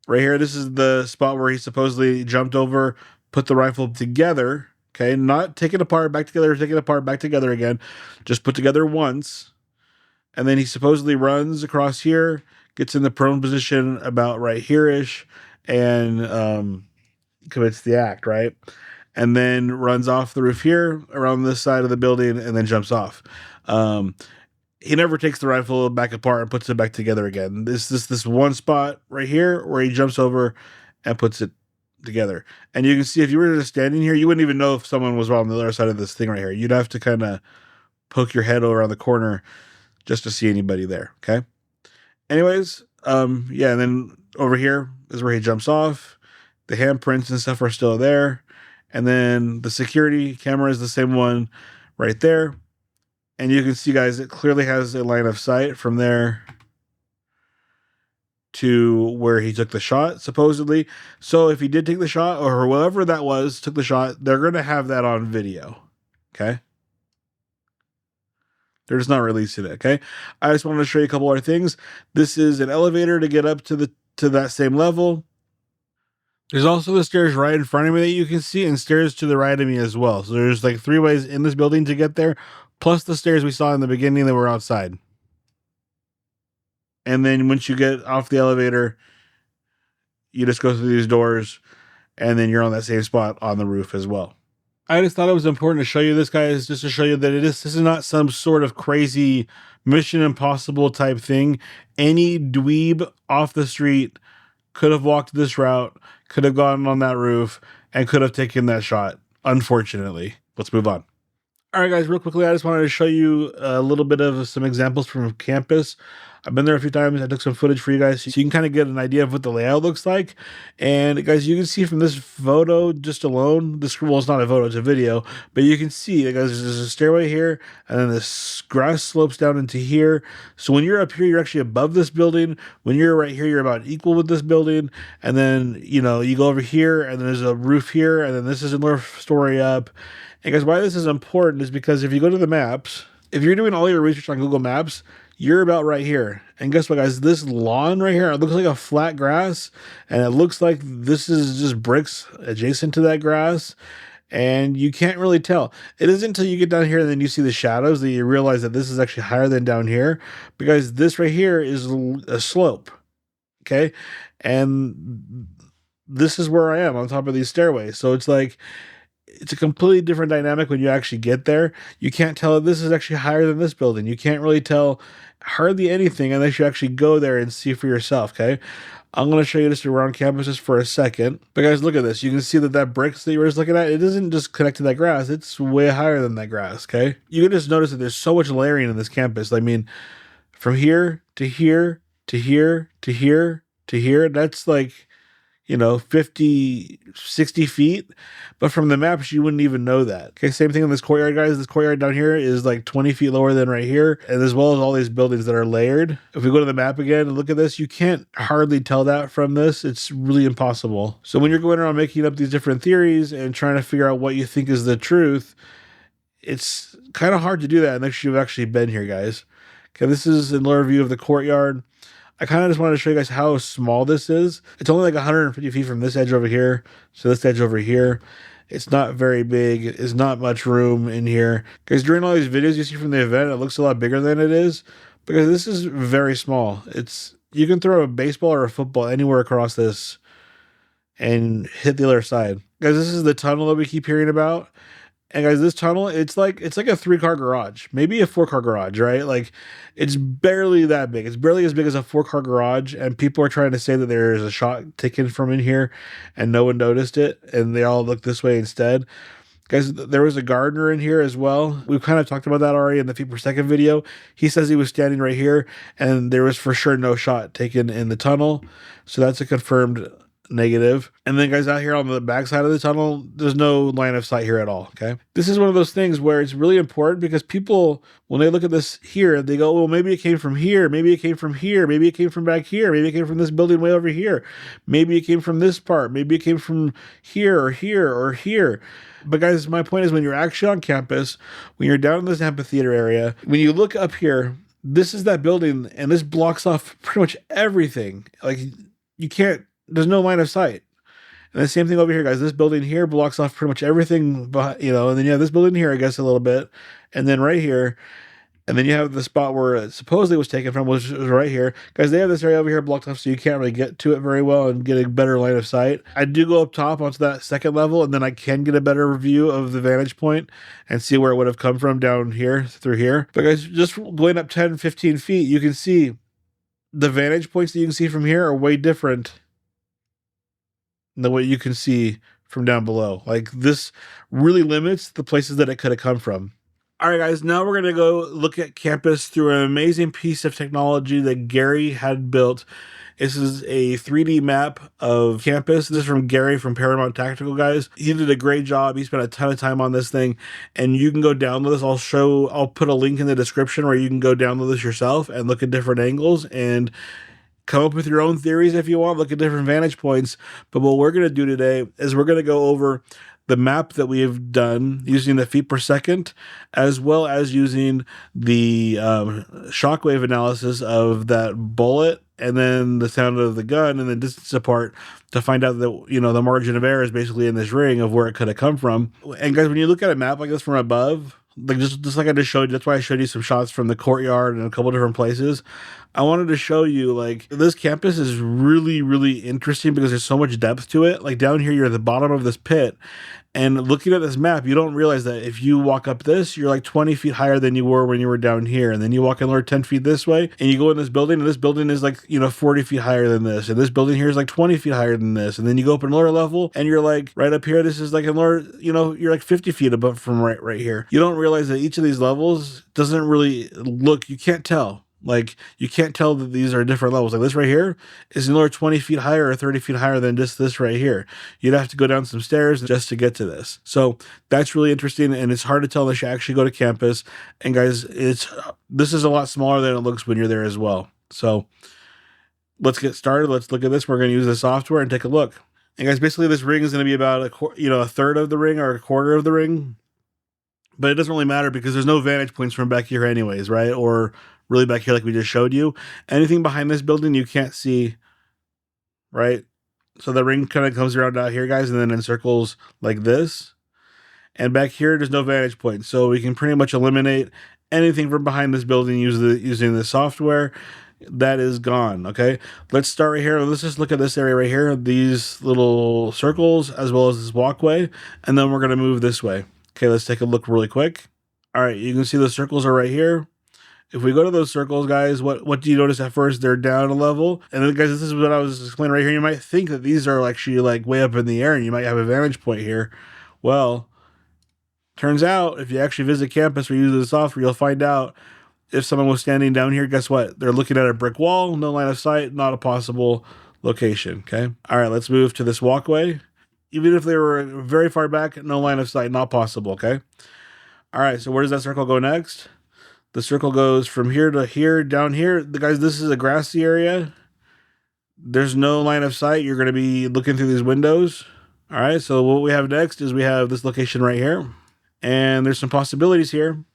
right here. This is the spot where he supposedly jumped over, put the rifle together. Okay. Not take it apart, back together, take it apart, back together again. Just put together once. And then he supposedly runs across here, gets in the prone position about right here-ish, and commits the act, right? And then runs off the roof here around this side of the building and then jumps off. He never takes the rifle back apart and puts it back together again. This one spot right here where he jumps over and puts it together. And you can see if you were just standing here, you wouldn't even know if someone was on the other side of this thing right here. You'd have to kind of poke your head over on the corner just to see anybody there. Okay. Anyways, yeah, and then over here is where he jumps off. The handprints and stuff are still there. And then the security camera is the same one right there. And you can see, guys, it clearly has a line of sight from there to where he took the shot, supposedly. So if he did take the shot, or whoever that was took the shot, they're going to have that on video. Okay? They're just not releasing it, okay? I just wanted to show you a couple other things. This is an elevator to get up to that same level. There's also the stairs right in front of me that you can see, and stairs to the right of me as well. So there's like 3 ways in this building to get there, plus the stairs we saw in the beginning that were outside. And then once you get off the elevator, you just go through these doors, and then you're on that same spot on the roof as well. I just thought it was important to show you this, guys, just to show you that this is not some sort of crazy Mission Impossible type thing. Any dweeb off the street could have walked this route, could have gotten on that roof, and could have taken that shot. Unfortunately. Let's move on. All right, guys, real quickly, I just wanted to show you a little bit of some examples from campus. I've been there a few times. I took some footage for you guys so you can kind of get an idea of what the layout looks like. And guys, you can see from this photo just alone, well, it's not a photo, it's a video, but you can see, guys, there's a stairway here, and then this grass slopes down into here. So when you're up here, you're actually above this building. When you're right here, you're about equal with this building. And then, you go over here, and then there's a roof here, and then this is another story up. And guys, why this is important is because if you go to the maps, if you're doing all your research on Google Maps, you're about right here. And guess what, guys? This lawn right here, it looks like a flat grass, and it looks like this is just bricks adjacent to that grass, and you can't really tell. It isn't until you get down here and then you see the shadows that you realize that this is actually higher than down here, because this right here is a slope, okay? And this is where I am on top of these stairways. So it's like, it's a completely different dynamic when you actually get there. You can't tell this is actually higher than this building. You can't really tell hardly anything unless you actually go there and see for yourself, okay? I'm going to show you this around campus just for a second. But guys, look at this. You can see that bricks that you were just looking at, it isn't just connected to that grass. It's way higher than that grass, okay? You can just notice that there's so much layering in this campus. I mean, from here to here to here to here to here, that's like, 50, 60 feet. But from the maps, you wouldn't even know that. Okay, same thing in this courtyard, guys. This courtyard down here is like 20 feet lower than right here, and as well as all these buildings that are layered. If we go to the map again and look at this, you can't hardly tell that from this. It's really impossible. So when you're going around making up these different theories and trying to figure out what you think is the truth, it's kind of hard to do that unless you've actually been here, guys. Okay, this is a lower view of the courtyard. I kind of just wanted to show you guys how small this is. It's only like 150 feet from this edge over here to this edge over here. It's not very big. There's not much room in here. Guys, during all these videos you see from the event, it looks a lot bigger than it is because this is very small. You can throw a baseball or a football anywhere across this and hit the other side. Guys, this is the tunnel that we keep hearing about. And guys, this tunnel, it's like a 3-car garage, maybe a 4-car garage, right? Like, it's barely that big. It's barely as big as a 4-car garage. And people are trying to say that there is a shot taken from in here and no one noticed it. And they all look this way instead. Guys, there was a gardener in here as well. We've kind of talked about that already in the feet per second video. He says he was standing right here and there was for sure no shot taken in the tunnel. So that's a confirmed negative. And then guys, out here on the back side of the tunnel, there's no line of sight here at all. Okay, this is one of those things where it's really important because people, when they look at this here, they go, well, maybe it came from here, maybe it came from here, maybe it came from back here, maybe it came from this building way over here, maybe it came from this part, maybe it came from here or here or here. But guys, my point is, when you're actually on campus, when you're down in this amphitheater area, when you look up here, this is that building and this blocks off pretty much everything. Like, you can't, there's no line of sight. And the same thing over here, guys. This building here blocks off pretty much everything, and then you have this building here, I guess, a little bit, and then right here, and then you have the spot where it supposedly was taken from, which is right here. Guys, they have this area over here blocked off, so you can't really get to it very well and get a better line of sight. I do go up top onto that second level, and then I can get a better view of the vantage point and see where it would have come from down here, through here. But guys, just going up 10, 15 feet, you can see the vantage points that you can see from here are way different than what you can see from down below. Like, this really limits the places that it could have come from. All right, guys, now we're going to go look at campus through an amazing piece of technology that Gary had built. This is a 3D map of campus. This is from Gary from Paramount Tactical, guys. He did a great job. He spent a ton of time on this thing, and you can go download this. I'll put a link in the description where you can go download this yourself and look at different angles and come up with your own theories if you want, look at different vantage points. But what we're going to do today is we're going to go over the map that we have done using the feet per second, as well as using the shockwave analysis of that bullet and then the sound of the gun and the distance apart to find out that, the margin of error is basically in this ring of where it could have come from. And guys, when you look at a map like this from above, like just like I just showed you, that's why I showed you some shots from the courtyard and a couple different places. I wanted to show you, like, this campus is really, really interesting because there's so much depth to it. Like, down here, you're at the bottom of this pit, and looking at this map, you don't realize that if you walk up this, you're like 20 feet higher than you were when you were down here. And then you walk another 10 feet this way, and you go in this building, and this building is like, 40 feet higher than this. And this building here is like 20 feet higher than this. And then you go up another level, and you're like, right up here, this is like another, you're like 50 feet above from right here. You don't realize that each of these levels doesn't really look, you can't tell. Like, you can't tell that these are different levels. Like, this right here is another 20 feet higher or 30 feet higher than just this right here. You'd have to go down some stairs just to get to this. So that's really interesting, and it's hard to tell unless you actually go to campus. And guys, this is a lot smaller than it looks when you're there as well. So let's get started. Let's look at this. We're going to use the software and take a look. And guys, basically this ring is going to be about a third of the ring or a quarter of the ring. But it doesn't really matter because there's no vantage points from back here anyways, right? Or really back here like we just showed you. Anything behind this building you can't see, right? So the ring kind of comes around out here, guys, and then encircles like this. And back here, there's no vantage point. So we can pretty much eliminate anything from behind this building using the software. that is gone. Okay, let's start right here. Let's just look at this area right here, these little circles, as well as this walkway, and then we're going to move this way. Okay, let's take a look really quick. All right, you can see the circles are right here. If we go to those circles, guys, what do you notice at first? They're down a level. And then, guys, this is what I was explaining right here. You might think that these are actually like way up in the air and you might have a vantage point here. Well, turns out if you actually visit campus or use the software, you'll find out if someone was standing down here, guess what? They're looking at a brick wall, no line of sight, not a possible location, okay? All right, let's move to this walkway. Even if they were very far back, no line of sight, not possible, okay? All right, so where does that circle go next? The circle goes from here to here, down here. Guys, this is a grassy area. There's no line of sight. You're going to be looking through these windows. All right, so what we have next is we have this location right here. And there's some possibilities here.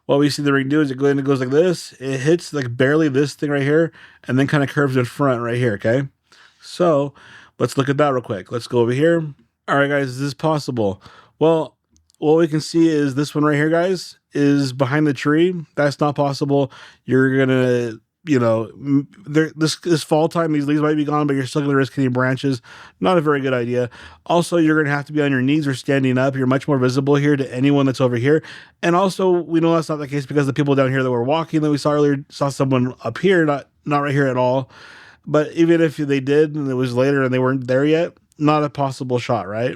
What we see the ring do is it goes like this. It hits like barely this thing right here and then kind of curves in front right here, okay? So let's look at that real quick. Let's go over here. All right, guys, is this possible? Well, what we can see is this one right here, guys, is behind the tree. That's not possible. You're gonna, this fall time, these leaves might be gone, but you're still gonna risk hitting branches. Not a very good idea. Also, you're gonna have to be on your knees or standing up. You're much more visible here to anyone that's over here. And also, we know that's not the case because the people down here that were walking that we saw earlier saw someone up here, not right here at all. But even if they did and it was later and they weren't there yet, not a possible shot, right?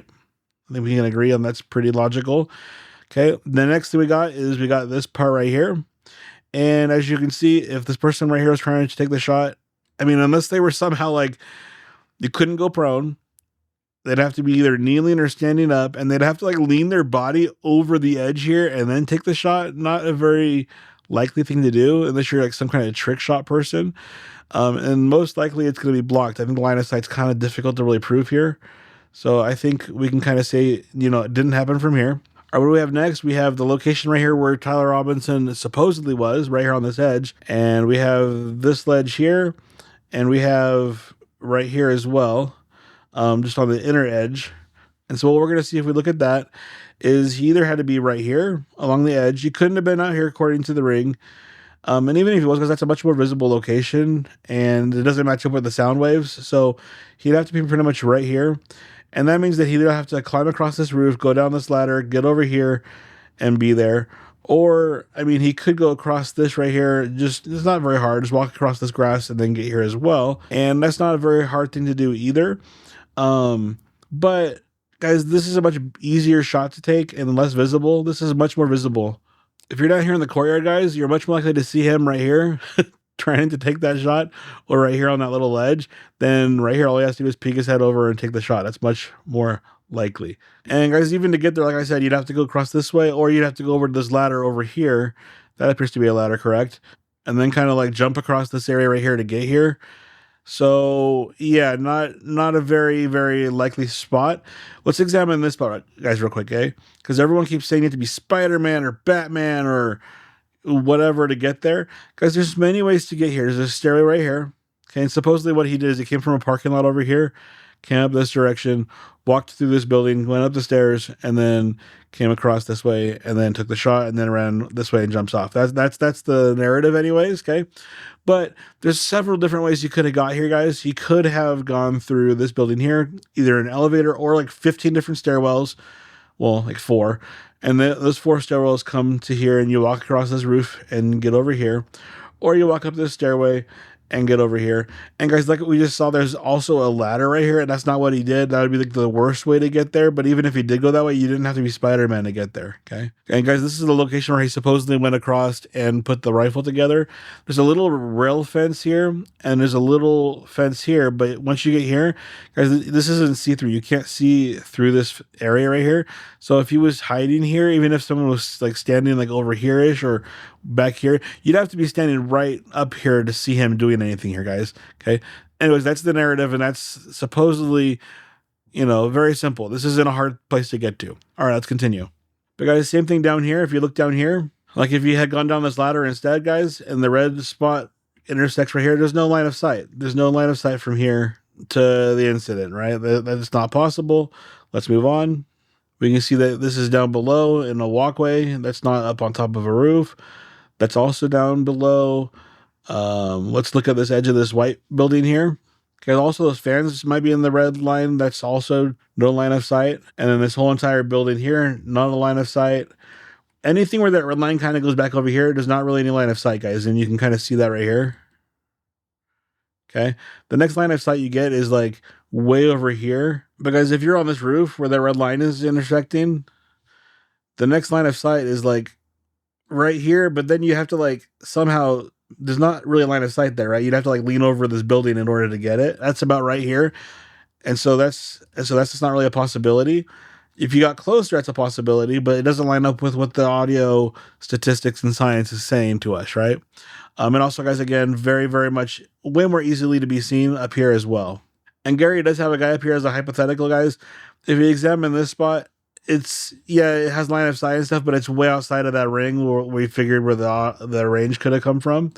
I think we can agree on that's pretty logical. Okay, the next thing we got this part right here. And as you can see, if this person right here was trying to take the shot, I mean, unless they were somehow like, you couldn't go prone, they'd have to be either kneeling or standing up, and they'd have to like lean their body over the edge here and then take the shot. Not a very likely thing to do unless you're like some kind of trick shot person. And most likely it's going to be blocked. I think the line of sight's kind of difficult to really prove here. So I think we can kind of say, it didn't happen from here. All right, what do we have next? We have the location right here where Tyler Robinson supposedly was, right here on this edge. And we have this ledge here, and we have right here as well, just on the inner edge. And so what we're going to see if we look at that is he either had to be right here along the edge. He couldn't have been out here according to the ring. And even if he was, because that's a much more visible location, and it doesn't match up with the sound waves. So he'd have to be pretty much right here. And that means that he'd either have to climb across this roof, go down this ladder, get over here, and be there. Or, I mean, he could go across this right here. It's not very hard. Just walk across this grass and then get here as well. And that's not a very hard thing to do either. But, guys, this is a much easier shot to take and less visible. This is much more visible. If you're down here in the courtyard, guys, you're much more likely to see him right here trying to take that shot, or right here on that little ledge. Then right here, all he has to do is peek his head over and take the shot. That's much more likely. And guys, even to get there, like I said, you'd have to go across this way, or you'd have to go over to this ladder over here. That appears to be a ladder, correct? And then kind of like jump across this area right here to get here. So yeah, not a very, very likely spot. Let's examine this spot, guys, real quick, okay? Because everyone keeps saying you have to be Spider-Man or Batman or whatever to get there. Guys, there's many ways to get here. There's a stairway right here. Okay, and supposedly what he did is he came from a parking lot over here, came up this direction, walked through this building, went up the stairs, and then came across this way, and then took the shot, and then ran this way and jumps off. That's the narrative anyways, okay? But there's several different ways you could have got here, guys. He could have gone through this building here, either an elevator or like 15 different stairwells. Well, like 4. And those 4 stairwells come to here, and you walk across this roof and get over here. Or you walk up this stairway and get over here. And guys, like we just saw, there's also a ladder right here, and that's not what he did. That would be like the worst way to get there. But even if he did go that way, you didn't have to be Spider-Man to get there, okay? And guys, this is the location where he supposedly went across and put the rifle together. There's a little rail fence here, and there's a little fence here. But once you get here, guys, this isn't see-through. You can't see through this area right here. So if he was hiding here, even if someone was like standing like over here-ish or back here, you'd have to be standing right up here to see him doing anything here, guys. Okay. Anyways, that's the narrative, and that's supposedly, very simple. This isn't a hard place to get to. All right, let's continue. But guys, same thing down here. If you look down here, like if you had gone down this ladder instead, guys, and the red spot intersects right here, there's no line of sight. There's no line of sight from here to the incident, right? That's not possible. Let's move on. We can see that this is down below in a walkway. That's not up on top of a roof. That's also down below. Let's look at this edge of this white building here. Okay, also those fans might be in the red line. That's also no line of sight. And then this whole entire building here, not a line of sight. Anything where that red line kind of goes back over here, there's not really any line of sight, guys. And you can kind of see that right here. Okay. The next line of sight you get is like way over here. But guys, if you're on this roof where that red line is intersecting, the next line of sight is like right here. But then you have to like somehow, there's not really a line of sight there, right? You'd have to like lean over this building in order to get it. That's about right here. And so that's just not really a possibility. If you got closer, that's a possibility, but it doesn't line up with what the audio statistics and science is saying to us, right? And also, guys, again, very, very much way more easily to be seen up here as well. And Gary does have a guy up here as a hypothetical, guys. If you examine this spot, it has line of sight and stuff, but it's way outside of that ring where we figured where the range could have come from.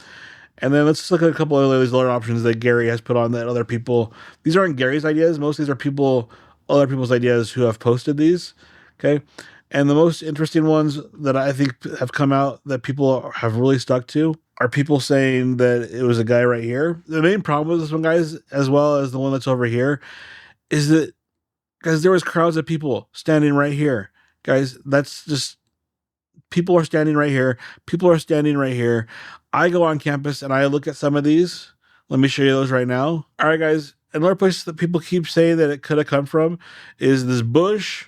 And then let's just look at a couple of these other options that Gary has put on that other people. These aren't Gary's ideas. Most of these are other people's ideas who have posted these. Okay. And the most interesting ones that I think have come out that people have really stuck to are people saying that it was a guy right here. The main problem with this one, guys, as well as the one that's over here, is that, guys, there was crowds of people standing right here. Guys, that's just, people are standing right here. People are standing right here. I go on campus and I look at some of these. Let me show you those right now. All right, guys. Another place that people keep saying that it could have come from is this bush,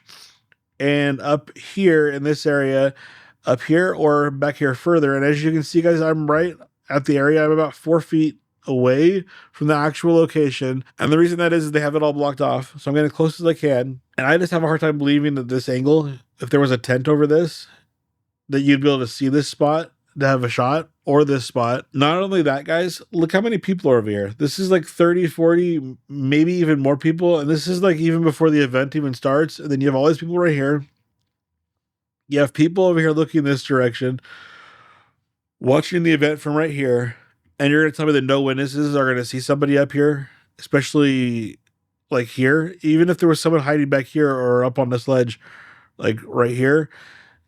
and up here in this area, up here or back here further. And as you can see, guys, I'm right at the area. I'm about 4 feet away from the actual location. And the reason that is they have it all blocked off. So I'm getting as close as I can. And I just have a hard time believing that this angle, if there was a tent over this, that you'd be able to see this spot to have a shot, or this spot. Not only that, guys, look how many people are over here. This is like 30, 40, maybe even more people. And this is like even before the event even starts. And then you have all these people right here. You have people over here looking this direction, watching the event from right here. And you're going to tell me that no witnesses are going to see somebody up here, especially like here. Even if there was someone hiding back here or up on this ledge, like right here,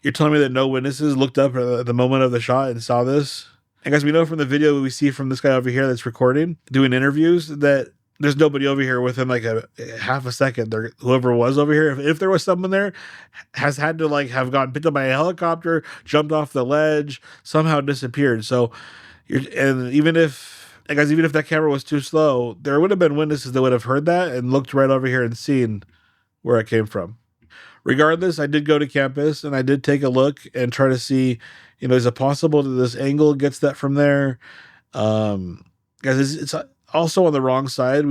you're telling me that no witnesses looked up at the moment of the shot and saw this? And guys, we know from the video we see from this guy over here that's recording, doing interviews, that there's nobody over here within like a half a second. Whoever was over here, if there was someone there, has had to like have gotten picked up by a helicopter, jumped off the ledge, somehow disappeared. So, even if that camera was too slow, there would have been witnesses that would have heard that and looked right over here and seen where it came from. Regardless, I did go to campus and I did take a look and try to see, is it possible that this angle gets that from there? Guys, it's also on the wrong side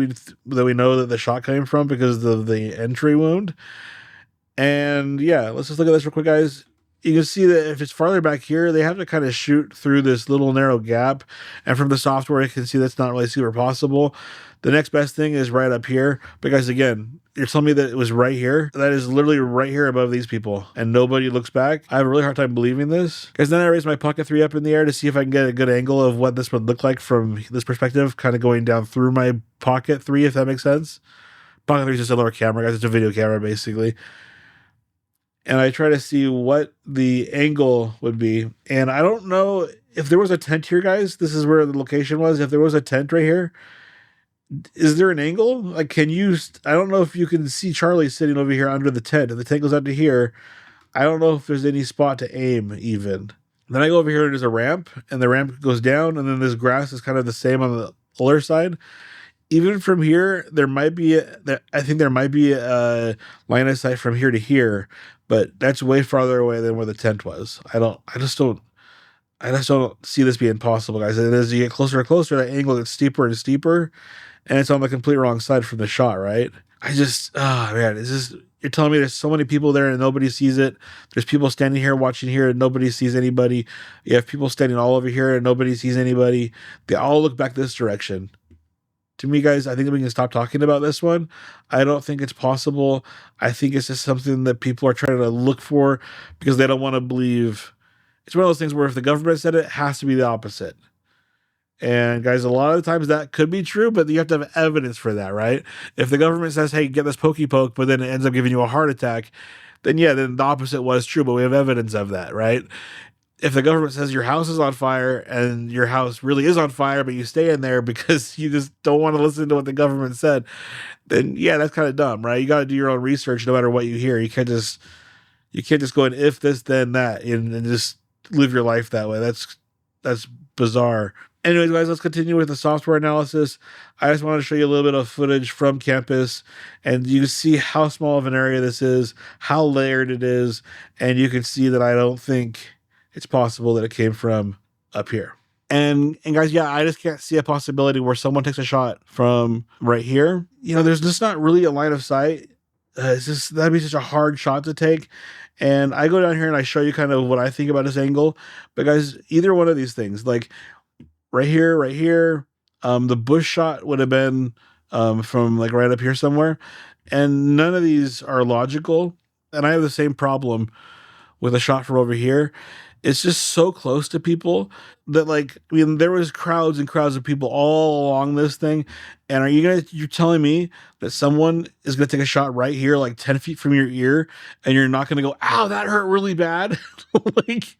that we know that the shot came from because of the entry wound. And yeah, let's just look at this real quick, guys. You can see that if it's farther back here, they have to kind of shoot through this little narrow gap. And from the software, you can see that's not really super possible. The next best thing is right up here. But guys, again, you're telling me that it was right here? That is literally right here above these people. And nobody looks back? I have a really hard time believing this. Guys, then I raised my Pocket 3 up in the air to see if I can get a good angle of what this would look like from this perspective, kind of going down through my Pocket 3, if that makes sense. Pocket 3 is just a lower camera, guys. It's a video camera, basically. And I try to see what the angle would be. And I don't know if there was a tent here, guys. This is where the location was. If there was a tent right here, is there an angle? Like, I don't know if you can see Charlie sitting over here under the tent. If the tent goes out to here, I don't know if there's any spot to aim even. Then I go over here and there's a ramp, and the ramp goes down, and then this grass is kind of the same on the other side. Even from here, I think there might be a line of sight from here to here, but that's way farther away than where the tent was. I just don't see this being possible, guys. And as you get closer and closer, that angle gets steeper and steeper, and it's on the complete wrong side from the shot, right? You're telling me there's so many people there and nobody sees it. There's people standing here watching here and nobody sees anybody. You have people standing all over here and nobody sees anybody. They all look back this direction. To me, guys, I think we can stop talking about this one. I don't think it's possible. I think it's just something that people are trying to look for because they don't want to believe. It's one of those things where if the government said it has to be the opposite. And guys, a lot of the times that could be true, but you have to have evidence for that, right? If the government says, hey, get this pokey poke, but then it ends up giving you a heart attack, then the opposite was true, but we have evidence of that, right? if the government says your house is on fire and your house really is on fire, but you stay in there because you just don't want to listen to what the government said, then yeah, that's kind of dumb, right? You got to do your own research no matter what you hear. You can't just go in if this, then that, and just live your life that way. That's bizarre. Anyways, guys, let's continue with the software analysis. I just wanted to show you a little bit of footage from campus, and you can see how small of an area this is, how layered it is, and you can see that I don't think it's possible that it came from up here. And guys, yeah, I just can't see a possibility where someone takes a shot from right here. You know, there's just not really a line of sight. It's just, that'd be such a hard shot to take. And I go down here and I show you kind of what I think about this angle. But guys, either one of these things, like right here, the bush shot would have been from like right up here somewhere. And none of these are logical. And I have the same problem with a shot from over here. It's just so close to people that, like, I mean, there was crowds and crowds of people all along this thing. And you're telling me that someone is going to take a shot right here, like 10 feet from your ear, and you're not going to go, ow, that hurt really bad? Like,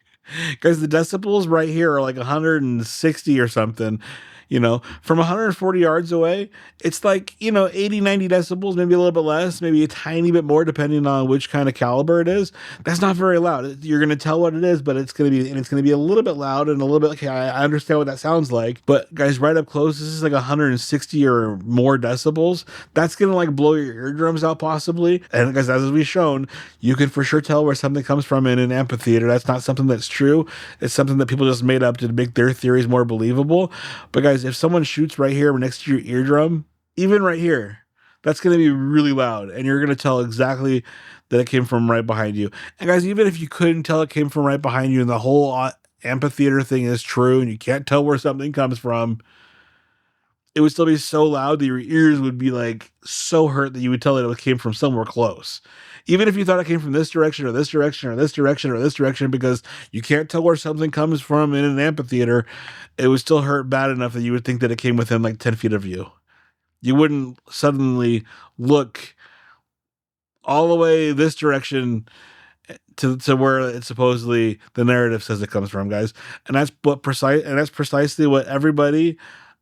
guys, the decibels right here are like 160 or something. You know, from 140 yards away, it's like, 80, 90 decibels, maybe a little bit less, maybe a tiny bit more, depending on which kind of caliber it is. That's not very loud. You're going to tell what it is, but it's going to be a little bit loud and a little bit, okay, I understand what that sounds like. But guys, right up close, this is like 160 or more decibels. That's going to like blow your eardrums out possibly. And guys, as we've shown, you can for sure tell where something comes from in an amphitheater. That's not something that's true. It's something that people just made up to make their theories more believable. But guys, if someone shoots right here next to your eardrum, even right here, that's going to be really loud, and you're going to tell exactly that it came from right behind you. And guys, even if you couldn't tell it came from right behind you and the whole amphitheater thing is true and you can't tell where something comes from, it would still be so loud that your ears would be like so hurt that you would tell that it came from somewhere close. Even if you thought it came from this direction or this direction or this direction or this direction, because you can't tell where something comes from in an amphitheater, it would still hurt bad enough that you would think that it came within like 10 feet of you. You wouldn't suddenly look all the way this direction to where it's supposedly the narrative says it comes from, guys. And that's precisely what everybody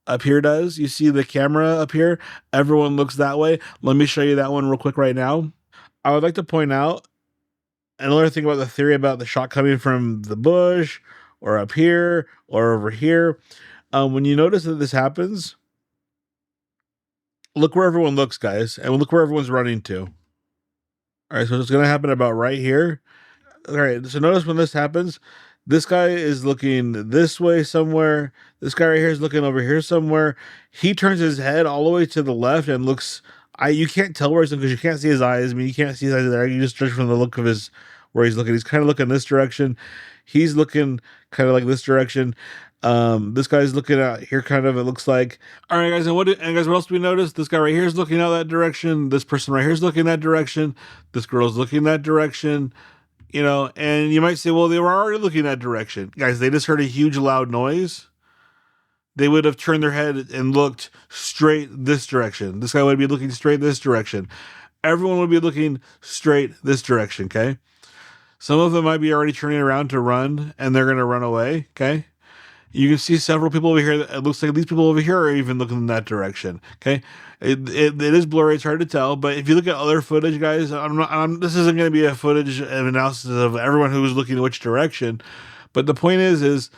up here does. You see the camera up here, everyone looks that way. Let me show you that one real quick right now. I would like to point out another thing about the theory about the shot coming from the bush or up here or over here. When you notice that this happens, look where everyone looks, guys, and look where everyone's running to. All right, so it's going to happen about right here. All right, so notice when this happens, this guy is looking this way somewhere. This guy right here is looking over here somewhere. He turns his head all the way to the left and looks. You can't tell where he's looking because you can't see his eyes. I mean, you can't see his eyes there. You just judge from the look of where he's looking. He's kind of looking this direction. He's looking kind of like this direction. This guy's looking out here, kind of, it looks like. All right, guys, and what else do we notice? This guy right here is looking out that direction. This person right here is looking that direction. This girl's looking that direction. And you might say, well, they were already looking that direction. Guys, they just heard a huge loud noise. They would have turned their head and looked straight this direction. This guy would be looking straight this direction. Everyone would be looking straight this direction, okay? Some of them might be already turning around to run, and they're going to run away, okay? You can see several people over here. It looks like these people over here are even looking in that direction, okay? It is blurry. It's hard to tell. But if you look at other footage, guys, this isn't going to be a footage of analysis of everyone who was looking in which direction. But the point is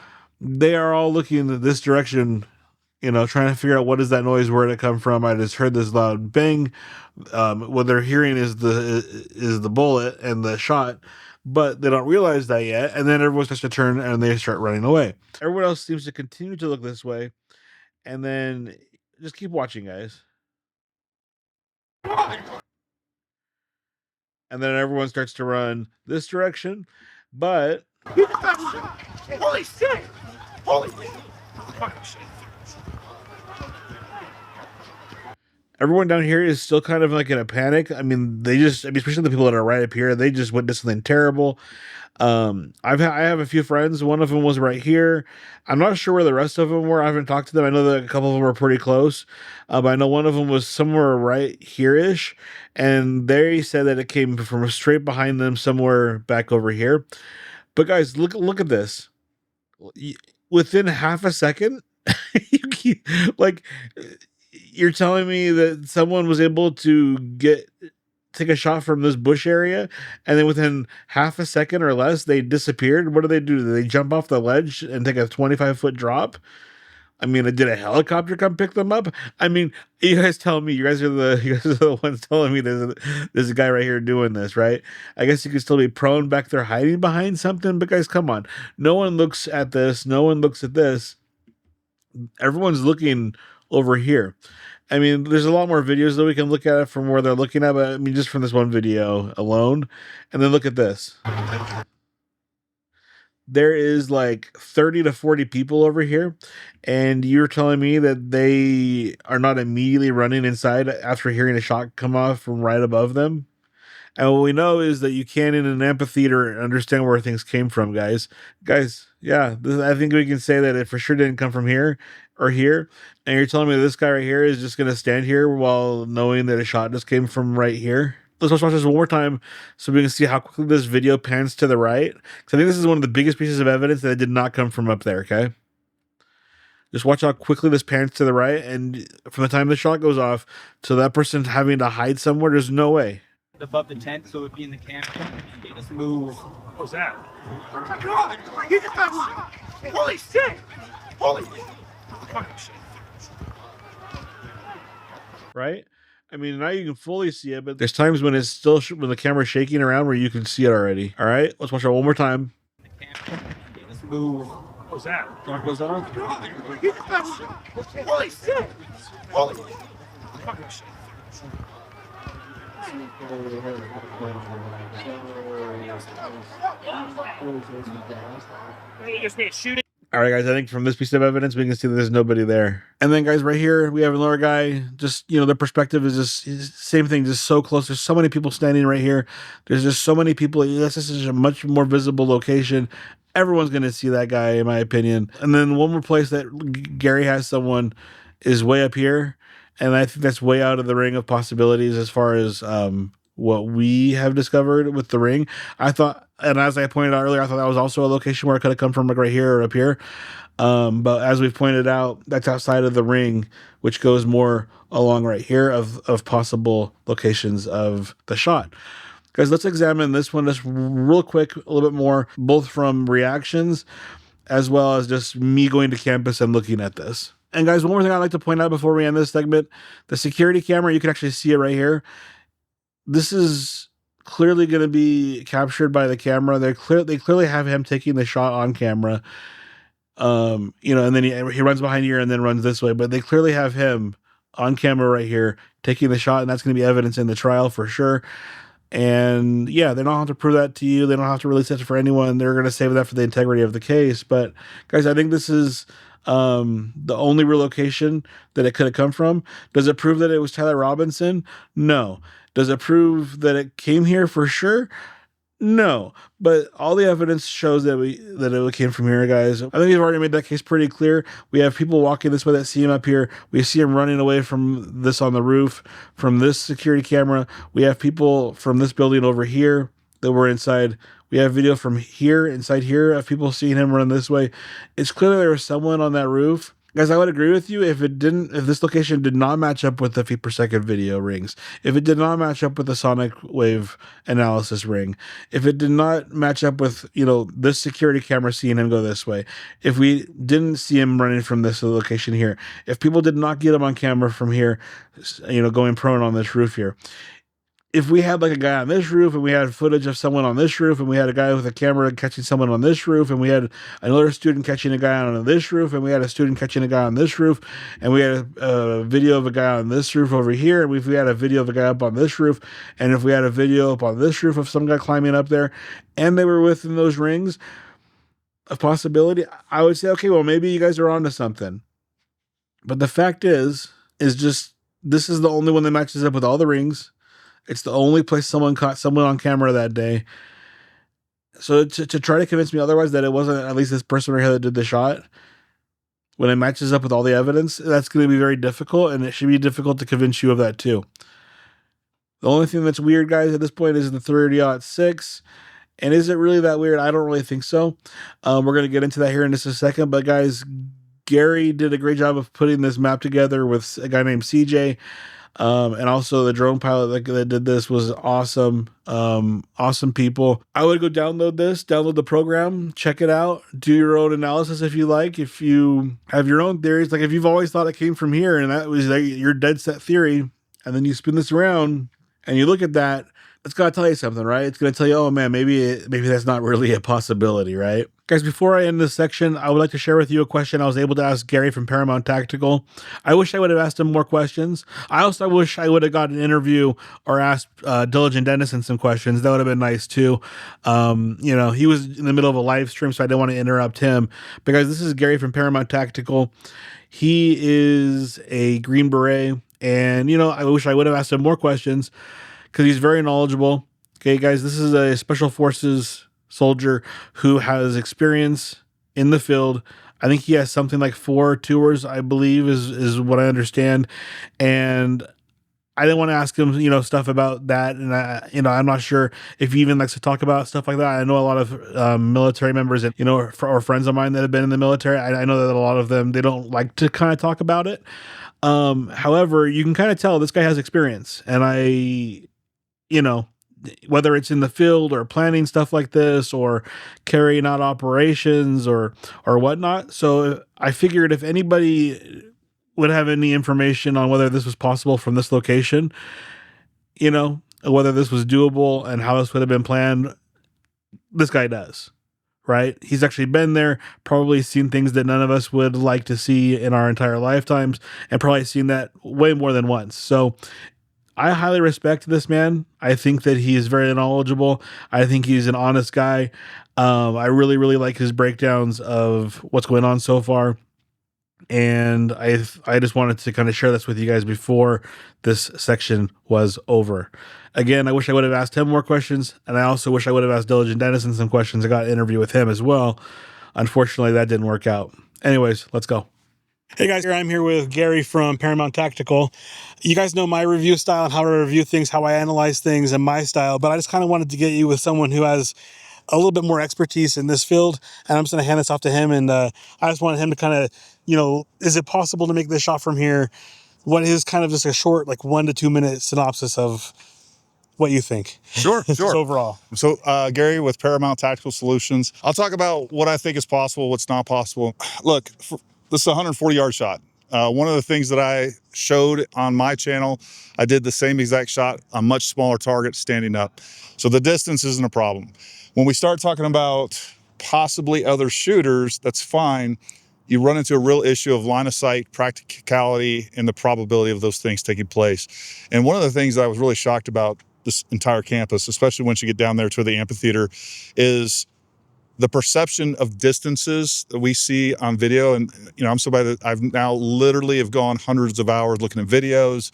they are all looking in this direction, trying to figure out what is that noise, where did it come from. I just heard this loud bang. What they're hearing is the bullet and the shot, but they don't realize that yet. And then everyone starts to turn and they start running away. Everyone else seems to continue to look this way, and then just keep watching, guys. And then everyone starts to run this direction, but holy shit! Holy shit! everyone down here is still kind of like in a panic. I mean, especially the people that are right up here, they just witnessed something terrible. I have a few friends. One of them was right here. I'm not sure where the rest of them were. I haven't talked to them. I know that a couple of them were pretty close, but I know one of them was somewhere right here-ish, and they said that it came from straight behind them somewhere back over here. But guys, look at this. within half a second, like, you're telling me that someone was able to take a shot from this bush area, and then within half a second or less, they disappeared? What do? Do they jump off the ledge and take a 25-foot drop? I mean, did a helicopter come pick them up? I mean, you guys tell me. You guys are the ones telling me there's a guy right here doing this, right? I guess you could still be prone back there hiding behind something, but guys, come on. No one looks at this. No one looks at this. Everyone's looking over here. I mean, there's a lot more videos that we can look at it from where they're looking at, but I mean, just from this one video alone. And then look at this. There is like 30 to 40 people over here, and you're telling me that they are not immediately running inside after hearing a shot come off from right above them? And what we know is that you can, in an amphitheater, understand where things came from, guys. Yeah, I think we can say that it for sure didn't come from here or here. And you're telling me this guy right here is just going to stand here while knowing that a shot just came from right here? Let's watch this one more time so we can see how quickly this video pans to the right. Because I think this is one of the biggest pieces of evidence that it did not come from up there, okay? Just watch how quickly this pans to the right, and from the time the shot goes off to that person having to hide somewhere, there's no way. Above the tent, so it would be in the camp. Just move. What was that? Oh my God! He just got shot! Holy shit! Holy fucking shit! Right? I mean, now you can fully see it, but there's times when it's still when the camera's shaking around where you can see it already. All right, let's watch it one more time. Just move. What was that? What goes on? He just got shot! Holy shit! Holy fucking shit! You just need shooting. All right, guys, I think from this piece of evidence, we can see that there's nobody there. And then, guys, right here, we have another guy. Just, their perspective is just same thing, just so close. There's so many people standing right here. There's just so many people. This is a much more visible location. Everyone's going to see that guy, in my opinion. And then one more place that Gary has someone is way up here. And I think that's way out of the ring of possibilities as far as what we have discovered with the ring. I thought, and as I pointed out earlier, I thought that was also a location where it could have come from, like right here or up here. But as we've pointed out, that's outside of the ring, which goes more along right here of possible locations of the shot. Guys, let's examine this one just real quick, a little bit more, both from reactions as well as just me going to campus and looking at this. And guys, one more thing I'd like to point out before we end this segment, the security camera, you can actually see it right here. This is clearly going to be captured by the camera. They clearly have him taking the shot on camera. And then he runs behind here and then runs this way, but they clearly have him on camera right here taking the shot, and that's going to be evidence in the trial for sure. And yeah, they don't have to prove that to you. They don't have to release it for anyone. They're going to save that for the integrity of the case. But guys, I think this is the only real location that it could have come from. Does it prove that it was Tyler Robinson? No. Does it prove that it came here for sure? No. But all the evidence shows that it came from here, guys. I think we've already made that case pretty clear. We have people walking this way that see him up here. We see him running away from this on the roof, from this security camera. We have people from this building over here that were inside. We have video from here, inside here, of people seeing him run this way. It's clear there was someone on that roof. Guys, I would agree with you if this location did not match up with the feet per second video rings, if it did not match up with the sonic wave analysis ring, if it did not match up with, this security camera seeing him go this way, if we didn't see him running from this location here, if people did not get him on camera from here, going prone on this roof here, if we had like a guy on this roof and we had footage of someone on this roof and we had a guy with a camera catching someone on this roof and we had another student catching a guy on this roof and we had a student catching a guy on this roof and we had a video of a guy on this roof over here and if we had a video of a guy up on this roof and if we had a video up on this roof of some guy climbing up there and they were within those rings of possibility, I would say, okay, well, maybe you guys are onto something. But the fact is just this is the only one that matches up with all the rings. It's the only place someone caught someone on camera that day. So to try to convince me otherwise that it wasn't at least this person right here that did the shot, when it matches up with all the evidence, that's going to be very difficult, and it should be difficult to convince you of that too. The only thing that's weird, guys, at this point is the 30-06, And is it really that weird? I don't really think so. We're going to get into that here in just a second. But guys, Gary did a great job of putting this map together with a guy named CJ. And also the drone pilot that did this was awesome. Awesome people. I would go download the program, check it out, do your own analysis if you like. If you have your own theories, like if you've always thought it came from here and that was like your dead set theory, and then you spin this around and you look at that, it's got to tell you something, right? It's going to tell you, oh man, maybe that's not really a possibility, right? Guys, before I end this section, I would like to share with you a question I was able to ask Gary from Paramount Tactical. I wish I would have asked him more questions. I also wish I would have got an interview or asked Diligent Dennison some questions. That would have been nice too. He was in the middle of a live stream, so I didn't want to interrupt him. But guys, this is Gary from Paramount Tactical. He is a Green Beret, and I wish I would have asked him more questions because he's very knowledgeable. Okay, guys, this is a Special Forces soldier who has experience in the field. I think he has something like 4 tours, I believe, is what I understand. And I didn't want to ask him, stuff about that. And I'm not sure if he even likes to talk about stuff like that. I know a lot of military members and, or friends of mine that have been in the military. I know that a lot of them, they don't like to kind of talk about it. However, you can kind of tell this guy has experience, and whether it's in the field or planning stuff like this or carrying out operations or whatnot. So I figured if anybody would have any information on whether this was possible from this location, whether this was doable and how this would have been planned, this guy does, right? He's actually been there, probably seen things that none of us would like to see in our entire lifetimes, and probably seen that way more than once. So I highly respect this man. I think that he is very knowledgeable. I think he's an honest guy. I really, really like his breakdowns of what's going on so far. And I just wanted to kind of share this with you guys before this section was over. Again, I wish I would have asked him more questions, and I also wish I would have asked Diligent Dennison some questions. I got an interview with him as well. Unfortunately, that didn't work out. Anyways, let's go. Hey guys, I'm here with Gary from Paramount Tactical. You guys know my review style and how I review things, how I analyze things, and my style, but I just kind of wanted to get you with someone who has a little bit more expertise in this field, and I'm just going to hand this off to him, and I just wanted him to kind of, is it possible to make this shot from here? What is kind of just a short, like 1 to 2 minute synopsis of what you think? Sure. Overall. So, Gary with Paramount Tactical Solutions. I'll talk about what I think is possible, what's not possible. Look, this is a 140-yard shot. One of the things that I showed on my channel, I did the same exact shot on much smaller targets standing up. So the distance isn't a problem. When we start talking about possibly other shooters, that's fine. You run into a real issue of line of sight, practicality, and the probability of those things taking place. And one of the things that I was really shocked about this entire campus, especially once you get down there to the amphitheater, is the perception of distances that we see on video. And, I'm somebody that I've now literally have gone hundreds of hours looking at videos.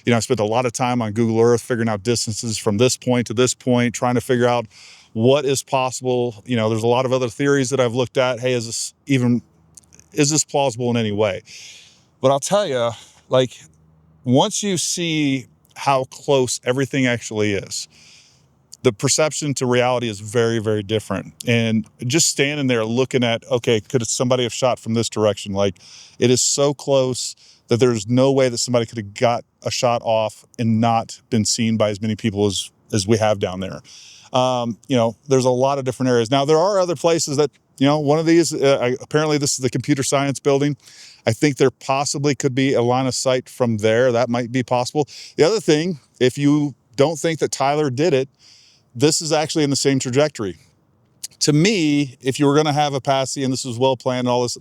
I spent a lot of time on Google Earth figuring out distances from this point to this point, trying to figure out what is possible. There's a lot of other theories that I've looked at. Hey, is this plausible in any way? But I'll tell you, once you see how close everything actually is, the perception to reality is very, very different. And just standing there looking at, okay, could somebody have shot from this direction? It is so close that there's no way that somebody could have got a shot off and not been seen by as many people as we have down there. There's a lot of different areas. Now, there are other places that, one of these, apparently this is the computer science building. I think there possibly could be a line of sight from there. That might be possible. The other thing, if you don't think that Tyler did it, this is actually in the same trajectory. To me, if you were going to have a patsy and this was well planned and all this,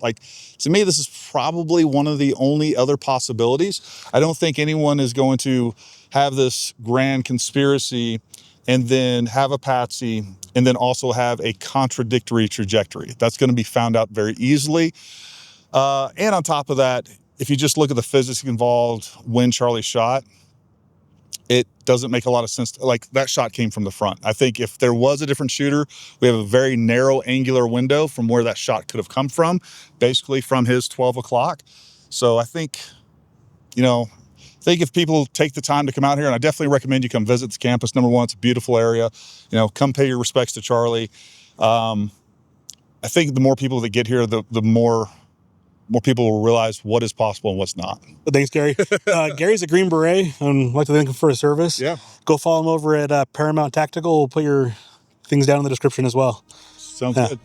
to me, this is probably one of the only other possibilities. I don't think anyone is going to have this grand conspiracy and then have a patsy and then also have a contradictory trajectory. That's going to be found out very easily. And on top of that, if you just look at the physics involved when Charlie shot, it doesn't make a lot of sense. That shot came from the front. I think if there was a different shooter, we have a very narrow angular window from where that shot could have come from, basically from his 12 o'clock. So I think, think if people take the time to come out here, and I definitely recommend you come visit this campus. Number one, it's a beautiful area. You know, come pay your respects to Charlie. I think the more people that get here, the more people will realize what is possible and what's not. Thanks, Gary. Gary's a Green Beret. I'd like to thank him for his service. Yeah. Go follow him over at Paramount Tactical. We'll put your things down in the description as well. Sounds good.